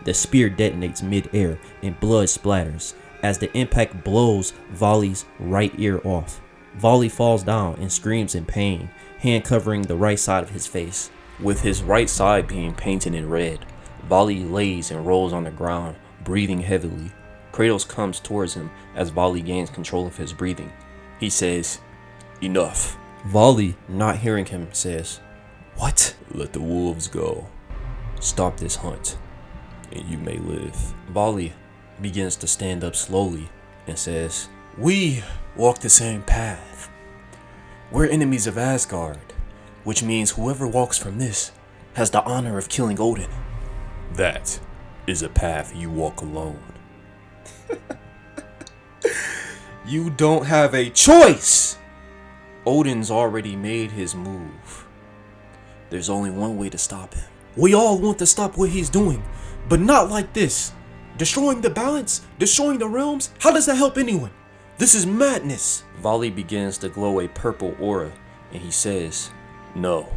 The spear detonates mid-air and blood splatters as the impact blows Vali's right ear off. Vali falls down and screams in pain, hand covering the right side of his face. With his right side being painted in red, Vali lays and rolls on the ground, breathing heavily. Kratos comes towards him as Vali gains control of his breathing. He says, "Enough." Vali, not hearing him, says, "What?" "Let the wolves go. Stop this hunt, and you may live." Vali begins to stand up slowly and says, "We walk the same path. We're enemies of Asgard, which means whoever walks from this has the honor of killing Odin. That is a path you walk alone." You don't have a choice! Odin's already made his move. There's only one way to stop him. We all want to stop what he's doing, but not like this. Destroying the balance, destroying the realms, how does that help anyone? This is madness. Vali begins to glow a purple aura, and he says, "No,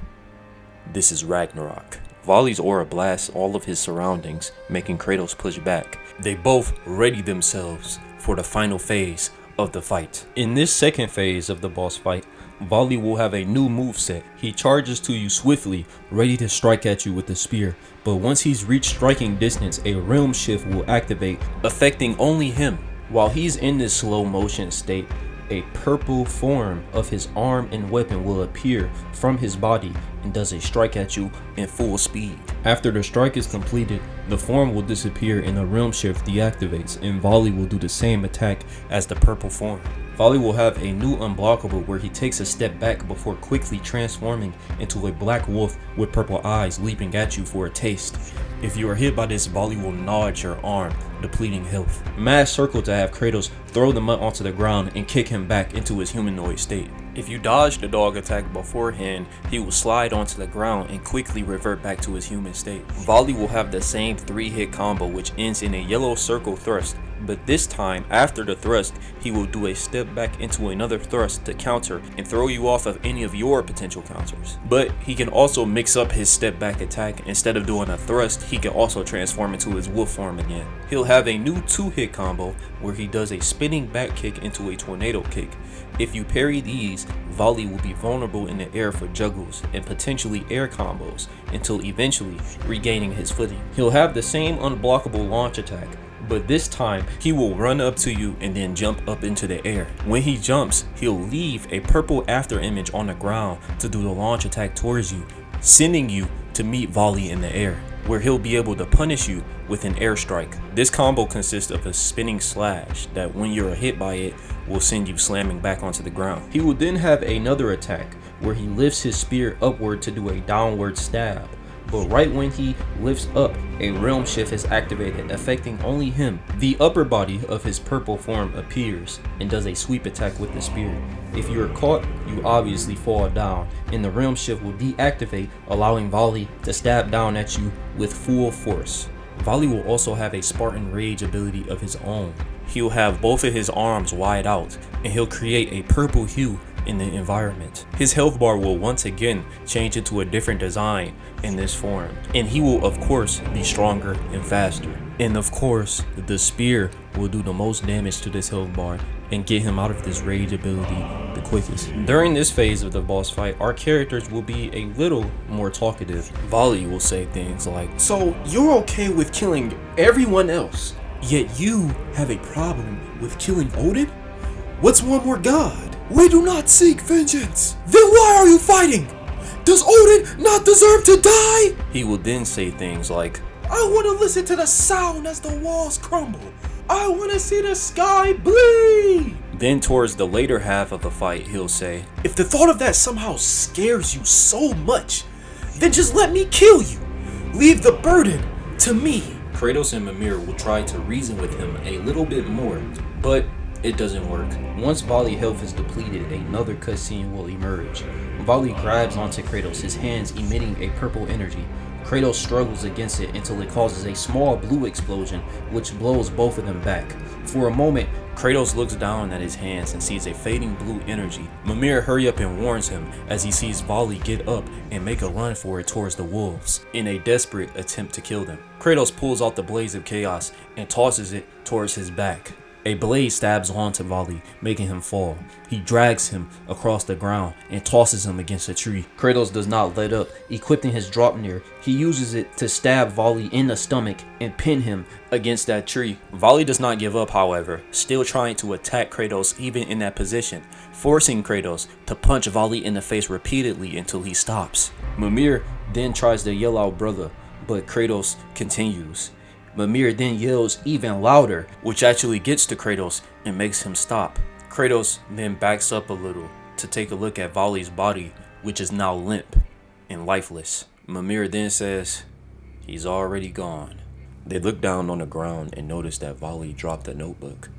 this is Ragnarok." Vali's aura blasts all of his surroundings, making Kratos push back. They both ready themselves for the final phase of the fight. In this second phase of the boss fight, Vali will have a new moveset. He charges to you swiftly, ready to strike at you with the spear, but once he's reached striking distance, a realm shift will activate, affecting only him. While he's in this slow motion state, a purple form of his arm and weapon will appear from his body and does a strike at you in full speed. After the strike is completed, the form will disappear and the realm shift deactivates, and Vali will do the same attack as the purple form. Vali will have a new unblockable where he takes a step back before quickly transforming into a black wolf with purple eyes leaping at you for a taste. If you are hit by this, Vali will gnaw at your arm, depleting health. Mass circle to have Kratos throw the mutt onto the ground and kick him back into his humanoid state. If you dodge the dog attack beforehand, he will slide onto the ground and quickly revert back to his human state. Vali will have the same 3-hit combo which ends in a yellow circle thrust, but this time after the thrust, he will do a step back into another thrust to counter and throw you off of any of your potential counters. But he can also mix up his step back attack. Instead of doing a thrust, he can also transform into his wolf form again. He'll have a new 2-hit combo where he does a spinning back kick into a tornado kick. If you parry these, Vali will be vulnerable in the air for juggles and potentially air combos until eventually regaining his footing. He'll have the same unblockable launch attack, but this time he will run up to you and then jump up into the air. When he jumps, he'll leave a purple after image on the ground to do the launch attack towards you, sending you to meet Vali in the air, where he'll be able to punish you with an airstrike. This combo consists of a spinning slash that when you're hit by it will send you slamming back onto the ground. He will then have another attack where he lifts his spear upward to do a downward stab. But right when he lifts up, a realm shift is activated, affecting only him. The upper body of his purple form appears and does a sweep attack with the spear. If you are caught, you obviously fall down, and the realm shift will deactivate, allowing Vali to stab down at you with full force. Vali will also have a Spartan Rage ability of his own. He'll have both of his arms wide out, and he'll create a purple hue in the environment. His health bar will once again change into a different design in this form, and he will of course be stronger and faster. And of course, the spear will do the most damage to this health bar and get him out of this rage ability the quickest. During this phase of the boss fight, our characters will be a little more talkative. Vali will say things like, "So you're okay with killing everyone else, yet you have a problem with killing Odin? What's one more god?" We do not seek vengeance. Then why are you fighting? Does Odin not deserve to die? He will then say things like, I want to listen to the sound as the walls crumble. I want to see the sky bleed. Then towards the later half of the fight, he'll say, If the thought of that somehow scares you so much, then just let me kill you. Leave the burden to me. Kratos and Mimir will try to reason with him a little bit more, but it doesn't work. Once Vali's health is depleted, another cutscene will emerge. Vali grabs onto Kratos, his hands emitting a purple energy. Kratos struggles against it until it causes a small blue explosion, which blows both of them back. For a moment, Kratos looks down at his hands and sees a fading blue energy. Mimir hurry up and warns him as he sees Vali get up and make a run for it towards the wolves in a desperate attempt to kill them. Kratos pulls out the Blaze of Chaos and tosses it towards his back. A blade stabs onto Vali, making him fall. He drags him across the ground and tosses him against a tree. Kratos does not let up. Equipping his Draupnir, he uses it to stab Vali in the stomach and pin him against that tree. Vali does not give up, however, still trying to attack Kratos even in that position, forcing Kratos to punch Vali in the face repeatedly until he stops. Mimir then tries to yell out brother, but Kratos continues. Mimir then yells even louder, which actually gets to Kratos and makes him stop. Kratos then backs up a little to take a look at Vali's body, which is now limp and lifeless. Mimir then says, he's already gone. They look down on the ground and notice that Vali dropped the notebook.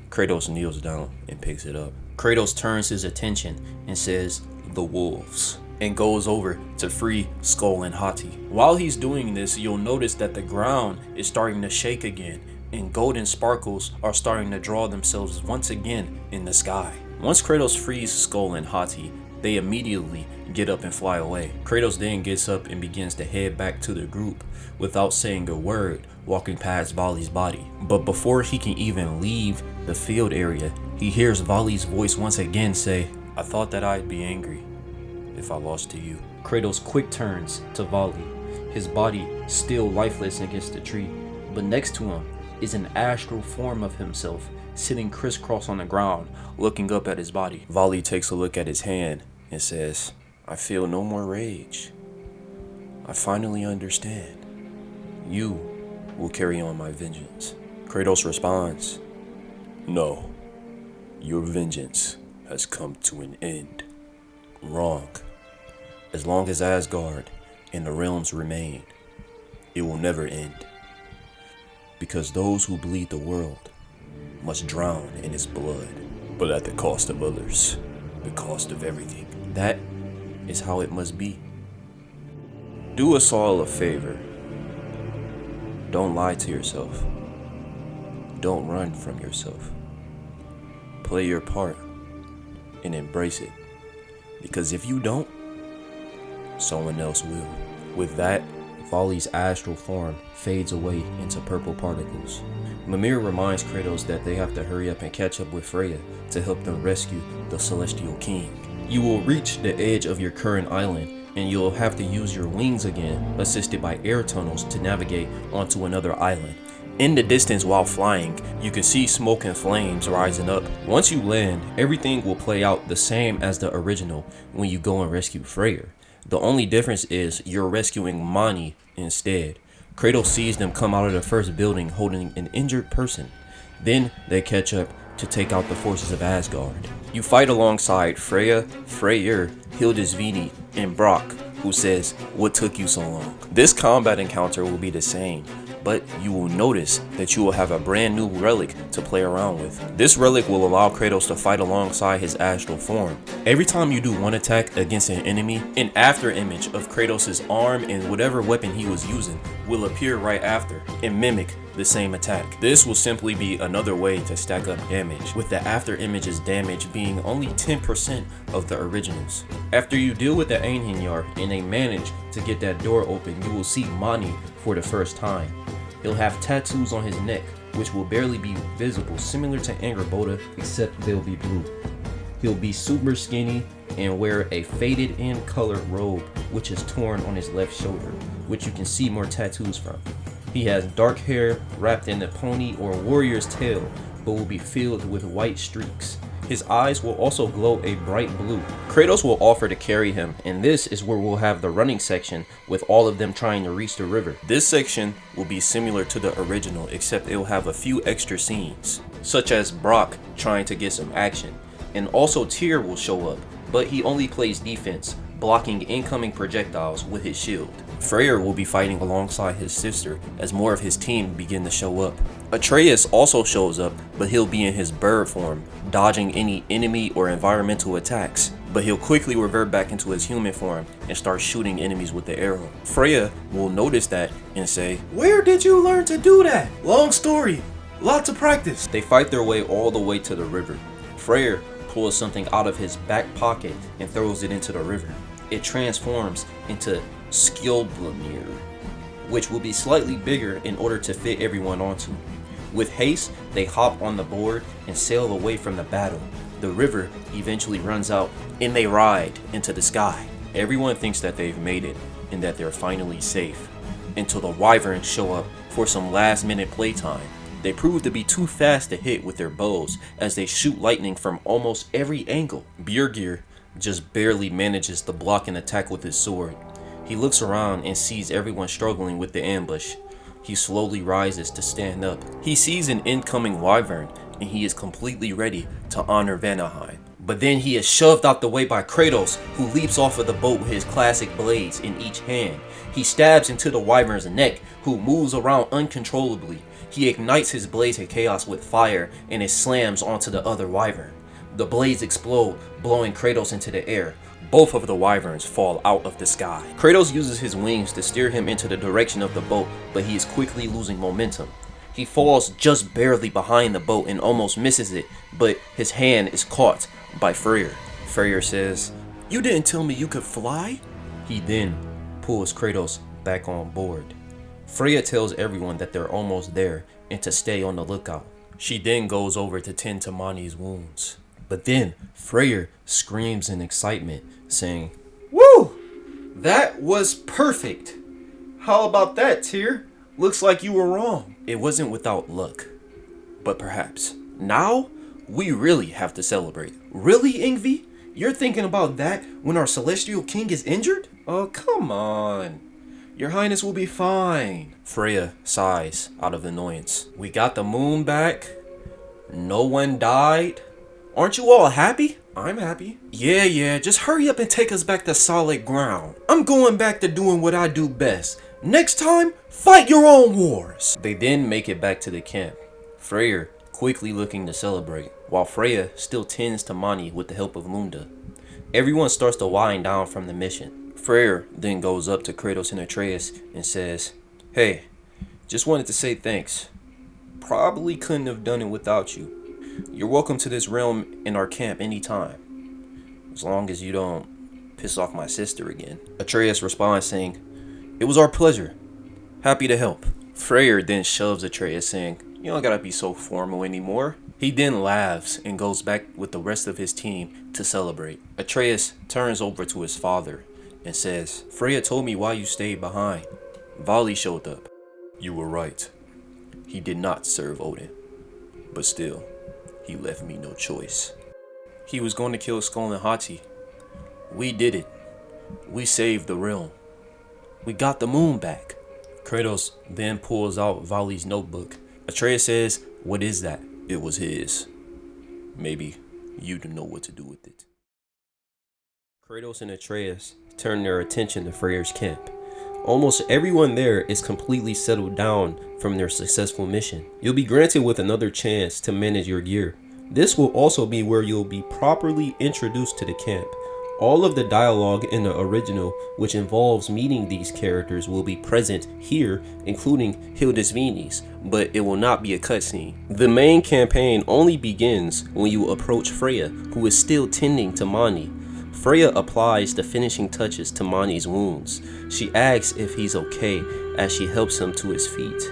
Kratos kneels down and picks it up. Kratos turns his attention and says, the wolves, and goes over to free Skull and Hati. While he's doing this, you'll notice that the ground is starting to shake again, and golden sparkles are starting to draw themselves once again in the sky. Once Kratos frees Skull and Hati, they immediately get up and fly away. Kratos then gets up and begins to head back to the group without saying a word, walking past Vali's body. But before he can even leave the field area, he hears Vali's voice once again say, I thought that I'd be angry if I lost to you. Kratos quick turns to Vali, his body still lifeless against the tree, but next to him is an astral form of himself sitting crisscross on the ground, looking up at his body. Vali takes a look at his hand and says, I feel no more rage. I finally understand. You will carry on my vengeance. Kratos responds, no, your vengeance has come to an end. Wrong. As long as Asgard and the realms remain, it will never end. Because those who bleed the world must drown in its blood, but at the cost of others, the cost of everything. That is how it must be. Do us all a favor. Don't lie to yourself. Don't run from yourself. Play your part and embrace it. Because if you don't, someone else will. With that, Vali's astral form fades away into purple particles. Mimir reminds Kratos that they have to hurry up and catch up with Freya to help them rescue the Celestial King. You will reach the edge of your current island, and you'll have to use your wings again, assisted by air tunnels to navigate onto another island. In the distance while flying, you can see smoke and flames rising up. Once you land, everything will play out the same as the original when you go and rescue Freya. The only difference is you're rescuing Mani instead. Kratos sees them come out of the first building holding an injured person. Then they catch up to take out the forces of Asgard. You fight alongside Freya, Freyr, Hildisvini, and Brock, who says, what took you so long? This combat encounter will be the same, but you will notice that you will have a brand new relic to play around with. This relic will allow Kratos to fight alongside his astral form. Every time you do one attack against an enemy, an after image of Kratos' arm and whatever weapon he was using will appear right after and mimic the same attack. This will simply be another way to stack up damage, with the after image's damage being only 10% of the originals. After you deal with the Einherjar and they manage to get that door open, you will see Mani for the first time. He'll have tattoos on his neck, which will barely be visible, similar to Angerboda, except they'll be blue. He'll be super skinny and wear a faded in colored robe, which is torn on his left shoulder, which you can see more tattoos from. He has dark hair wrapped in a pony or warrior's tail, but will be filled with white streaks. His eyes will also glow a bright blue. Kratos will offer to carry him, and this is where we'll have the running section with all of them trying to reach the river. This section will be similar to the original, except it will have a few extra scenes, such as Brock trying to get some action, and also Tyr will show up, but he only plays defense, blocking incoming projectiles with his shield. Freya will be fighting alongside his sister as more of his team begin to show up. Atreus also shows up, but he'll be in his bird form, dodging any enemy or environmental attacks. But he'll quickly revert back into his human form and start shooting enemies with the arrow. Freya will notice that and say, Where did you learn to do that? Long story. Lots of practice. They fight their way all the way to the river. Freya pulls something out of his back pocket and throws it into the river. It transforms into Skjoldmir, which will be slightly bigger in order to fit everyone onto. With haste, they hop on the board and sail away from the battle. The river eventually runs out and they ride into the sky. Everyone thinks that they've made it and that they're finally safe, until the wyverns show up for some last minute playtime. They prove to be too fast to hit with their bows as they shoot lightning from almost every angle. Björgir just barely manages to block an attack with his sword. He looks around and sees everyone struggling with the ambush. He slowly rises to stand up. He sees an incoming wyvern and he is completely ready to honor Vanaheim. But then he is shoved out the way by Kratos, who leaps off of the boat with his classic blades in each hand. He stabs into the wyvern's neck, who moves around uncontrollably. He ignites his blades of chaos with fire and it slams onto the other wyvern. The blades explode, blowing Kratos into the air. Both of the wyverns fall out of the sky. Kratos uses his wings to steer him into the direction of the boat, but he is quickly losing momentum. He falls just barely behind the boat and almost misses it, but his hand is caught by Freya. Freya says, You didn't tell me you could fly? He then pulls Kratos back on board. Freya tells everyone that they're almost there and to stay on the lookout. She then goes over to tend to Mani's wounds. But then Freya screams in excitement, saying, Woo! That was perfect. How about that, Tyr? Looks like you were wrong. It wasn't without luck, but perhaps. Now, we really have to celebrate. Really, Yngvi? You're thinking about that when our celestial king is injured? Oh, come on. Your Highness will be fine. Freya sighs out of annoyance. We got the moon back. No one died. Aren't you all happy? I'm happy. Yeah, just hurry up and take us back to solid ground. I'm going back to doing what I do best. Next time, fight your own wars. They then make it back to the camp. Freya quickly looking to celebrate, while Freya still tends to Mani with the help of Lunda. Everyone starts to wind down from the mission. Freya then goes up to Kratos and Atreus and says, Hey, just wanted to say thanks. Probably couldn't have done it without you. You're welcome to this realm in our camp anytime, as long as you don't piss off my sister again. Atreus responds saying, It was our pleasure. Happy to help. Freya then shoves Atreus saying, You don't gotta be so formal anymore. He then laughs and goes back with the rest of his team to celebrate. Atreus turns over to his father and says, Freya told me why you stayed behind. Vali showed up. You were right. He did not serve Odin, but still, he left me no choice. He was going to kill Skull and Hati. We did it. We saved the realm. We got the moon back. Kratos then pulls out Vali's notebook. Atreus says, What is that? It was his. Maybe you don't know what to do with it. Kratos and Atreus turn their attention to Freya's camp. Almost everyone there is completely settled down from their successful mission. You'll be granted with another chance to manage your gear. This will also be where you'll be properly introduced to the camp. All of the dialogue in the original, which involves meeting these characters, will be present here, including Hildisvini's, but it will not be a cutscene. The main campaign only begins when you approach Freya, who is still tending to Mani. Freya applies the finishing touches to Mani's wounds. She asks if he's okay as she helps him to his feet.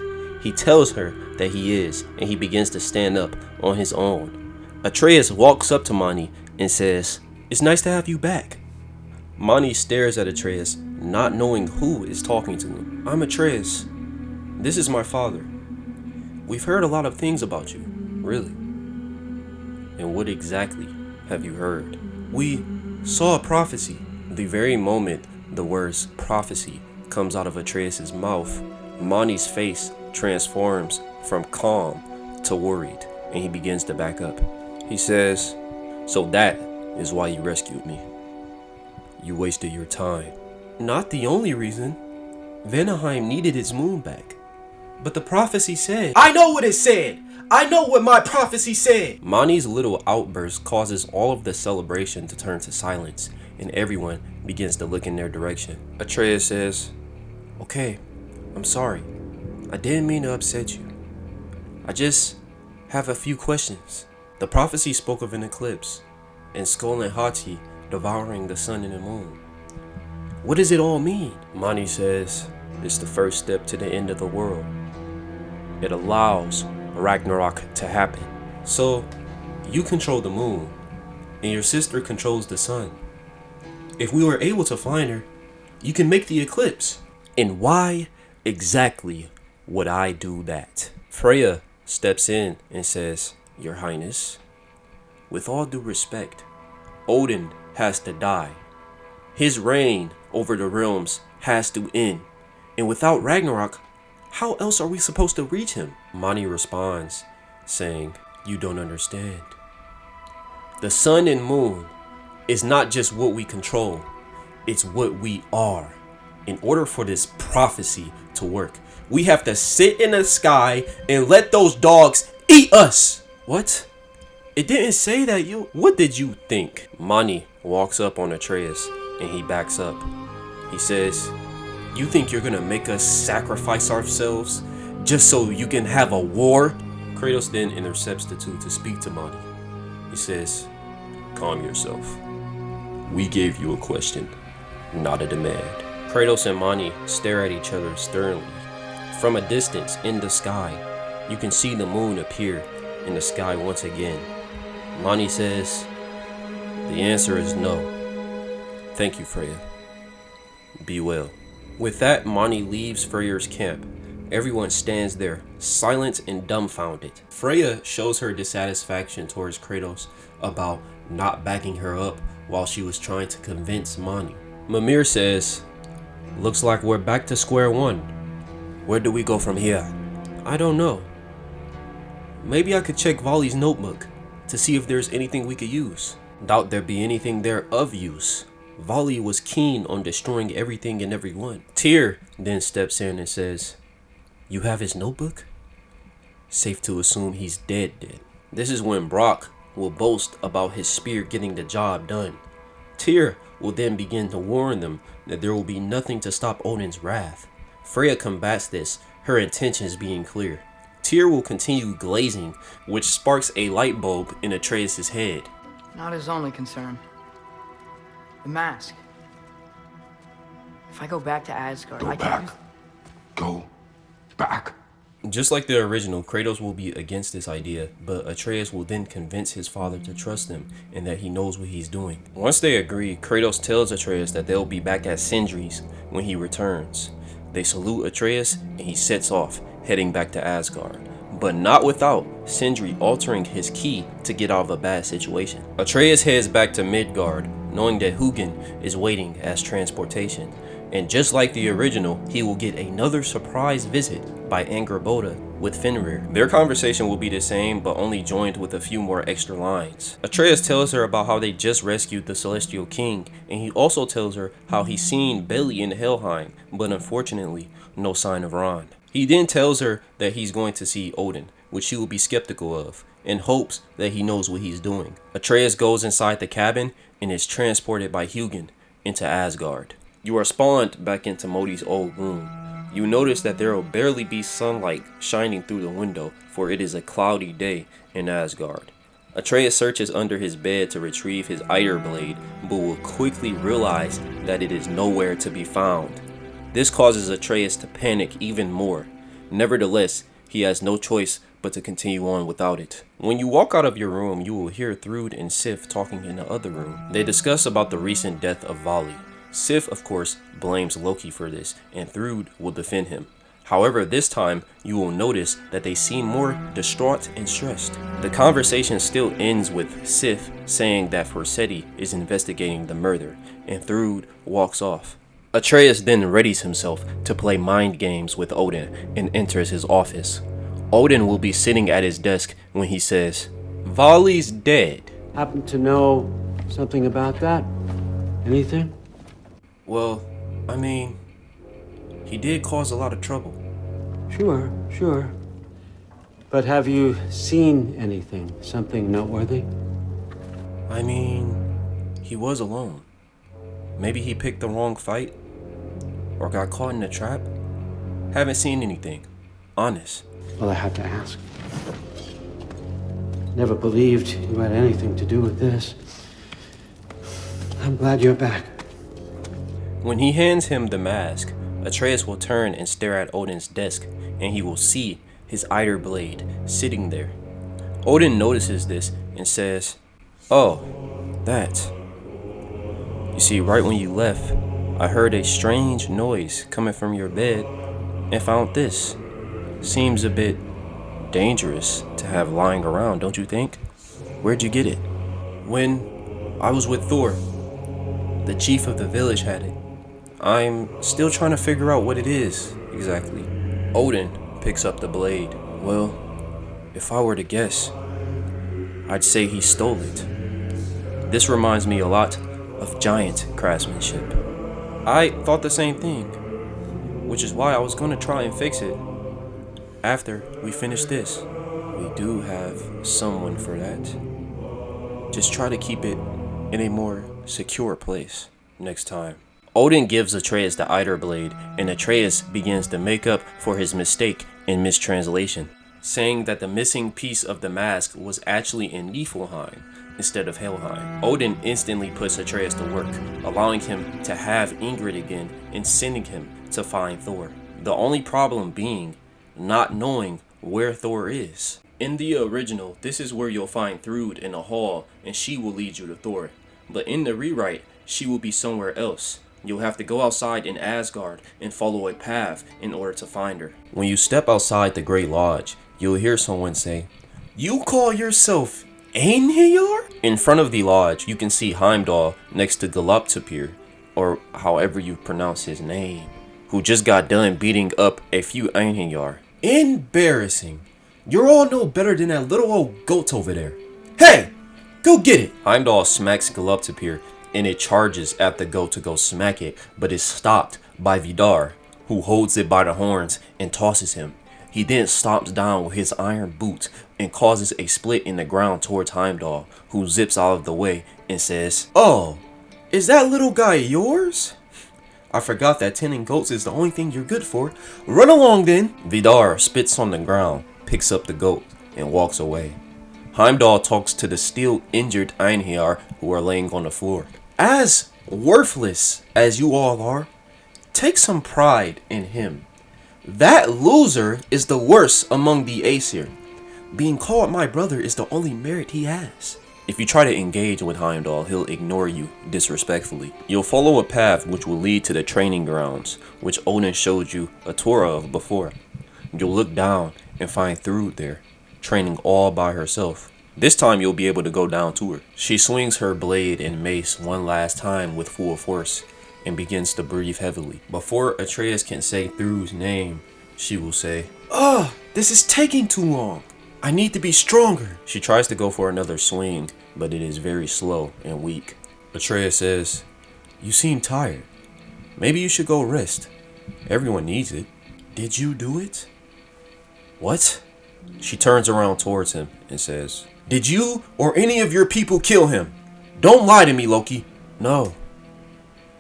He tells her that he is, and he begins to stand up on his own. Atreus walks up to Mani and says, It's nice to have you back. Mani stares at Atreus, not knowing who is talking to him. I'm Atreus. This is my father. We've heard a lot of things about you, really. And what exactly have you heard? We saw a prophecy. The very moment the words prophecy comes out of Atreus' mouth, Mani's face transforms from calm to worried, and he begins to back up. He says, "So that is why you rescued me. You wasted your time." Not the only reason. Vanaheim needed its moon back. But the prophecy said... I know what it said! I know what my prophecy said! Mani's little outburst causes all of the celebration to turn to silence, and everyone begins to look in their direction. Atreus says, "Okay, I'm sorry. I didn't mean to upset you. I just have a few questions." The prophecy spoke of an eclipse, and Skull and Hati devouring the sun and the moon. What does it all mean? Mani says, it's the first step to the end of the world. It allows Ragnarok to happen. So, you control the moon, and your sister controls the sun. If we were able to find her, you can make the eclipse. And why exactly would I do that? Freya steps in and says, "Your Highness, with all due respect, Odin has to die. His reign over the realms has to end. And without Ragnarok, how else are we supposed to reach him?" Mani responds, saying, "You don't understand. The sun and moon is not just what we control, it's what we are. In order for this prophecy to work, we have to sit in the sky and let those dogs eat us." What? It didn't say that you... What did you think? Mani walks up on Atreus and he backs up. He says, "You think you're gonna make us sacrifice ourselves just so you can have a war?" Kratos then intercepts the two to speak to Mani. He says, "Calm yourself. We gave you a question, not a demand." Kratos and Mani stare at each other sternly. From a distance in the sky, you can see the moon appear in the sky once again. Mani says, "The answer is no. Thank you, Freya. Be well." With that, Mani leaves Freya's camp. Everyone stands there, silent and dumbfounded. Freya shows her dissatisfaction towards Kratos about not backing her up while she was trying to convince Mani. Mimir says, "Looks like we're back to square one. Where do we go from here?" "I don't know. Maybe I could check Vali's notebook to see if there's anything we could use." Doubt there be anything there of use. Vali was keen on destroying everything and everyone. Tyr then steps in and says, "You have his notebook? Safe to assume he's dead then." This is when Brock will boast about his spear getting the job done. Tyr will then begin to warn them that there will be nothing to stop Odin's wrath. Freya combats this, her intentions being clear. Tyr will continue glazing, which sparks a light bulb in Atreus' head. Not his only concern. The mask. If I go back to Asgard, I can... Go back. Just like the original, Kratos will be against this idea, but Atreus will then convince his father to trust him and that he knows what he's doing. Once they agree, Kratos tells Atreus that they'll be back at Sindri's when he returns. They salute Atreus and he sets off, heading back to Asgard, but not without Sindri altering his key to get out of a bad situation. Atreus heads back to Midgard, knowing that Hugin is waiting as transportation. And just like the original, he will get another surprise visit by Angrboda with Fenrir. Their conversation will be the same, but only joined with a few more extra lines. Atreus tells her about how they just rescued the Celestial King, and he also tells her how he's seen Beli in Helheim, but unfortunately, no sign of Ran. He then tells her that he's going to see Odin, which she will be skeptical of, in hopes that he knows what he's doing. Atreus goes inside the cabin and is transported by Hugin into Asgard. You are spawned back into Modi's old room. You notice that there will barely be sunlight shining through the window, for it is a cloudy day in Asgard. Atreus searches under his bed to retrieve his Iter blade, but will quickly realize that it is nowhere to be found. This causes Atreus to panic even more. Nevertheless, he has no choice but to continue on without it. When you walk out of your room, you will hear Thrud and Sif talking in the other room. They discuss about the recent death of Vali. Sif, of course, blames Loki for this, and Thrud will defend him. However, this time, you will notice that they seem more distraught and stressed. The conversation still ends with Sif saying that Forseti is investigating the murder, and Thrud walks off. Atreus then readies himself to play mind games with Odin and enters his office. Odin will be sitting at his desk when he says, "Vali's dead." Happen to know something about that? Anything? Well, I mean, he did cause a lot of trouble. Sure. But have you seen anything? Something noteworthy? I mean, he was alone. Maybe he picked the wrong fight? Or got caught in a trap? Haven't seen anything. Honest. Well, I had to ask. Never believed you had anything to do with this. I'm glad you're back. When he hands him the mask, Atreus will turn and stare at Odin's desk, and he will see his Eider blade sitting there. Odin notices this and says, "Oh, that. You see, right when you left, I heard a strange noise coming from your bed and found this. Seems a bit dangerous to have lying around, don't you think? Where'd you get it?" "When I was with Thor. The chief of the village had it. I'm still trying to figure out what it is exactly." Odin picks up the blade. "Well, if I were to guess, I'd say he stole it. This reminds me a lot of giant craftsmanship." I thought the same thing, which is why I was going to try and fix it. After we finish this, we do have someone for that. Just try to keep it in a more secure place next time. Odin gives Atreus the Eider blade, and Atreus begins to make up for his mistake and mistranslation, saying that the missing piece of the mask was actually in Niflheim instead of Helheim. Odin instantly puts Atreus to work, allowing him to have Ingrid again and sending him to find Thor. The only problem being not knowing where Thor is. In the original, this is where you'll find Thrud in a hall and she will lead you to Thor. But in the rewrite, she will be somewhere else. You'll have to go outside in Asgard and follow a path in order to find her. When you step outside the Great Lodge, you'll hear someone say, "You call yourself Einherjar?" In front of the lodge, you can see Heimdall next to Galoptapir, or however you pronounce his name, who just got done beating up a few Einherjar. "Embarrassing. You all know better than that little old goat over there. Hey, go get it!" Heimdall smacks Galoptapir, and it charges at the goat to go smack it, but is stopped by Vidar, who holds it by the horns and tosses him. He then stomps down with his iron boot and causes a split in the ground towards Heimdall, who zips out of the way and says, "Oh, is that little guy yours? I forgot that tending goats is the only thing you're good for. Run along then." Vidar spits on the ground, picks up the goat, and walks away. Heimdall talks to the still injured Einherjar who are laying on the floor. "As worthless as you all are, take some pride in him. That loser is the worst among the Aesir. Being called my brother is the only merit he has." If you try to engage with Heimdall, he'll ignore you disrespectfully. You'll follow a path which will lead to the training grounds, which Odin showed you a tour of before. You'll look down and find Thrud there, training all by herself. This time you'll be able to go down to her. She swings her blade and mace one last time with full force and begins to breathe heavily. Before Atreus can say Thrud's name, she will say, "Ugh, this is taking too long. I need to be stronger." She tries to go for another swing, but it is very slow and weak. Atreus says, "You seem tired. Maybe you should go rest. Everyone needs it." "Did you do it?" "What?" She turns around towards him and says, "Did you or any of your people kill him? Don't lie to me, Loki." "No.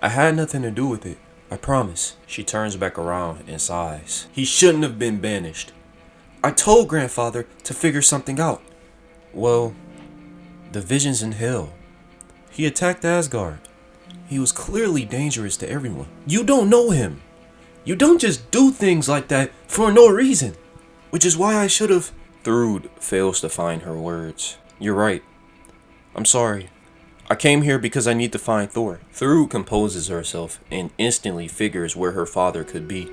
I had nothing to do with it. I promise." She turns back around and sighs. "He shouldn't have been banished. I told grandfather to figure something out." "Well, the visions in hell. He attacked Asgard. He was clearly dangerous to everyone. You don't know him. You don't just do things like that for no reason. Which is why I should have..." Thrud fails to find her words. "You're right. I'm sorry. I came here because I need to find Thor." Thrud composes herself and instantly figures where her father could be.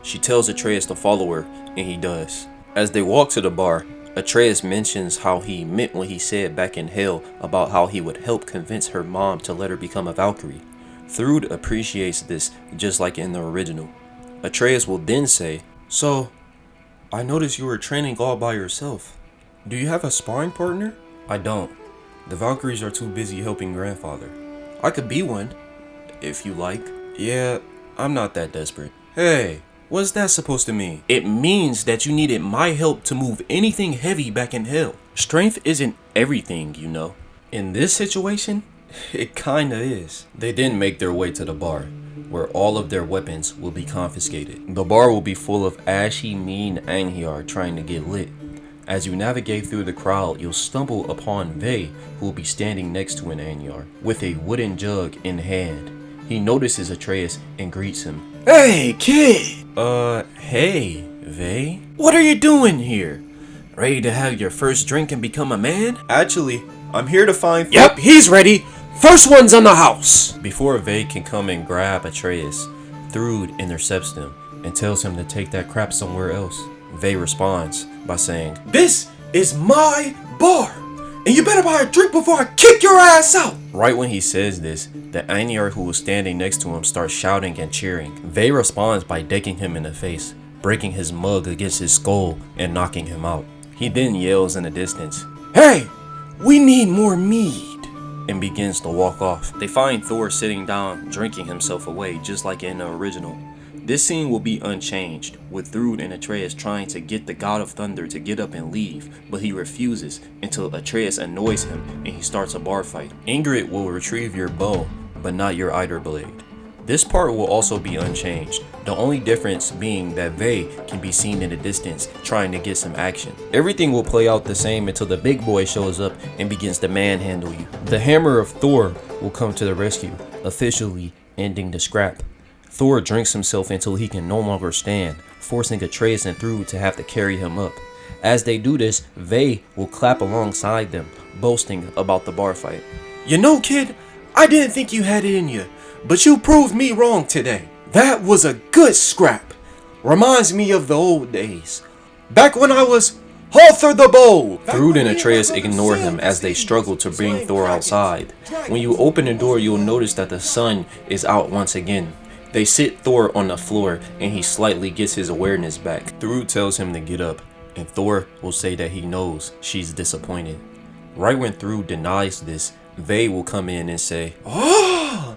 She tells Atreus to follow her, and he does. As they walk to the bar, Atreus mentions how he meant what he said back in hell about how he would help convince her mom to let her become a Valkyrie. Thrud appreciates this just like in the original. Atreus will then say, "So, I noticed you were training all by yourself. Do you have a sparring partner?" "I don't. The Valkyries are too busy helping grandfather." "I could be one, if you like." "Yeah, I'm not that desperate." "Hey, what's that supposed to mean?" "It means that you needed my help to move anything heavy back in hell. Strength isn't everything, you know. In this situation, it kinda is." They then make their way to the bar, where all of their weapons will be confiscated. The bar will be full of ashy, mean Einherjar trying to get lit. As you navigate through the crowd, you'll stumble upon Vay, who will be standing next to an Einherjar, with a wooden jug in hand. He notices Atreus and greets him. "Hey, kid!" Hey, Vay? What are you doing here? Ready to have your first drink and become a man?" "Actually, I'm here to find..." "Yep, he's ready! First one's on the house!" Before Vay can come and grab Atreus, Thrud intercepts them and tells him to take that crap somewhere else. Vay responds by saying, "This is my bar, and you better buy a drink before I kick your ass out!" Right when he says this, the Einherjar who was standing next to him starts shouting and cheering. Vay responds by decking him in the face, breaking his mug against his skull and knocking him out. He then yells in the distance, "Hey, we need more mead," and begins to walk off. They find Thor sitting down, drinking himself away, just like in the original. This scene will be unchanged, with Thrud and Atreus trying to get the God of Thunder to get up and leave, but he refuses until Atreus annoys him and he starts a bar fight. Ingrid will retrieve your bow, but not your Eider blade. This part will also be unchanged, the only difference being that Vay can be seen in the distance trying to get some action. Everything will play out the same until the big boy shows up and begins to manhandle you. The hammer of Thor will come to the rescue, officially ending the scrap. Thor drinks himself until he can no longer stand, forcing Atreus and Thrud to have to carry him up. As they do this, Vay will clap alongside them, boasting about the bar fight. "You know, kid, I didn't think you had it in you, but you proved me wrong today. That was a good scrap. Reminds me of the old days. Back when I was Arthur the Bold." Thrud and Atreus ignore him as they struggle to bring Thor outside. When you open the door, you'll notice that the sun is out once again. They sit Thor on the floor and he slightly gets his awareness back. Thrud tells him to get up, and Thor will say that he knows she's disappointed. Right when Thrud denies this, Vay will come in and say, "Ah,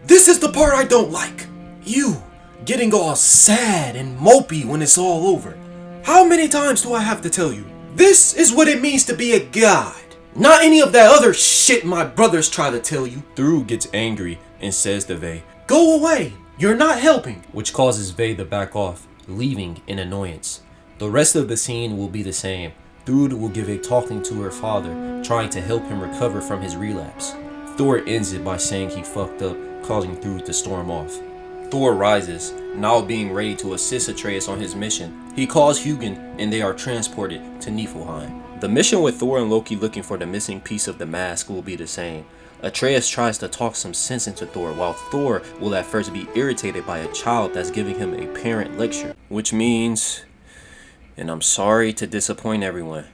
this is the part I don't like. You getting all sad and mopey when it's all over. How many times do I have to tell you? This is what it means to be a god. Not any of that other shit my brothers try to tell you." Thrud gets angry and says to Vay, "Go away. You're not helping," which causes Vay to back off, leaving in annoyance. The rest of the scene will be the same. Thrud will give a talking to her father, trying to help him recover from his relapse. Thor ends it by saying he fucked up, causing Thrud to storm off. Thor rises, now being ready to assist Atreus on his mission. He calls Hugin and they are transported to Niflheim. The mission with Thor and Loki looking for the missing piece of the mask will be the same. Atreus tries to talk some sense into Thor, while Thor will at first be irritated by a child that's giving him a parent lecture. Which means, and I'm sorry to disappoint everyone,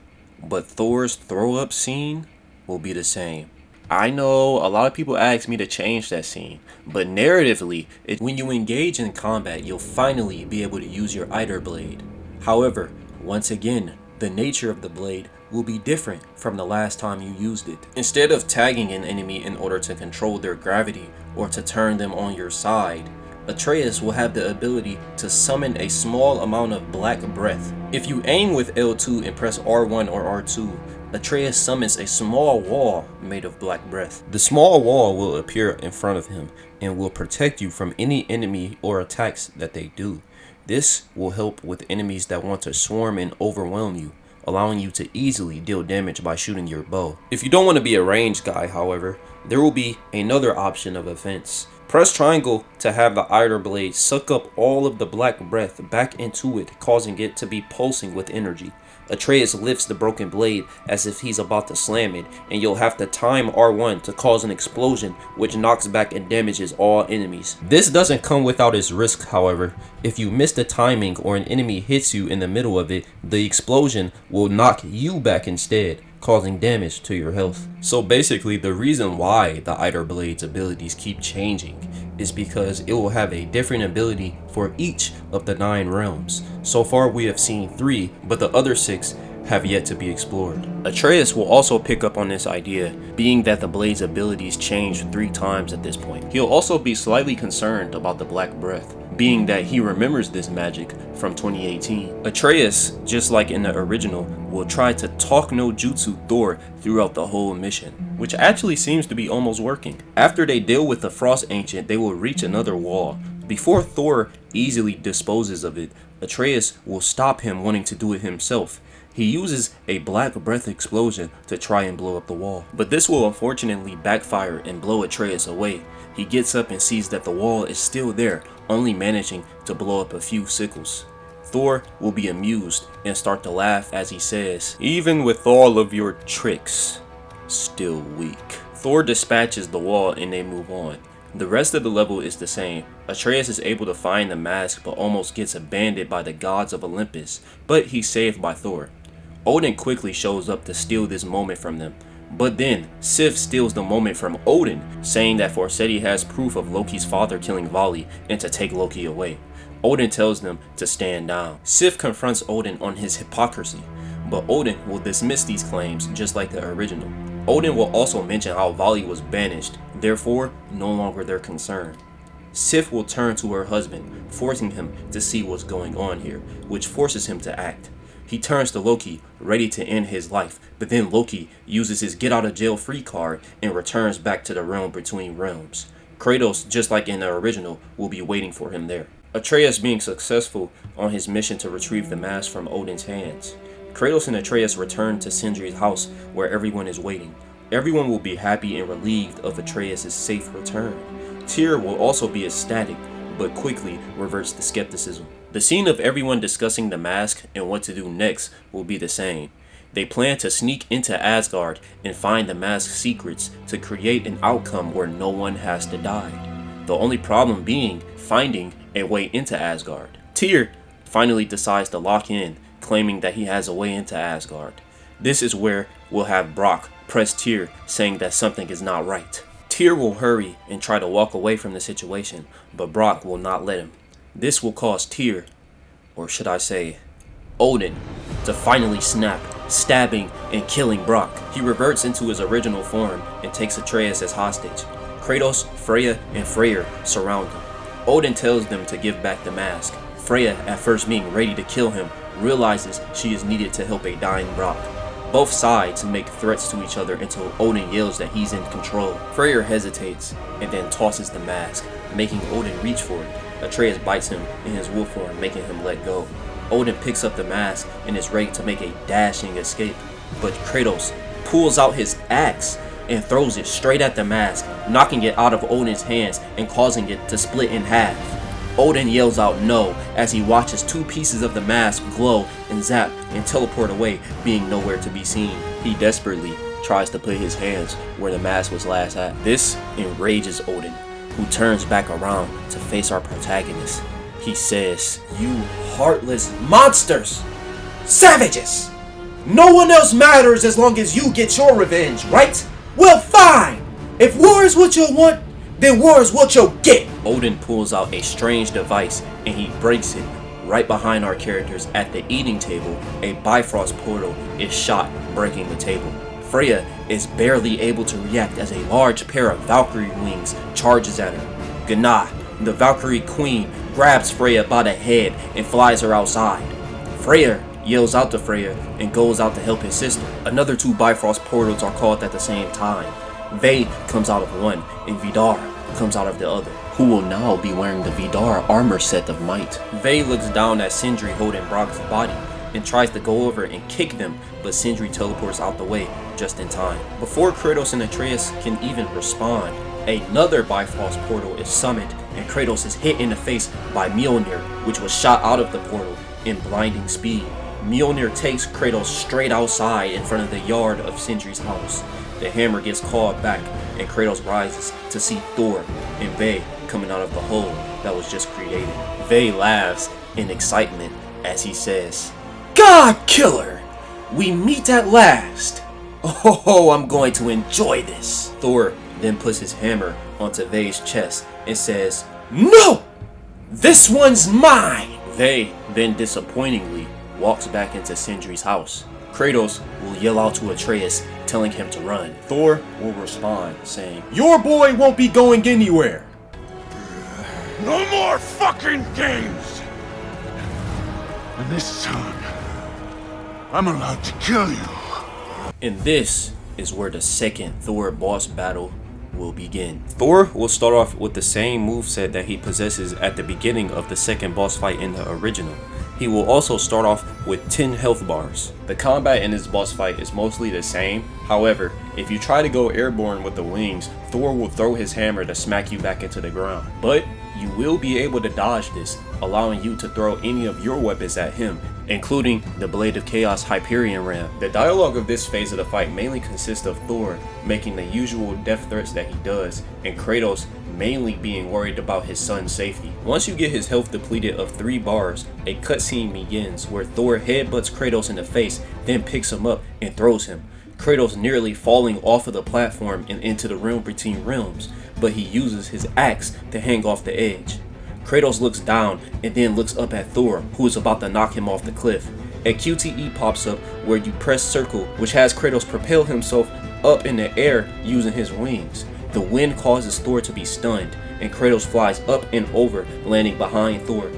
but Thor's throw up scene will be the same. I know a lot of people ask me to change that scene, but narratively, when you engage in combat, you'll finally be able to use your Eider blade. However, once again, the nature of the blade will be different from the last time you used it. Instead of tagging an enemy in order to control their gravity or to turn them on your side, Atreus will have the ability to summon a small amount of black breath. If you aim with L2 and press R1 or R2, Atreus summons a small wall made of black breath. The small wall will appear in front of him and will protect you from any enemy or attacks that they do. This will help with enemies that want to swarm and overwhelm you, allowing you to easily deal damage by shooting your bow. If you don't want to be a ranged guy, however, there will be another option of offense, Press triangle to have the Eider blade suck up all of the black breath back into it, causing it to be pulsing with energy. Atreus lifts the broken blade as if he's about to slam it, and you'll have to time R1 to cause an explosion which knocks back and damages all enemies. This doesn't come without its risk, however. If you miss the timing or an enemy hits you in the middle of it, the explosion will knock you back instead, causing damage to your health. So basically, the reason why the Eider Blade's abilities keep changing is because it will have a different ability for each of the 9 realms. So far we have seen 3, but the other 6 have yet to be explored. Atreus will also pick up on this idea, being that the Blade's abilities changed 3 times at this point. He'll also be slightly concerned about the Black Breath, being that he remembers this magic from 2018. Atreus, just like in the original, will try to talk no jutsu Thor throughout the whole mission, which actually seems to be almost working. After they deal with the Frost Ancient, they will reach another wall. Before Thor easily disposes of it, Atreus will stop him wanting to do it himself. He uses a black breath explosion to try and blow up the wall, but this will unfortunately backfire and blow Atreus away. He gets up and sees that the wall is still there, only managing to blow up a few sickles. Thor will be amused and start to laugh as he says, "Even with all of your tricks, still weak." Thor dispatches the wall and they move on. The rest of the level is the same. Atreus is able to find the mask but almost gets abandoned by the gods of Olympus, but he's saved by Thor. Odin quickly shows up to steal this moment from them, but then Sif steals the moment from Odin, saying that Forseti has proof of Loki's father killing Vali and to take Loki away. Odin tells them to stand down. Sif confronts Odin on his hypocrisy, but Odin will dismiss these claims just like the original. Odin will also mention how Vali was banished, therefore no longer their concern. Sif will turn to her husband, forcing him to see what's going on here, which forces him to act. He turns to Loki, ready to end his life, but then Loki uses his get out of jail free card and returns back to the realm between realms. Kratos, just like in the original, will be waiting for him there. Atreus being successful on his mission to retrieve the mask from Odin's hands. Kratos and Atreus return to Sindri's house where everyone is waiting. Everyone will be happy and relieved of Atreus' safe return. Tyr will also be ecstatic, but quickly reverts to skepticism. The scene of everyone discussing the mask and what to do next will be the same. They plan to sneak into Asgard and find the mask's secrets to create an outcome where no one has to die. The only problem being finding a way into Asgard. Tyr finally decides to lock in, claiming that he has a way into Asgard. This is where we'll have Brock press Tyr, saying that something is not right. Tyr will hurry and try to walk away from the situation, but Brock will not let him. This will cause Tyr, or should I say, Odin, to finally snap, stabbing and killing Brock. He reverts into his original form and takes Atreus as hostage. Kratos, Freya, and Freyr surround him. Odin tells them to give back the mask. Freya, at first being ready to kill him, realizes she is needed to help a dying Brock. Both sides make threats to each other until Odin yells that he's in control. Freyr hesitates and then tosses the mask, making Odin reach for it. Atreus bites him in his wolf form, making him let go. Odin picks up the mask and is ready to make a dashing escape, but Kratos pulls out his axe and throws it straight at the mask, knocking it out of Odin's hands and causing it to split in half. Odin yells out no as he watches 2 pieces of the mask glow and zap and teleport away, being nowhere to be seen. He desperately tries to put his hands where the mask was last at. This enrages Odin, who turns back around to face our protagonist. He says, "You heartless monsters! Savages! No one else matters as long as you get your revenge, right? Well, fine! If war is what you want, then war is what you'll get!" Odin pulls out a strange device and he breaks it. Right behind our characters at the eating table, a Bifrost portal is shot, breaking the table. Freya is barely able to react as a large pair of Valkyrie wings charges at her. Gna, the Valkyrie queen, grabs Freya by the head and flies her outside. Freya yells out to Freya and goes out to help his sister. Another 2 Bifrost portals are called at the same time. Vay comes out of one and Vidar comes out of the other, who will now be wearing the Vidar armor set of might. Vay looks down at Sindri holding Brock's body and tries to go over and kick them, but Sindri teleports out the way just in time. Before Kratos and Atreus can even respond, Another Bifrost portal is summoned, and Kratos is hit in the face by Mjolnir, which was shot out of the portal in blinding speed. Mjolnir takes Kratos straight outside in front of the yard of Sindri's house. The hammer gets called back, and Kratos rises to see Thor and Ve coming out of the hole that was just created. Ve laughs in excitement as he says, "God Killer! We meet at last! Oh, I'm going to enjoy this!" Thor then puts his hammer onto Ve's chest and says, "No! This one's mine!" Ve then disappointingly walks back into Sindri's house. Kratos will yell out to Atreus, telling him to run. Thor will respond, saying, "Your boy won't be going anywhere." No more fucking games! And this time, I'm allowed to kill you. And this is where the second Thor boss battle will begin. Thor will start off with the same moveset that he possesses at the beginning of the second boss fight in the original. He will also start off with 10 health bars. The combat in this boss fight is mostly the same. However, if you try to go airborne with the wings, Thor will throw his hammer to smack you back into the ground. But you will be able to dodge this, allowing you to throw any of your weapons at him, including the Blade of Chaos Hyperion Ram. The dialogue of this phase of the fight mainly consists of Thor making the usual death threats that he does, and Kratos mainly being worried about his son's safety. Once you get his health depleted of 3 bars, a cutscene begins where Thor headbutts Kratos in the face, then picks him up and throws him. Kratos nearly falling off of the platform and into the realm between realms, but he uses his axe to hang off the edge. Kratos looks down and then looks up at Thor, who is about to knock him off the cliff. A QTE pops up where you press circle, which has Kratos propel himself up in the air using his wings. The wind causes Thor to be stunned, and Kratos flies up and over, landing behind Thor.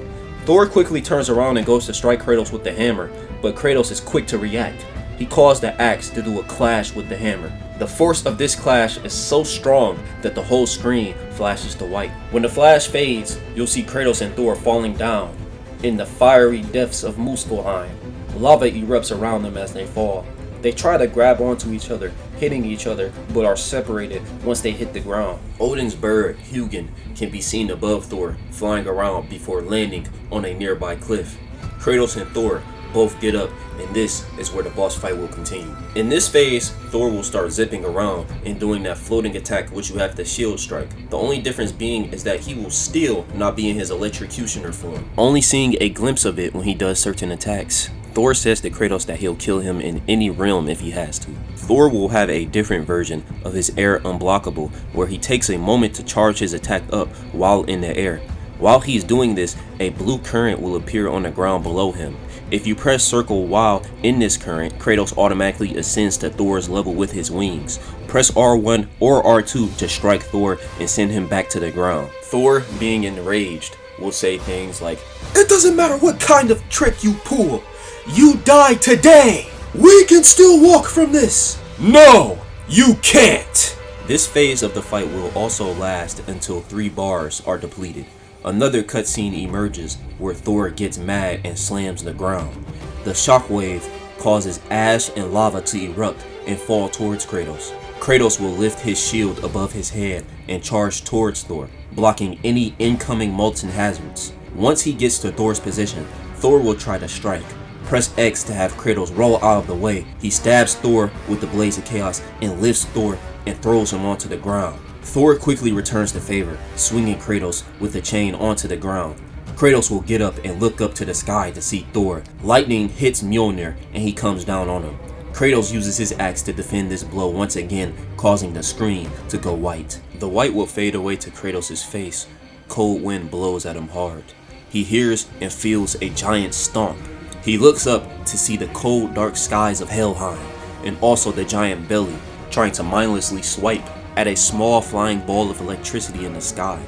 Thor quickly turns around and goes to strike Kratos with the hammer, but Kratos is quick to react. He caused the axe to do a clash with the hammer. The force of this clash is so strong that the whole screen flashes to white. When the flash fades, you'll see Kratos and Thor falling down in the fiery depths of Muspelheim. Lava erupts around them as they fall. They try to grab onto each other, hitting each other, but are separated once they hit the ground. Odin's bird, Hugin, can be seen above Thor, flying around before landing on a nearby cliff. Kratos and Thor both get up, and this is where the boss fight will continue. In this phase, Thor will start zipping around and doing that floating attack which you have to shield strike. The only difference being is that he will still not be in his electrocutioner form, only seeing a glimpse of it when he does certain attacks. Thor says to Kratos that he'll kill him in any realm if he has to. Thor will have a different version of his air unblockable, where he takes a moment to charge his attack up while in the air. While he's doing this, a blue current will appear on the ground below him. If you press circle while in this current, Kratos automatically ascends to Thor's level with his wings. Press R1 or R2 to strike Thor and send him back to the ground. Thor, being enraged, will say things like, "It doesn't matter what kind of trick you pull. You die today! We can still walk from this! No, you can't!" This phase of the fight will also last until 3 bars are depleted. Another cutscene emerges where Thor gets mad and slams the ground. The shockwave causes ash and lava to erupt and fall towards Kratos. Kratos will lift his shield above his head and charge towards Thor, blocking any incoming molten hazards. Once he gets to Thor's position, Thor will try to strike. Press X to have Kratos roll out of the way. He stabs Thor with the Blaze of Chaos and lifts Thor and throws him onto the ground. Thor quickly returns the favor, swinging Kratos with the chain onto the ground. Kratos will get up and look up to the sky to see Thor. Lightning hits Mjolnir and he comes down on him. Kratos uses his axe to defend this blow once again, causing the screen to go white. The white will fade away to Kratos' face. Cold wind blows at him hard. He hears and feels a giant stomp. He looks up to see the cold, dark skies of Helheim, and also the giant belly, trying to mindlessly swipe at a small flying ball of electricity in the sky.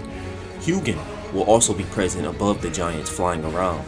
Hugin will also be present above the giants flying around.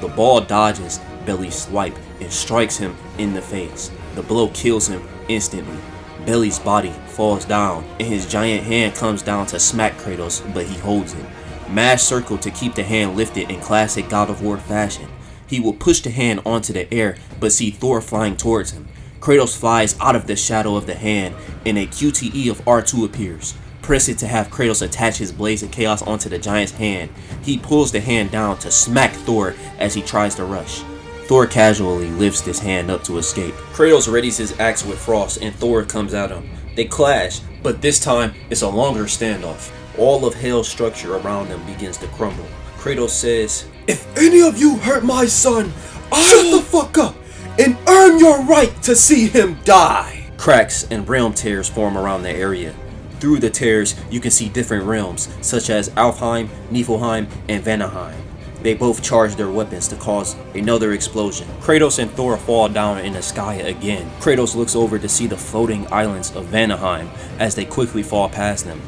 The ball dodges Belly's swipe and strikes him in the face. The blow kills him instantly. Belly's body falls down, and his giant hand comes down to smack Kratos, but he holds it. Mash circle to keep the hand lifted in classic God of War fashion. He will push the hand onto the air, but see Thor flying towards him. Kratos flies out of the shadow of the hand, and a QTE of R2 appears. press it to have Kratos attach his blades of chaos onto the giant's hand. He pulls the hand down to smack Thor as he tries to rush. Thor casually lifts his hand up to escape. Kratos readies his axe with Frost and Thor comes at him. They clash, but this time it's a longer standoff. All of Hell's structure around them begins to crumble. Kratos says, "If any of you hurt my son, shut the fuck up and earn your right to see him die." Cracks and realm tears form around the area. Through the tears, you can see different realms, such as Alfheim, Niflheim, and Vanaheim. They both charge their weapons to cause another explosion. Kratos and Thor fall down in the sky again. Kratos looks over to see the floating islands of Vanaheim as they quickly fall past them.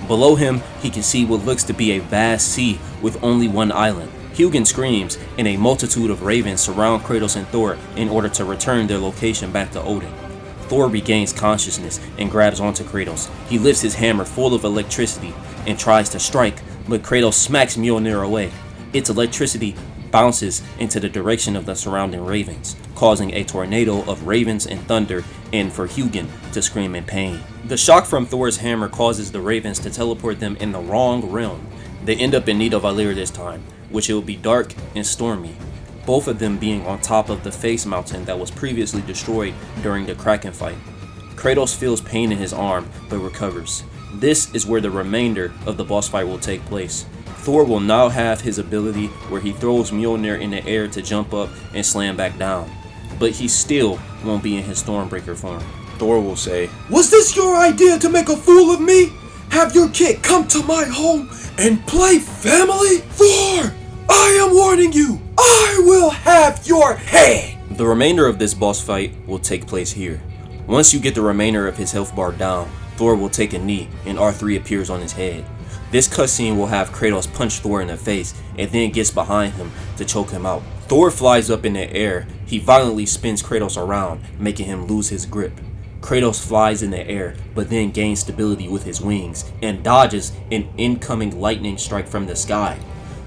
Below him, he can see what looks to be a vast sea with only one island. Hugin screams, and a multitude of ravens surround Kratos and Thor in order to return their location back to Odin. Thor regains consciousness and grabs onto Kratos. He lifts his hammer full of electricity and tries to strike, but Kratos smacks Mjolnir away. Its electricity bounces into the direction of the surrounding ravens, causing a tornado of ravens and thunder, and for Hugin to scream in pain. The shock from Thor's hammer causes the ravens to teleport them in the wrong realm. They end up in Nidavellir this time, which it will be dark and stormy, both of them being on top of the face mountain that was previously destroyed during the Kraken fight. Kratos feels pain in his arm, but recovers. This is where the remainder of the boss fight will take place. Thor will now have his ability where he throws Mjolnir in the air to jump up and slam back down, but he still won't be in his Stormbreaker form. Thor will say, "Was this your idea to make a fool of me? Have your kid come to my home and play family? Thor, I am warning you, I will have your head!" The remainder of this boss fight will take place here. Once you get the remainder of his health bar down, Thor will take a knee and R3 appears on his head. This cutscene will have Kratos punch Thor in the face and then gets behind him to choke him out. Thor flies up in the air. He violently spins Kratos around, making him lose his grip. Kratos flies in the air, but then gains stability with his wings and dodges an incoming lightning strike from the sky.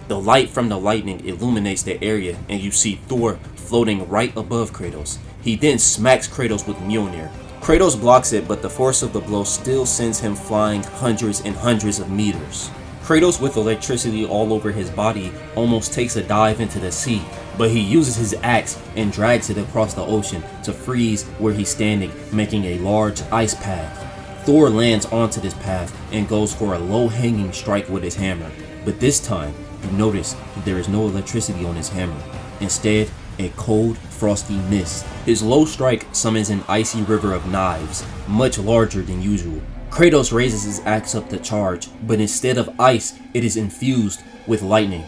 The light from the lightning illuminates the area and you see Thor floating right above Kratos. He then smacks Kratos with Mjolnir. Kratos blocks it, but the force of the blow still sends him flying hundreds and hundreds of meters. Kratos, with electricity all over his body, almost takes a dive into the sea, but he uses his axe and drags it across the ocean to freeze where he's standing, making a large ice path. Thor lands onto this path and goes for a low-hanging strike with his hammer, but this time, you notice that there is no electricity on his hammer. Instead, a cold, frosty mist. His low strike summons an icy river of knives, much larger than usual. Kratos raises his axe up to charge, but instead of ice, it is infused with lightning.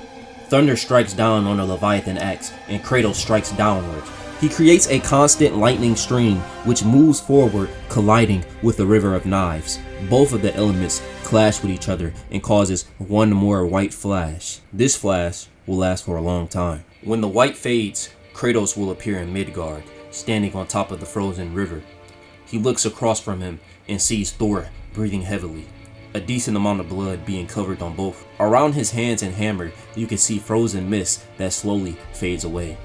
Thunder strikes down on the Leviathan axe, and Kratos strikes downward. He creates a constant lightning stream, which moves forward, colliding with the river of knives. Both of the elements clash with each other and causes one more white flash. This flash will last for a long time. When the white fades, Kratos will appear in Midgard, standing on top of the frozen river. He looks across from him and sees Thor breathing heavily, a decent amount of blood being covered on both. Around his hands and hammer, you can see frozen mist that slowly fades away.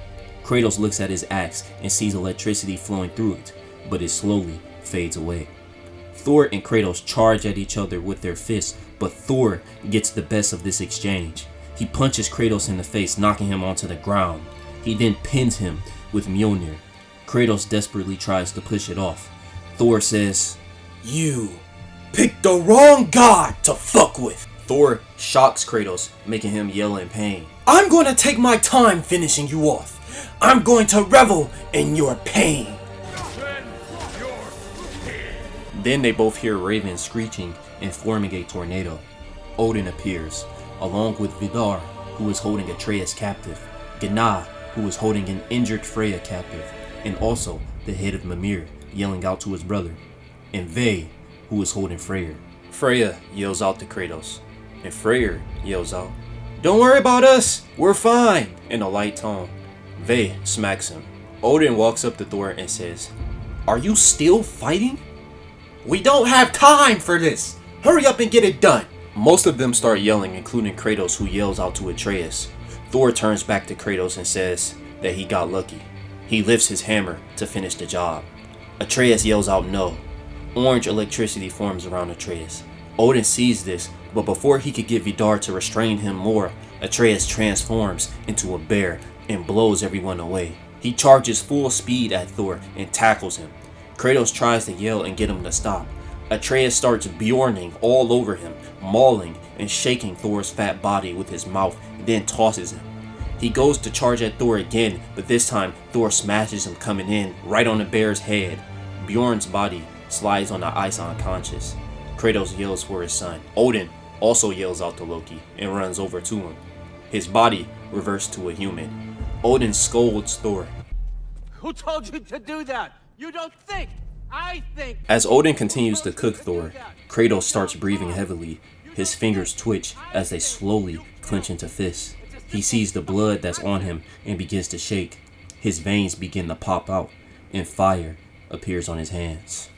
Kratos looks at his axe and sees electricity flowing through it, but it slowly fades away. Thor and Kratos charge at each other with their fists, but Thor gets the best of this exchange. He punches Kratos in the face, knocking him onto the ground. He then pins him with Mjolnir. Kratos desperately tries to push it off. Thor says, "You picked the wrong god to fuck with." Thor shocks Kratos, making him yell in pain. "I'm going to take my time finishing you off. I'm going to revel in your pain." Then they both hear ravens screeching and forming a tornado. Odin appears, along with Vidar, who is holding Atreus captive, Gná, who is holding an injured Freya captive, and also the head of Mimir, yelling out to his brother, and Ve, who is holding Freyr. Freya yells out to Kratos, and Freyr yells out, "Don't worry about us, we're fine," in a light tone. Ve smacks him. Odin walks up to Thor and says, "Are you still fighting? We don't have time for this. Hurry up and get it done." Most of them start yelling, including Kratos, who yells out to Atreus. Thor turns back to Kratos and says that he got lucky. He lifts his hammer to finish the job. Atreus yells out no. Orange electricity forms around Atreus. Odin sees this, but before he could get Vidar to restrain him more, Atreus transforms into a bear and blows everyone away. He charges full speed at Thor and tackles him. Kratos tries to yell and get him to stop. Atreus starts Bjorning all over him, mauling and shaking Thor's fat body with his mouth, then tosses him. He goes to charge at Thor again, but this time Thor smashes him coming in right on the bear's head. Bjorn's body slides on the ice unconscious. Kratos yells for his son. Odin also yells out to Loki and runs over to him. His body reverts to a human. Odin scolds Thor. Who told you to do that? You don't think. I think. As Odin continues to cook Thor, Kratos starts breathing heavily. His fingers twitch as they slowly clench into fists. He sees the blood that's on him and begins to shake. His veins begin to pop out, and fire appears on his hands.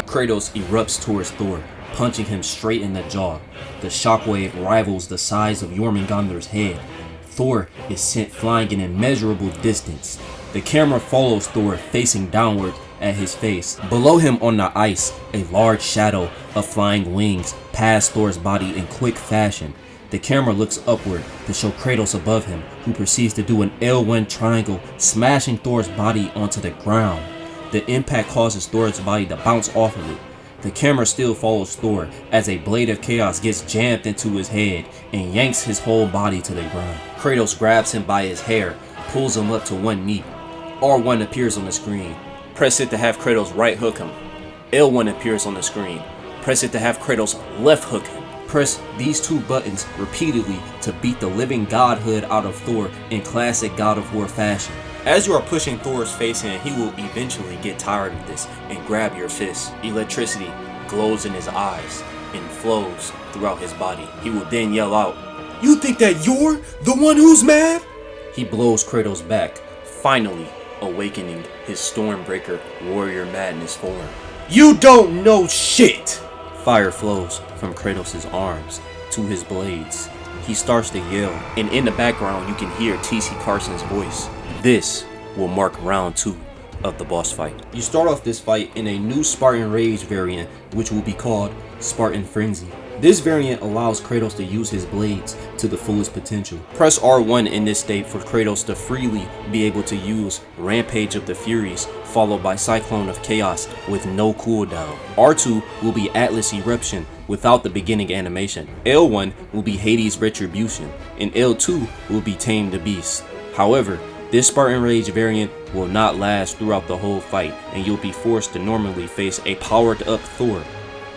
Kratos erupts towards Thor, punching him straight in the jaw. The shockwave rivals the size of Jormungandr's head. Thor is sent flying an immeasurable distance. The camera follows Thor facing downward at his face. Below him on the ice, a large shadow of flying wings pass Thor's body in quick fashion. The camera looks upward to show Kratos above him, who proceeds to do an L1 triangle, smashing Thor's body onto the ground. The impact causes Thor's body to bounce off of it. The camera still follows Thor as a blade of chaos gets jammed into his head and yanks his whole body to the ground. Kratos grabs him by his hair, pulls him up to one knee. R1 appears on the screen. Press it to have Kratos right hook him. L1 appears on the screen. Press it to have Kratos left hook him. Press these two buttons repeatedly to beat the living godhood out of Thor in classic God of War fashion. As you are pushing Thor's face in, he will eventually get tired of this and grab your fist. Electricity glows in his eyes and flows throughout his body. He will then yell out, "You think that you're the one who's mad?" He blows Kratos back, finally awakening his Stormbreaker warrior madness form. "You don't know shit!" Fire flows from Kratos' arms to his blades. He starts to yell, and in the background you can hear T.C. Carson's voice. This will mark round 2 of the boss fight. You start off this fight in a new Spartan Rage variant, which will be called Spartan Frenzy. This variant allows Kratos to use his blades to the fullest potential. Press R1 in this state for Kratos to freely be able to use Rampage of the Furies, followed by Cyclone of Chaos with no cooldown. R2 will be Atlas Eruption without the beginning animation. L1 will be Hades Retribution, and L2 will be Tame the Beast. However, this Spartan Rage variant will not last throughout the whole fight, and you'll be forced to normally face a powered up Thor.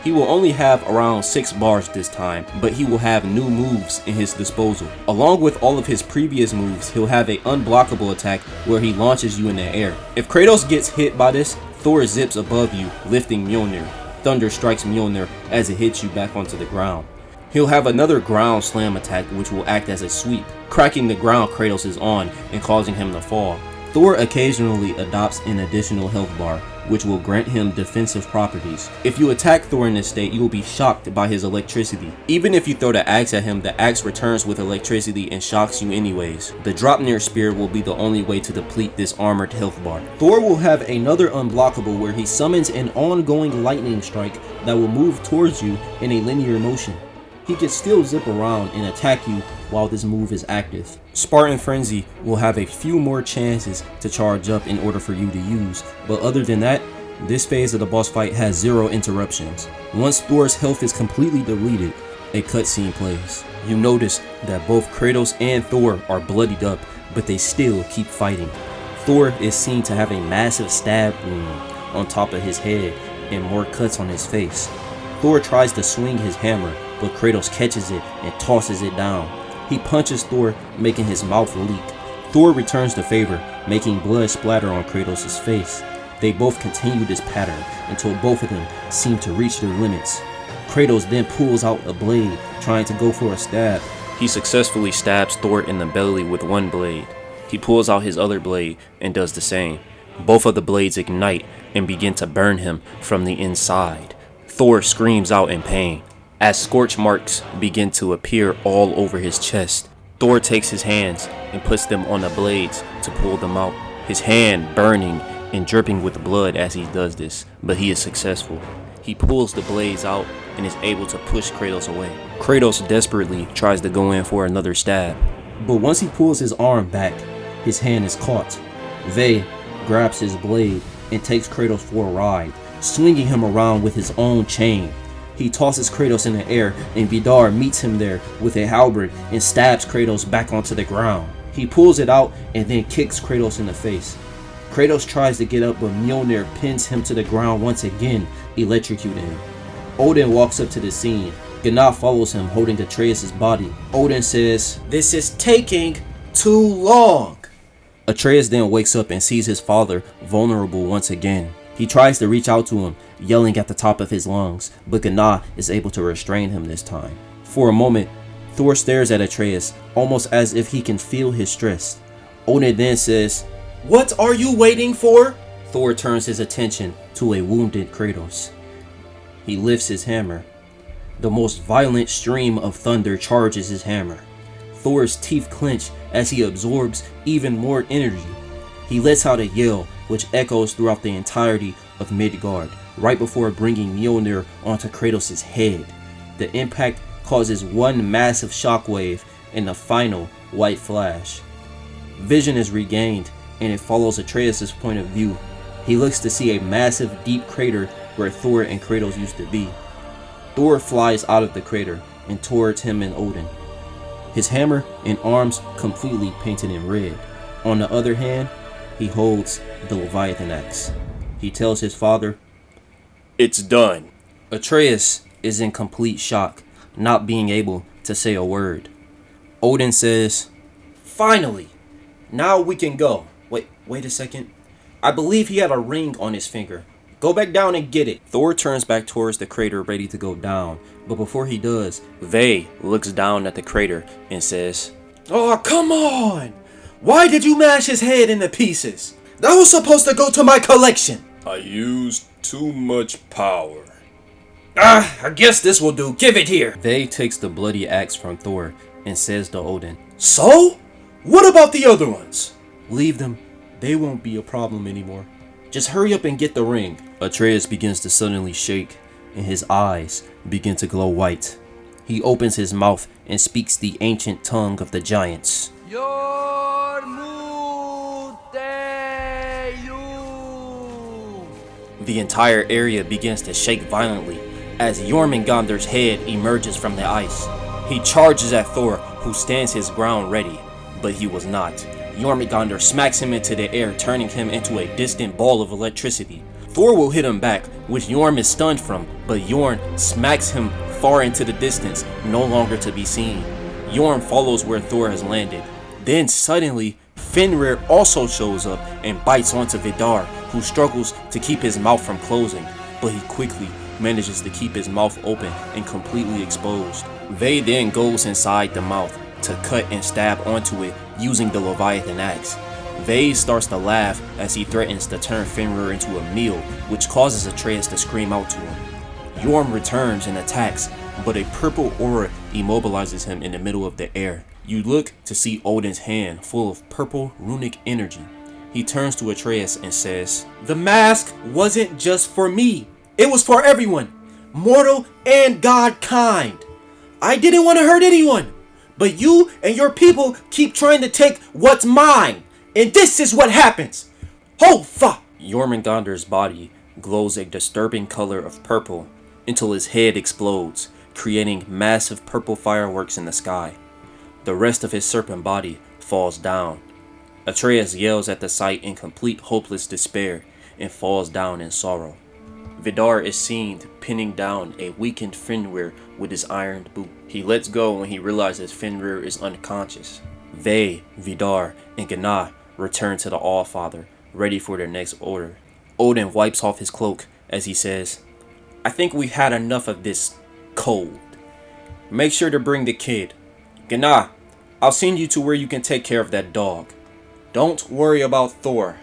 He will only have around 6 bars this time, but he will have new moves in his disposal. Along with all of his previous moves, he'll have an unblockable attack where he launches you in the air. If Kratos gets hit by this, Thor zips above you, lifting Mjolnir. Thunder strikes Mjolnir as it hits you back onto the ground. He'll have another ground slam attack which will act as a sweep, cracking the ground Kratos is on and causing him to fall. Thor occasionally adopts an additional health bar, which will grant him defensive properties. If you attack Thor in this state, you will be shocked by his electricity. Even if you throw the axe at him, the axe returns with electricity and shocks you anyways. The Dropnir Spear will be the only way to deplete this armored health bar. Thor will have another unblockable where he summons an ongoing lightning strike that will move towards you in a linear motion. He can still zip around and attack you while this move is active. Spartan Frenzy will have a few more chances to charge up in order for you to use, but other than that, this phase of the boss fight has 0 interruptions. Once Thor's health is completely deleted, a cutscene plays. You notice that both Kratos and Thor are bloodied up, but they still keep fighting. Thor is seen to have a massive stab wound on top of his head and more cuts on his face. Thor tries to swing his hammer, but Kratos catches it and tosses it down. He punches Thor, making his mouth leak. Thor returns the favor, making blood splatter on Kratos' face. They both continue this pattern until both of them seem to reach their limits. Kratos then pulls out a blade, trying to go for a stab. He successfully stabs Thor in the belly with one blade. He pulls out his other blade and does the same. Both of the blades ignite and begin to burn him from the inside. Thor screams out in pain as scorch marks begin to appear all over his chest. Thor takes his hands and puts them on the blades to pull them out, his hand burning and dripping with blood as he does this, but he is successful. He pulls the blades out and is able to push Kratos away. Kratos desperately tries to go in for another stab, but once he pulls his arm back, his hand is caught. Vay grabs his blade and takes Kratos for a ride, swinging him around with his own chain. He tosses Kratos in the air and Vidar meets him there with a halberd and stabs Kratos back onto the ground. He pulls it out and then kicks Kratos in the face. Kratos tries to get up, but Mjolnir pins him to the ground once again, electrocuting him. Odin walks up to the scene. Gunnar follows him, holding Atreus' body. Odin says, "This is taking too long." Atreus then wakes up and sees his father vulnerable once again. He tries to reach out to him, yelling at the top of his lungs, but Gunnar is able to restrain him this time. For a moment, Thor stares at Atreus, almost as if he can feel his stress. Odin then says, "What are you waiting for?" Thor turns his attention to a wounded Kratos. He lifts his hammer. The most violent stream of thunder charges his hammer. Thor's teeth clench as he absorbs even more energy. He lets out a yell which echoes throughout the entirety of Midgard, right before bringing Mjolnir onto Kratos' head. The impact causes one massive shockwave and a final white flash. Vision is regained and it follows Atreus' point of view. He looks to see a massive deep crater where Thor and Kratos used to be. Thor flies out of the crater and towards him and Odin, his hammer and arms completely painted in red. On the other hand, he holds the Leviathan axe. He tells his father, "It's done." Atreus is in complete shock, not being able to say a word. Odin says, "Finally, now we can go." Wait a second. I believe he had a ring on his finger. Go back down and get it. Thor turns back towards the crater ready to go down, but before he does, Vay looks down at the crater and says, "Oh, come on! Why did you mash his head into pieces? That was supposed to go to my collection." I used too much power. I guess this will do. Give it here. Vay takes the bloody axe from Thor and says to Odin, "So? What about the other ones?" "Leave them. They won't be a problem anymore. Just hurry up and get the ring." Atreus begins to suddenly shake and his eyes begin to glow white. He opens his mouth and speaks the ancient tongue of the giants. The entire area begins to shake violently as Jormungandr's head emerges from the ice. He charges at Thor, who stands his ground ready, but he was not. Jormungandr smacks him into the air, turning him into a distant ball of electricity. Thor will hit him back, which Jorm is stunned from, but Jorm smacks him far into the distance, no longer to be seen. Jorm follows where Thor has landed. Then suddenly, Fenrir also shows up and bites onto Vidar, who struggles to keep his mouth from closing, but he quickly manages to keep his mouth open and completely exposed. Vay then goes inside the mouth to cut and stab onto it using the Leviathan axe. Vay starts to laugh as he threatens to turn Fenrir into a meal, which causes Atreus to scream out to him. Jorm returns and attacks, but a purple aura immobilizes him in the middle of the air. You look to see Odin's hand full of purple runic energy. He turns to Atreus and says, "The mask wasn't just for me. It was for everyone, mortal and god kind. I didn't want to hurt anyone, but you and your people keep trying to take what's mine, and this is what happens. Oh fuck!" Jormungandr's body glows a disturbing color of purple until his head explodes, creating massive purple fireworks in the sky. The rest of his serpent body falls down. Atreus yells at the sight in complete hopeless despair and falls down in sorrow. Vidar is seen pinning down a weakened Fenrir with his iron boot. He lets go when he realizes Fenrir is unconscious. Ve, Vidar, and Gná return to the Allfather, ready for their next order. Odin wipes off his cloak as he says, I think we've had enough of this cold. Make sure to bring the kid. Gná, I'll send you to where you can take care of that dog. Don't worry about Thor.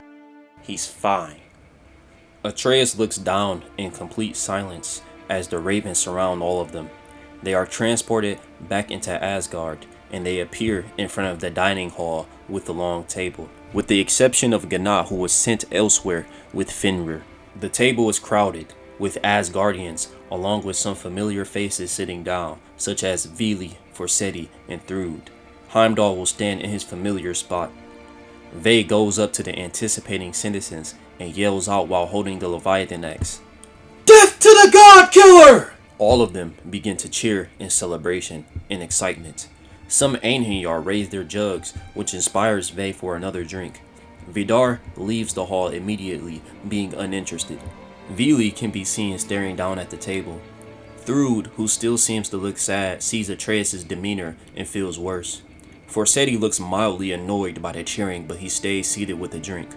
He's fine. Atreus looks down in complete silence as the ravens surround all of them. They are transported back into Asgard, and they appear in front of the dining hall with the long table. With the exception of Gná, who was sent elsewhere with Fenrir. The table is crowded with Asgardians, along with some familiar faces sitting down, such as Vili, Forseti, and Thrud. Heimdall will stand in his familiar spot. Ve goes up to the anticipating citizens and yells out while holding the Leviathan axe. Death to the God Killer! All of them begin to cheer in celebration and excitement. Some Einherjar raise their jugs, which inspires Ve for another drink. Vidar leaves the hall immediately, being uninterested. Vili can be seen staring down at the table. Thrud, who still seems to look sad, sees Atreus' demeanor and feels worse. Forseti looks mildly annoyed by the cheering, but he stays seated with a drink.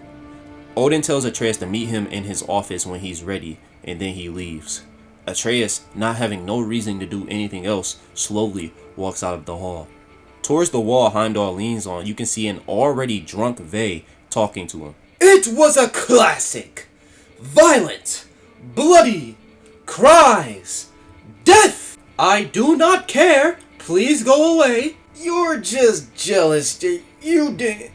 Odin tells Atreus to meet him in his office when he's ready, and then he leaves. Atreus, not having no reason to do anything else, slowly walks out of the hall. Towards the wall Heimdall leans on, you can see an already drunk Ve talking to him. It was a classic! Violent! Bloody! Cries! Death! I do not care! Please go away! You're just jealous that you didn't...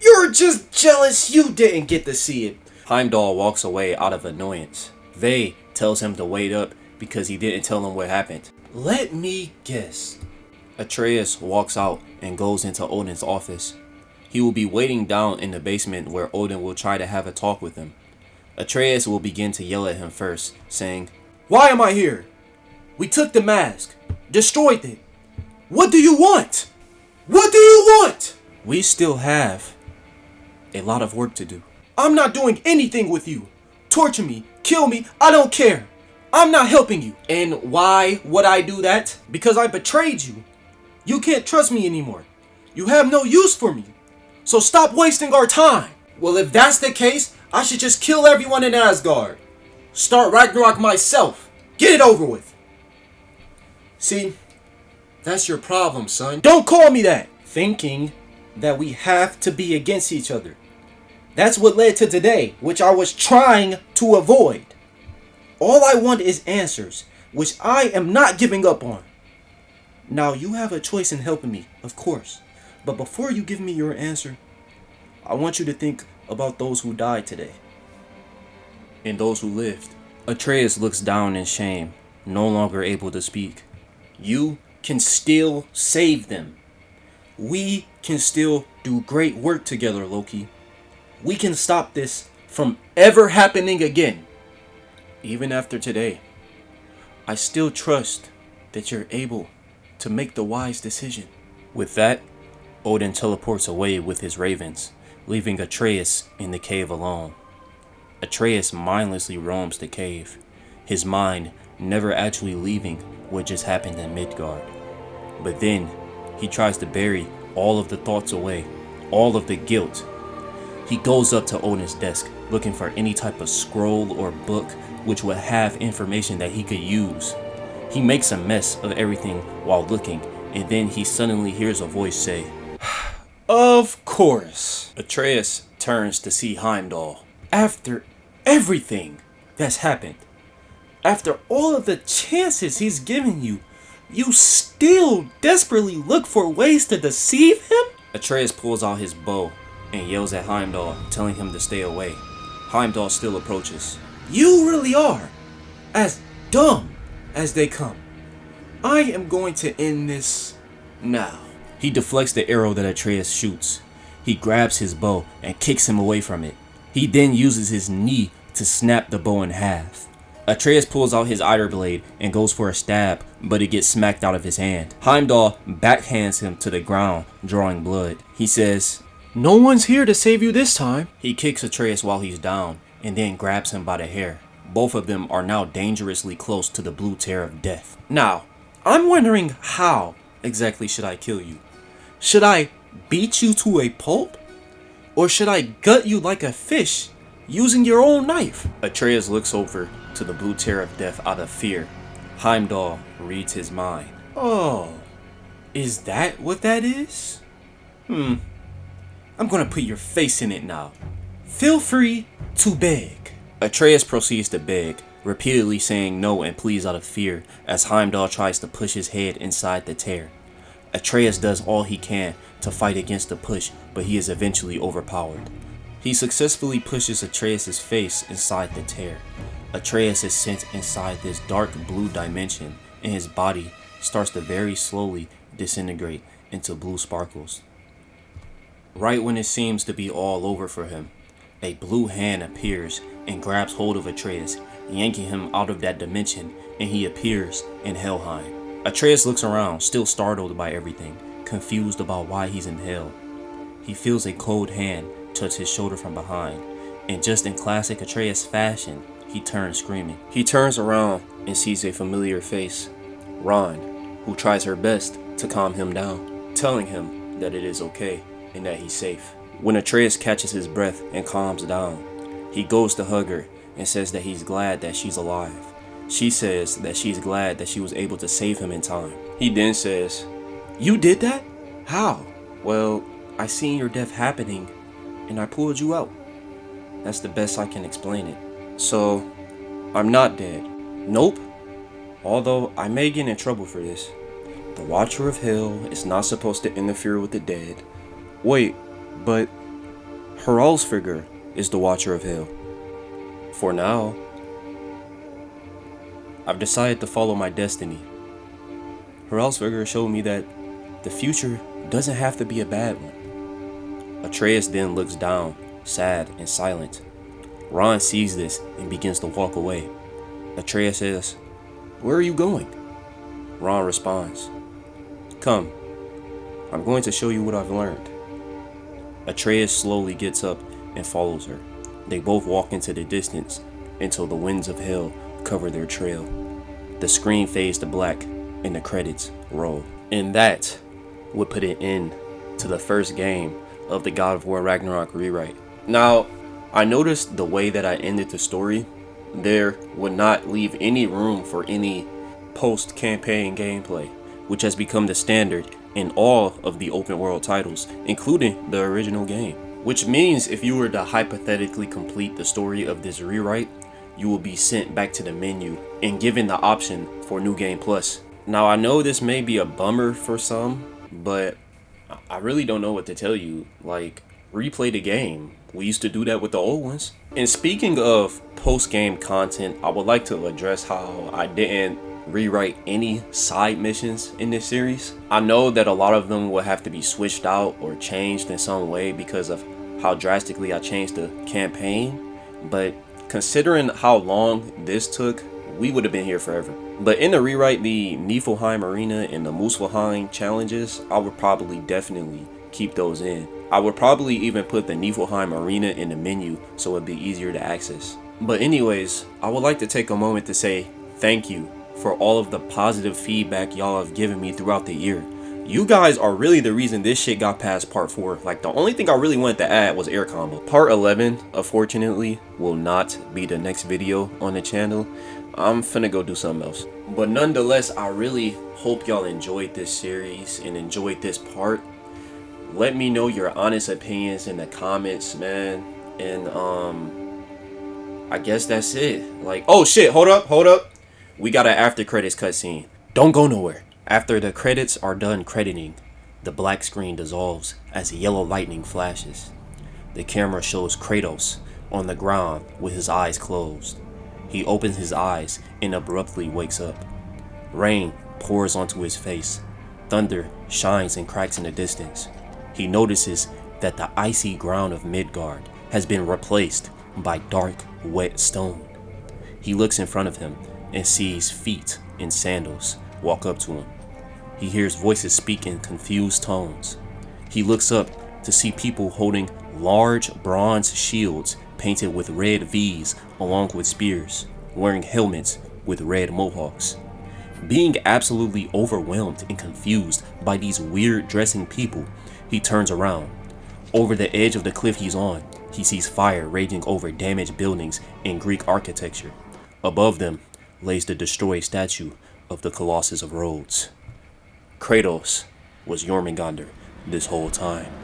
You're just jealous you didn't get to see it. Heimdall walks away out of annoyance. Ve tells him to wait up because he didn't tell him what happened. Let me guess. Atreus walks out and goes into Odin's office. He will be waiting down in the basement where Odin will try to have a talk with him. Atreus will begin to yell at him first, saying, Why am I here? We took the mask, destroyed it. What do you want? What do you want? We still have a lot of work to do. I'm not doing anything with you. Torture me, kill me, I don't care. I'm not helping you. And why would I do that? Because I betrayed you. You can't trust me anymore. You have no use for me. So stop wasting our time. Well, if that's the case, I should just kill everyone in Asgard. Start Ragnarok myself. Get it over with. See, that's your problem, son. Don't call me that. Thinking that we have to be against each other. That's what led to today, which I was trying to avoid. All I want is answers, which I am not giving up on. Now, you have a choice in helping me, of course. But before you give me your answer, I want you to think about those who died today. And those who lived. Atreus looks down in shame, no longer able to speak. You can still save them. We can still do great work together, Loki. We can stop this from ever happening again. Even after today, I still trust that you're able to make the wise decision. With that, Odin teleports away with his ravens, leaving Atreus in the cave alone. Atreus mindlessly roams the cave, his mind never actually leaving what just happened in Midgard. But then, he tries to bury all of the thoughts away, all of the guilt. He goes up to Odin's desk, looking for any type of scroll or book which would have information that he could use. He makes a mess of everything while looking, and then he suddenly hears a voice say, Of course. Atreus turns to see Heimdall. After everything that's happened, after all of the chances he's given you, you still desperately look for ways to deceive him? Atreus pulls out his bow and yells at Heimdall, telling him to stay away. Heimdall still approaches. You really are as dumb as they come. I am going to end this now. He deflects the arrow that Atreus shoots. He grabs his bow and kicks him away from it. He then uses his knee to snap the bow in half. Atreus pulls out his Eider blade and goes for a stab, but it gets smacked out of his hand. Heimdall backhands him to the ground, drawing blood. He says, No one's here to save you this time. He kicks Atreus while he's down, and then grabs him by the hair. Both of them are now dangerously close to the blue tear of death. Now, I'm wondering how exactly should I kill you? Should I beat you to a pulp? Or should I gut you like a fish using your own knife? Atreus looks over to the blue tear of death out of fear. Heimdall reads his mind. Oh, is that what that is? I'm gonna put your face in it now. Feel free to beg. Atreus proceeds to beg, repeatedly saying no and please out of fear as Heimdall tries to push his head inside the tear. Atreus does all he can to fight against the push, but he is eventually overpowered. He successfully pushes Atreus' face inside the tear. Atreus is sent inside this dark blue dimension, and his body starts to very slowly disintegrate into blue sparkles. Right when it seems to be all over for him, a blue hand appears and grabs hold of Atreus, yanking him out of that dimension, and he appears in Helheim. Atreus looks around, still startled by everything, confused about why he's in hell. He feels a cold hand touch his shoulder from behind, and just in classic Atreus fashion, he turns screaming. He turns around and sees a familiar face, Ron, who tries her best to calm him down, telling him that it is okay and that he's safe. When Atreus catches his breath and calms down, he goes to hug her and says that he's glad that she's alive. She says that she's glad that she was able to save him in time. He then says, "You did that? How?" "Well, I seen your death happening and I pulled you out. That's the best I can explain it. So, I'm not dead." "Nope. Although I may get in trouble for this. The Watcher of Hell is not supposed to interfere with the dead." "Wait, but Hrollsfigr is the Watcher of Hell." "For now, I've decided to follow my destiny. Hrollsfigr showed me that the future doesn't have to be a bad one." Atreus then looks down, sad and silent. Ron sees this and begins to walk away. Atreus says, "Where are you going?" Ron responds, "Come, I'm going to show you what I've learned." Atreus slowly gets up and follows her. They both walk into the distance until the winds of hell cover their trail. The screen fades to black and the credits roll. And that would put an end to the first game of the God of War Ragnarok rewrite. Now, I noticed the way that I ended the story, there would not leave any room for any post-campaign gameplay, which has become the standard in all of the open world titles, including the original game. Which means if you were to hypothetically complete the story of this rewrite, you will be sent back to the menu and given the option for New Game Plus. Now I know this may be a bummer for some, but I really don't know what to tell you. Like, replay the game. We used to do that with the old ones. And speaking of post-game content, I would like to address how I didn't rewrite any side missions in this series. I know that a lot of them will have to be switched out or changed in some way because of how drastically I changed the campaign, but considering how long this took, we would have been here forever. But in the rewrite, the Niflheim Arena and the Muspelheim challenges, I would probably definitely keep those in. I would probably even put the Niflheim Arena in the menu so it'd be easier to access. But anyways, I would like to take a moment to say thank you for all of the positive feedback y'all have given me throughout the year. You guys are really the reason this shit got past part 4. Like, the only thing I really wanted to add was air combo. Part 11, unfortunately, will not be the next video on the channel. I'm finna go do something else. But nonetheless, I really hope y'all enjoyed this series and enjoyed this part. Let me know your honest opinions in the comments, man. And I guess that's it. Like, oh shit, hold up. We got an after credits cutscene. Don't go nowhere. After the credits are done crediting, the black screen dissolves as yellow lightning flashes. The camera shows Kratos on the ground with his eyes closed. He opens his eyes and abruptly wakes up. Rain pours onto his face. Thunder shines and cracks in the distance. He notices that the icy ground of Midgard has been replaced by dark, wet stone. He looks in front of him and sees feet in sandals walk up to him. He hears voices speak in confused tones. He looks up to see people holding large bronze shields painted with red V's along with spears, wearing helmets with red mohawks. Being absolutely overwhelmed and confused by these weird dressing people, he turns around. Over the edge of the cliff he's on, he sees fire raging over damaged buildings and Greek architecture. Above them lays the destroyed statue of the Colossus of Rhodes. Kratos was Jormungandr this whole time.